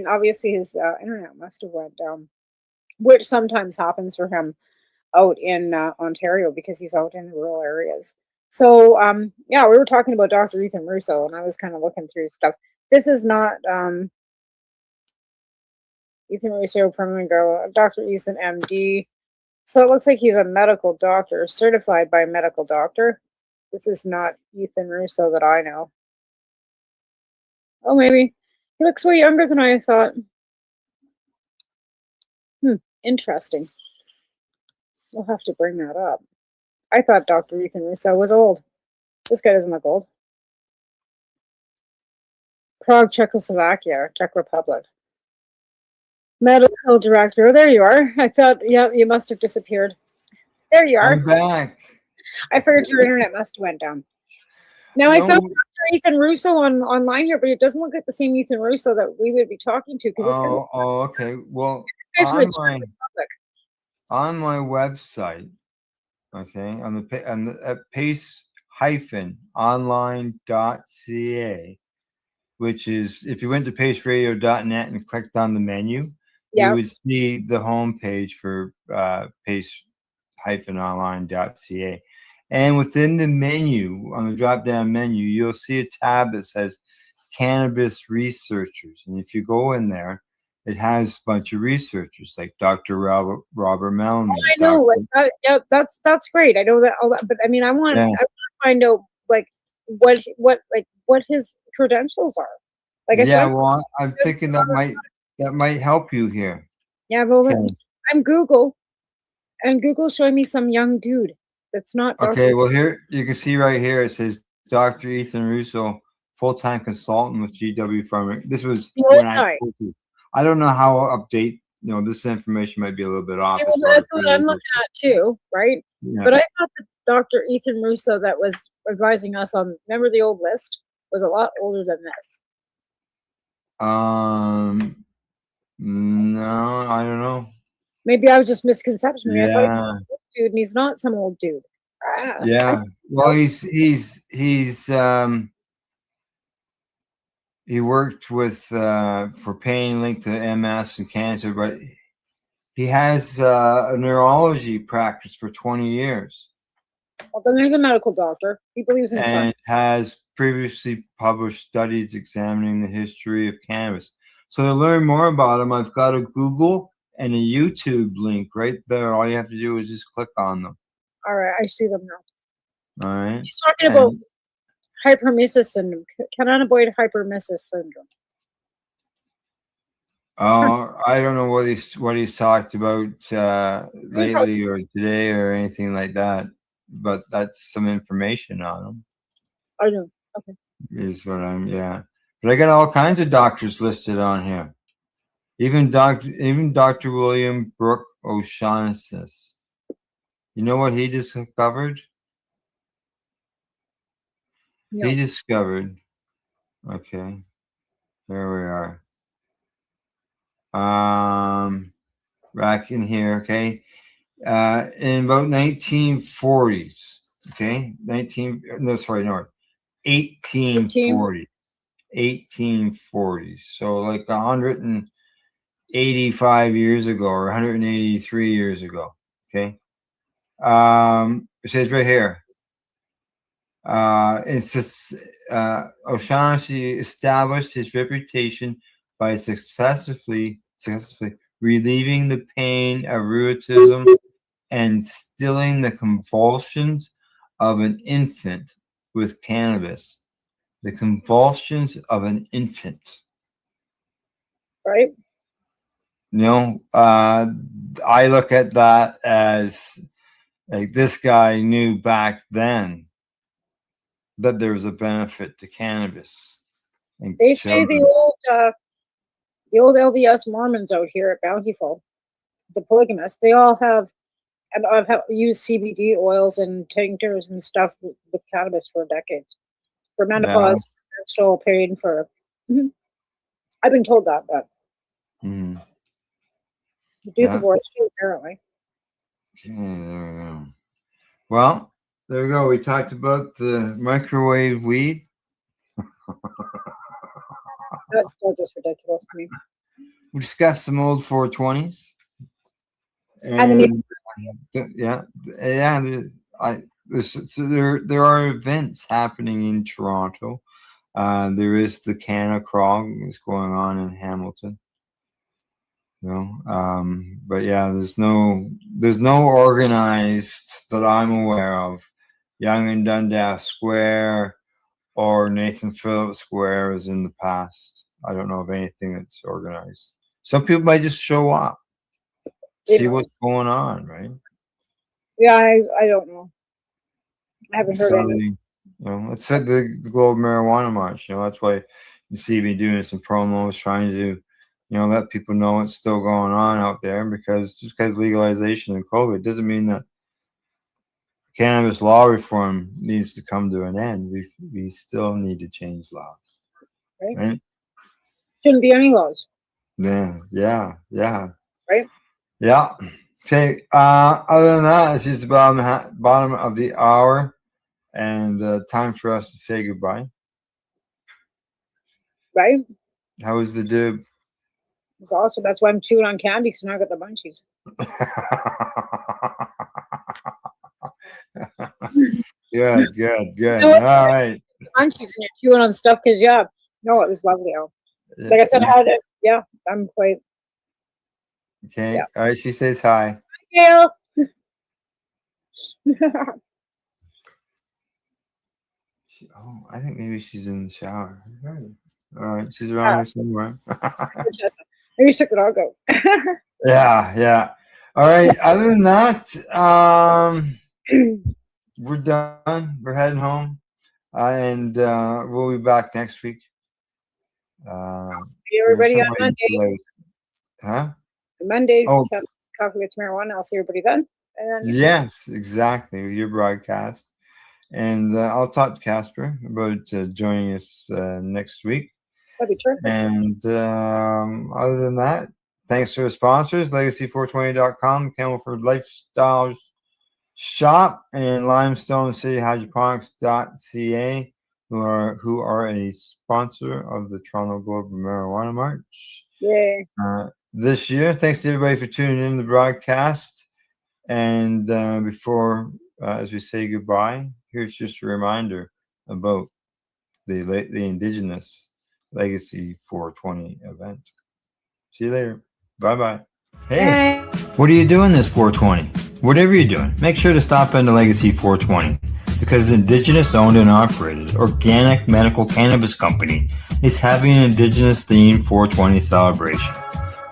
Obviously his internet must have went down, which sometimes happens for him out in Ontario because he's out in the rural areas. So yeah, we were talking about Dr. Ethan Russo, and I was kind of looking through stuff. This is not Ethan Russo, permanent girl, Dr. Ethan MD. So it looks like he's a medical doctor, certified by a medical doctor. This is not Ethan Russo that I know. Oh, maybe. He looks way younger than I thought. Interesting. We'll have to bring that up. I thought Dr. Ethan Russo was old. This guy doesn't look old. Prague, Czechoslovakia, Czech Republic. Medical director. Oh, there you are. I thought, yeah, you must have disappeared. There you are. I'm back. I figured your internet must have went down. Now I found Dr. Ethan Russo online here, but it doesn't look like the same Ethan Russo that we would be talking to because Oh, okay. Well, this guy's on my website, okay, on the at pace-online.ca, which is if you went to paceradio.net and clicked on the menu, you would see the homepage for pace-online.ca. And within the menu, on the drop-down menu, you'll see a tab that says Cannabis Researchers. And if you go in there, it has a bunch of researchers like Dr. Robert Mellon. I know, like that, yeah, that's great. I know that all that, but I mean, I want to find out like what his credentials are. Like I said, well, I'm thinking that might help you here. Yeah, well, I'm Google, and Google's showing me some young dude that's not. Okay, well here you can see right here it says Dr. Ethan Russo, full-time consultant with GW Pharma. This was when I spoke to. I don't know how update. This information might be a little bit off. Yeah, well, that's what I'm looking at too, right? Yeah. But I thought that Dr. Ethan Russo that was advising us on, remember the old list, was a lot older than this. No, I don't know. Maybe I was just misconception. I thought he was Yeah. some old dude, and he's not some old dude. Yeah. Well, he worked with for pain linked to MS and cancer, but he has a neurology practice for 20 years. Well, then there's a medical doctor. He believes in And science. has previously published studies examining the history of cannabis. So to learn more about him, I've got a Google and a YouTube link right there. All you have to do is just click on them. All right, I see them now. All right. He's talking about hypermesis syndrome, cannabinoid hypermesis syndrome. I don't know what he's talked about lately or today or anything like that, but that's some information on him. I know. Okay. Is what but I got all kinds of doctors listed on here. Even Dr. William Brooke O'Shaughnessy. You know what he discovered? No. He discovered. Okay, there we are. Back in here. Okay, in about 1940s. Okay, 1840. 1840s. So like 185 years ago or 183 years ago. Okay. It says right here. O'Shaughnessy established his reputation by successfully relieving the pain of rheumatism and stilling the convulsions of an infant with cannabis. The convulsions of an infant. Right. I look at that as like this guy knew back then that there was a benefit to cannabis. And They say the old LDS Mormons out here at Bountiful, the polygamists, they all have, and I've used CBD oils and tinctures and stuff with cannabis for decades, for menopause, menstrual pain, for. I've been told that, but you do divorce too, apparently. Okay, there we go. Well, there we go. We talked about the microwave weed. That's still just ridiculous to me. We discussed some old 420s. And there are events happening in Toronto. There is the Canna Crawl that's going on in Hamilton. But yeah, there's no organized that I'm aware of. Yonge and Dundas Square or Nathan Phillips Square is in the past. I don't know of anything that's organized. Some people might just show up, see what's going on, right? Yeah, I don't know. I haven't heard anything. Let's set the Global Marijuana March. That's why you see me doing some promos, trying to, let people know what's still going on out there. Because just because legalization and COVID doesn't mean that cannabis law reform needs to come to an end. We still need to change laws. Right? Shouldn't be any laws. Yeah. Right? Yeah. Okay. Other than that, it's just about the bottom of the hour, and time for us to say goodbye. Right? How was the dib? It's awesome. That's why I'm chewing on candy, because now I got the munchies. Good. All right. Munchies and you're chewing on stuff because it was lovely. Like I said, I had it. Yeah, I'm quite. Okay. Yeah. All right. She says hi. Hi, Gail. I think maybe she's in the shower. All right. She's around here somewhere. Maybe she took the dog out. Yeah. All right. Other than that, we're done. We're heading home, and we'll be back next week. See everybody on Monday. Huh? Monday, Coffee with Marijuana. I'll see everybody then. And yes, exactly. Your broadcast, and I'll talk to Casper about joining us next week. That'd be terrific. And other than that, thanks to our sponsors, Legacy420.com, Campbellford Lifestyle Shop, and Limestone City Hydroponics.ca, who are a sponsor of the Toronto Global Marijuana March. Yay. This year. Thanks to everybody for tuning in to the broadcast. And before, as we say goodbye, here's just a reminder about the Indigenous Legacy 420 event. See you later. Bye-bye. Hey, what are you doing this 420? Whatever you're doing, make sure to stop into Legacy 420, because the Indigenous owned and operated organic medical cannabis company is having an Indigenous themed 420 celebration.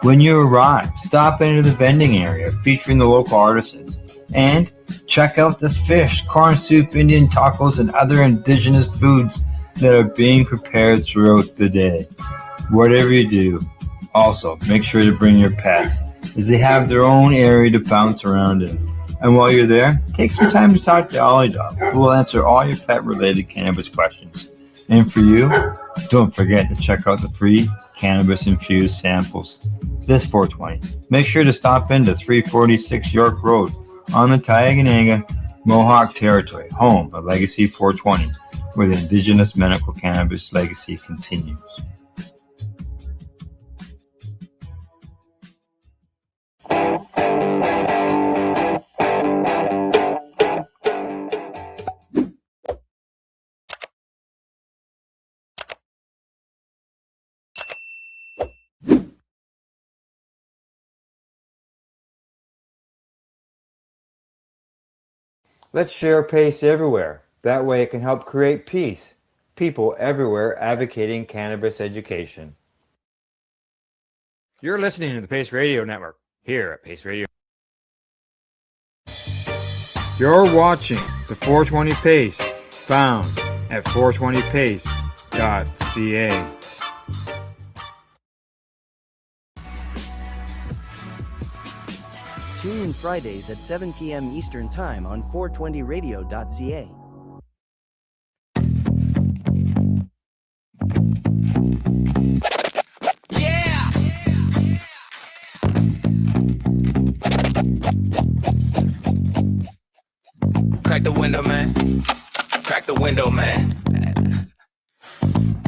When you arrive, stop into the vending area featuring the local artisans and check out the fish, corn soup, Indian tacos, and other Indigenous foods that are being prepared throughout the day. Whatever you do, Also, make sure to bring your pets, as they have their own area to bounce around in. And while you're there, take some time to talk to Ollie Dog, who will answer all your pet-related cannabis questions. And for you, don't forget to check out the free cannabis-infused samples this 420. Make sure to stop into 346 York Road on the Tioga Mohawk territory, home of Legacy 420, where the Indigenous medical cannabis legacy continues. Let's share PACE everywhere. That way it can help create peace. People everywhere advocating cannabis education. You're listening to the Pace Radio Network here at Pace Radio. You're watching the 420 Pace, found at 420pace.ca. Tune in Fridays at 7 p.m. Eastern Time on 420radio.ca. Crack the window, man. Crack the window, man.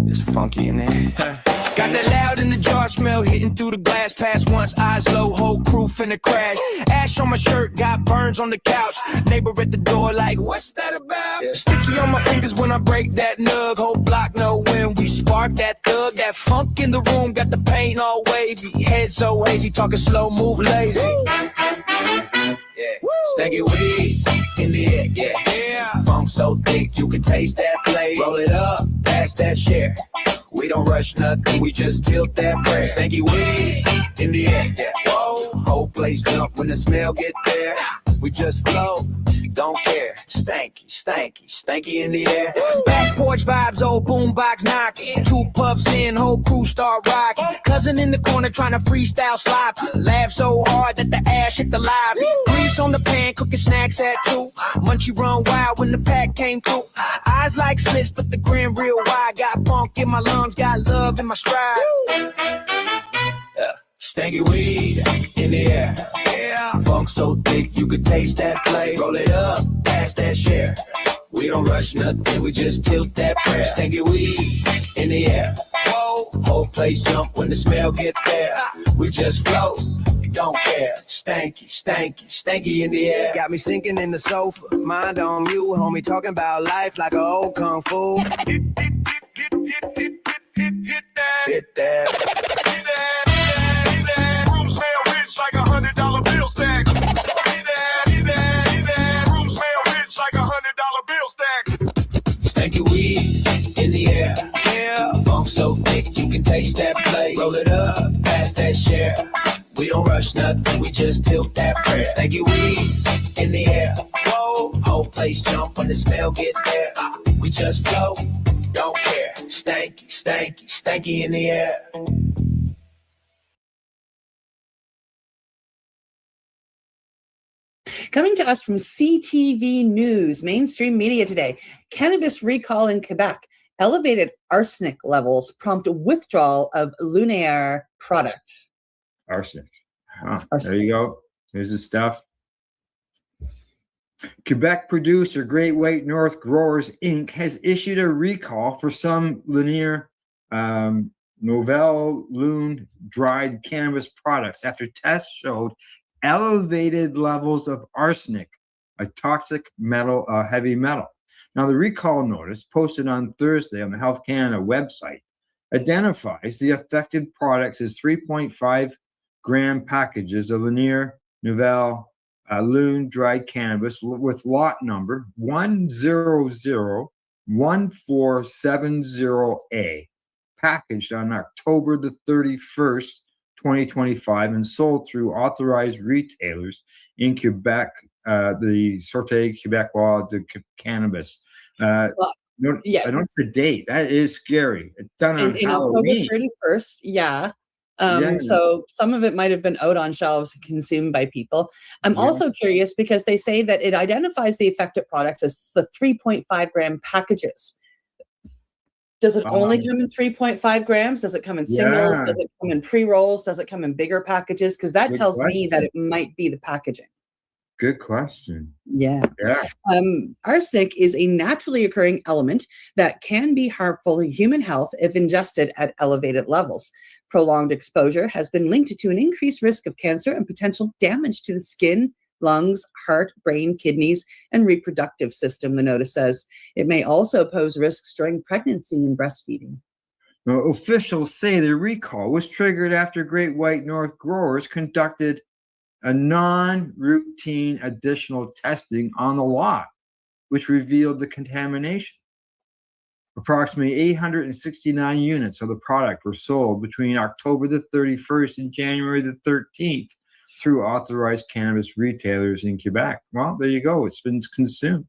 It's funky in there. Got that loud in the jar smell hitting through the glass. Pass once, eyes low, whole crew finna crash. Ash on my shirt, got burns on the couch. Neighbor at the door like, what's that about? Sticky on my fingers when I break that nug. Whole block know when we spark that thug. That funk in the room got the paint all wavy. Head so hazy, talking slow, move lazy. Yeah, stanky weed in the air, yeah. Funk so thick you can taste that flavor. Roll it up, pass that share. We don't rush nothing, we just tilt that prayer. Stanky weed in the air, yeah. Whoa, whole place jump when the smell get there. We just flow, don't care. Stanky, stanky, stanky in the air. Back porch vibes, old boombox knocking. 2 puffs in, whole crew start rocking. Cousin in the corner trying to freestyle sloppy. Laugh so hard that the ash hit the lobby. Grease on the pan, cooking snacks at 2. Munchie run wild when the pack came through. Eyes like slits, but the grin real wide. Got funk in my lungs, got love in my stride. Stanky weed in the air, yeah. Funk so thick you can taste that flavor. Roll it up, pass that share. We don't rush nothing, we just tilt that prayer. Stanky weed in the air, whoa. Whole place jump when the smell get there. We just float, don't care. Stanky, stanky, stanky in the air. Got me sinking in the sofa, mind on mute. Homie talking about life like a old kung fu. Hit that. Room smell rich like $100 bill stack. Room smell rich like $100 bill stack. Stanky weed in the air, yeah. Funk so thick you can taste that flavor. Roll it up, pass that share. We don't rush nothing, we just tilt that prayer. Stanky weed in the air, whoa. Whole place jump when the smell get there. We just flow, don't care. Stanky, stanky, stanky in the air. Coming to us from CTV News, mainstream media today, cannabis recall in Quebec, elevated arsenic levels prompt withdrawal of Lunaire products. Arsenic. There you go. There's the stuff. Quebec producer Great White North Growers Inc. has issued a recall for some Lunaire Nouvelle Lune dried cannabis products after tests showed elevated levels of arsenic, a toxic metal, heavy metal. Now, the recall notice posted on Thursday on the Health Canada website identifies the affected products as 3.5 gram packages of Lunaire Nouvelle Lune dried cannabis with lot number 1001470A, packaged on October the 31st, 2025, and sold through authorized retailers in Quebec, the Sûreté Québécoise de Cannabis. I don't see the date. That is scary. It's done on In Halloween. October 31st, yeah. Yeah. So some of it might have been out on shelves and consumed by people. I'm also Yes. curious because they say that it identifies the affected products as the 3.5 gram packages. Does it only come in 3.5 grams? Does it come in singles? Yeah. Does it come in pre-rolls? Does it come in bigger packages? Because that Good tells me that question. it might be the packaging. Good question. Yeah. Yeah. Arsenic is a naturally occurring element that can be harmful to human health if ingested at elevated levels. Prolonged exposure has been linked to an increased risk of cancer and potential damage to the skin, lungs, heart, brain, kidneys, and reproductive system, the notice says. It may also pose risks during pregnancy and breastfeeding. Now, officials say the recall was triggered after Great White North growers conducted a non-routine additional testing on the lot, which revealed the contamination. Approximately 869 units of the product were sold between October the 31st and January the 13th through authorized cannabis retailers in Quebec. Well, there you go. It's been consumed.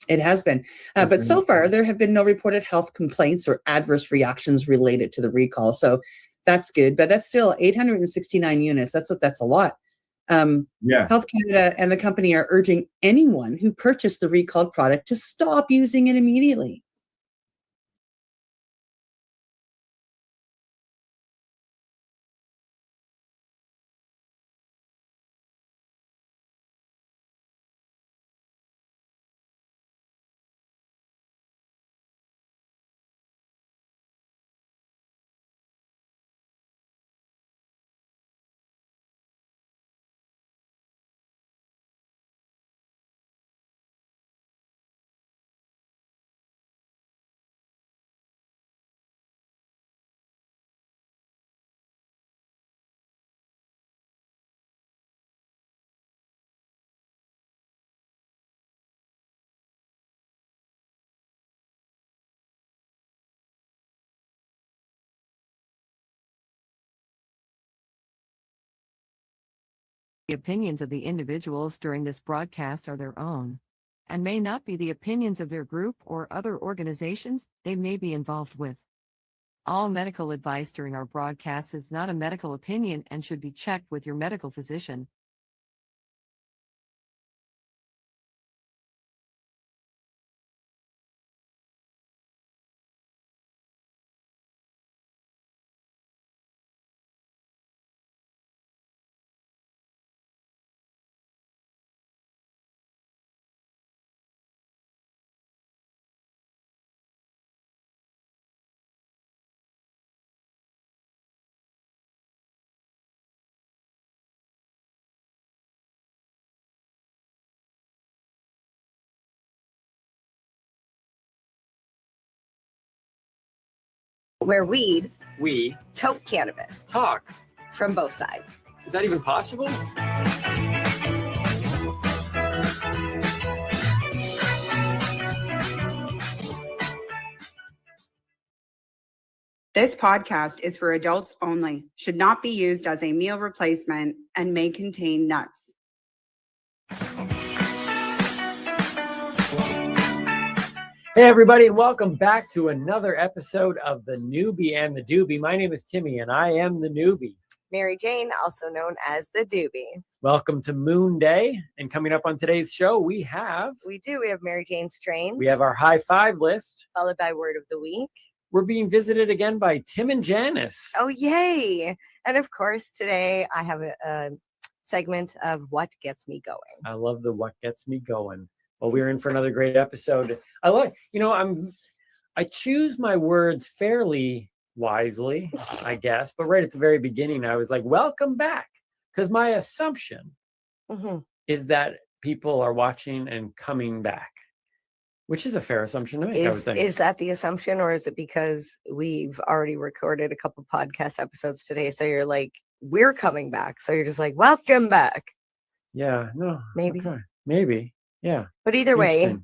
It has been. But so far, there have been no reported health complaints or adverse reactions related to the recall. So that's good. But that's still 869 units. That's a lot. Yeah. Health Canada and the company are urging anyone who purchased the recalled product to stop using it immediately. The opinions of the individuals during this broadcast are their own and may not be the opinions of their group or other organizations they may be involved with. All medical advice during our broadcast is not a medical opinion and should be checked with your medical physician. Where weed, We toke cannabis talk. from both sides. Is that even possible? This podcast is for adults only, should not be used as a meal replacement, and may contain nuts. Hey, everybody, and welcome back to another episode of The Newbie and the Doobie. My name is Timmy, and I am the newbie. Mary Jane, also known as the Doobie. Welcome to Moon Day. And coming up on today's show, we have Mary Jane's Trains. We have our high five list. Followed by Word of the Week. We're being visited again by Tim and Janice. Oh, yay. And of course, today I have a segment of What Gets Me Going. I love the What Gets Me Going. Well, we're in for another great episode. I choose my words fairly wisely, I guess. But right at the very beginning, I was like, welcome back. Because my assumption is that people are watching and coming back, which is a fair assumption to make, I would think. Is that the assumption, or is it because we've already recorded a couple podcast episodes today? So you're like, we're coming back. So you're just like, welcome back. Yeah, no. Maybe. Okay. Maybe. Yeah. But either way,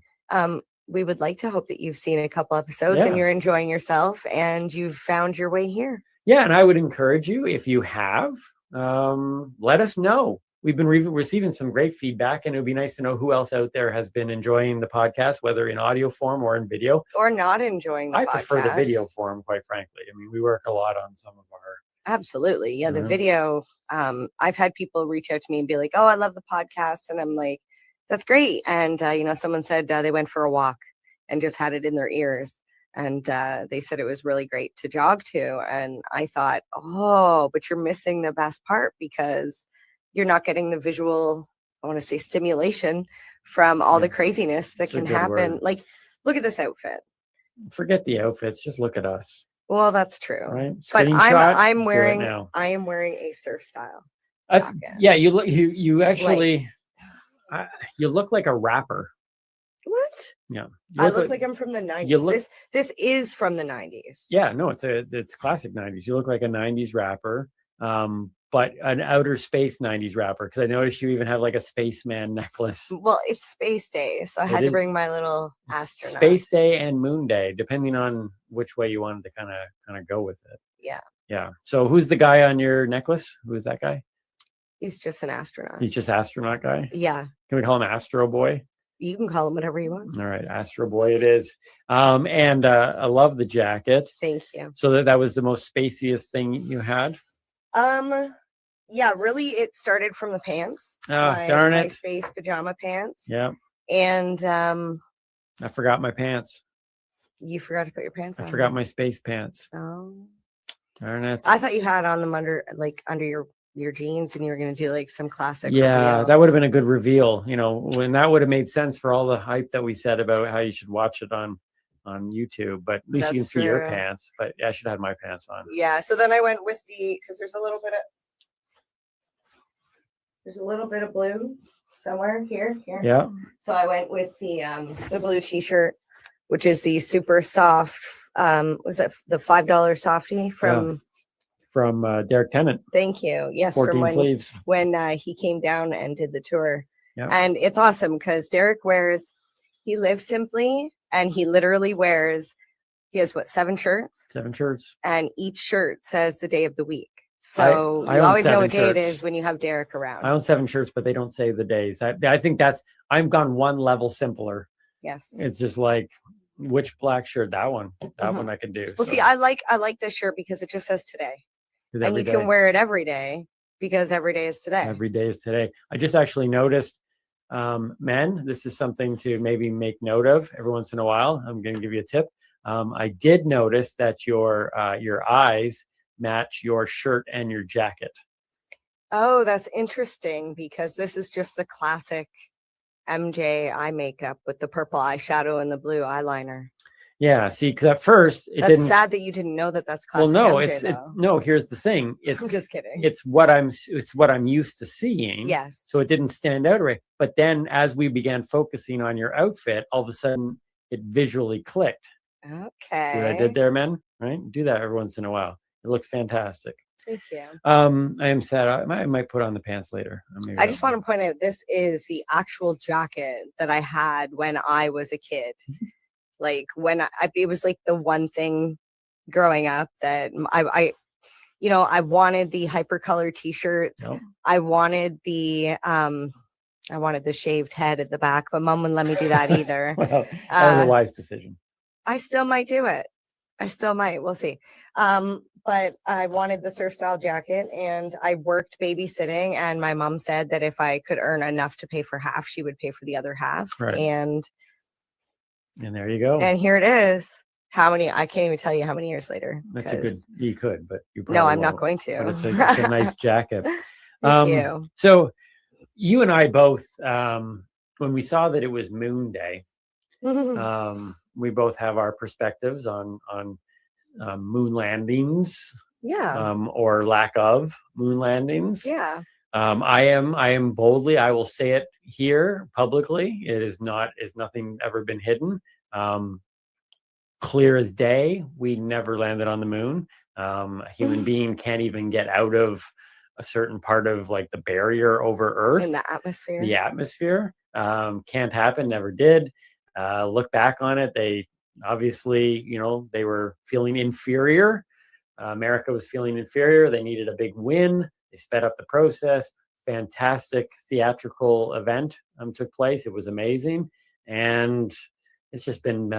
we would like to hope that you've seen a couple episodes and you're enjoying yourself and you've found your way here. Yeah, and I would encourage you, if you have, let us know. We've been receiving some great feedback, and it would be nice to know who else out there has been enjoying the podcast, whether in audio form or in video. Or not enjoying the podcast. I prefer the video form, quite frankly. I mean, we work a lot on some of our Absolutely. Yeah. The Yeah. video, I've had people reach out to me and be like, oh, I love the podcast. And I'm like, that's great. And, someone said they went for a walk and just had it in their ears. And they said it was really great to jog to. And I thought, oh, but you're missing the best part because you're not getting the visual, I want to say stimulation from all the craziness that It's a can good happen. word. Like, look at this outfit. Forget the outfits. Just look at us. Well, that's true. Right? But Screenshot, I'm do it wearing now. a surf style. That's, jacket. yeah, you look. You actually. You look like a rapper. What? Yeah. I look like I'm from the 90s. You look. This is from the 90s. Yeah. No, it's classic 90s. You look like a 90s rapper. But an outer space 90s rapper, because I noticed you even have like a spaceman necklace. Well, it's space day, so I had to bring my little astronaut. Space day and moon day, depending on which way you wanted to kind of go with it. Yeah. Yeah. So who's the guy on your necklace? Who is that guy? He's just an astronaut. He's just astronaut guy? Yeah. Can we call him Astro Boy? You can call him whatever you want. All right, Astro Boy it is. And I love the jacket. Thank you. So that was the most spaciest thing you had? Yeah, really it started from the pants. Darn my it. space pajama pants. Yeah. And I forgot my pants. you forgot to put your pants on. I forgot my space pants. Oh. Darn it. I thought you had on them under your jeans and you were going to do like some classic. Yeah, reveal. that would have been a good reveal, when that would have made sense for all the hype that we said about how you should watch it on YouTube. But at least you can That's see your true. pants. But I should have had my pants on. Yeah, so then I went with because there's a little bit of blue somewhere here. Yeah. So I went with the blue t-shirt, which is the super soft, was it the $5 softie from Derek Tennant. Thank you. Yes, 14 from sleeves. when he came down and did the tour. Yeah. And it's awesome because Derek he lives simply and he literally wears, he has 7 shirts? 7 shirts. And each shirt says the day of the week. So I you own always know 7 what day it shirts. is when you have Derek around. I own 7 shirts, but they don't say the days. I think I've gone one level simpler. Yes. It's just like, which black shirt? That one. That one I can do. Well, see, I like this shirt because it just says today. 'Cause And every you day- can wear it every day because every day is today. Every day is today. I just actually noticed, men, this is something to maybe make note of every once in a while. I'm going to give you a tip. I did notice that your eyes match your shirt and your jacket. Oh, that's interesting because this is just the classic MJ eye makeup with the purple eyeshadow and the blue eyeliner. Yeah, see, because at first it That's didn't. sad that you didn't know that that's Well, classic no, MJ, no. Here's the thing. It's I'm just kidding. It's what I'm used to seeing. Yes. So it didn't stand out right. But then as we began focusing on your outfit, all of a sudden it visually clicked. Okay. See what I did there, men? Right? Do that every once in a while. It looks fantastic. Thank you. I am sad. I might put on the pants later. I just want to point out this is the actual jacket that I had when I was a kid. Like when it was like the one thing growing up that I wanted the hypercolor t-shirts. Yep. I wanted the shaved head at the back, but mom wouldn't let me do that either. Well, that was a wise decision. I still might do it. I still might. We'll see. But I wanted the surf style jacket and I worked babysitting and my mom said that if I could earn enough to pay for half, she would pay for the other half. Right. And there you go. here it is. I can't even tell you how many years later. That's a good. You could, but you No, probably I'm not won't. going to. But it's a nice jacket. Thank you. So you and I both, when we saw that it was Moon Day, we both have our perspectives on moon landings. Yeah. Or lack of moon landings. Yeah. I am boldly, I will say it here publicly. It is nothing ever been hidden. Clear as day, we never landed on the moon. A human being can't even get out of a certain part of like the barrier over Earth. In the atmosphere. The atmosphere. Can't happen, never did. Look back on it, they obviously, they were feeling inferior. America was feeling inferior. They needed a big win. They sped up the process. Fantastic theatrical event took place. It was amazing. And it's just been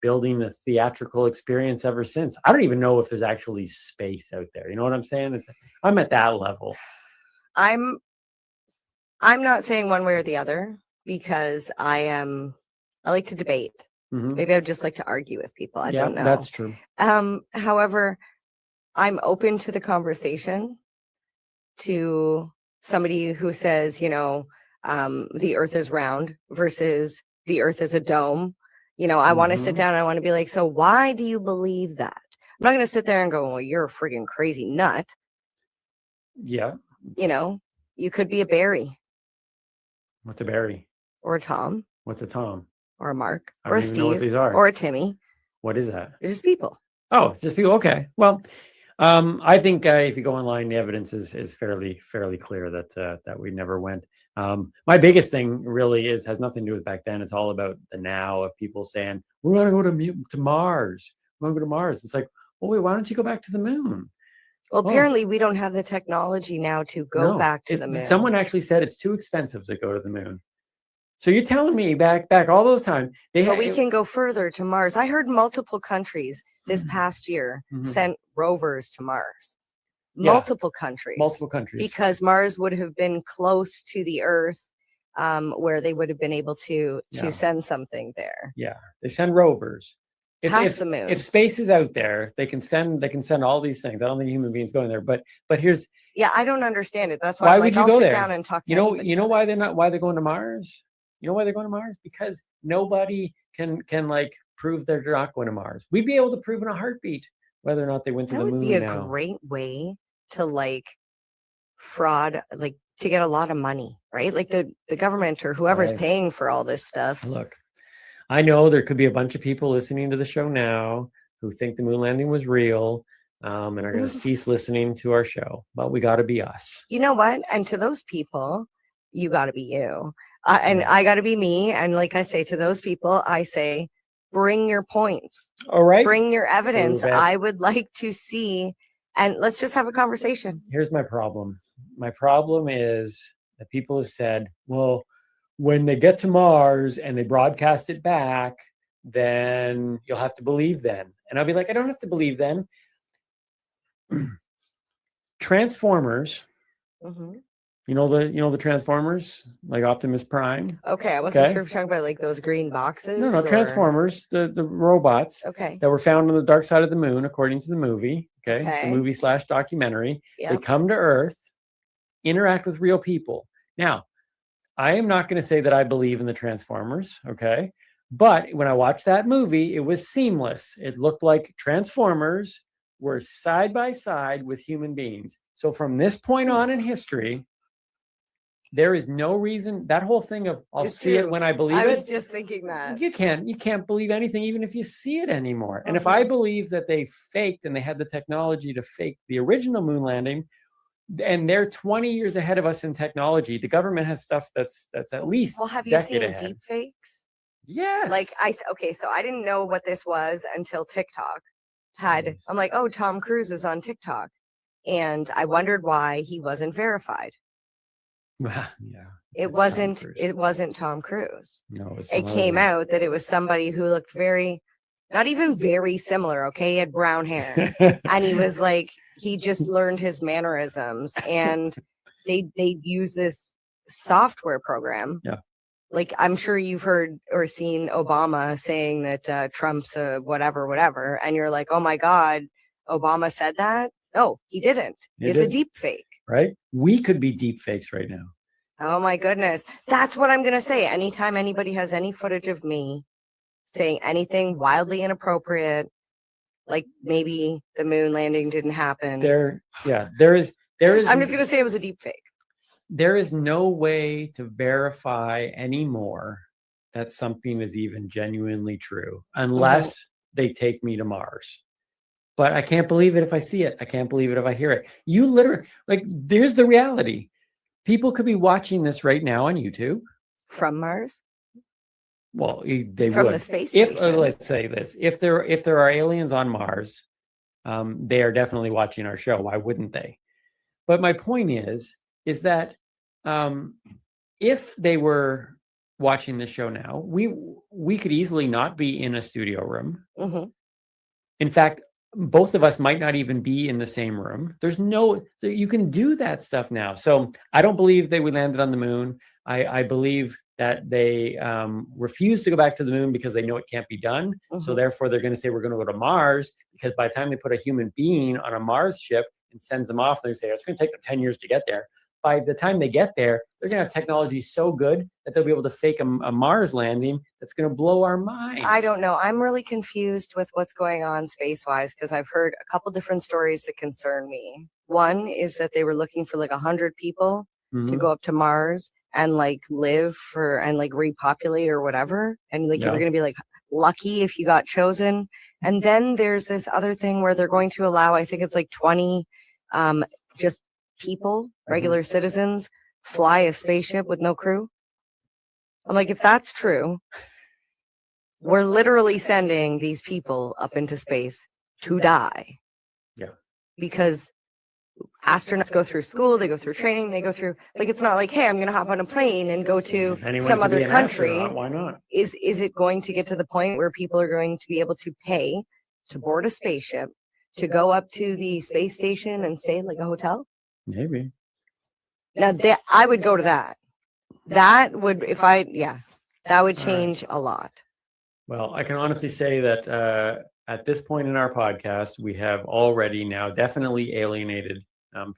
building a theatrical experience ever since. I don't even know if there's actually space out there. You know what I'm saying? I'm at that level. I'm not saying one way or the other because I like to debate. Mhm. Maybe I just like to argue with people. I don't know. That's true. However, I'm open to the conversation to somebody who says, the earth is round versus the earth is a dome. I want to sit down and I want to be like, so why do you believe that? I'm not going to sit there and go, well, you're a friggin' crazy nut. Yeah. You could be a Barry What's a Barry? or a Tom What's a Tom? or a Mark I or a don't even know what Steve these are. or a Timmy. What is that? They're just people. Oh, just people. Okay. Well, I think if you go online, the evidence is fairly clear that we never went. My biggest thing really has nothing to do with back then. It's all about the now of people saying we're going to go to Mars. We're going to go to Mars. It's like, well, wait, why don't you go back to the moon? Well, apparently we don't have the technology now to go No, back to the moon. Someone actually said it's too expensive to go to the moon. So you're telling me back all those times but we can go further to Mars. I heard multiple countries this past year sent rovers to Mars. Multiple countries. Because Mars would have been close to the Earth, where they would have been able to send something there. Yeah, they send rovers. Past the moon. If space is out there, they can send all these things. I don't think human beings going there, but here's I don't understand it. That's why would you I'll go sit there? down and talk to You know why they're going to Mars? You know why they're going to Mars? Because nobody can like prove they're not going to Mars. We'd be able to prove in a heartbeat whether or not they went to the moon. That would be a great way to fraud, to get a lot of money, right? Like the government or whoever's paying for all this stuff. Look, I know there could be a bunch of people listening to the show now who think the moon landing was real and are going to cease listening to our show, but we got to be us. You know what? And to those people, you got to be you. And I got to be me. And like I say to those people, I say, bring your points. All right. Bring your evidence. I would like to see, and let's just have a conversation. Here's my problem. My problem is that people have said, well, when they get to Mars and they broadcast it back, then you'll have to believe them. And I'll be like, I don't have to believe them. Transformers. You know the Transformers, like Optimus Prime. Okay, I wasn't sure if you're talking about those green boxes. No, Transformers, the robots. Okay. That were found on the dark side of the moon, according to the movie. Okay. The movie / documentary. Yep. They come to Earth, interact with real people. Now, I am not going to say that I believe in the Transformers. Okay. But when I watched that movie, it was seamless. It looked like Transformers were side by side with human beings. So from this point on in history, there is no reason that whole thing of I'll see it when I believe it. I was just thinking that. You can't believe anything even if you see it anymore. And if I believe that they faked and they had the technology to fake the original moon landing, and they're 20 years ahead of us in technology, the government has stuff that's at least have you decade seen ahead. deep fakes? Yes. So I didn't know what this was until TikTok had. I'm like, oh, Tom Cruise is on TikTok, and I wondered why he wasn't verified. Yeah. It wasn't Tom Cruise. No, it came out that it was somebody who looked not even very similar. Okay. He had brown hair and he was he just learned his mannerisms, and they use this software program. Yeah. I'm sure you've heard or seen Obama saying that Trump's whatever. And you're like, oh my God, Obama said that? No, he didn't. It's a deep fake. Right? We could be deep fakes right now. Oh my goodness. That's what I'm going to say. Anytime anybody has any footage of me saying anything wildly inappropriate, like maybe the moon landing didn't happen. There is. I'm just going to say it was a deep fake. There is no way to verify anymore that something is even genuinely true unless they take me to Mars. But I can't believe it if I see it. I can't believe it if I hear it. You literally, there's the reality. People could be watching this right now on YouTube. From Mars? Well, they from would. The space station. Let's say this. If there are aliens on Mars, they are definitely watching our show. Why wouldn't they? But my point is that if they were watching this show now, we could easily not be in a studio room. Mhm. In fact, both of us might not even be in the same room. So you can do that stuff now. So I don't believe we landed on the moon. I believe that they refuse to go back to the moon because they know it can't be done. So Mhm. therefore, they're going to say we're going to go to Mars, because by the time they put a human being on a Mars ship and sends them off, they say it's going to take them 10 years to get there. By the time they get there, they're going to have technology so good that they'll be able to fake a Mars landing that's going to blow our minds. I don't know. I'm really confused with what's going on space-wise, because I've heard a couple different stories that concern me. One is that they were looking for like 100 people to Mhm. go up to Mars and like live and like repopulate or whatever. And like you were Yeah. going to be like lucky if you got chosen. And then there's this other thing where they're going to allow, I think it's like 20 just people, regular citizens, fly a spaceship with no crew. I'm like, if that's true, we're literally sending these people up into space to die. Yeah. Because astronauts go through school, they go through training, they go through, like, it's not like, hey, I'm going to hop on a plane and go to If anyone some could be other an country. astronaut, why not? Is it going to get to the point where people are going to be able to pay to board a spaceship to go up to the space station and stay in like a hotel? Maybe. Now that I would go to that. That would, that would change a lot. Well, I can honestly say that at this point in our podcast, we have already now definitely alienated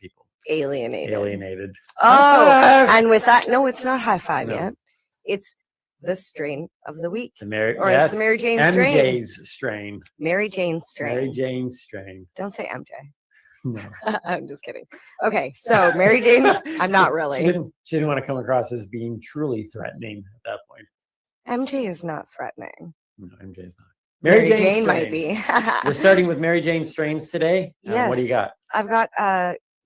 people. Alienated. High Oh, five! and with that, no, it's not high five No. yet. It's the strain of the week. The Mary, Or yes, it's the Mary Jane strain. MJ's strain. Mary Jane strain. Mary Jane's strain. Don't say MJ. No. I'm just kidding. Okay, so Mary Jane's, I'm not really. She didn't want to come across as being truly threatening at that point. MJ is not threatening. No, MJ's not. Mary Jane's Jane might strains. be. We're starting with Mary Jane strains today. Yes. What do you got? I've got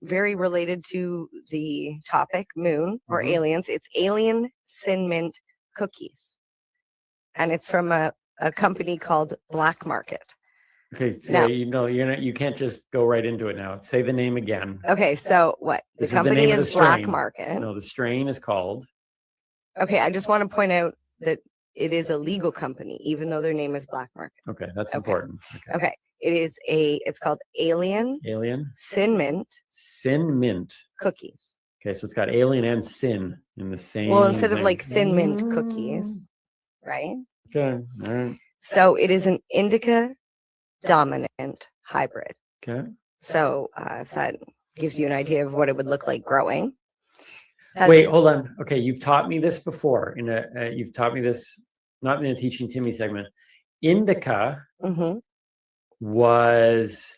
very related to the topic, moon or Mhm. aliens. It's alien sin mint cookies. And it's from a company called Black Market. Okay, so Now- you can't just go right into it now. Say the name again. Okay, so what? The This company name of is the Black strain. Market. No, the strain is called. Okay, I just want to point out that it is a legal company, even though their name is Black Market. Okay, that's Okay. important. Okay. Okay, it's called Alien Alien Sin Mint Sin Mint. Cookies. Okay, so it's got alien and sin in the same. Well, instead of thing. like thin mint cookies, right? Okay. All right. So it is an indica dominant hybrid. Okay. So if that gives you an idea of what it would look like growing. Wait, hold on. Okay, you've taught me this before. You've taught me this not in a teaching Timmy segment. Indica Mhm. was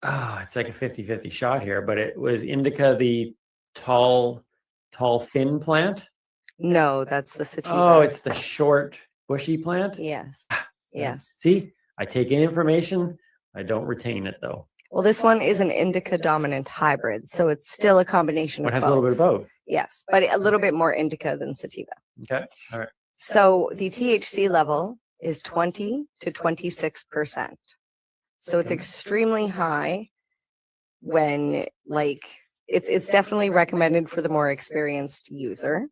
it's like a 50-50 shot here, but it was indica the tall thin plant. No, that's the sativa. Oh, it's the short bushy plant. Yes. Yes. See, I take in information, I don't retain it though. Well, this one is an indica dominant hybrid, so it's still a combination It of has both. a little bit of both. Yes, but a little bit more indica than sativa. Okay. All right. So the THC level is 20 to 26%. So it's extremely high when it's definitely recommended for the more experienced user.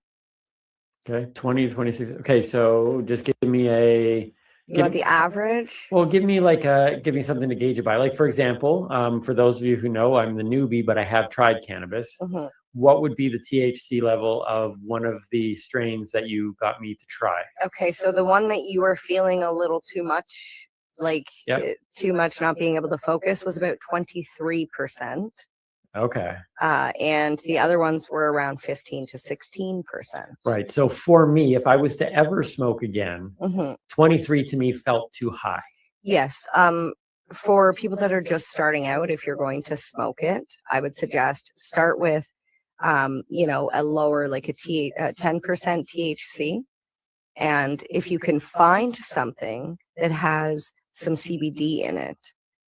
Okay. 20 to 26. Okay, so just give me a You want the average? Well, give me something to gauge it by. Like, for example, for those of you who know, I'm the newbie, but I have tried cannabis. Mhm. What would be the THC level of one of the strains that you got me to try? Okay, so the one that you were feeling a little too much, Yep. too much not being able to focus was about 23%. Okay. And the other ones were around 15 to 16%. Right. So for me, if I was to ever smoke again, Mhm. 23 to me felt too high. Yes. For people that are just starting out, if you're going to smoke it, I would suggest start with, a lower, like a 10% THC. And if you can find something that has some CBD in it,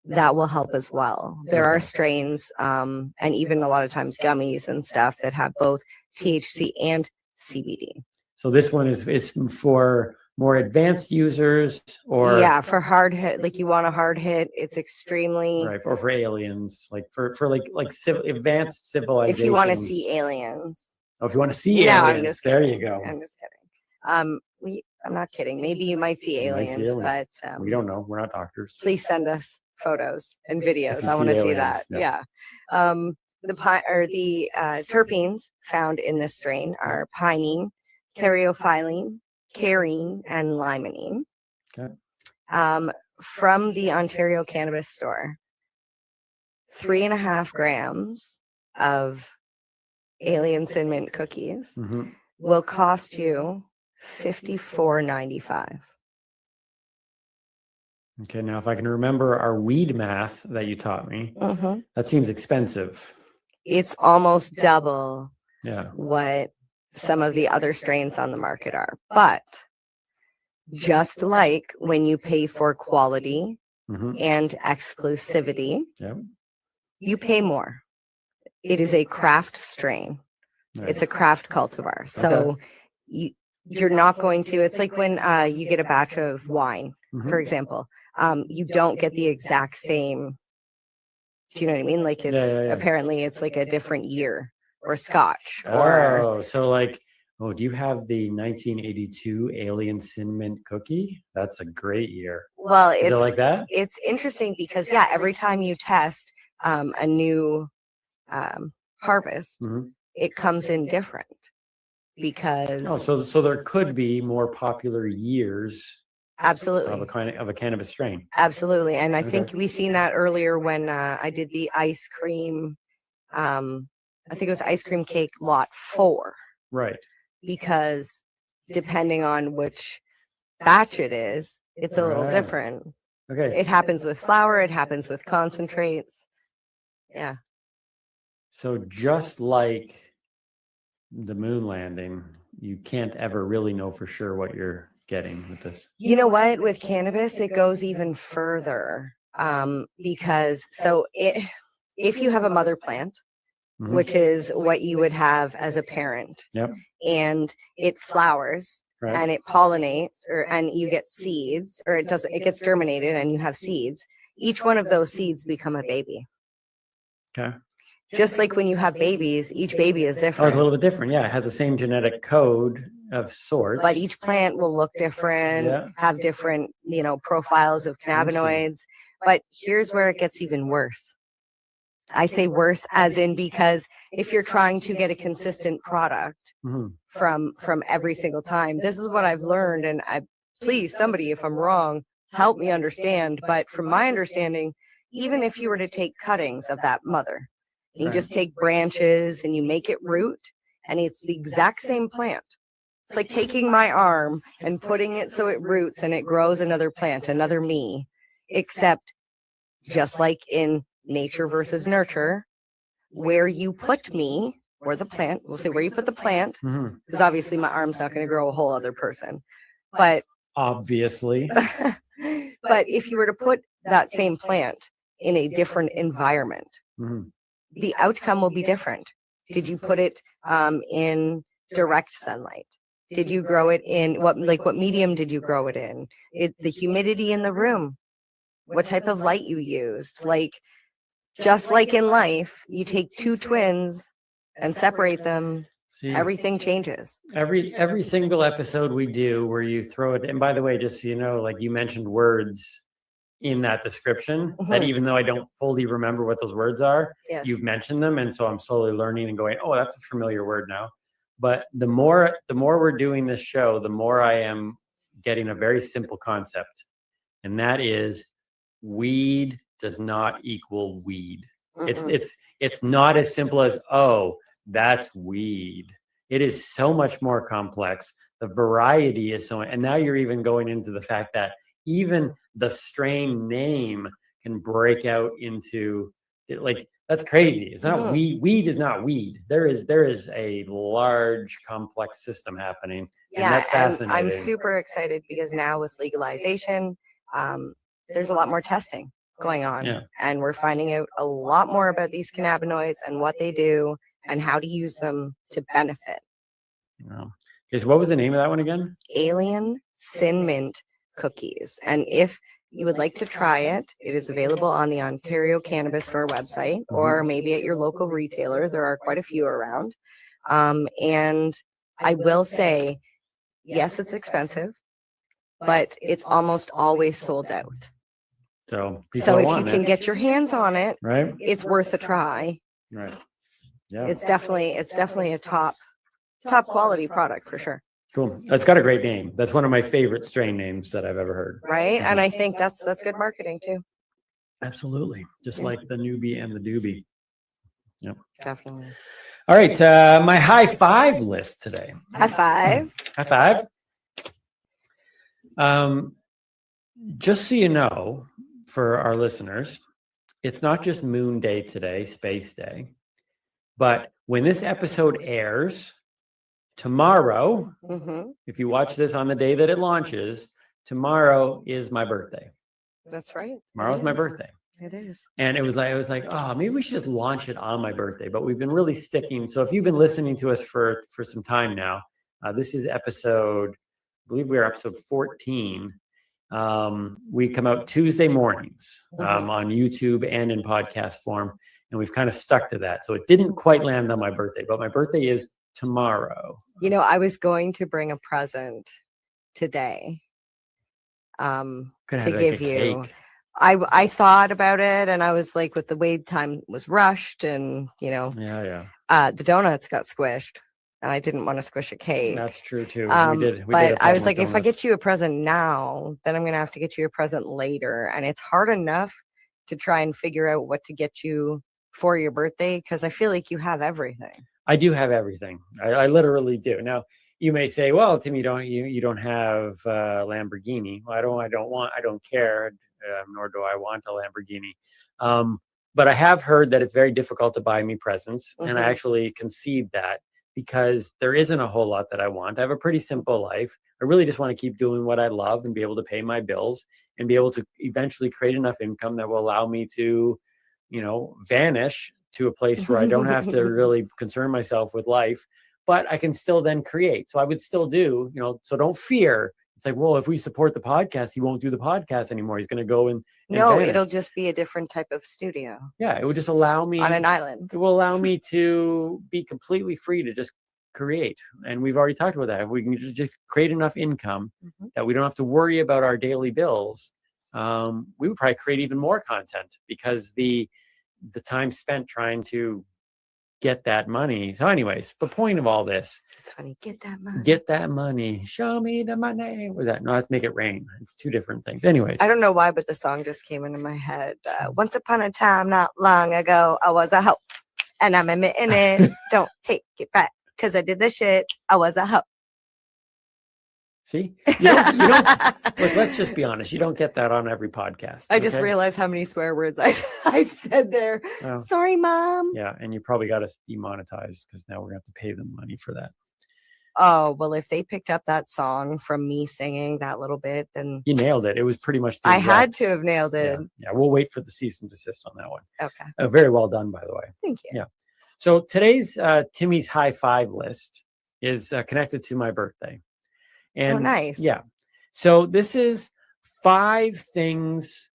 that will help as well. There are strains, and even a lot of times gummies and stuff that have both THC and CBD. So this one is for more advanced users, or Yeah, for hard hit, like you want a hard hit, it's extremely. right, or for aliens, like for advanced If civilizations. you want to see aliens. Oh, if you want to see No, I'm aliens, just there kidding. you go. I'm just kidding. I'm not kidding. Maybe you might see You might see aliens, aliens. but We don't know. We're not doctors. please send us photos and videos. you I want to see see aliens, that. yeah. Yeah. The terpenes found in this strain are pinene, caryophyllene, carine, and limonene. Okay. From the Ontario Cannabis Store, 3.5 grams of alien Sin Mint cookies Mhm. will cost you $54.95. Okay, now if I can remember our weed math that you taught me, Mhm. that seems expensive. It's almost double Yeah. what some of the other strains on the market are. But just like when you pay for quality Mhm. and exclusivity, Yep. you pay more. It is a craft strain. It's a craft cultivar. So you're not going to, it's like when you get a batch of wine, for Mhm. example, you don't get the exact same. Do you know what I mean? Like it's Yeah. apparently it's like a different year or scotch or Oh, so like, oh, do you have the 1982 Alien Sin Mint cookie? That's a great year. well, Is it like that? it's interesting because yeah, every time you test a new harvest, Mhm. it comes in different because Oh, so there could be more popular years absolutely. of a cannabis strain. Absolutely. And I Okay. think we seen that earlier when I did the ice cream, I think it was ice cream cake lot 4, Right. because depending on which batch it is, it's a little Right. different. Okay. It happens with flour, it happens with concentrates. Yeah. So just like the moon landing, you can't ever really know for sure what you're getting with this. You know what? With cannabis, it goes even further because if you have a mother plant, Mhm. which is what you would have as a parent, Yep. and it flowers Right. and it pollinates and you get seeds, or it gets germinated and you have seeds. Each one of those seeds become a baby. Okay. Just like when you have babies, each baby is Oh, different. it's a little bit different. Yeah, it has the same genetic code of sorts. But each plant will look different, Yeah. have different, profiles of cannabinoids. But here's where it gets even worse. I say worse as in because if you're trying to get a consistent product Mhm. from every single time, this is what I've learned. And please, somebody, if I'm wrong, help me understand. But from my understanding, even if you were to take cuttings of that mother, you Right. just take branches and you make it root, and it's the exact same plant. It's like taking my arm and putting it so it roots and it grows another plant, another me, except just like in nature versus nurture, where you put me or the plant, we'll say where you put the plant, Mhm. because obviously my arm's not going to grow a whole other person. But Obviously. but if you were to put that same plant in a different environment, Mhm. the outcome will be different. Did you put it in direct sunlight? Did you grow it in what medium did you grow it in? The humidity in the room, what type of light you used. Like, just like in life, you take two twins and separate them, See, everything changes. every single episode we do where you throw it, and by the way, just so you know, like you mentioned words in that description that Mhm. even though I don't fully remember what those words are, Yes. you've mentioned them, and so I'm slowly learning and going, oh, that's a familiar word now. But the more we're doing this show, the more I am getting a very simple concept, and that is weed does not equal weed. Mm-mm. It's not as simple as, oh, that's weed. It is so much more complex. The variety is so, and now you're even going into the fact that even the strain name can break out into like, that's crazy. It's not Mhm. weed. Weed is not weed. There is a large complex system happening, and that's I'm fascinating. super excited because now with legalization, there's a lot more testing going on, Yeah. and we're finding out a lot more about these cannabinoids and what they do and how to use them to benefit. Wow. Okay, so what was the name of that one again? Alien Sin Mint cookies. And if you would like to try it, it is available on the Ontario Cannabis Store website or maybe at your local retailer. There are quite a few around. And I will say, Yes, it's expensive, but it's almost always sold out. So people So are if you wanting can it, get your hands on it, right? it's worth a try. Right. Yeah. It's definitely a top quality product for sure. Cool. It's got a great name. That's one of my favorite strain names that I've ever heard. Right? And I think that's good marketing too. Absolutely. Just Yeah. like the newbie and the doobie. Yep. Definitely. All right. My high five list today. High five. High five. Just so you know, for our listeners, it's not just Moon Day today, Space Day, but when this episode airs tomorrow, if you watch this on the day that it launches, tomorrow is my birthday. That's right. Tomorrow's my birthday. It is. And I was like, oh, maybe we should just launch it on my birthday. But we've been really sticking. So if you've been listening to us for some time now, this is episode, I believe we are episode 14. We come out Tuesday mornings on YouTube and in podcast form. And we've kind of stuck to that. So it didn't quite land on my birthday, but my birthday is tomorrow. You know, I was going to bring a present today Could to have give a you. cake. I thought about it, and I was like, with the wait time was rushed, and Yeah. the donuts got squished, and I didn't want to squish a cake. That's true too. We did but have I was problem like, with if I donuts. get you a present now, then I'm gonna have to get you a present later, and it's hard enough to try and figure out what to get you for your birthday because I feel like you have everything. I do have everything. I literally do. Now you may say, well, Tim, you don't have Lamborghini. Well, I don't care, nor do I want a Lamborghini. But I have heard that it's very difficult to buy me presents, and I actually concede that because there isn't a whole lot that I want. I have a pretty simple life. I really just want to keep doing what I love and be able to pay my bills and be able to eventually create enough income that will allow me to, vanish to a place where I don't have to really concern myself with life, but I can still then create. So I would still do, so don't fear. It's like, well, if we support the podcast, he won't do the podcast anymore. He's going to go and No, vanish. it'll just be a different type of studio Yeah, it would just allow me on an island. It will allow me to be completely free to just create. And we've already talked about that. If we can just create enough income that we don't have to worry about our daily bills, we would probably create even more content because the time spent trying to get that money. So anyways, the point of all this, It's funny. Get that money. get that money, show me the money. What was that? No, let's make it rain. It's two different things. Anyways. I don't know why, but the song just came into my head. Once upon a time, not long ago, I was a hoe, and I'm admitting it. Don't take it back, because I did the shit. I was a hoe. See, you don't look, let's just be honest. You don't get that on every podcast. I just okay? realized how many swear words I said there. Oh. Sorry, Mom. Yeah, and you probably got us demonetized because now we're gonna have to pay them money for that. Oh, well, if they picked up that song from me singing that little bit, then You nailed it. It was pretty much. I had to have nailed it. Yeah, we'll wait for the cease and desist on that one. Okay. Very well done, by the way. Thank you. Yeah. So today's Timmy's high five list is connected to my birthday. And nice. Yeah. So this is 5 things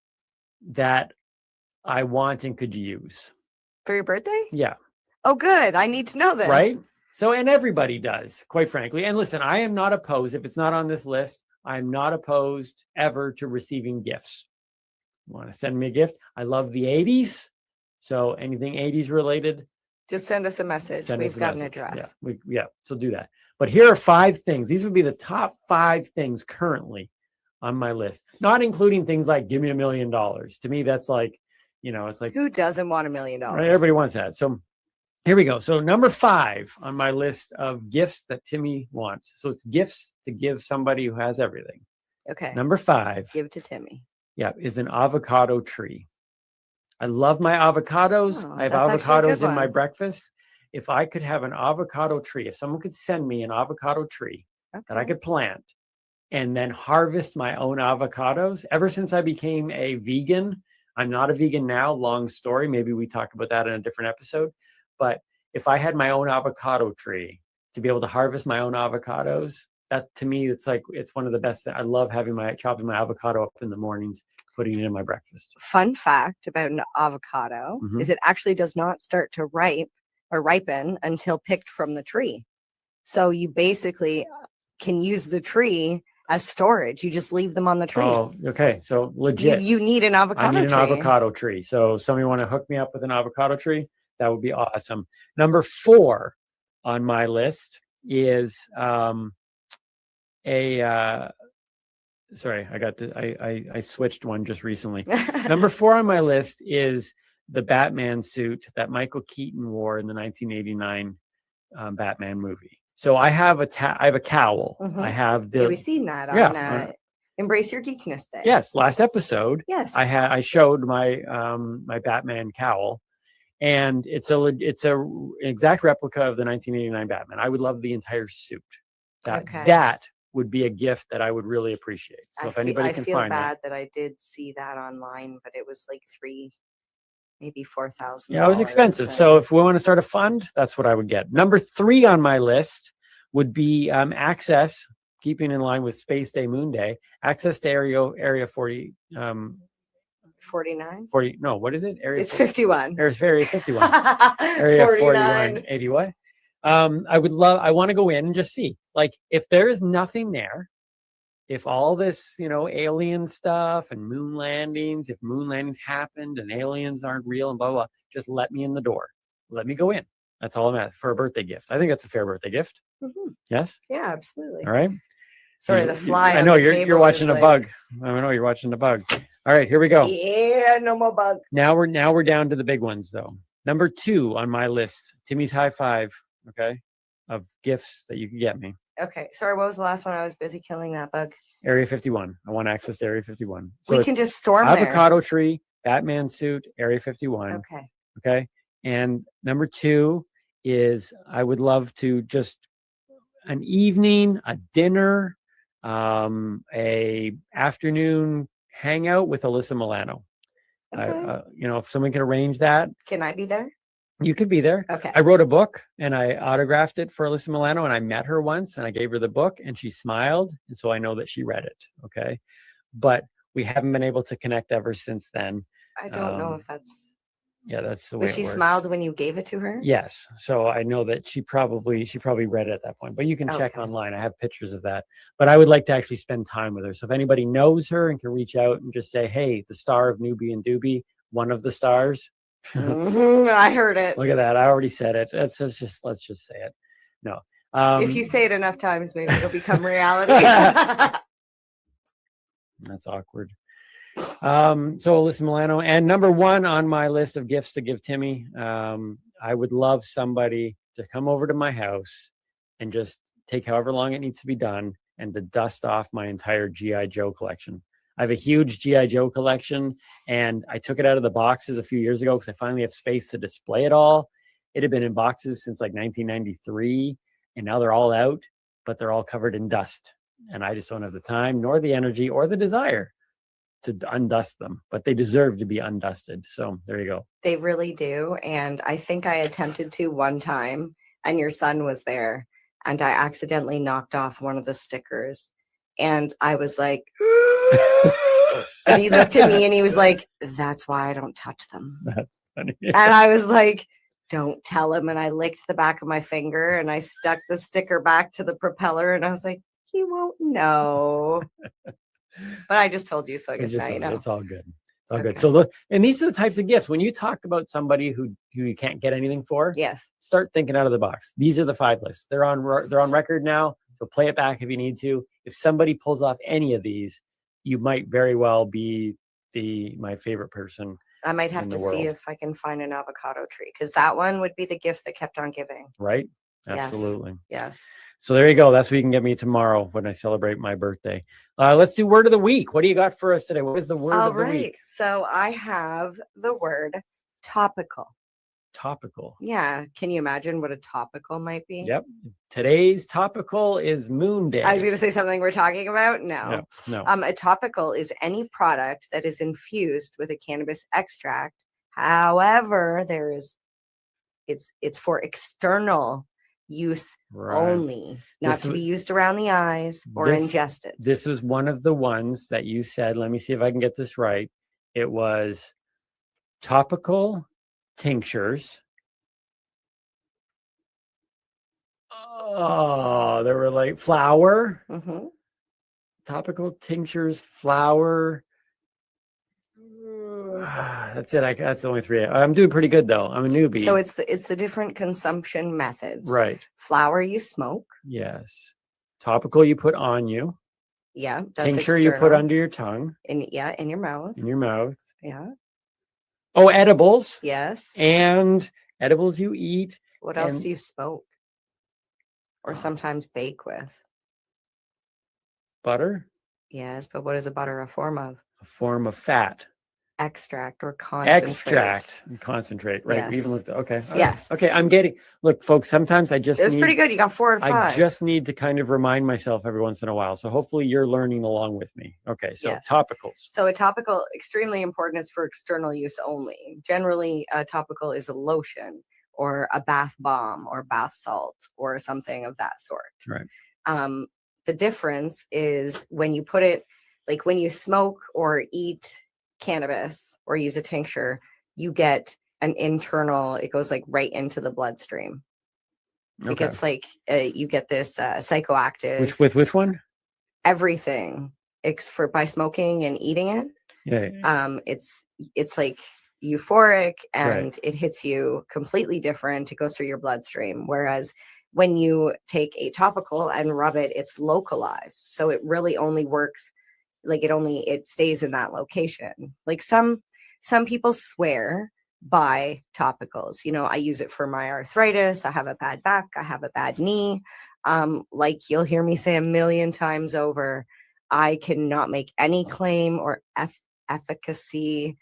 that I want and could use. For your birthday? Yeah. Oh, good. I need to know this. Right? So, and everybody does, quite frankly. And listen, I am not opposed. If it's not on this list, I'm not opposed ever to receiving gifts. You want to send me a gift? I love the 80s. So anything 80s related, Just send us a message. send us We've a got an message. address. Yeah, so do that. But here are 5 things. These would be the top 5 things currently on my list, not including things like give me $1 million. To me, that's like, it's like Who doesn't want $1 million? right, everybody wants that. So here we go. So number 5 on my list of gifts that Timmy wants. So it's gifts to give somebody who has everything. Okay. Number 5. Give it to Timmy. Yeah, is an avocado tree. I love my avocados. Oh, I have that's actually a avocados good in my one. breakfast. If I could have an avocado tree, if someone could send me an avocado tree that I could plant and then harvest my own avocados. Ever since I became a vegan, I'm not a vegan now, long story. Maybe we talk about that in a different episode. But if I had my own avocado tree to be able to harvest my own avocados, that to me, it's one of the best. I love chopping my avocado up in the mornings, putting it in my breakfast. Fun fact about an avocado is it actually does not start to ripen until picked from the tree. So you basically, can use the tree as storage. You just leave them on the tree. Oh, okay. So legit. You need an avocado I need an tree. avocado tree. So somebody want to hook me up with an avocado tree? That would be awesome. Number 4 on my list is sorry, I switched one just recently. Number 4 on my list is the Batman suit that Michael Keaton wore in the 1989 Batman movie. So I have a cowl. Mhm. I have the. Yeah, we've seen that on Embrace Your Geekness Day. Yes, last episode. Yes. I showed my my Batman cowl, and it's a exact replica of the 1989 Batman. I would love the entire suit. That would be a gift that I would really appreciate. So if anybody can find I feel bad it. that I did see that online, but it was like maybe $4,000. Yeah, it was expensive. So if we want to start a fund, that's what I would get. Number 3 on my list would be access, keeping in line with Space Day, Moon Day, access to Area 40. 49? 40. No, what is it? It's 51. Area 51. Area 41. 80 what? I want to go in and just see. Like, if there is nothing there, if all this, alien stuff and moon landings, if moon landings happened and aliens aren't real and blah, blah, just let me in the door. Let me go in. That's all I'm at for a birthday gift. I think that's a fair birthday gift. Mm-hmm. Yes? Yeah, absolutely. All right. Sorry, the fly. I know you're watching a bug. I know you're watching a bug. All right, here we go. Yeah, no more bug. Now we're down to the big ones though. Number 2 on my list, Timmy's high five, okay, of gifts that you can get me. Okay. Sorry, what was the last one? I was busy killing that bug. Area 51. I want access to Area 51. So we can just storm there. Avocado tree, Batman suit, Area 51. Okay. Okay. And number 2 is I would love to just an evening, a dinner, a afternoon hangout with Alyssa Milano. Okay. If someone can arrange that. Can I be there? You could be there. Okay. I wrote a book and I autographed it for Alyssa Milano, and I met her once and I gave her the book and she smiled. And so I know that she read it. Okay. But we haven't been able to connect ever since then. I don't know if that's. Yeah, that's the way But she it works. smiled when you gave it to her? Yes. So I know that she probably read it at that point, but you can check Okay. online. I have pictures of that, but I would like to actually spend time with her. So if anybody knows her and can reach out and just say, hey, the star of Newbie and Doobie, one of the stars. Mhm, I heard it. Look at that. I already said it. Let's just say it. No. If you say it enough times, maybe it'll become reality. That's awkward. So Alyssa Milano, and number 1 on my list of gifts to give Timmy, I would love somebody to come over to my house and just take however long it needs to be done and to dust off my entire G.I. Joe collection. I have a huge G.I. Joe collection, and I took it out of the boxes a few years ago because I finally have space to display it all. It had been in boxes since like 1993, and now they're all out, but they're all covered in dust. And I just don't have the time, nor the energy, or the desire to undust them, but they deserve to be undusted. So there you go. They really do. And I think I attempted to one time, and your son was there, and I accidentally knocked off one of the stickers. And I was like, and he looked at me and he was like, that's why I don't touch them. That's funny. And I was like, don't tell him. And I licked the back of my finger and I stuck the sticker back to the propeller. And I was like, he won't know. But I just told you, so I guess now you know. It's all good. It's all good. So look, and these are the types of gifts. When you talk about somebody who you can't get anything for, yes, start thinking out of the box. These are the 5 lists. They're on record now. So play it back if you need to. If somebody pulls off any of these, you might very well be my favorite person. I might have to see if I can find an avocado tree, because that one would be the gift that kept on giving. Right? Yes. Absolutely. Yes. So there you go. That's what you can get me tomorrow when I celebrate my birthday. Let's do word of the week. What do you got for us today? What is the word of the week? So I have the word topical. Topical. Yeah. Can you imagine what a topical might be? Yep. Today's topical is Moon Day. I was going to say something we're talking about. No. No. A topical is any product that is infused with a cannabis extract. However, it's for external use only, not to be used around the eyes or ingested. This was one of the ones that you said. Let me see if I can get this right. It was topical tinctures. Oh, there were like flour, Mm-hmm. topical tinctures, flour. That's it. That's the only three. I'm doing pretty good though. I'm a newbie. So it's the different consumption methods. Right. Flour you smoke. Yes. Topical you put on you. Yeah. That's Tincture you put external. under your tongue. In your mouth. In your mouth. Yeah. Oh, edibles. Yes. And edibles you eat. What else do you smoke? Or sometimes bake with? Butter. Yes, but what is a butter a form of? A form of fat. Extract or concentrate. Extract and concentrate, right? Yes. We even looked. Okay. All Yes. right. Okay. I'm getting. Look, folks. Sometimes I just. It was need, pretty good. You got 4 out of 5. I just need to kind of remind myself every once in a while. So hopefully you're learning along with me. Okay. So Yes. topicals. So a topical, extremely important. It's for external use only. Generally, a topical is a lotion or a bath bomb or bath salt or something of that sort. Right. The difference is when you put it, like when you smoke or eat cannabis or use a tincture, you get an internal, it goes like right into the bloodstream. Okay. It gets like, you get this psychoactive. Which one? Everything. By smoking and eating it. Yeah. It's like euphoric and Right. it hits you completely different. It goes through your bloodstream. Whereas when you take a topical and rub it, it's localized. So it really only works, like it stays in that location. Like some people swear by topicals. You know, I use it for my arthritis. I have a bad back. I have a bad knee. Like you'll hear me say a million times over, I cannot make any claim or efficacy.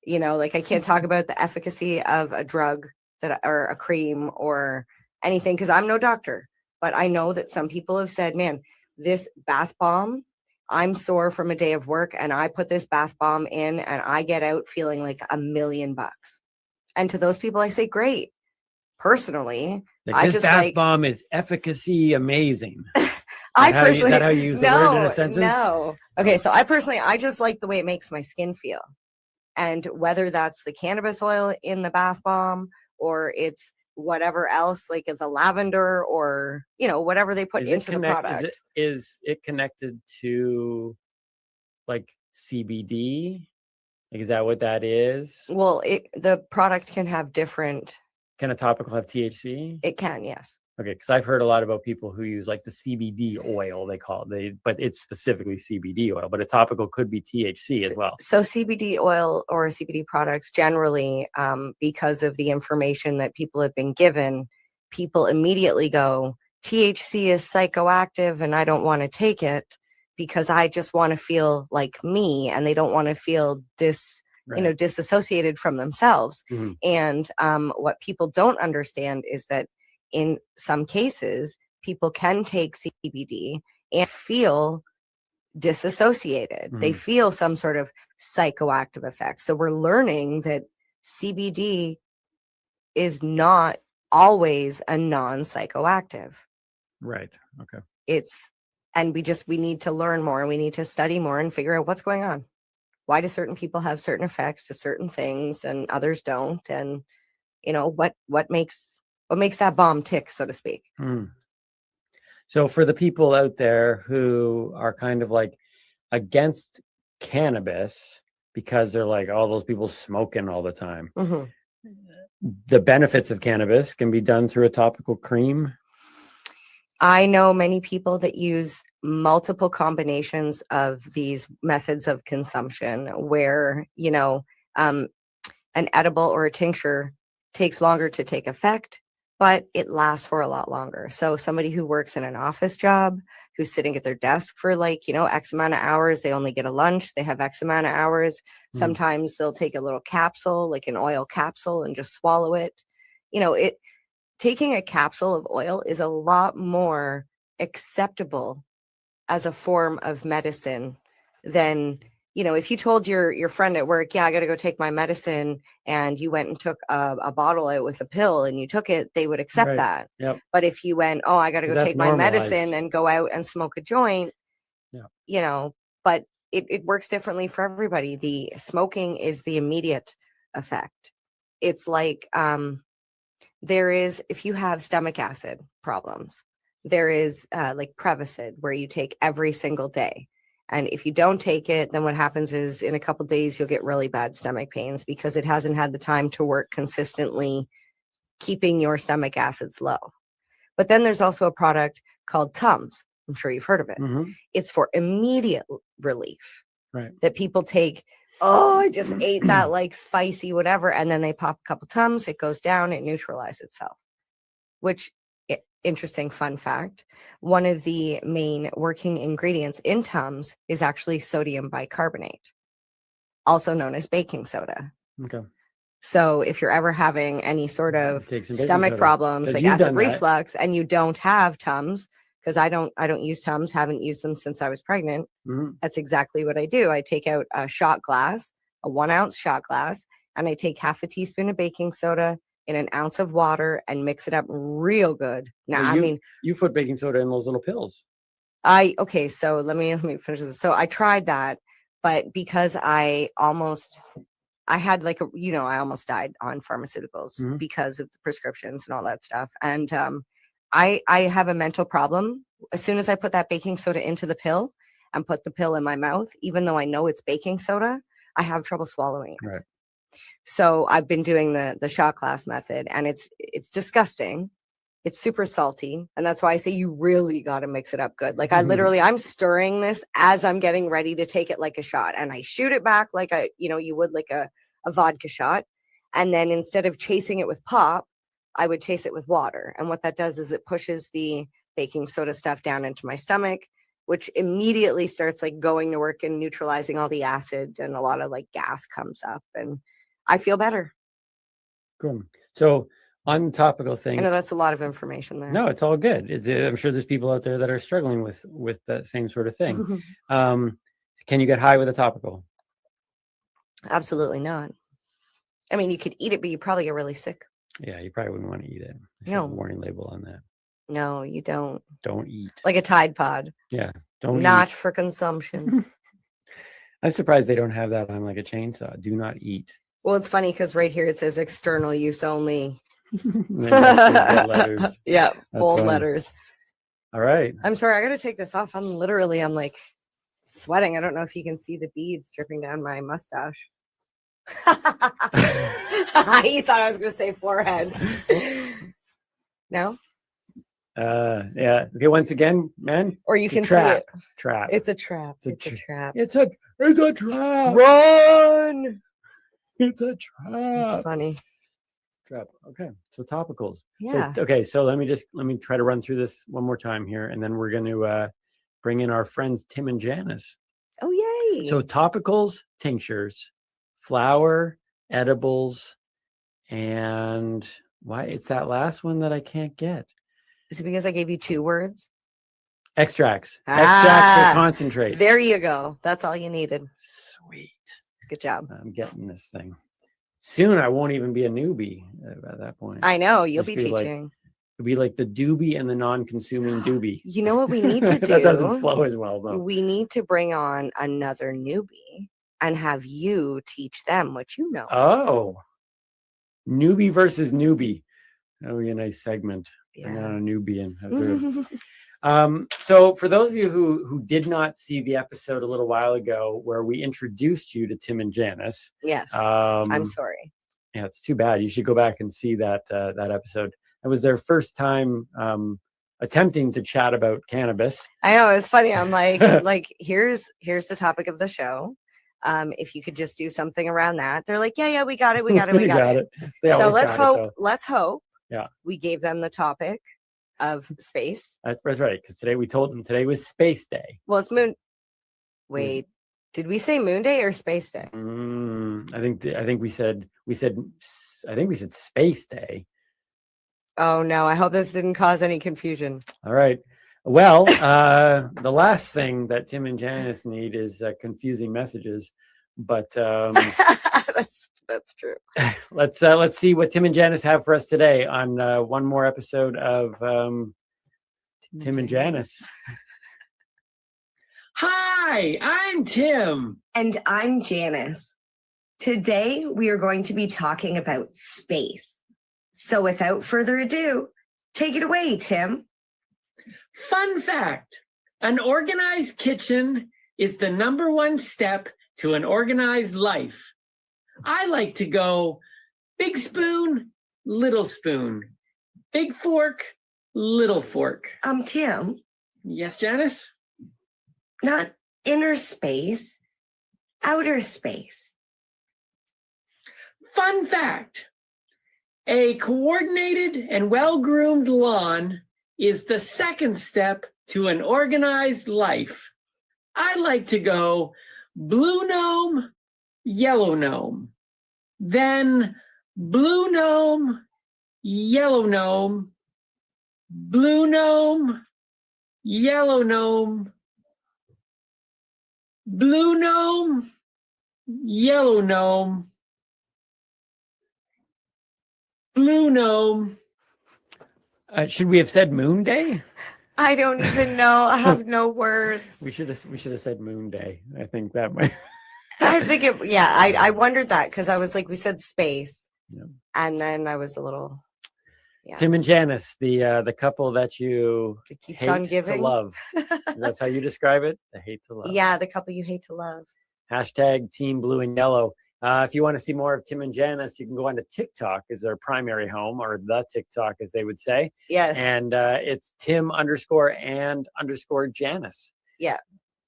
You know, like I can't talk about the efficacy of a drug or a cream or anything because I'm no doctor. But I know that some people have said, man, this bath bomb, I'm sore from a day of work and I put this bath bomb in and I get out feeling like $1 million. And to those people, I say, great. Personally, Like this bath bomb is efficacy amazing. I Is personally, that how you use the word in a sentence? No. Okay, so I just like the way it makes my skin feel. And whether that's the cannabis oil in the bath bomb or it's whatever else, like it's a lavender or, you know, whatever they put into the product. Is it connected to like CBD? Like, is that what that is? Well, the product can have different. Can a topical have THC? It can, yes. Okay, because I've heard a lot about people who use like the CBD oil, they call it, but it's specifically CBD oil, but a topical could be THC as well. So CBD oil or CBD products generally, because of the information that people have been given, people immediately go, THC is psychoactive and I don't want to take it because I just want to feel like me and they don't want to feel disassociated from themselves. Mm-hmm. And what people don't understand is that in some cases, people can take CBD and feel disassociated. Mm-hmm. They feel some sort of psychoactive effect. So we're learning that CBD is not always a non-psychoactive. Right. Okay. We need to learn more and we need to study more and figure out what's going on. Why do certain people have certain effects to certain things and others don't? And you know, what makes that bomb tick, so to speak. So for the people out there who are kind of like against cannabis because they're like, all those people smoking all the time. Mm-hmm. The benefits of cannabis can be done through a topical cream. I know many people that use multiple combinations of these methods of consumption where, you know, an edible or a tincture takes longer to take effect, but it lasts for a lot longer. So somebody who works in an office job, who's sitting at their desk for like, you know, X amount of hours, they only get a lunch, they have X amount of hours. Sometimes they'll take a little capsule, like an oil capsule, and just swallow it. You know, taking a capsule of oil is a lot more acceptable as a form of medicine than, you know, if you told your friend at work, yeah, I got to go take my medicine, and you went and took a bottle out with a pill and you took it, they would accept that. Yep. But if you went, oh, I got to go take my medicine and go out and smoke a joint, you know, but it works differently for everybody. The smoking is the immediate effect. It's like, if you have stomach acid problems, there is like Prevacid, where you take every single day. And if you don't take it, then what happens is in a couple days, you'll get really bad stomach pains because it hasn't had the time to work consistently, keeping your stomach acids low. But then there's also a product called Tums. I'm sure you've heard of it. It's for immediate relief Right. that people take. Oh, I just ate that like spicy whatever. And then they pop a couple Tums. It goes down. It neutralizes itself, which interesting fun fact. One of the main working ingredients in Tums is actually sodium bicarbonate, also known as baking soda. Okay. So if you're ever having any sort of Take some baking stomach soda. problems 'Cause like you've acid done that. reflux and you don't have Tums, because I don't use Tums, haven't used them since I was pregnant. Mhm. That's exactly what I do. I take out a shot glass, a 1 ounce shot glass, and I take half a teaspoon of baking soda in an ounce of water and mix it up real good. Now, Well, you put baking soda in those little pills. okay, so let me finish this. So I tried that, but because I had like I almost died on pharmaceuticals because of the prescriptions and all that stuff. And I have a mental problem. As soon as I put that baking soda into the pill and put the pill in my mouth, even though I know it's baking soda, I have trouble swallowing it. Right. So I've been doing the shot glass method, and it's disgusting. It's super salty, and that's why I say you really got to mix it up good. Like I'm stirring this as I'm getting ready to take it like a shot, and I shoot it back like you would like a vodka shot, and then instead of chasing it with pop, I would chase it with water. And what that does is it pushes the baking soda stuff down into my stomach, which immediately starts like going to work and neutralizing all the acid, and a lot of like gas comes up, and I feel better. Cool. So on the topical thing, I know that's a lot of information there. no, it's all good. I'm sure there's people out there that are struggling with that same sort of thing. Can you get high with a topical? Absolutely not. I mean, you could eat it, but you probably get really sick. Yeah, you probably wouldn't want to eat it. No. Warning label on that. No, you don't. Don't eat. Like a Tide Pod. Yeah, don't Not eat. for consumption. I'm surprised they don't have that on like a chainsaw. Do not eat. Well, it's funny because right here it says external use only. Letters. Yeah, That's bold funny. letters. All right. I'm sorry, I gotta take this off. I'm like sweating. I don't know if you can see the beads dripping down my mustache. You thought I was gonna say forehead. No? Yeah. Okay, once again, man. Or you it's a can see trap. it. Trap. It's a trap. It's a It's a trap. It's a trap. Run! It's a trap. It's funny. Trap. Okay. So topicals. Yeah. So let me try to run through this one more time here, and then we're going to bring in our friends Tim and Janice. Oh yay! So topicals, tinctures, flour, edibles, and why it's that last one that I can't get. Is it because I gave you 2 words? Extracts. Extracts or concentrate. There you go. That's all you needed. Sweet. Good job. I'm getting this thing. Soon I won't even be a newbie at that point. I know. You'll Just be like- teaching. It'll be like the doobie and the non-consuming doobie. You know what we need to do? That doesn't flow as well, though. We need to bring on another newbie and have you teach them what you know. Oh, newbie versus newbie. That would be a nice segment. Bring Yeah. on a newbie and have their- so for those of you who did not see the episode a little while ago where we introduced you to Tim and Janice. Yes. I'm sorry. Yeah, it's too bad. You should go back and see that episode. It was their first time attempting to chat about cannabis. I know, it's funny. I'm like, here's the topic of the show. If you could just do something around that. They're like, yeah, we got it. We got it. We got it. They So always let's got it, hope. though. Let's hope. Yeah, We gave them the topic of space. that's right. Because today we told them today was Space Day. Well, it's moon. Wait, did we say Moon Day or Space Day? I think we said Space Day. Oh no, I hope this didn't cause any confusion. All right. Well, the last thing that Tim and Janice need is confusing messages. But that's true. let's see what Tim and Janice have for us today on one more episode of Tim and Janice. Hi, I'm Tim. And I'm Janice. Today we are going to be talking about space. So without further ado, take it away, Tim. Fun fact, an organized kitchen is the #1 step to an organized life. I like to go big spoon, little spoon, big fork, little fork. Tim. Yes, Janice? Not inner space, outer space. Fun fact, a coordinated and well-groomed lawn is the 2nd step to an organized life. I like to go blue gnome, yellow gnome, then blue gnome, yellow gnome, blue gnome, yellow gnome, blue gnome, yellow gnome, blue gnome. Should we have said Moon Day? I don't even know. I have no words. We should have said Moon Day. I think that might. I think it. Yeah, I wondered that because I was like, we said space, and then I was a little. Yeah. Tim and Janice, the couple that you keeps hate on to giving. love. That's how you describe it. The hate to love. Yeah, the couple you hate to love. Hashtag Team Blue and Yellow. If you want to see more of Tim and Janice, you can go on to TikTok as their primary home, or the TikTok, as they would say. Yes. And it's Tim_and_Janice. Yeah,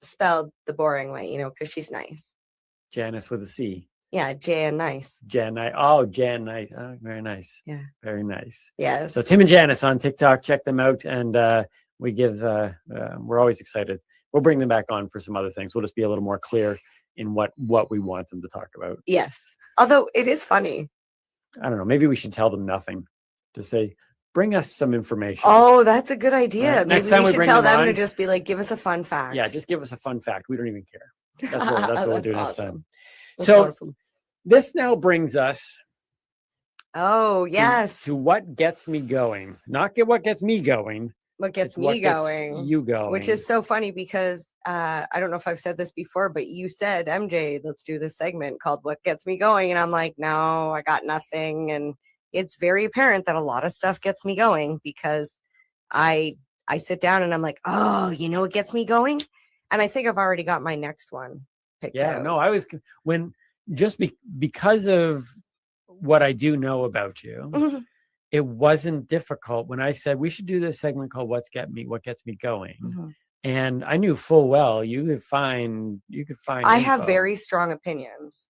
spelled the boring way, because she's nice. Janice with a C. Yeah, Jan nice. Jan nice. Oh, Jan nice. Oh, very nice. Yeah. Very nice. Yes. So Tim and Janice on TikTok, check them out, and we give. We're always excited. We'll bring them back on for some other things. We'll just be a little more clear in what we want them to talk about. Yes. Although it is funny. I don't know. Maybe we should tell them nothing. To say, bring us some information. Oh, that's a good idea. Maybe Next time we we should bring tell them them to on- just be like, give us a fun fact. Yeah, just give us a fun fact. We don't even care. That's what we'll do next time. That's So awesome. this now brings us Oh, yes. to what gets me going. Not get what gets me going. What gets it's what me gets going. you going. Which is so funny because I don't know if I've said this before, but you said, MJ, let's do this segment called What Gets Me Going. And I'm like, no, I got nothing. And it's very apparent that a lot of stuff gets me going because I sit down and I'm like, oh, you know what gets me going? And I think I've already got my next one picked out. No, I was because of what I do know about you. Mm-hmm. It wasn't difficult when I said we should do this segment called What Gets Me Going. Mm-hmm. And I knew full well you could find I have info. very strong opinions,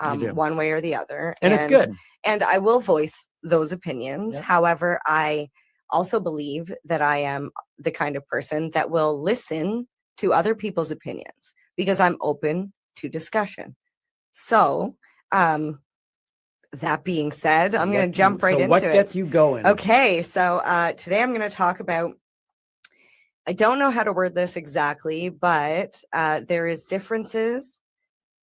You do. one way or the other. And it's good. And I will voice those opinions. Yep. However, I also believe that I am the kind of person that will listen to other people's opinions because I'm open to discussion. So, that being said, I'm going to jump right into it. What gets you going? Okay, so today I'm going to talk about, I don't know how to word this exactly, but there is differences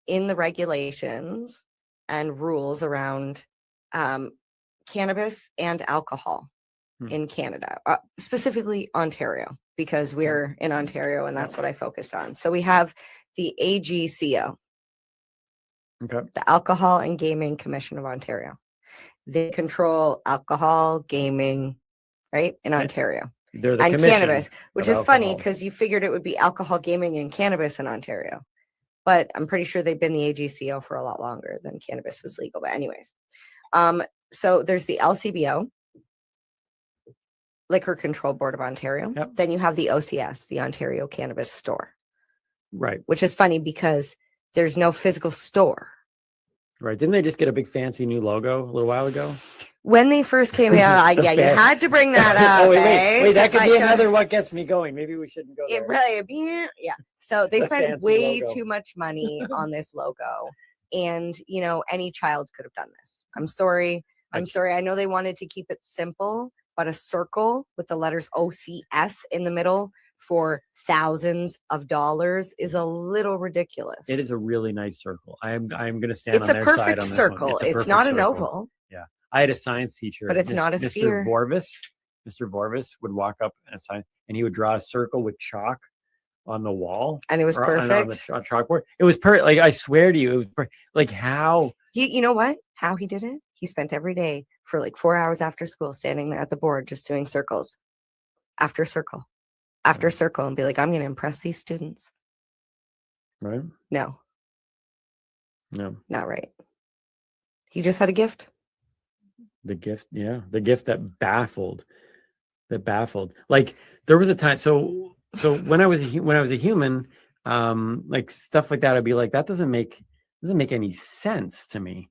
in the regulations and rules around cannabis and alcohol in Canada, specifically Ontario, because we're in Ontario and that's what I focused on. So we have the AGCO. Okay. The Alcohol and Gaming Commission of Ontario. They control alcohol, gaming, right, in Ontario. They're the and commission cannabis, which of is funny alcohol. because you figured it would be alcohol, gaming, and cannabis in Ontario. But I'm pretty sure they've been the AGCO for a lot longer than cannabis was legal. But anyways, so there's the LCBO, Liquor Control Board of Ontario. Yep. Then you have the OCS, the Ontario Cannabis Store. Right. Which is funny because there's no physical store. Right. Didn't they just get a big fancy new logo a little while ago? When they first came out, you had to bring that up. Oh, wait, that could because be I showed- another what gets me going. Maybe we shouldn't go there. It really, yeah. So they The spent fancy way logo. too much money on this logo. And, any child could have done this. I'm sorry. I know they wanted to keep it simple, but a circle with the letters OCS in the middle for thousands of dollars is a little ridiculous. It is a really nice circle. I'm going to stand It's on a their side perfect on this circle. one. It's perfect not an circle. oval. Yeah. I had a science teacher, But it's not a sphere. Mr. Vorvis would walk up and he would draw a circle with chalk on the wall. And it was or on the perfect. chalkboard. It was perfect. Like, I swear to you, it was like how. You know what? How he did it? He spent every day for like 4 hours after school standing there at the board just doing circles after circle after circle and be like, I'm going to impress these students. Right? No, No. not right. He just had a gift. The gift, yeah, the gift that baffled. Like there was a time. So when I was a human, like stuff like that, I'd be like, that doesn't make any sense to me.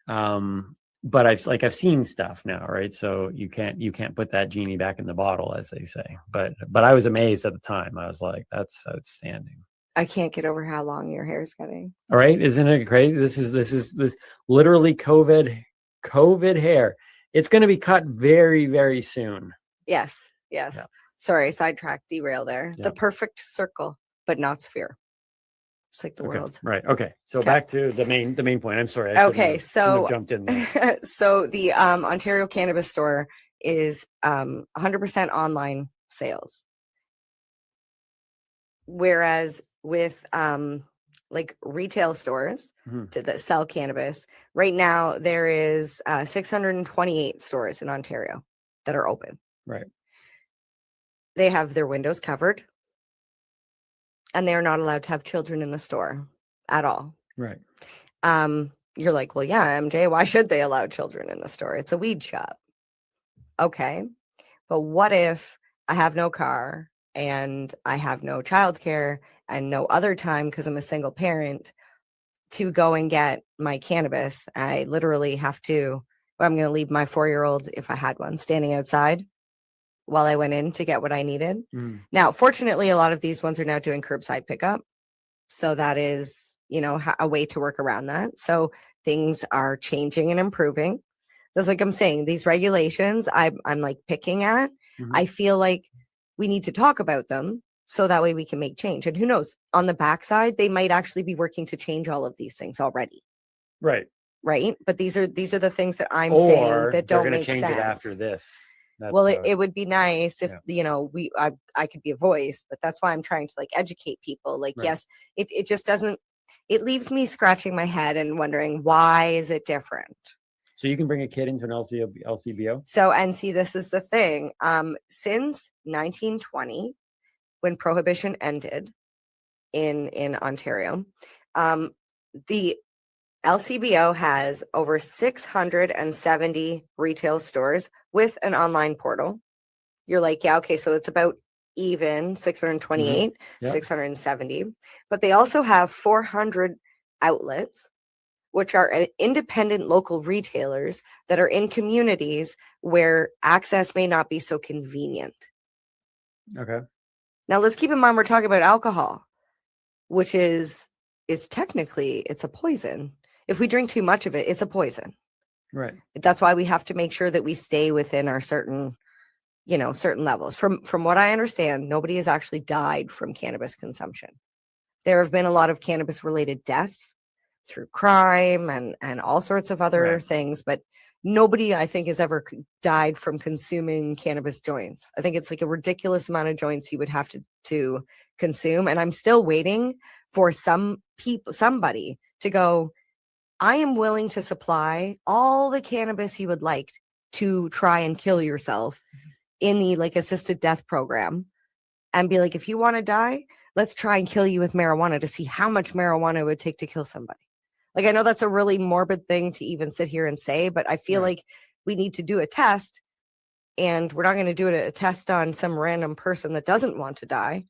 But I've seen stuff now, right? So you can't put that genie back in the bottle, as they say. But I was amazed at the time. I was like, that's outstanding. I can't get over how long your hair is getting. All right, isn't it crazy? This is literally COVID hair. It's going to be cut very, very soon. Yes. Yeah. Sorry, sidetrack, derail there. Yeah. The perfect circle, but not sphere. Just like the world. Right. Okay. So back to the main point. I'm sorry. Okay. Shouldn't have jumped in there. So the Ontario Cannabis Store is 100% online sales. Whereas with like retail stores that sell cannabis, right now there is 628 stores in Ontario that are open. Right. They have their windows covered, and they are not allowed to have children in the store at all. Right. You're like, well, yeah, MJ, why should they allow children in the store? It's a weed shop. Okay. But what if I have no car and I have no childcare and no other time because I'm a single parent to go and get my cannabis? I literally have to, I'm going to leave my 4-year-old, if I had one, standing outside while I went in to get what I needed. Now, fortunately, a lot of these ones are now doing curbside pickup. So that is, a way to work around that. So things are changing and improving. That's like I'm saying, these regulations I'm like picking at. I feel like we need to talk about them so that way we can make change. And who knows, on the backside, they might actually be working to change all of these things already. Right. Right. But these are the things that I'm saying that don't make sense. Change it after this. Well, it would be nice if, I could be a voice, but that's why I'm trying to like educate people. Like, yes, it just doesn't, it leaves me scratching my head and wondering, why is it different? So you can bring a kid into an LCBO? So, and see, this is the thing. Since 1920, when prohibition ended in Ontario, the LCBO has over 670 retail stores with an online portal. You're like, yeah, okay, so it's about even 628, 670. But they also have 400 outlets, which are independent local retailers that are in communities where access may not be so convenient. Okay. Now, let's keep in mind we're talking about alcohol, which is technically, it's a poison. If we drink too much of it, it's a poison. Right. That's why we have to make sure that we stay within our certain levels. From what I understand, nobody has actually died from cannabis consumption. There have been a lot of cannabis related deaths through crime and all sorts of other things, but nobody, I think, has ever died from consuming cannabis joints. I think it's like a ridiculous amount of joints you would have to consume. And I'm still waiting for somebody to go, I am willing to supply all the cannabis you would like to try and kill yourself in the like assisted death program, and be like, if you want to die, let's try and kill you with marijuana to see how much marijuana it would take to kill somebody. Like, I know that's a really morbid thing to even sit here and say, but I feel like we need to do a test, and we're not going to do a test on some random person that doesn't want to die.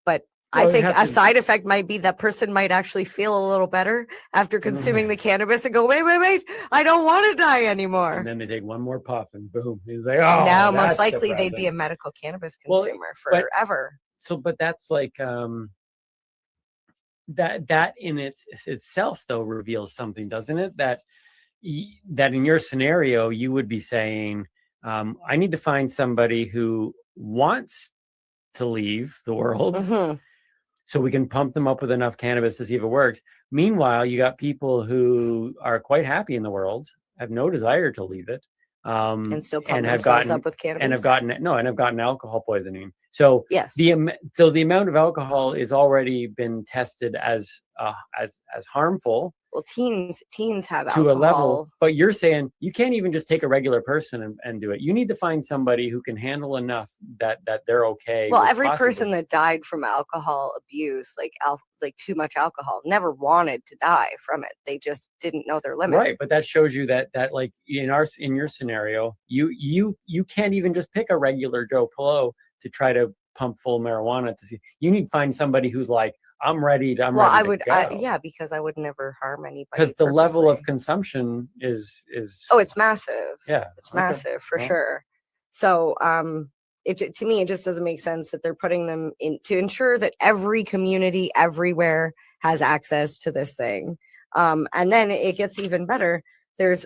But I think a side effect might be that person might actually feel a little better after consuming the cannabis and go, wait, I don't want to die anymore. And then they take one more puff and boom. He's like, oh, now most likely they'd be a medical cannabis consumer forever. But that's like that in itself though reveals something, doesn't it? That in your scenario you would be saying, I need to find somebody who wants to leave the world. So we can pump them up with enough cannabis to see if it works. Meanwhile, you got people who are quite happy in the world, have no desire to leave it, and still pump themselves up with cannabis, and have gotten alcohol poisoning. So yes, the amount of alcohol is already been tested as harmful Well, teens have to a level, alcohol. but you're saying you can't even just take a regular person and do it. You need to find somebody who can handle enough that they're okay. Well, with every possibly- person that died from alcohol abuse, like too much alcohol, never wanted to die from it. They just didn't know their limit. Right, but that shows you that like in your scenario, you can't even just pick a regular Joe Blow to try to pump full marijuana to see. You need to find somebody who's like, I'm ready to. Well, I ready would, to go. yeah, because I would never harm anybody. Because the level of purposely. consumption is Oh, it's massive. yeah, It's okay. massive for Well, sure. So, to me, it just doesn't make sense that they're putting them in to ensure that every community everywhere has access to this thing. And then it gets even better. There's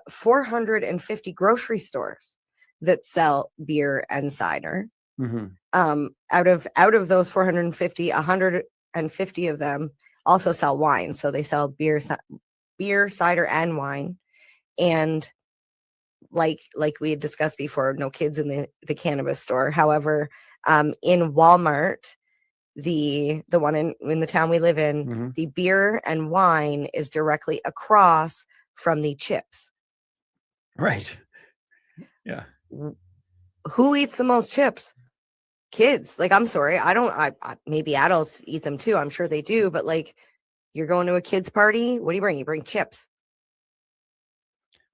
450 grocery stores that sell beer and cider. mhm. Out of those 450, 150 of them also sell wine. So they sell beer, cider, and wine. And like we had discussed before, no kids in the cannabis store. However, in Walmart, the one in the town we live in, the beer and wine is directly across from the chips. Right. Yeah. Who eats the most chips? Kids. Like, I'm sorry, I maybe adults eat them too, I'm sure they do, but like, you're going to a kid's party, what do you bring chips.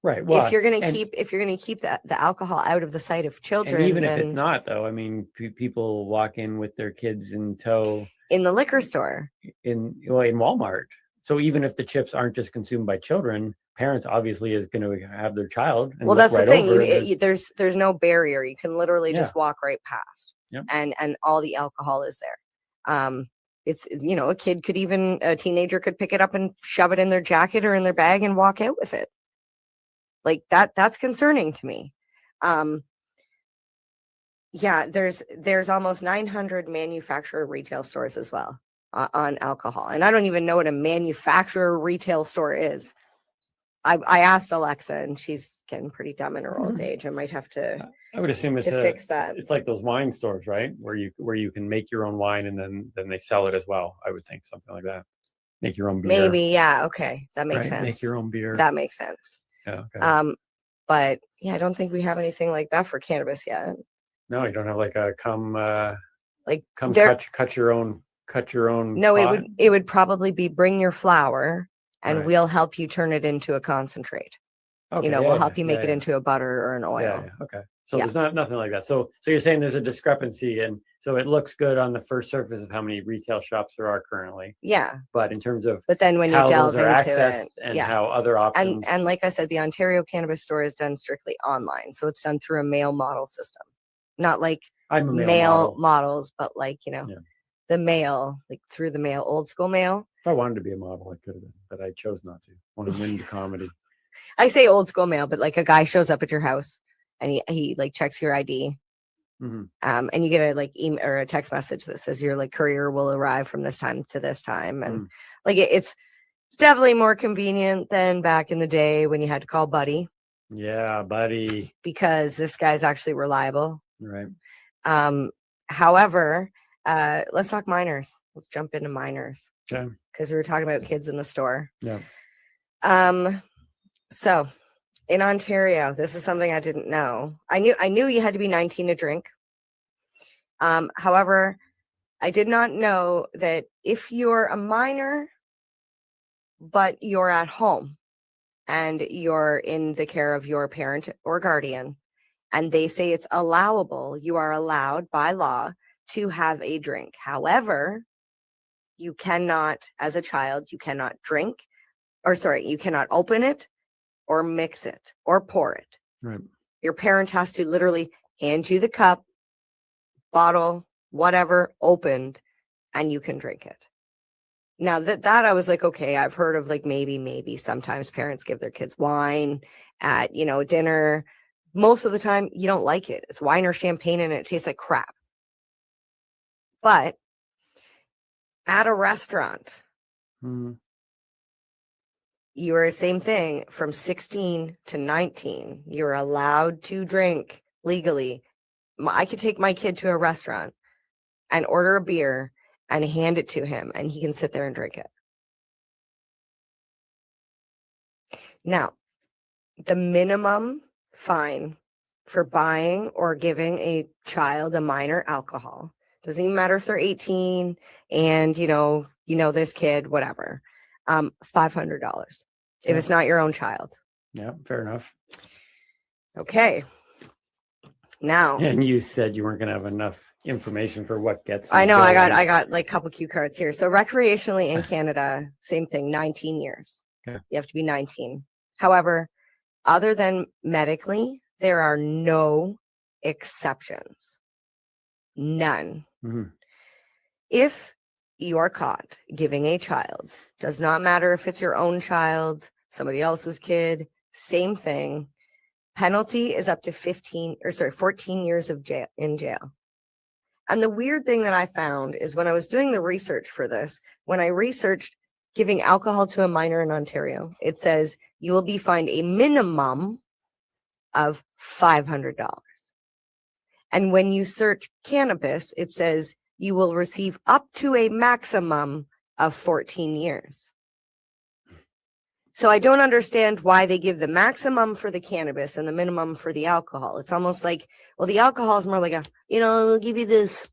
Right. Well, if you're gonna keep the alcohol out of the sight of children, and even if then it's not, though, I mean, people walk in with their kids in tow in the liquor store, in Walmart. So even if the chips aren't just consumed by children, parents obviously is going to have their child. And well, look that's right the thing. over it. There's no barrier. You can literally just Yeah. walk right past, Yep. and all the alcohol is there. It's a teenager could pick it up and shove it in their jacket or in their bag and walk out with it. Like that's concerning to me. Yeah, there's almost 900 manufacturer retail stores as well on alcohol, and I don't even know what a manufacturer retail store is. I asked Alexa, and she's getting pretty dumb in her old age. I might have to. I would assume it's fix that. It's like those wine stores, right? Where you can make your own wine and then they sell it as well. I would think something like that. Make your own beer. Maybe, yeah, okay, that makes right? sense. Make your own beer. That makes sense. Yeah. Okay. But yeah, I don't think we have anything like that for cannabis yet. No, you don't have like a come there- cut your own No, pot? it would probably be bring your flour and Right. we'll help you turn it into a concentrate. Okay, We'll help you make it yeah. into a butter or an oil. Yeah, okay. So Yeah. there's nothing like that. So you're saying there's a discrepancy, and so it looks good on the first surface of how many retail shops there are currently. Yeah. But in terms of But then when you how delve those are into accessed it, and yeah. how other options And like I said, the Ontario Cannabis Store is done strictly online. So it's done through a mail model system. Not like I'm a mail mail model. models, but like, the mail, like through the mail, old school mail. If I wanted to be a model, I could have been, but I chose not to. Want to into comedy. I say old school mail, but like a guy shows up at your house and he like checks your ID. Mhm. And you get a like email or a text message that says your like courier will arrive from this time to this time. And like it's definitely more convenient than back in the day when you had to call Buddy, Yeah, buddy. because this guy's actually reliable. Right. However, let's talk minors. Let's jump into minors. Okay. Because we were talking about kids in the store. Yeah. So in Ontario, this is something I didn't know. I knew you had to be 19 to drink. However, I did not know that if you're a minor, but you're at home and you're in the care of your parent or guardian, and they say it's allowable, you are allowed by law to have a drink. However, you cannot, as a child, you cannot you cannot open it or mix it or pour it. Right. Your parent has to literally hand you the cup, bottle, whatever, opened, and you can drink it. Now that I was like, okay, I've heard of like maybe sometimes parents give their kids wine at, dinner. Most of the time you don't like it. It's wine or champagne and it tastes like crap. But at a restaurant, you are the same thing from 16 to 19. You're allowed to drink legally. I could take my kid to a restaurant and order a beer and hand it to him, and he can sit there and drink it. Now, the minimum fine for buying or giving a child, a minor, alcohol, doesn't even matter if they're 18 and you know this kid, whatever, $500 if it's not your own child. Yeah, fair enough. Okay. Now, and you said you weren't going to have enough information for what gets. I know going. I got like a couple cue cards here. So recreationally in Canada, same thing, 19 years. Okay. You have to be 19. However, other than medically, there are no exceptions. None. Mhm. If you are caught giving a child, does not matter if it's your own child, somebody else's kid, same thing. Penalty is up to 14 years of jail in jail. And the weird thing that I found is when I was doing the research for this, when I researched giving alcohol to a minor in Ontario, it says you will be fined a minimum of $500. And when you search cannabis, it says you will receive up to a maximum of 14 years. So I don't understand why they give the maximum for the cannabis and the minimum for the alcohol. It's almost like, well, the alcohol is more like a, we'll give you this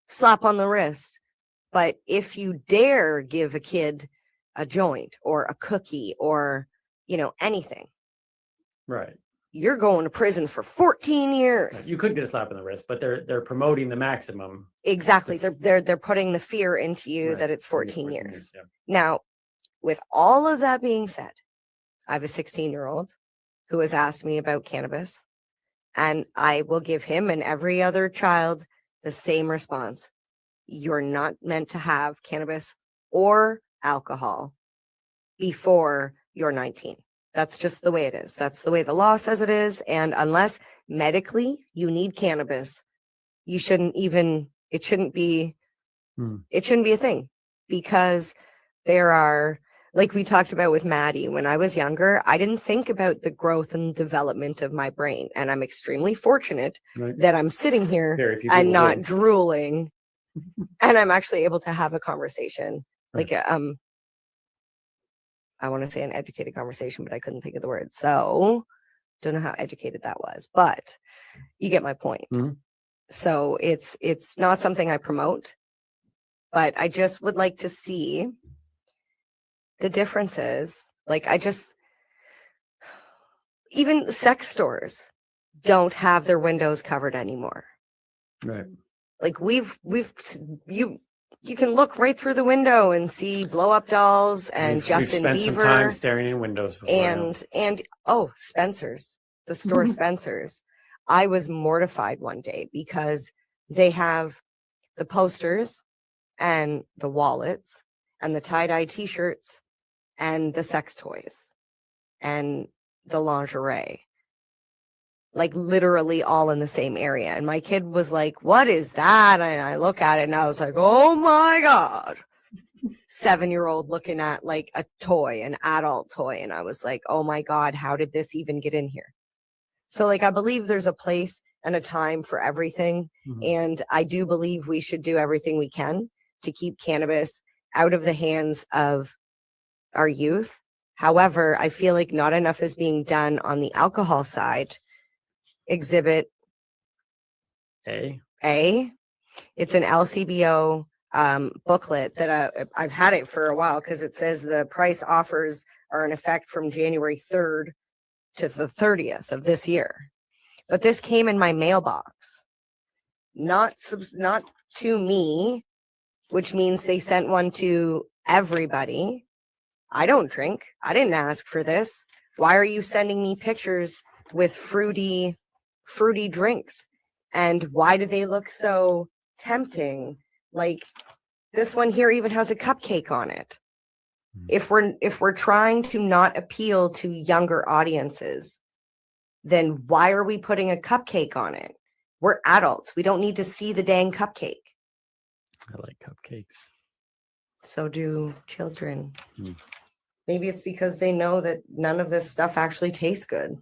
slap on the wrist. But if you dare give a kid a joint or a cookie or, anything, Right. you're going to prison for 14 years. You could get a slap on the wrist, but they're promoting the maximum. Exactly. They're putting the fear into you that it's 14 years. Yeah. Now, with all of that being said, I have a 16-year-old who has asked me about cannabis, and I will give him and every other child the same response. You're not meant to have cannabis or alcohol before you're 19. That's just the way it is. That's the way the law says it is. And unless medically you need cannabis, it shouldn't be a thing, because there are, like we talked about with Maddie, when I was younger, I didn't think about the growth and development of my brain. And I'm extremely fortunate that I'm sitting here and not drooling and I'm actually able to have a conversation, like I want to say an educated conversation, but I couldn't think of the word. So don't know how educated that was, but you get my point. Mhm. So it's not something I promote, but I just would like to see the differences. Like even sex stores don't have their windows covered anymore. Right. Like you can look right through the window and see blow up dolls and We've Justin spent Bieber some time staring in windows before, and Spencer's, the store Spencer's. I was mortified one day because they have the posters and the wallets and the tie-dye t-shirts and the sex toys and the lingerie, like literally all in the same area. And my kid was like, what is that? And I look at it and I was like, oh my God. 7-year-old looking at like a toy, an adult toy. And I was like, oh my God, how did this even get in here? So like, I believe there's a place and a time for everything. Mhm. And I do believe we should do everything we can to keep cannabis out of the hands of our youth. However, I feel like not enough is being done on the alcohol side. Exhibit A. It's an LCBO booklet that I've had it for a while, because it says the price offers are in effect from January 3rd to the 30th of this year. But this came in my mailbox, not to me, which means they sent one to everybody. I don't drink. I didn't ask for this. Why are you sending me pictures with fruity drinks? And why do they look so tempting? Like this one here even has a cupcake on it. If we're trying to not appeal to younger audiences, then why are we putting a cupcake on it? We're adults. We don't need to see the dang cupcake. I like cupcakes. So do children. Hmm. Maybe it's because they know that none of this stuff actually tastes good.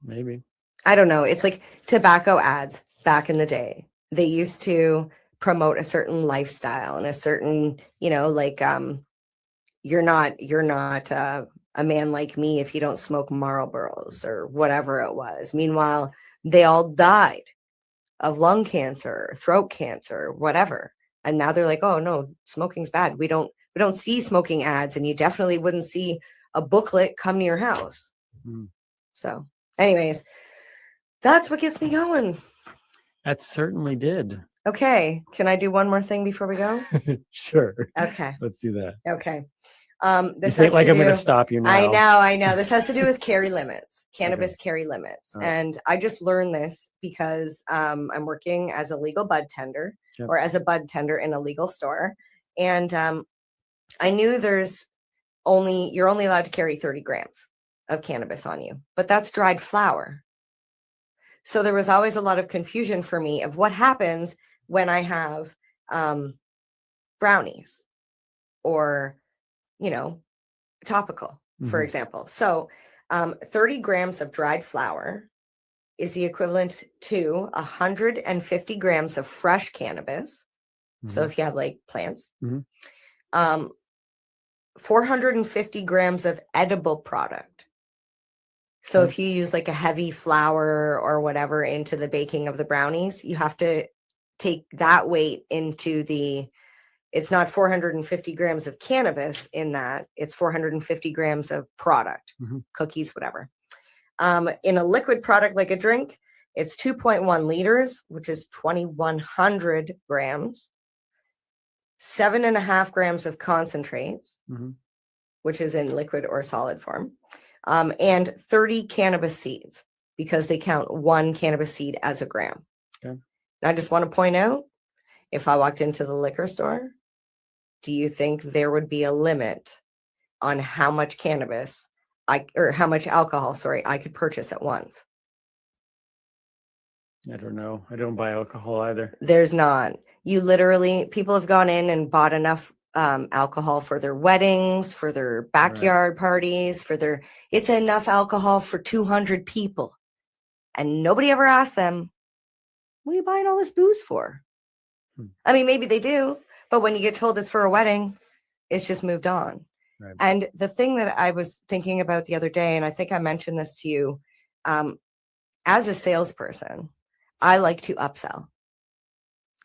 Maybe. I don't know. It's like tobacco ads back in the day. They used to promote a certain lifestyle and a certain, you're not a man like me if you don't smoke Marlboros or whatever it was. Meanwhile, they all died of lung cancer, throat cancer, whatever. And now they're like, oh no, smoking's bad. We don't see smoking ads, and you definitely wouldn't see a booklet come to your house. So anyways, that's what gets me going. That certainly did. Okay. Can I do one more thing before we go? Sure. Okay. Let's do that. Okay. You This think has like to I'm going to do- stop you now. I know. This has to do with carry limits, cannabis carry limits. All right. And I just learned this because I'm working as a legal bud tender Yep. or as a bud tender in a legal store. And I knew you're only allowed to carry 30 grams of cannabis on you, but that's dried flower. So there was always a lot of confusion for me of what happens when I have brownies or, topical, for Mhm. example. So 30 grams of dried flower is the equivalent to 150 grams of fresh cannabis. So Mhm. if you have like plants, Mhm. 450 grams of edible product. So Okay. if you use like a heavy flour or whatever into the baking of the brownies, you have to take that weight into it's not 450 grams of cannabis in that, it's 450 grams of product, Mhm. cookies, whatever. In a liquid product like a drink, it's 2.1 liters, which is 2,100 grams, 7.5 grams of concentrates, Mhm. which is in liquid or solid form, and 30 cannabis seeds, because they count one cannabis seed as a gram. Okay. And I just want to point out, if I walked into the liquor store, do you think there would be a limit on how much how much alcohol, I could purchase at once? I don't know. I don't buy alcohol either. There's not. People have gone in and bought enough alcohol for their weddings, for their backyard parties, it's enough alcohol for 200 people. And nobody ever asked them, what are you buying all this booze for? I mean, maybe they do, but when you get told it's for a wedding, it's just moved on. Right. And the thing that I was thinking about the other day, and I think I mentioned this to you, as a salesperson, I like to upsell.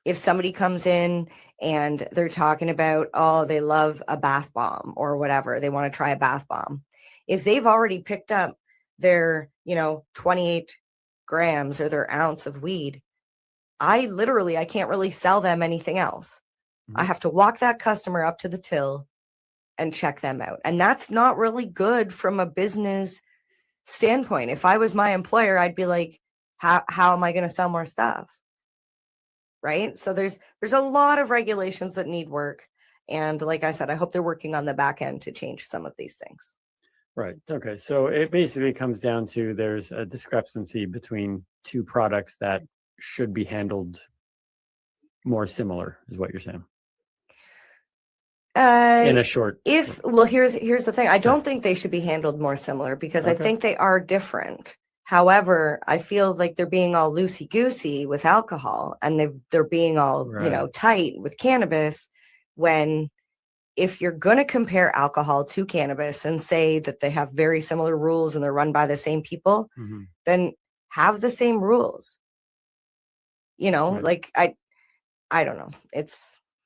If somebody comes in and they're talking about, oh, they love a bath bomb or whatever, they want to try a bath bomb. If they've already picked up their, 28 grams or their ounce of weed, I can't really sell them anything else. I have to walk that customer up to the till and check them out. And that's not really good from a business standpoint. If I was my employer, I'd be like, how am I going to sell more stuff? Right? So there's a lot of regulations that need work. And like I said, I hope they're working on the back end to change some of these things. Right. Okay. So it basically comes down to there's a discrepancy between two products that should be handled more similar, is what you're saying. In a short. Here's the thing. I don't think they should be handled more similar because I Okay. think they are different. However, I feel like they're being all loosey goosey with alcohol, and they're being all Right. tight with cannabis. When if you're going to compare alcohol to cannabis and say that they have very similar rules and they're run by the same people, Mhm. then have the same rules. Right. Like I don't know.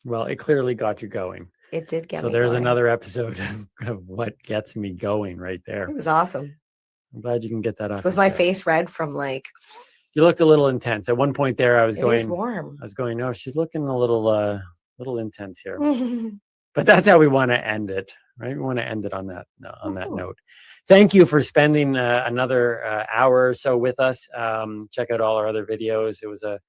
Well, it clearly got you going. It did get So me there's going. another episode of what gets me going right there. It was awesome. I'm glad you can get that off. Was your my chest. face red from like You looked a little intense. At one point there, I was It going. is warm. I was going. No, she's looking a little intense here. But that's how we want to end it, right? We want to end it on that note. Thank you for spending another hour or so with us. Check out all our other videos. It was a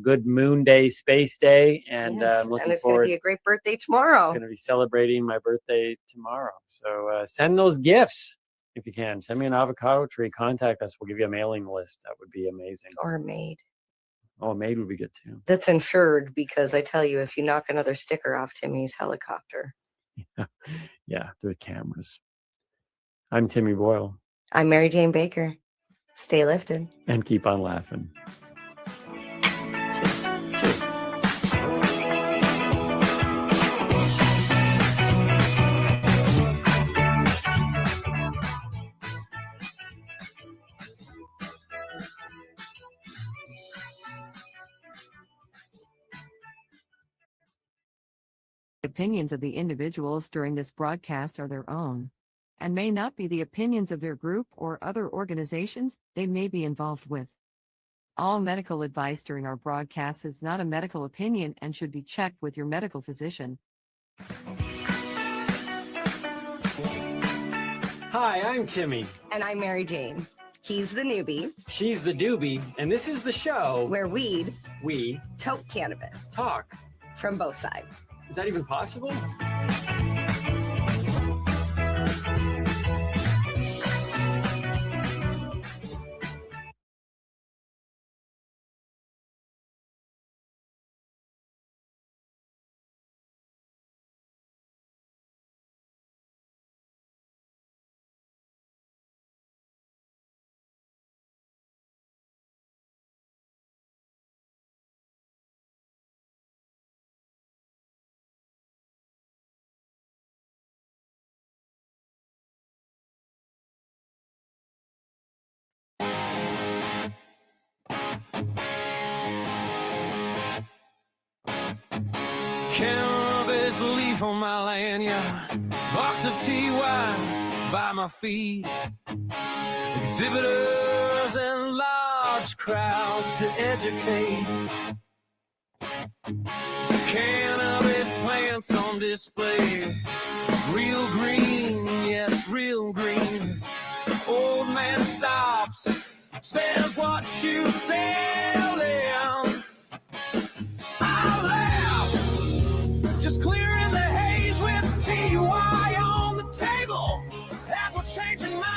good moon day, space day, and Yes, I'm looking and it's going to forward. be a great birthday tomorrow. Going to be celebrating my birthday tomorrow. So send those gifts if you can. Send me an avocado tree. Contact us. We'll give you a mailing list. That would be amazing. Or a maid. Oh, a maid would be good too. That's insured, because I tell you, if you knock another sticker off Timmy's helicopter. Yeah, the cameras. I'm Timmy Boyle. I'm Mary Jane Baker. Stay lifted. And keep on laughing. Opinions of the individuals during this broadcast are their own and may not be the opinions of their group or other organizations they may be involved with. All medical advice during our broadcast is not a medical opinion and should be checked with your medical physician. Hi, I'm Timmy. And I'm Mary Jane. He's the newbie. She's the doobie, and this is the show where we toke cannabis. Talk. From both sides. Is that even possible? Cannabis leaf on my lanyard, box of TY by my feet, exhibitors and large crowds to educate. Cannabis plants on display, real green, yes, real green. Old man stops, says what you selling. Just clearing the haze with TY on the table. That's what's changing minds.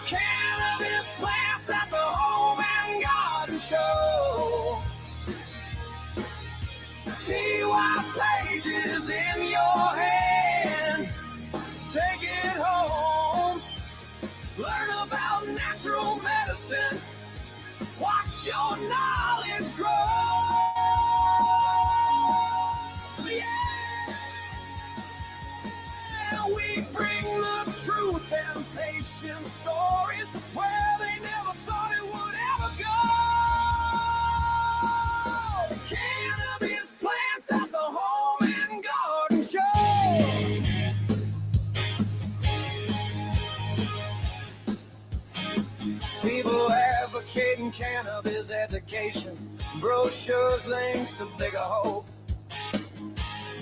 Cannabis plants at the Home and Garden Show. TY pages in your hand. Take it home. Learn about natural medicine. Watch your knowledge grow. Yeah, we bring the truth and patient stories where they never thought it would ever go. Cannabis plants at the Home and Garden Show. People advocating cannabis education, brochures, links to bigger hope.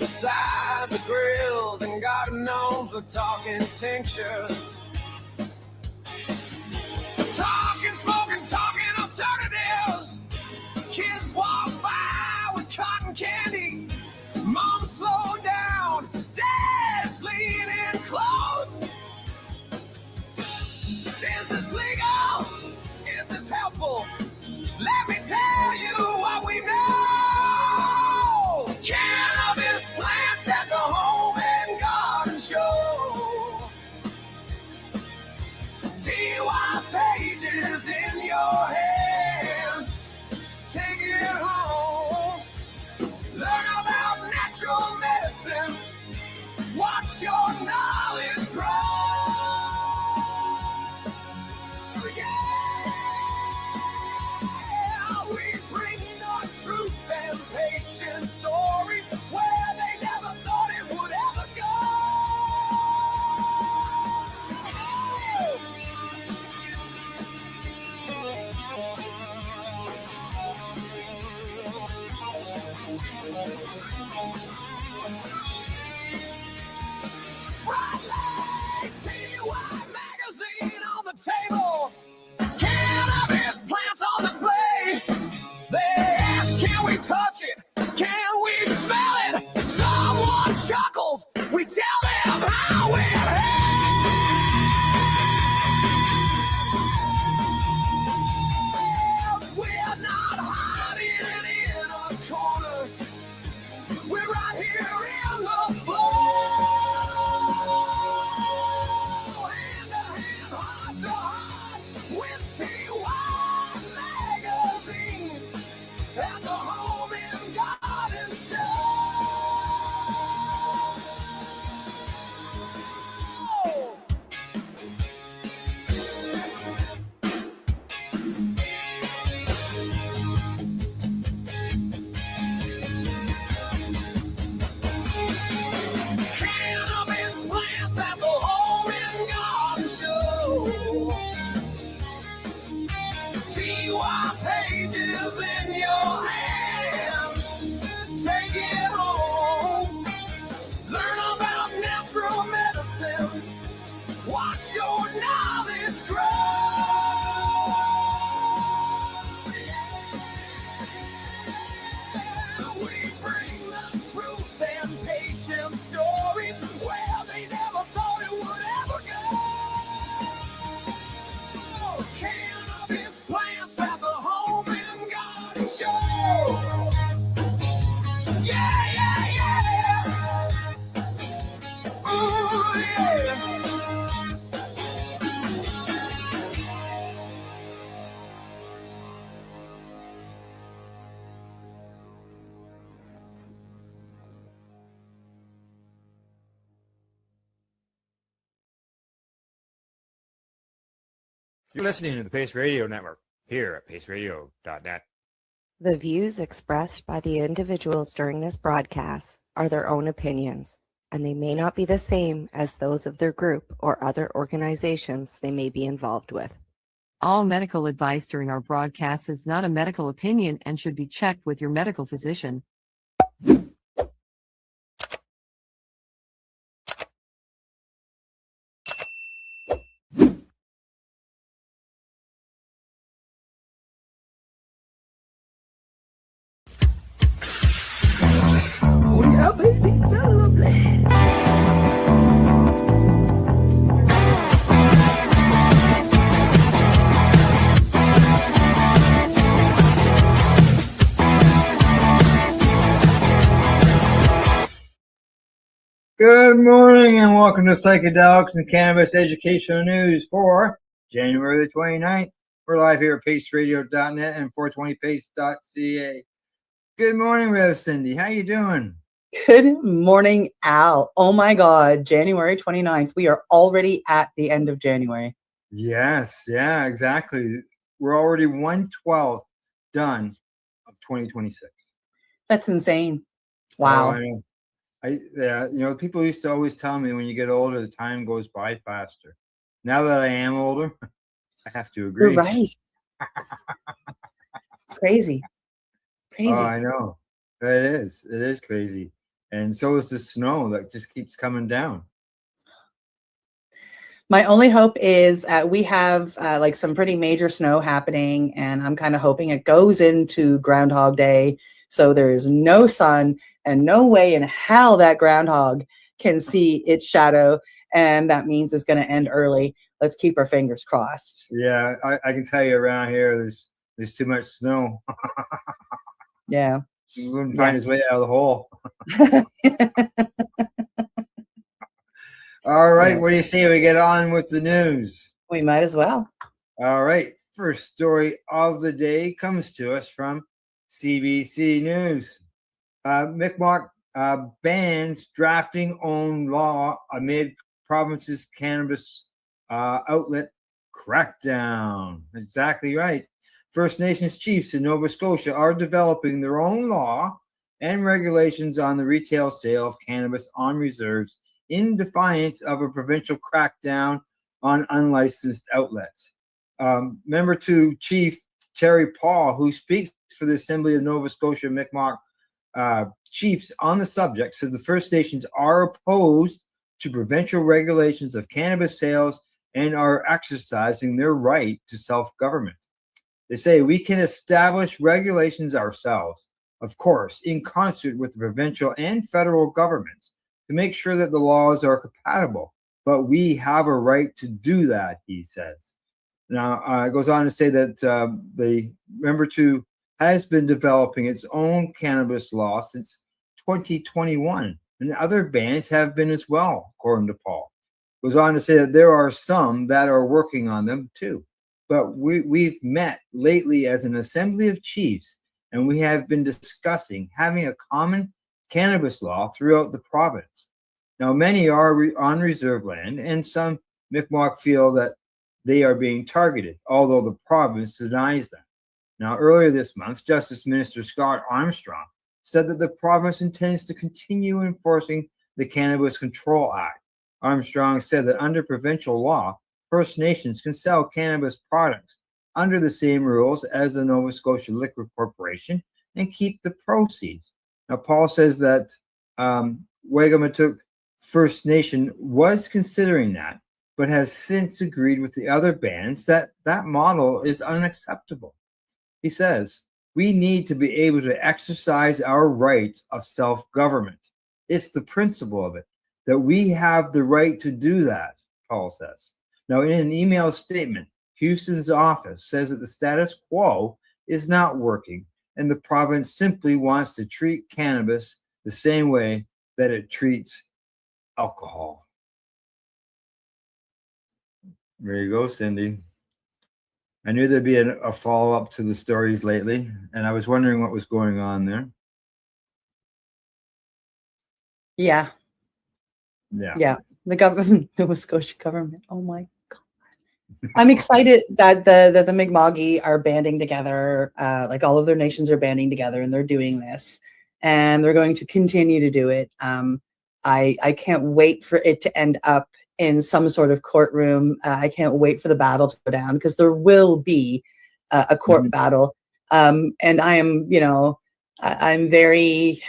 Beside the grills and garden gnomes, we're talking tinctures. Talking, smoking, talking alternatives. Kids walk by with cotton candy. Mom, slow down. Dad's leaning close. Is this legal? Is this helpful? Let me tell you what we know. Cannabis plants at the Home and Garden Show. TY pages in your hand. Take it home. Learn about natural medicine. Watch your knowledge grow. Truth and patient stories where they never thought it would ever go. Bright lights, TY magazine on the table. Cannabis plants on display. They ask, can we touch it? Can we smell it? Someone chuckles. We tell them how it helps. We're not hiding in a corner. We're right here in the flow. Hand to hand, heart to heart with TY magazine. At the Home and Garden Show. You're listening to the Pace Radio Network here at paceradio.net. The views expressed by the individuals during this broadcast are their own opinions, and they may not be the same as those of their group or other organizations they may be involved with. All medical advice during our broadcast is not a medical opinion and should be checked with your medical physician. Oh yeah, baby, that's lovely. Good morning and welcome to Psychedelics and Cannabis Educational News for January the 29th. We're live here at paceradio.net and 420pace.ca. Good morning, Rev Cindy. How you doing? Good morning, Al. Oh my God, January 29th. We are already at the end of January. Yes, yeah, exactly. We're already 1/12 done of 2026. That's insane. Wow. Oh, I know. Yeah, you know, people used to always tell me when you get older, the time goes by faster. Now that I am older, I have to agree. You're right. Crazy. Crazy. Oh, I know. It is. It is crazy. And so is the snow that just keeps coming down. My only hope is we have like some pretty major snow happening, and I'm kind of hoping it goes into Groundhog Day. So there's no sun and no way in hell that groundhog can see its shadow. And that means it's going to end early. Let's keep our fingers crossed. Yeah, I can tell you around here, there's too much snow. Yeah. He wouldn't find his way out of the hole. All right, Yeah. what do you say we get on with the news? We might as well. All right, first story of the day comes to us from CBC News. Mi'kmaq bans drafting own law amid province's cannabis outlet crackdown. Exactly right. First Nations chiefs in Nova Scotia are developing their own law and regulations on the retail sale of cannabis on reserves in defiance of a provincial crackdown on unlicensed outlets. Member 2 Chief Terry Paul, who speaks for the Assembly of Nova Scotia Mi'kmaq chiefs on the subject, said the First Nations are opposed to provincial regulations of cannabis sales and are exercising their right to self-government. They say we can establish regulations ourselves, of course, in concert with the provincial and federal governments to make sure that the laws are compatible, but we have a right to do that, he says. Now, it goes on to say that the Member 2 has been developing its own cannabis law since 2021, and other bans have been as well, according to Paul. Goes on to say that there are some that are working on them too, but we've met lately as an assembly of chiefs, and we have been discussing having a common cannabis law throughout the province. Now, many are on reserve land, and some Mi'kmaq feel that they are being targeted, although the province denies them. Now, earlier this month, Justice Minister Scott Armstrong said that the province intends to continue enforcing the Cannabis Control Act. Armstrong said that under provincial law, First Nations can sell cannabis products under the same rules as the Nova Scotia Liquor Corporation and keep the proceeds. Now, Paul says that Wagamatuk First Nation was considering that, but has since agreed with the other bands that that model is unacceptable. He says, we need to be able to exercise our right of self-government. It's the principle of it, that we have the right to do that, Paul says. Now, in an email statement, Houston's office says that the status quo is not working, and the province simply wants to treat cannabis the same way that it treats alcohol. There you go, Cindy. I knew there'd be a follow-up to the stories lately, and I was wondering what was going on there. Yeah. Yeah. Yeah. The government, the Nova Scotia government. Oh my God. I'm excited that the Mi'kma'ki are banding together, like all of their nations are banding together, and they're doing this, and they're going to continue to do it. I can't wait for it to end up in some sort of courtroom. I can't wait for the battle to go down, because there will be a court battle. And I am, I'm very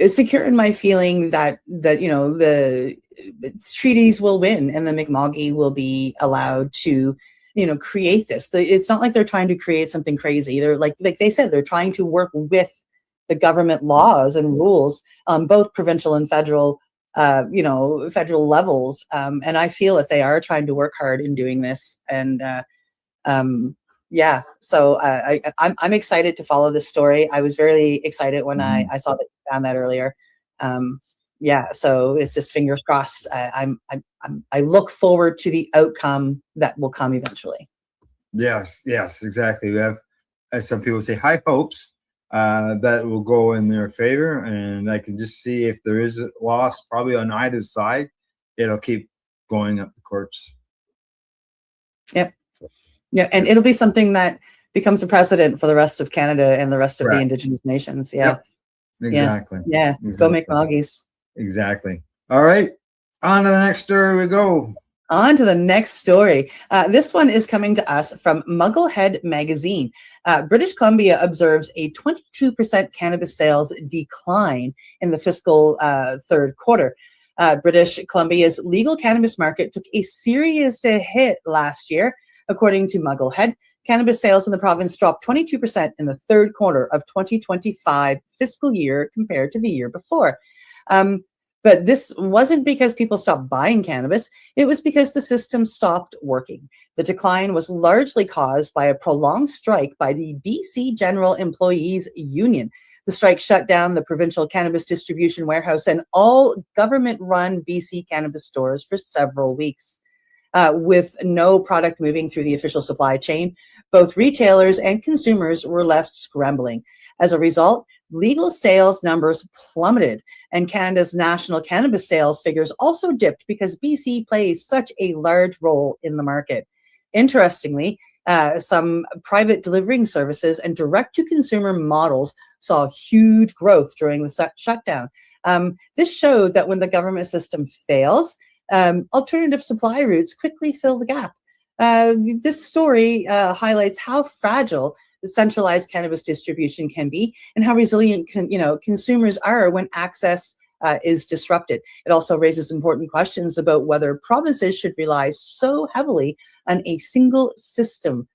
secure in my feeling that the treaties will win, and the Mi'kma'ki will be allowed to create this. It's not like they're trying to create something crazy. They're like they said, they're trying to work with the government laws and rules on both provincial and federal federal levels. And I feel that they are trying to work hard in doing this. And yeah, so I'm excited to follow this story. I was very excited when I saw that you found that earlier. Yeah, so it's just fingers crossed. I look forward to the outcome that will come eventually. Yes, exactly. We have, as some people say, high hopes that will go in their favor, and I can just see if there is a loss, probably on either side, it'll keep going up the courts. Yep. Yeah, and it'll be something that becomes a precedent for the rest of Canada and the rest of the Indigenous nations. Yeah. Yep. Exactly. Yeah. Go Mi'kma'kis. Exactly. All right. On to the next story we go. On to the next story. This one is coming to us from Mugglehead Magazine. British Columbia observes a 22% cannabis sales decline in the fiscal third quarter. British Columbia's legal cannabis market took a serious hit last year. According to Mugglehead, cannabis sales in the province dropped 22% in the third quarter of 2025 fiscal year compared to the year before. But this wasn't because people stopped buying cannabis. It was because the system stopped working. The decline was largely caused by a prolonged strike by the BC General Employees Union. The strike shut down the provincial cannabis distribution warehouse and all government-run BC cannabis stores for several weeks. With no product moving through the official supply chain, both retailers and consumers were left scrambling. As a result, legal sales numbers plummeted, and Canada's national cannabis sales figures also dipped because BC plays such a large role in the market. Interestingly, some private delivering services and direct-to-consumer models saw huge growth during the shutdown. This showed that when the government system fails, alternative supply routes quickly fill the gap. This story highlights how fragile the centralized cannabis distribution can be, and how resilient consumers are when access is disrupted. It also raises important questions about whether provinces should rely so heavily on a single system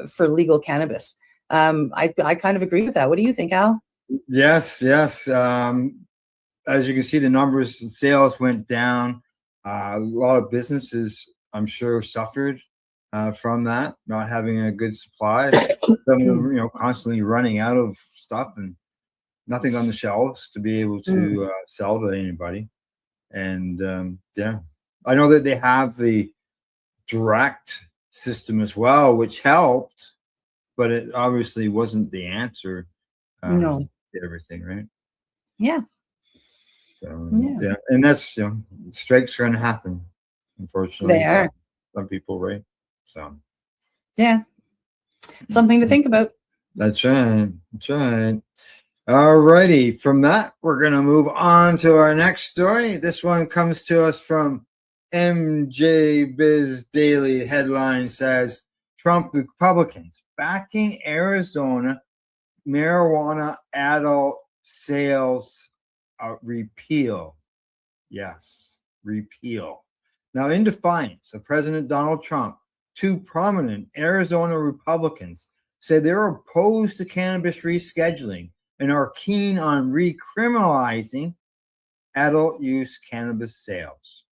for legal cannabis. I kind of agree with that. What do you think, Al? Yes. As you can see, the numbers and sales went down. A lot of businesses, I'm sure, suffered from that, not having a good supply. Some of them, constantly running out of stuff and nothing on the shelves to be able to sell to anybody. And I know that they have the direct system as well, which helped, but it obviously wasn't the answer to everything, right? Yeah. So, and that's, strikes are going to happen, unfortunately. They are. Some people, right? So, yeah, something to think about. That's right. All righty. From that, we're going to move on to our next story. This one comes to us from MJ Biz Daily. Headline says, Trump Republicans backing Arizona marijuana adult sales repeal. Yes, repeal. Now, in defiance of President Donald Trump, two prominent Arizona Republicans said they're opposed to cannabis rescheduling and are keen on recriminalizing adult use cannabis sales.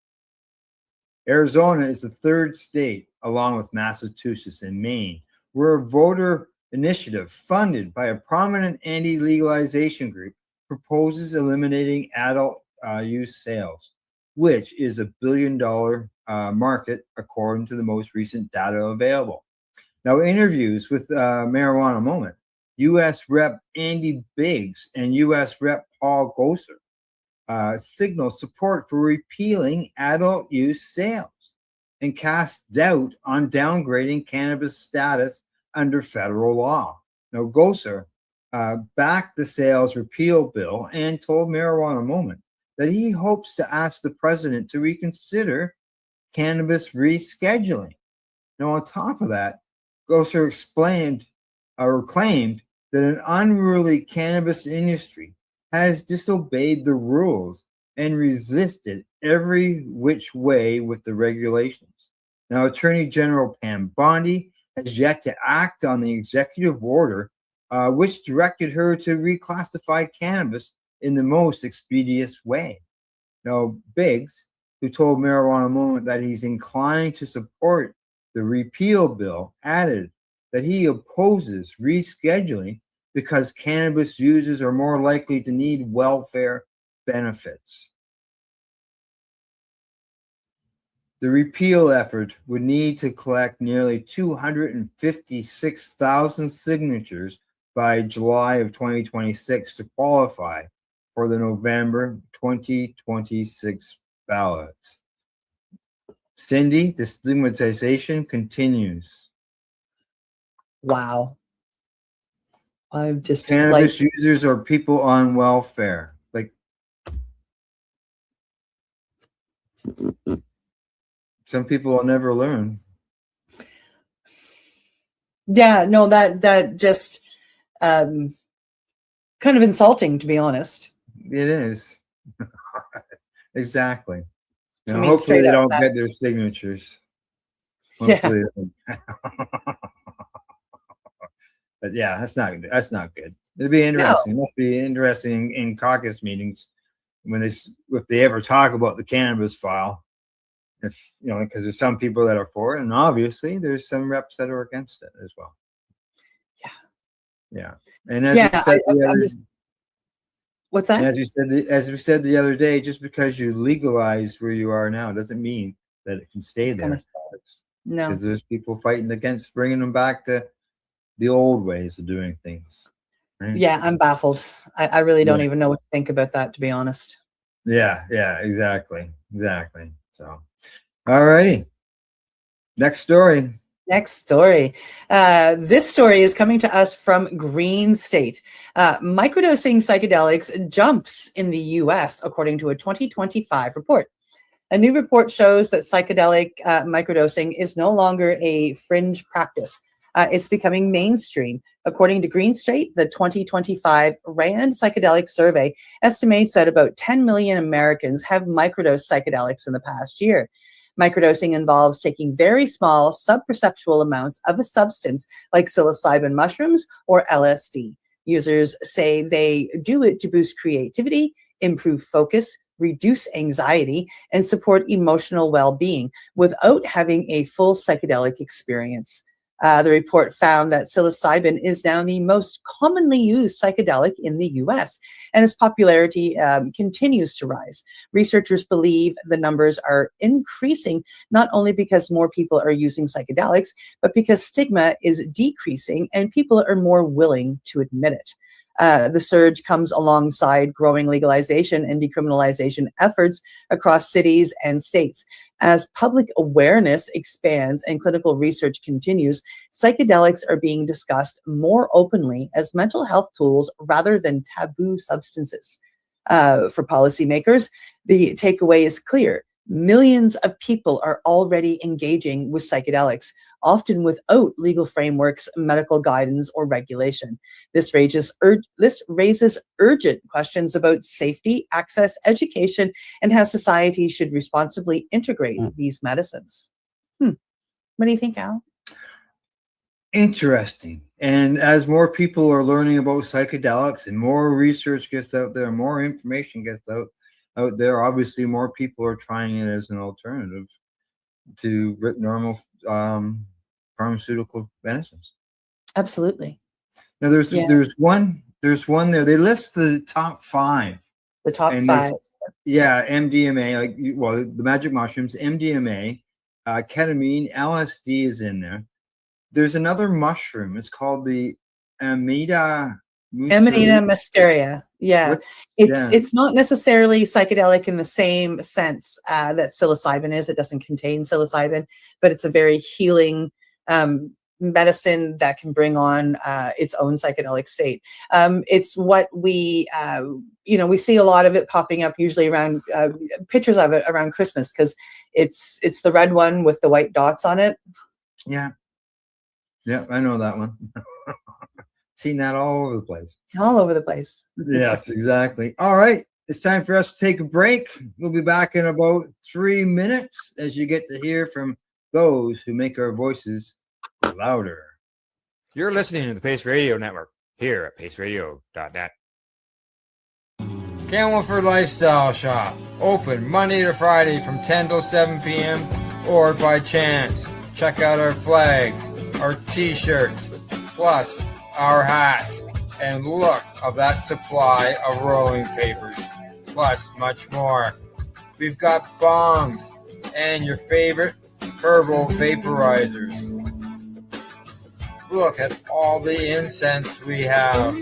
Arizona is the third state, along with Massachusetts and Maine, where a voter initiative funded by a prominent anti-legalization group proposes eliminating adult use sales, which is $1 billion market according to the most recent data available. Now, interviews with Marijuana Moment, U.S. Rep. Andy Biggs and U.S. Rep. Paul Gosar signal support for repealing adult use sales. and cast doubt on downgrading cannabis status under federal law. Now, Gosar backed the sales repeal bill and told Marijuana Moment that he hopes to ask the president to reconsider cannabis rescheduling. Now, on top of that, Gosar explained or claimed that an unruly cannabis industry has disobeyed the rules and resisted every which way with the regulations. Now, Attorney General Pam Bondi has yet to act on the executive order, which directed her to reclassify cannabis in the most expeditious way. Now, Biggs, who told Marijuana Moment that he's inclined to support the repeal bill, added that he opposes rescheduling because cannabis users are more likely to need welfare benefits. The repeal effort would need to collect nearly 256,000 signatures by July of 2026 to qualify for the November 2026 ballot. Cindy, the stigmatization continues. Wow. I'm just Cannabis users are people on welfare. Like, some people will never learn. Yeah, no, that just kind of insulting, to be honest. It is. Exactly. You know, I mean, hopefully straight they up, don't that- get their signatures. Yeah. Hopefully but yeah, that's not good. It'd be interesting. It must be interesting in caucus meetings when if they ever talk about the cannabis file. If because there's some people that are for it, and obviously there's some reps that are against it as well. Yeah. And as you said what's that? As we said the other day, just because you legalize where you are now doesn't mean that it can stay there. No, because there's people fighting against bringing them back to the old ways of doing things. Right? Yeah, I'm baffled. I really don't even know what to think about that, to be honest. Yeah, exactly. So, all righty. Next story. This story is coming to us from Green State. Microdosing psychedelics jumps in the US, according to a 2025 report. A new report shows that psychedelic microdosing is no longer a fringe practice. It's becoming mainstream. According to Green State, the 2025 RAND Psychedelic Survey estimates that about 10 million Americans have microdosed psychedelics in the past year. Microdosing involves taking very small, subperceptual amounts of a substance like psilocybin mushrooms or LSD. Users say they do it to boost creativity, improve focus, reduce anxiety, and support emotional well-being without having a full psychedelic experience. The report found that psilocybin is now the most commonly used psychedelic in the US, and its popularity continues to rise. Researchers believe the numbers are increasing not only because more people are using psychedelics, but because stigma is decreasing and people are more willing to admit it. The surge comes alongside growing legalization and decriminalization efforts across cities and states. As public awareness expands and clinical research continues, psychedelics are being discussed more openly as mental health tools rather than taboo substances. For policymakers, the takeaway is clear. Millions of people are already engaging with psychedelics, often without legal frameworks, medical guidance, or regulation. This raises urgent questions about safety, access, education, and how society should responsibly integrate these medicines. What do you think, Al? Interesting. And as more people are learning about psychedelics and more research gets out there, more information gets out there, obviously more people are trying it as an alternative to normal pharmaceutical medicines. Absolutely. Now there's one there. They list the top 5. The top 5. MDMA, the magic mushrooms, MDMA, ketamine, LSD is in there. There's another mushroom. It's called the Amida Amanita muscaria. Yeah. Yeah. It's not necessarily psychedelic in the same sense that psilocybin is. It doesn't contain psilocybin, but it's a very healing medicine that can bring on its own psychedelic state. It's what we see a lot of it popping up usually around pictures of it around Christmas, because it's the red one with the white dots on it. Yeah. Yeah, I know that one. Seen that all over the place. All over the place. Yes, exactly. All right. It's time for us to take a break. We'll be back in about 3 minutes as you get to hear from those who make our voices louder. You're listening to the Pace Radio Network here at paceradio.net. Camelford Lifestyle Shop. Open Monday to Friday from 10 till 7 p.m. or by chance. Check out our flags, our t-shirts, plus our hats, and look of that supply of rolling papers, plus much more. We've got bongs and your favorite herbal vaporizers. Look at all the incense we have,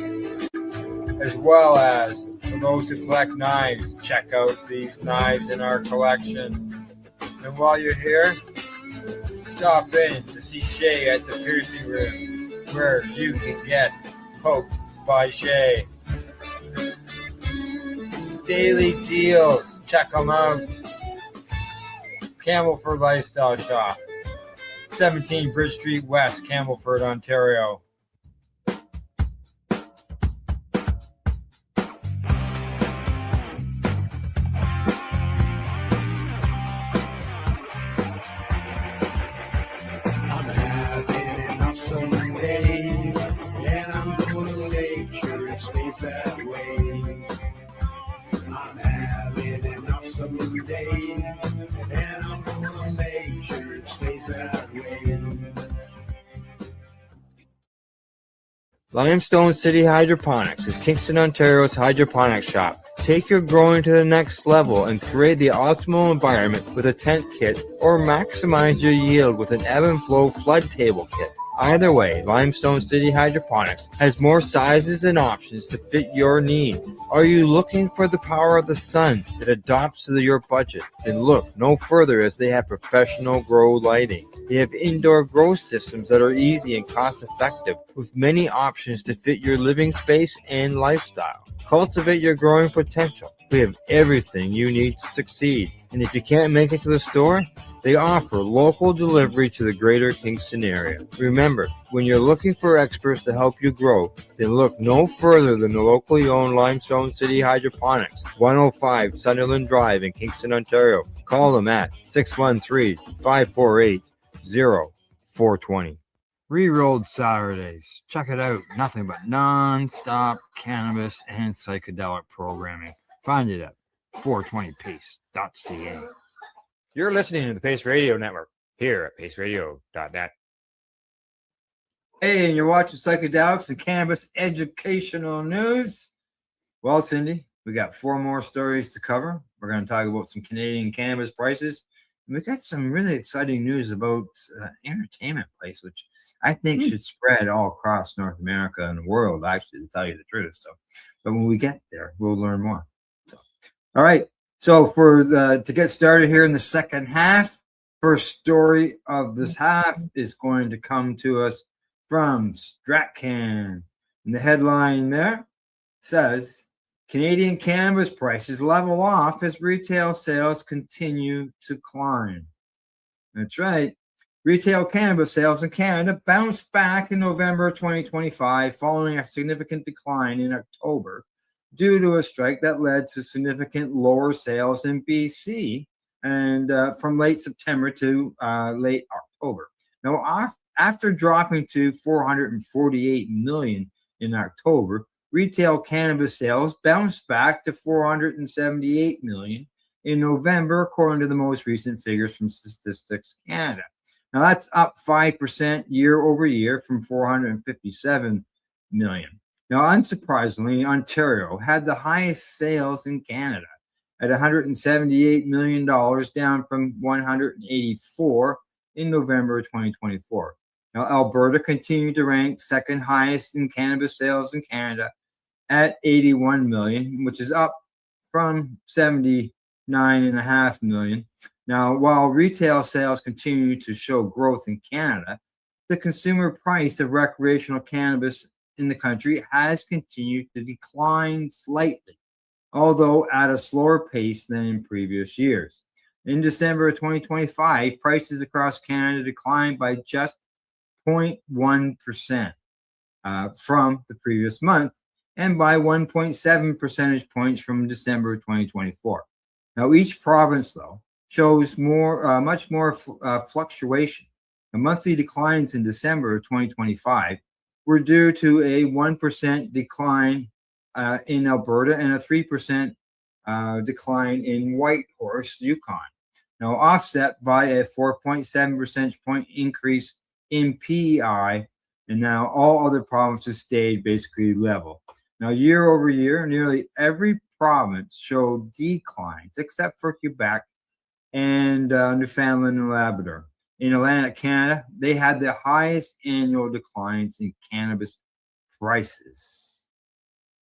as well as for those who collect knives, check out these knives in our collection. And while you're here, stop in to see Shay at the piercing room, where you can get poked by Shay. Daily deals, check them out. Camelford Lifestyle Shop, 17 Bridge Street West, Camelford, Ontario. That way. I'm having an awesome day, and I'm gonna make sure it stays that way. Limestone City Hydroponics is Kingston, Ontario's hydroponics shop. Take your growing to the next level and create the optimal environment with a tent kit, or maximize your yield with an ebb and flow flood table kit. Either way, Limestone City Hydroponics has more sizes and options to fit your needs. Are you looking for the power of the sun that adapts to your budget? Then look no further, as they have professional grow lighting. They have indoor grow systems that are easy and cost effective, with many options to fit your living space and lifestyle. Cultivate your growing potential. We have everything you need to succeed. And if you can't make it to the store, they offer local delivery to the greater Kingston area. Remember, when you're looking for experts to help you grow, then look no further than the locally owned Limestone City Hydroponics, 105 Sunderland Drive in Kingston, Ontario. Call them at 613-548-0420. Rerolled Saturdays. Check it out. Nothing but non-stop cannabis and psychedelic programming. Find it at 420pace.ca. You're listening to the Pace Radio Network here at paceradio.net. Hey, and you're watching Psychedelics and Cannabis Educational News. Well, Cindy, we got 4 more stories to cover. We're going to talk about some Canadian cannabis prices. And we got some really exciting news about entertainment place, which I think should spread all across North America and the world, actually, to tell you the truth. So, but when we get there, we'll learn more. So, all right. So to get started here in the second half, first story of this half is going to come to us from StratCan. And the headline there says, Canadian cannabis prices level off as retail sales continue to climb. That's right. Retail cannabis sales in Canada bounced back in November 2025 following a significant decline in October due to a strike that led to significant lower sales in BC and from late September to late October. Now, after dropping to $448 million in October, retail cannabis sales bounced back to $478 million in November, according to the most recent figures from Statistics Canada. Now, that's up 5% year over year from $457 million. Now, unsurprisingly, Ontario had the highest sales in Canada at $178 million, down from $184 in November 2024. Now, Alberta continued to rank second highest in cannabis sales in Canada at 81 million, which is up from 79.5 million. Now, while retail sales continue to show growth in Canada, the consumer price of recreational cannabis in the country has continued to decline slightly, although at a slower pace than in previous years. In December of 2025, prices across Canada declined by just 0.1% from the previous month and by 1.7 percentage points from December of 2024. Now, each province, though, shows much more fluctuation. The monthly declines in December of 2025 were due to a 1% decline in Alberta and a 3% decline in Whitehorse, Yukon. Now, offset by a 4.7 percentage point increase in PEI, and now all other provinces stayed basically level. Now, year over year, nearly every province showed declines except for Quebec and Newfoundland and Labrador. In Atlantic Canada, they had the highest annual declines in cannabis prices.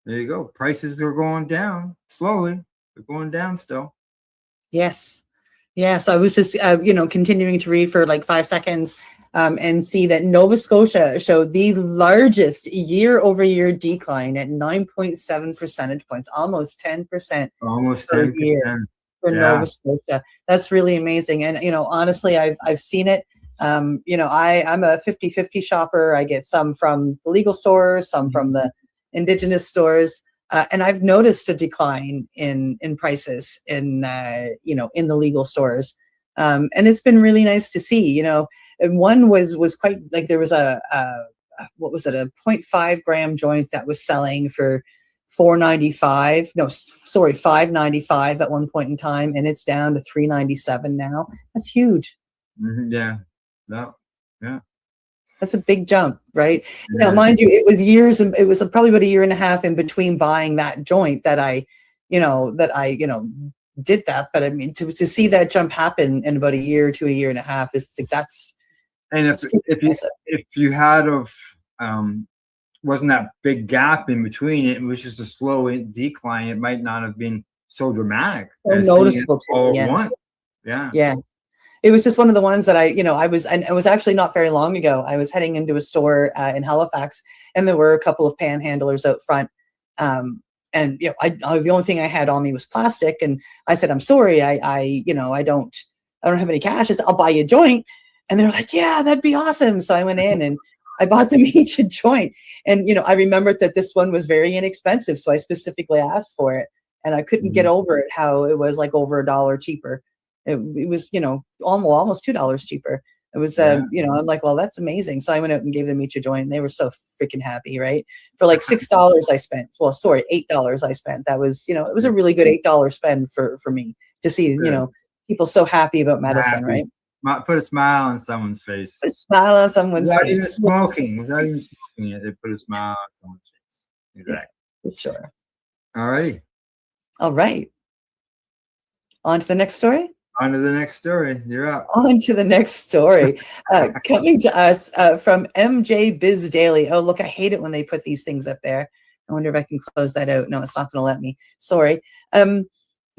There you go. Prices are going down slowly. They're going down still. Yes. Yes. I was just, continuing to read for like 5 seconds and see that Nova Scotia showed the largest year-over-year decline at 9.7 percentage points, almost 10%. Almost per 10%. year for Yeah. Nova Scotia. That's really amazing. And, honestly, I've seen it. I'm a 50-50 shopper. I get some from the legal stores, some from the Indigenous stores. And I've noticed a decline in prices in the legal stores. And it's been really nice to see, and one was quite like there was a 0.5 gram joint that was selling for $5.95 at one point in time, and it's down to $3.97 now. That's huge. Yeah. No. Yeah. That's a big jump, right? Yeah. Now, mind you, it was years, and it was probably about a year and a half in between buying that joint that I did that. But I mean, to see that jump happen in about a year to a year and a half is like that's. And if you had wasn't that big gap in between it was just a slow decline, it might not have been so dramatic. So noticeable to all me, at yeah. once. Yeah. Yeah. It was just one of the ones that and it was actually not very long ago. I was heading into a store in Halifax, and there were a couple of panhandlers out front. And the only thing I had on me was plastic, and I said, "I'm sorry, I don't have any cash. I said, I'll buy you a joint." And they're like, "Yeah, that'd be awesome." So I went in and I bought them each a joint. And I remembered that this one was very inexpensive, so I specifically asked for it, and I couldn't get over it how it was like over $1 cheaper. It was, almost $2 cheaper. It was, I'm like, well, that's amazing. So I went out and gave them each a joint, and they were so freaking happy, right? For like $6 I spent. Well, sorry, $8 I spent. That was, it was a really good $8 spend for me to see, people so happy about medicine, right? Put a smile on someone's face. Put a smile on someone's without face. Even smoking, without even smoking it, they put a smile on someone's face. Exactly. Yeah, for sure. All right. All right. On to the next story. On to the next story. You're up. On to the next story. Coming to us from MJ Biz Daily. Oh, look, I hate it when they put these things up there. I wonder if I can close that out. No, it's not going to let me. Sorry.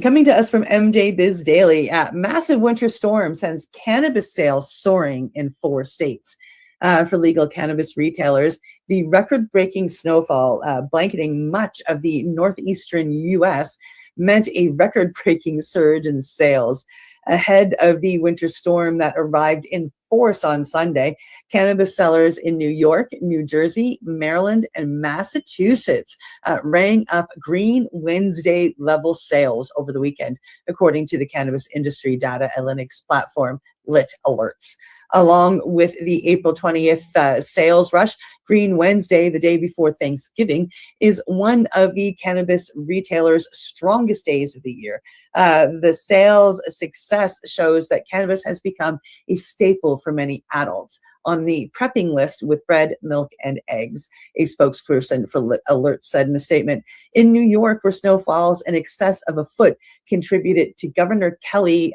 Coming to us from MJ Biz Daily. Massive winter storm sends cannabis sales soaring in 4 states. For legal cannabis retailers, the record-breaking snowfall blanketing much of the northeastern U.S. meant a record-breaking surge in sales. Ahead of the winter storm that arrived in force on Sunday, cannabis sellers in New York, New Jersey, Maryland, and Massachusetts rang up Green Wednesday level sales over the weekend, according to the cannabis industry data analytics platform Lit Alerts. Along with the April 20th sales rush, Green Wednesday, the day before Thanksgiving, is one of the cannabis retailers' strongest days of the year. The sales success shows that cannabis has become a staple for many adults on the prepping list with bread, milk, and eggs, a spokesperson for Lit Alert said in a statement. In New York, where snow falls in excess of a foot contributed to Governor Kelly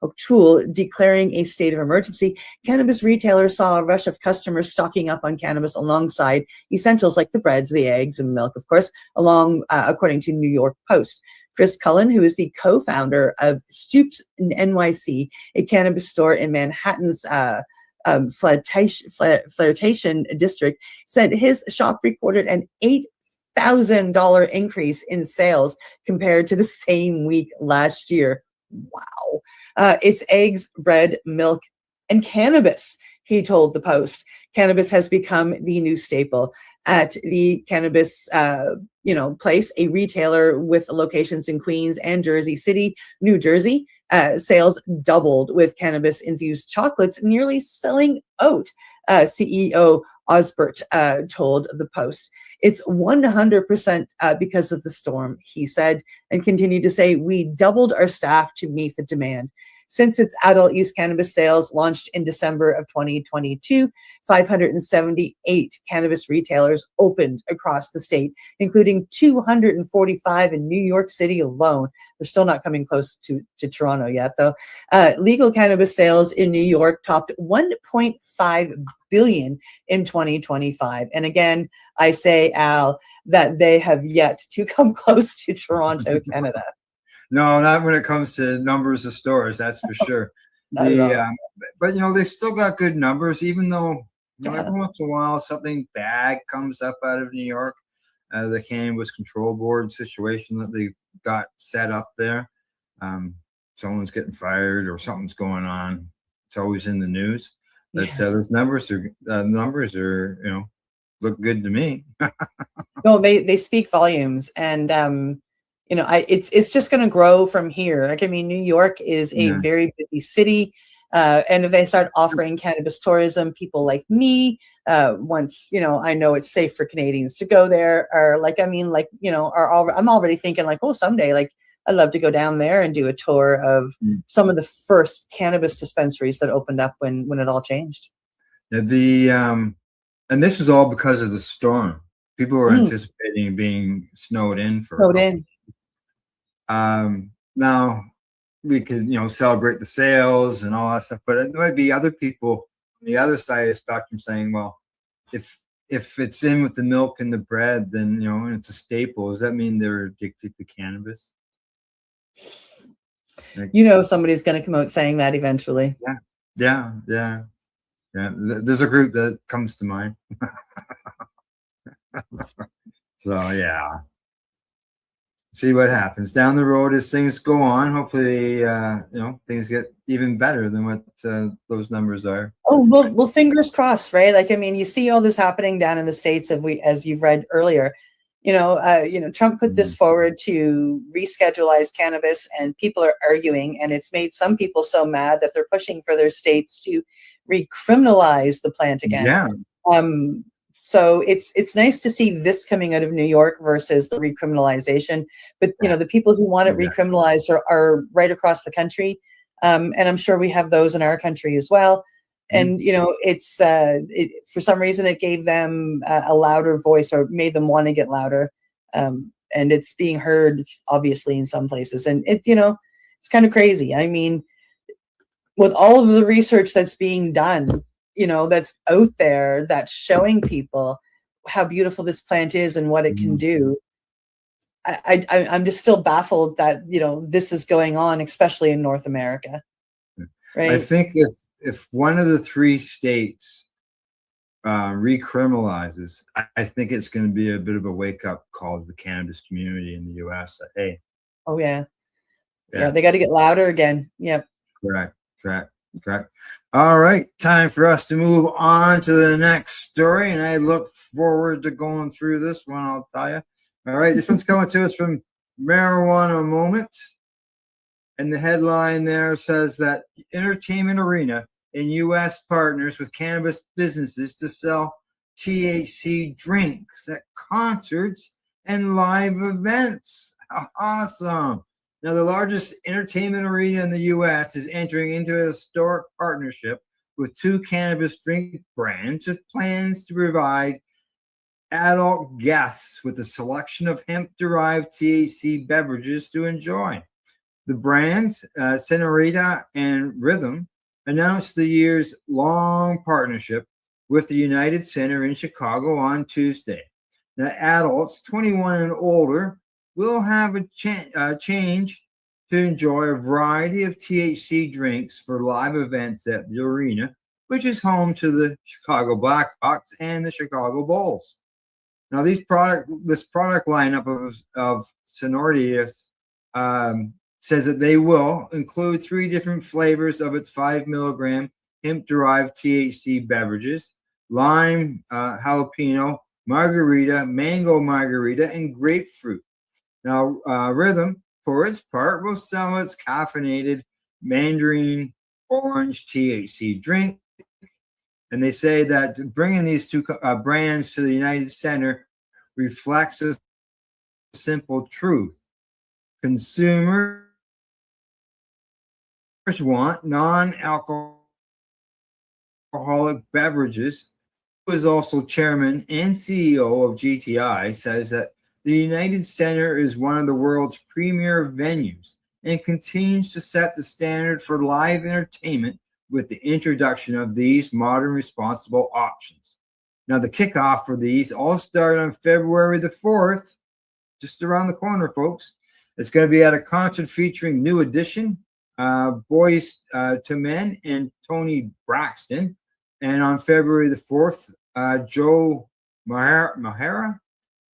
O'Toole declaring a state of emergency, cannabis retailers saw a rush of customers stocking up on cannabis alongside essentials like the breads, the eggs, and milk, of course, according to New York Post. Chris Cullen, who is the co-founder of Stoops NYC, a cannabis store in Manhattan's Flirtation district, said his shop recorded an $8,000 increase in sales compared to the same week last year. Wow. It's eggs, bread, milk, and cannabis, he told the Post. Cannabis has become the new staple. At the cannabis place, a retailer with locations in Queens and Jersey City, New Jersey, sales doubled with cannabis-infused chocolates nearly selling out, CEO Osbert told the Post. It's 100% because of the storm, he said, and continued to say, we doubled our staff to meet the demand. Since its adult use cannabis sales launched in December of 2022, 578 cannabis retailers opened across the state, including 245 in New York City alone. They're still not coming close to Toronto yet, though. Legal cannabis sales in New York topped $1.5 billion in 2025. And again, I say, Al, that they have yet to come close to Toronto, Canada. No, not when it comes to numbers of stores, that's for sure. But they've still got good numbers, even though every once in a while something bad comes up out of New York. The Cannabis Control Board situation that they got set up there. Someone's getting fired or something's going on. It's always in the news. But those numbers are look good to me. No, they speak volumes, and it's just going to grow from here. Like, I mean, New York is a very busy city. And if they start offering cannabis tourism, people like me, once, I know it's safe for Canadians to go there, I'm already thinking like, oh, someday, like, I'd love to go down there and do a tour of some of the first cannabis dispensaries that opened up when it all changed. And this was all because of the storm. People were anticipating being snowed in now we could, celebrate the sales and all that stuff, but there might be other people on the other side of the spectrum saying, well, if it's in with the milk and the bread, then, and it's a staple, does that mean they're addicted to cannabis? Somebody's going to come out saying that eventually. Yeah. There's a group that comes to mind. So, yeah. See what happens down the road as things go on. Hopefully, things get even better than what those numbers are. Oh, well, fingers crossed, right? Like, I mean, you see all this happening down in the States, as you've read earlier. Trump put this forward to reschedule cannabis, and people are arguing, and it's made some people so mad that they're pushing for their states to recriminalize the plant again. Yeah. So it's nice to see this coming out of New York versus the recriminalization. But the people who want it recriminalized are right across the country, and I'm sure we have those in our country as well. And it's for some reason it gave them a louder voice, or made them want to get louder. And it's being heard, obviously, in some places. And it's kind of crazy. I mean, with all of the research that's being done, that's out there, that's showing people how beautiful this plant is and what it can do. I'm just still baffled that, this is going on, especially in North America. Right. I think if one of the three states recriminalizes, I think it's going to be a bit of a wake up call to the cannabis community in the U.S. That, hey. Oh yeah. They got to get louder again. Yep. Correct. All right, time for us to move on to the next story, and I look forward to going through this one, I'll tell you. All right, this one's coming to us from Marijuana Moment, and the headline there says that entertainment arena in U.S. partners with cannabis businesses to sell THC drinks at concerts and live events. Awesome. Now, the largest entertainment arena in the U.S. is entering into a historic partnership with two cannabis drink brands with plans to provide adult guests with a selection of hemp-derived THC beverages to enjoy. The brands, Senorita and Rhythm, announced the year's long partnership with the United Center in Chicago on Tuesday. Now, adults 21 and older will have a change to enjoy a variety of THC drinks for live events at the arena, which is home to the Chicago Blackhawks and the Chicago Bulls. Now, this product lineup of Sonoritas says that they will include 3 different flavors of its 5 milligram hemp-derived THC beverages: lime, jalapeno, margarita, mango margarita, and grapefruit. Now, Rhythm, for its part, will sell its caffeinated mandarin orange THC drink. And they say that bringing these 2 brands to the United Center reflects a simple truth. Consumers want non-alcoholic beverages. Who is also chairman and CEO of GTI, says that the United Center is one of the world's premier venues and continues to set the standard for live entertainment with the introduction of these modern responsible options. Now, the kickoff for these all started on February the 4th, just around the corner, folks. It's going to be at a concert featuring New Edition, Boys to Men, and Tony Braxton. And on February the 4th, Joe Mahara,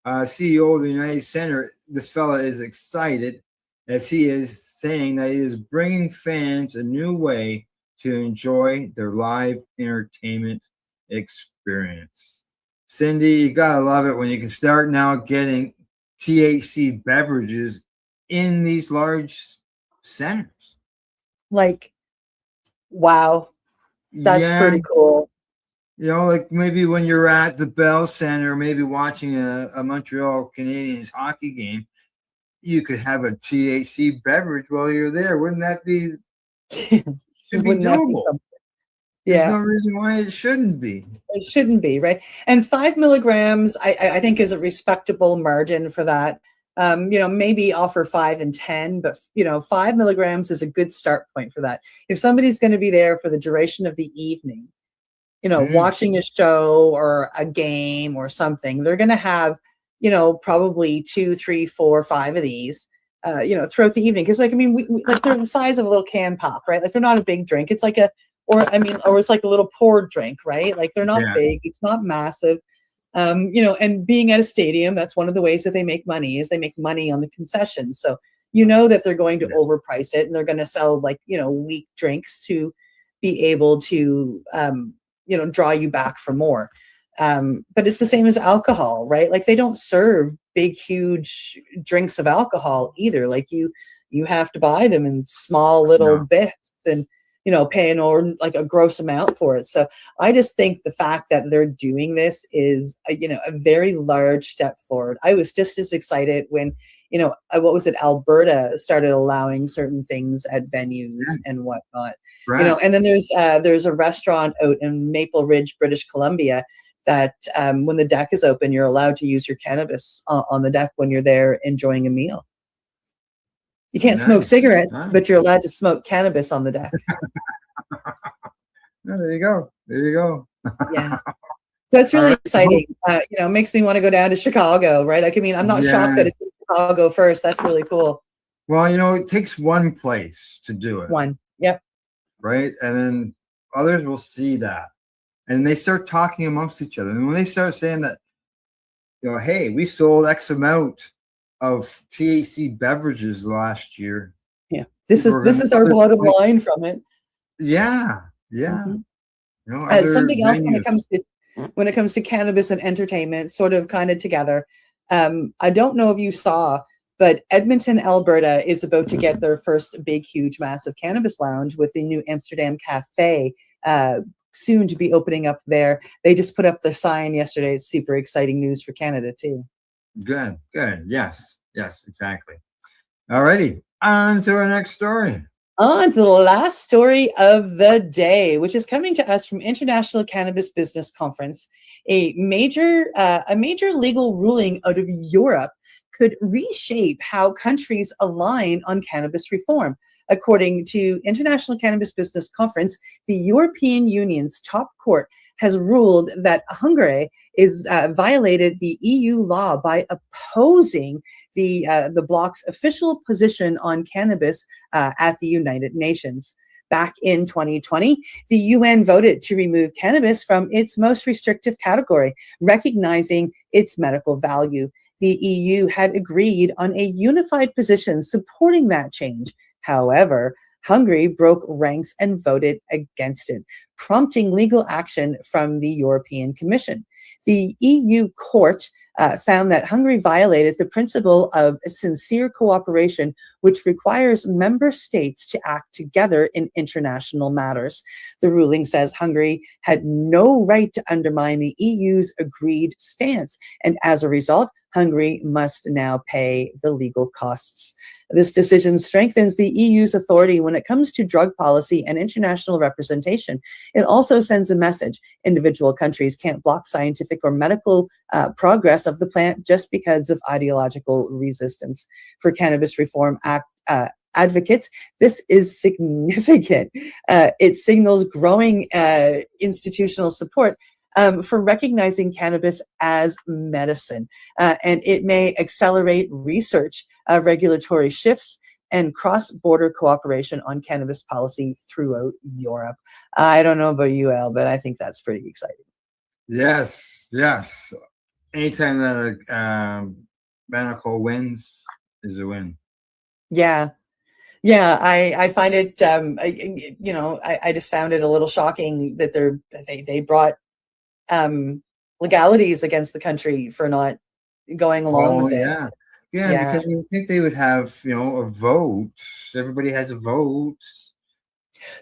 CEO of the United Center, this fella is excited as he is saying that he is bringing fans a new way to enjoy their live entertainment experience. Cindy, you gotta love it when you can start now getting THC beverages in these large centers. Like, wow, that's pretty cool. You know, like maybe when you're at the Bell Center, maybe watching a Montreal Canadiens hockey game, you could have a THC beverage while you're there. Wouldn't that be? Should be doable. There's no reason why it shouldn't be. It shouldn't be, right? And 5 milligrams, I think, is a respectable margin for that. Maybe offer 5 and 10, but 5 milligrams is a good start point for that. If somebody's going to be there for the duration of the evening, watching a show or a game or something, they're going to have, probably 2, 3, 4, 5 of these, throughout the evening. Because, like they're the size of a little can pop, right? Like they're not a big drink. It's like or it's like a little poured drink, right? Like they're not big. It's not massive. And being at a stadium, that's one of the ways that they make money is they make money on the concessions. So that they're going to overprice it and they're going to sell weak drinks to be able to draw you back for more. But it's the same as alcohol, right? Like they don't serve big, huge drinks of alcohol either. Like you have to buy them in small little bits and pay a gross amount for it. So I just think the fact that they're doing this is, a very large step forward. I was just as excited when, Alberta started allowing certain things at venues and whatnot. Right. And then there's a restaurant out in Maple Ridge, British Columbia, that when the deck is open, you're allowed to use your cannabis on the deck when you're there enjoying a meal. You can't smoke cigarettes, but you're allowed to smoke cannabis on the deck. There you go. Yeah. So that's really exciting. Makes me want to go down to Chicago, right? I'm not shocked that it's in Chicago first. That's really cool. Well, it takes one place to do it. One. Yep. Right. And then others will see that. And they start talking amongst each other. And when they start saying that, hey, we sold X amount of THC beverages last year. Yeah. This is our bottom line from it. Yeah. Yeah. Mm-hmm. Something else when it comes to cannabis and entertainment, sort of kind of together. I don't know if you saw, but Edmonton, Alberta is about to get their first big, huge, massive cannabis lounge with the new Amsterdam Cafe soon to be opening up there. They just put up their sign yesterday. It's super exciting news for Canada too. Good. Yes, exactly. All righty. On to our next story. On to the last story of the day, which is coming to us from International Cannabis Business Conference. A major legal ruling out of Europe could reshape how countries align on cannabis reform. According to International Cannabis Business Conference, the European Union's top court has ruled that Hungary is violated the EU law by opposing the bloc's official position on cannabis at the United Nations. Back in 2020, the UN voted to remove cannabis from its most restrictive category, recognizing its medical value. The EU had agreed on a unified position supporting that change. However, Hungary broke ranks and voted against it, prompting legal action from the European Commission. The EU court found that Hungary violated the principle of sincere cooperation, which requires member states to act together in international matters. The ruling says Hungary had no right to undermine the EU's agreed stance, and as a result, Hungary must now pay the legal costs. This decision strengthens the EU's authority when it comes to drug policy and international representation. It also sends a message. Individual countries can't block scientific or medical progress of the plant just because of ideological resistance. For Cannabis Reform Act advocates, this is significant. It signals growing institutional support for recognizing cannabis as medicine, and it may accelerate research, regulatory shifts, and cross-border cooperation on cannabis policy throughout Europe. I don't know about you, Al, but I think that's pretty exciting. Yes. Anytime that a medical wins is a win. Yeah. I find it. I just found it a little shocking that they brought legalities against the country for not going along with it. Yeah, because you think they would have, a vote. Everybody has a vote.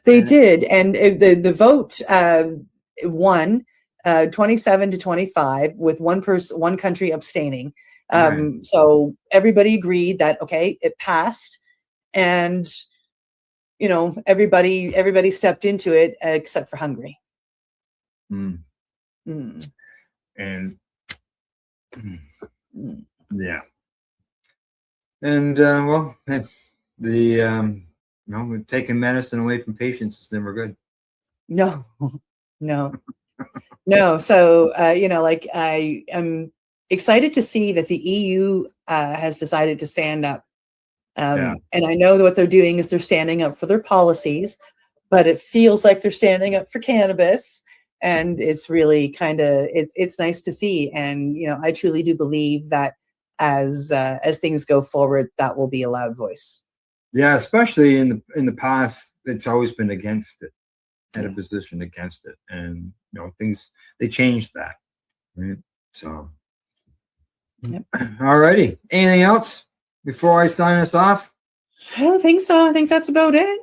They did, and the vote won 27 to 25 with one country abstaining. Right. So everybody agreed that it passed, and everybody stepped into it except for Hungary. And yeah. And we're taking medicine away from patients is never good. No. So I am excited to see that the EU has decided to stand up. And I know that what they're doing is they're standing up for their policies, but it feels like they're standing up for cannabis. And it's really it's nice to see. And, I truly do believe that as things go forward, that will be a loud voice. Yeah, especially in the past, it's always been against it, had a position against it. And, they changed that. Right? So, all righty. Anything else before I sign us off? I don't think so. I think that's about it.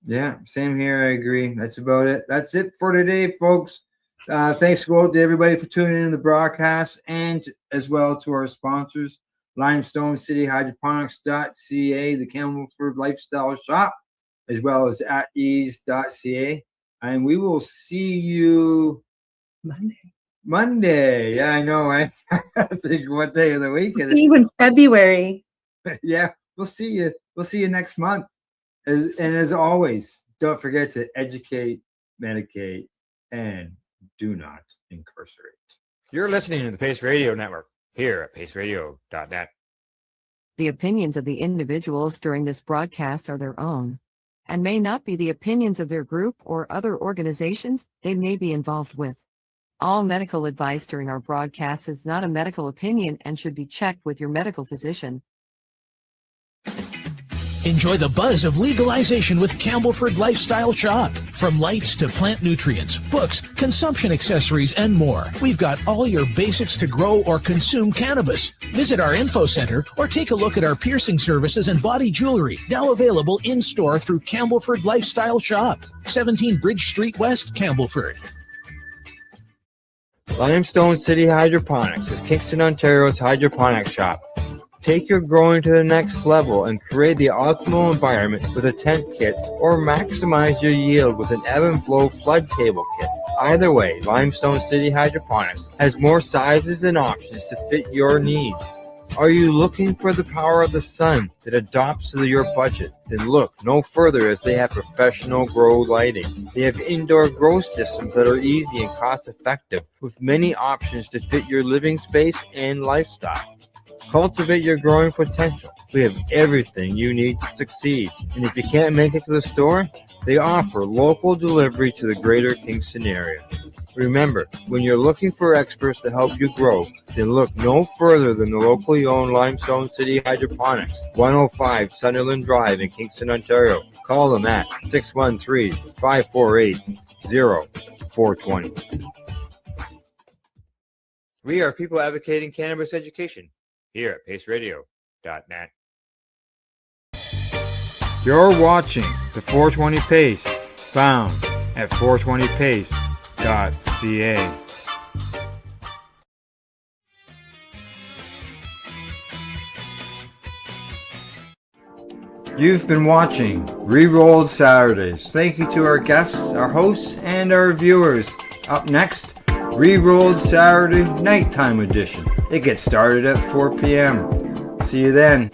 Yeah, same here. I agree. That's about it. That's it for today, folks. Thanks to everybody for tuning in to the broadcast, and as well to our sponsors, Limestone City Hydroponics.ca, the Campbellford Lifestyle Shop, as well as at ease.ca. And we will see you Monday. Yeah, I know. I think what day of the week it is. Even February. Yeah, we'll see you. We'll see you next month. As always, don't forget to educate, medicate, and do not incarcerate. You're listening to the Pace Radio Network here at paceradio.net. The opinions of the individuals during this broadcast are their own, and may not be the opinions of their group or other organizations they may be involved with. All medical advice during our broadcast is not a medical opinion and should be checked with your medical physician. Enjoy the buzz of legalization with Campbellford Lifestyle Shop. From lights to plant nutrients, books, consumption accessories, and more. We've got all your basics to grow or consume cannabis. Visit our info center or take a look at our piercing services and body jewelry, now available in-store through Campbellford Lifestyle Shop, 17 Bridge Street West, Campbellford. Limestone City Hydroponics is Kingston, Ontario's hydroponics shop. Take your growing to the next level and create the optimal environment with a tent kit, or maximize your yield with an ebb and flow flood table kit. Either way, Limestone City Hydroponics has more sizes and options to fit your needs. Are you looking for the power of the sun that adapts to your budget? Then look no further, as they have professional grow lighting. They have indoor grow systems that are easy and cost effective, with many options to fit your living space and lifestyle. Cultivate your growing potential. We have everything you need to succeed. And if you can't make it to the store, they offer local delivery to the greater Kingston area. Remember, when you're looking for experts to help you grow, then look no further than the locally owned Limestone City Hydroponics, 105 Sunderland Drive in Kingston, Ontario. Call them at 613-548-0420. We are people advocating cannabis education here at paceradio.net. You're watching the 420 Pace, found at 420pace.ca. You've been watching Rerolled Saturdays. Thank you to our guests, our hosts, and our viewers. Up next, Rerolled Saturday Nighttime Edition. It gets started at 4 p.m. See you then.